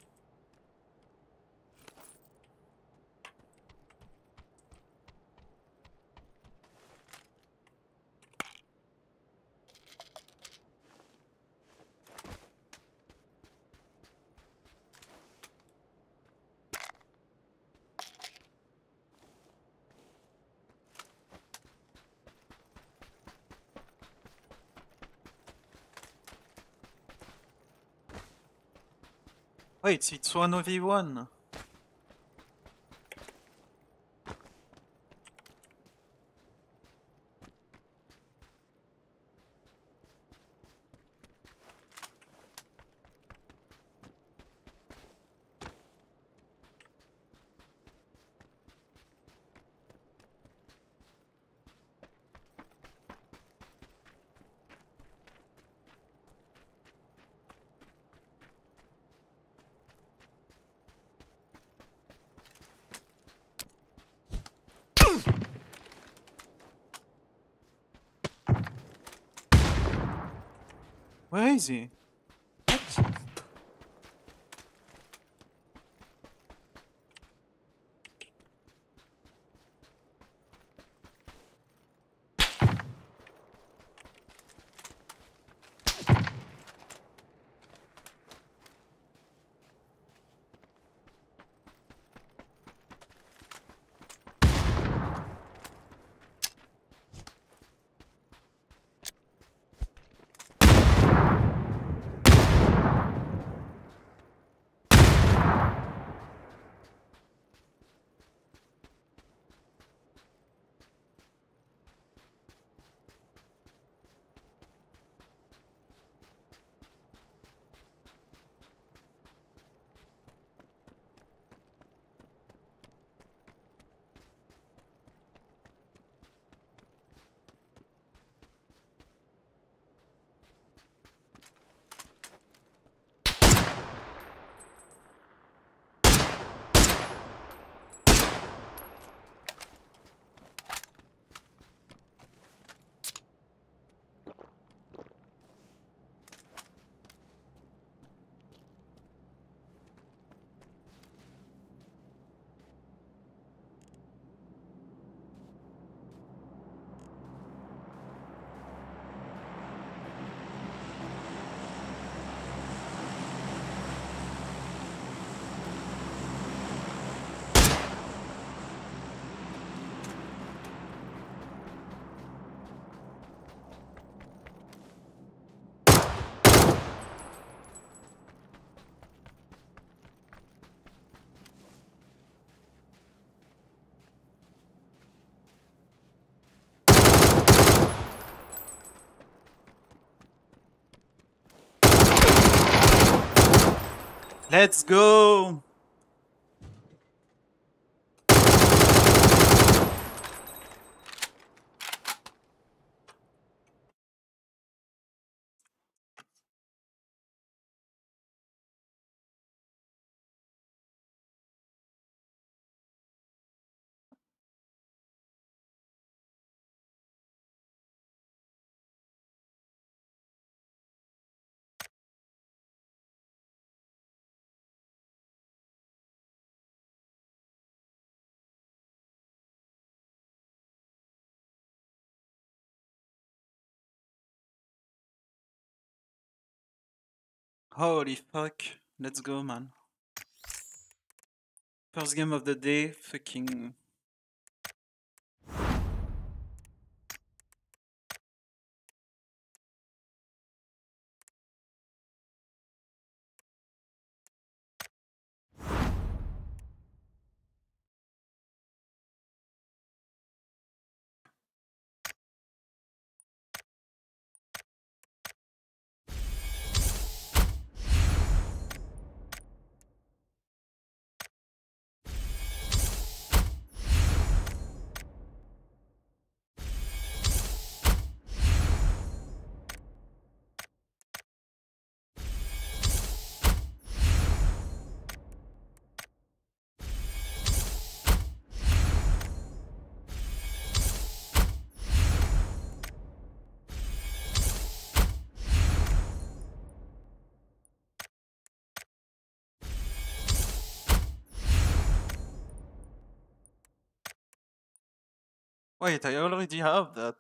Wait, it's 1v1. Where is he? What? Let's go! Holy fuck. Let's go, man. First game of the day, fucking... Wait, I already have that.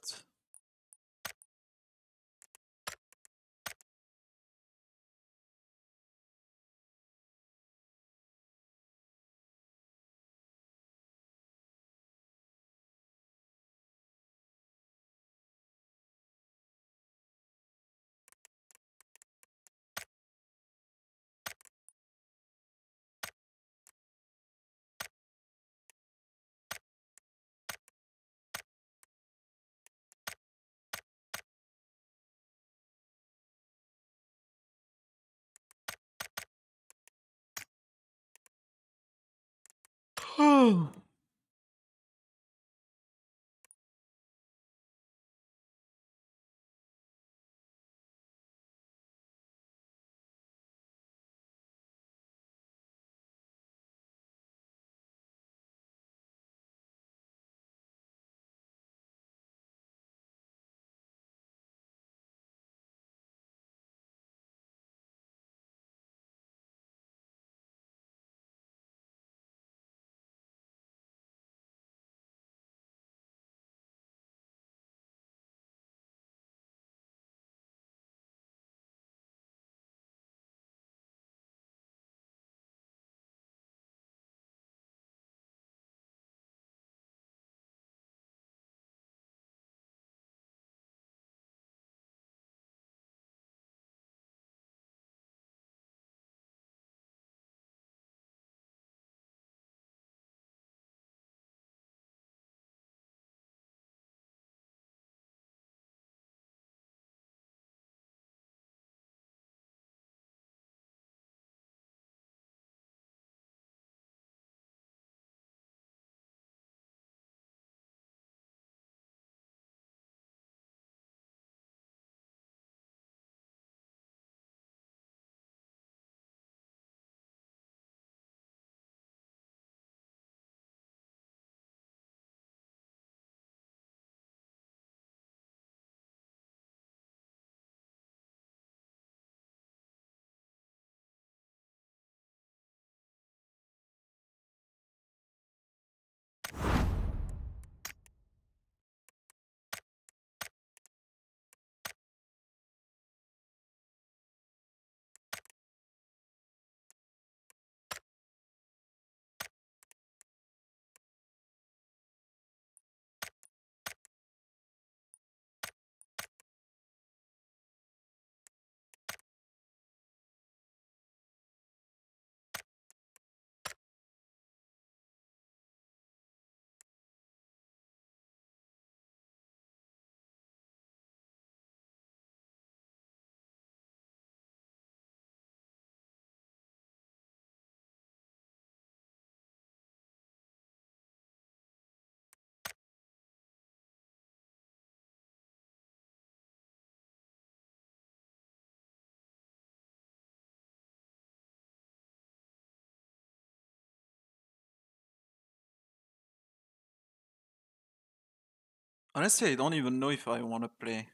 Honestly, I don't even know if I want to play.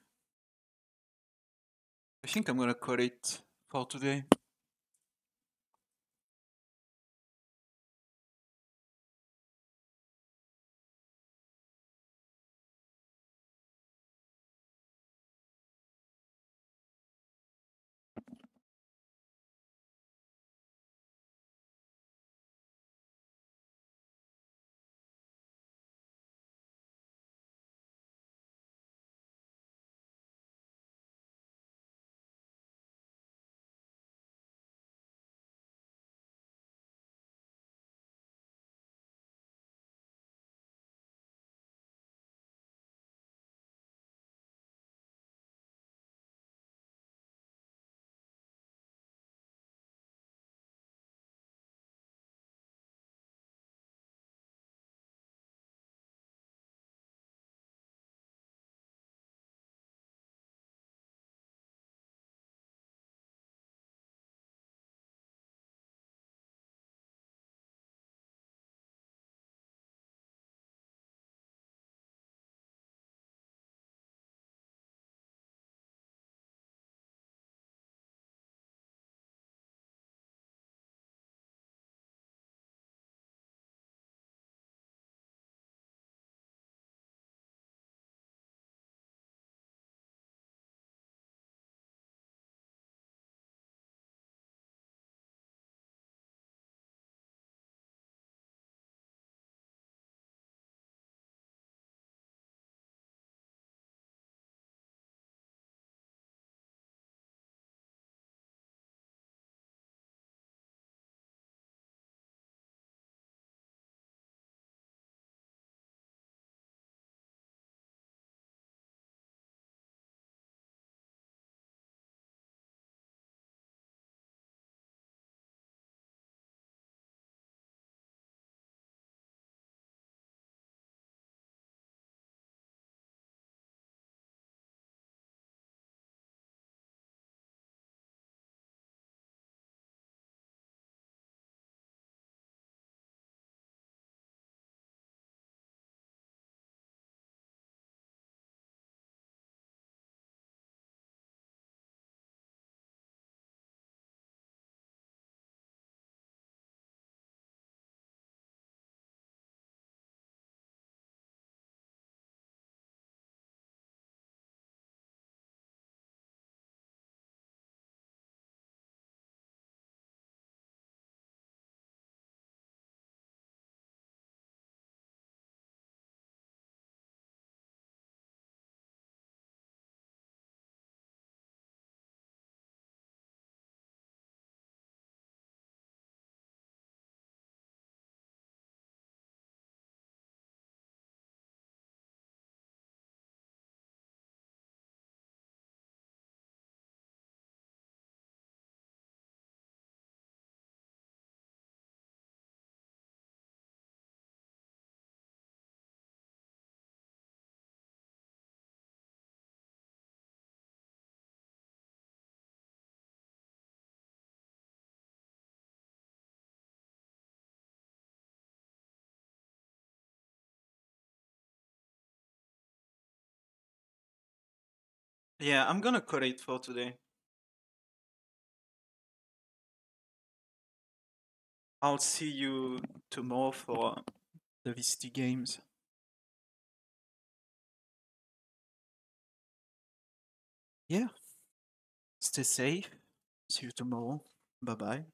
I think I'm gonna call it for today. Yeah, I'm gonna cut it for today. I'll see you tomorrow for the VCT games. Yeah. Stay safe. See you tomorrow. Bye bye.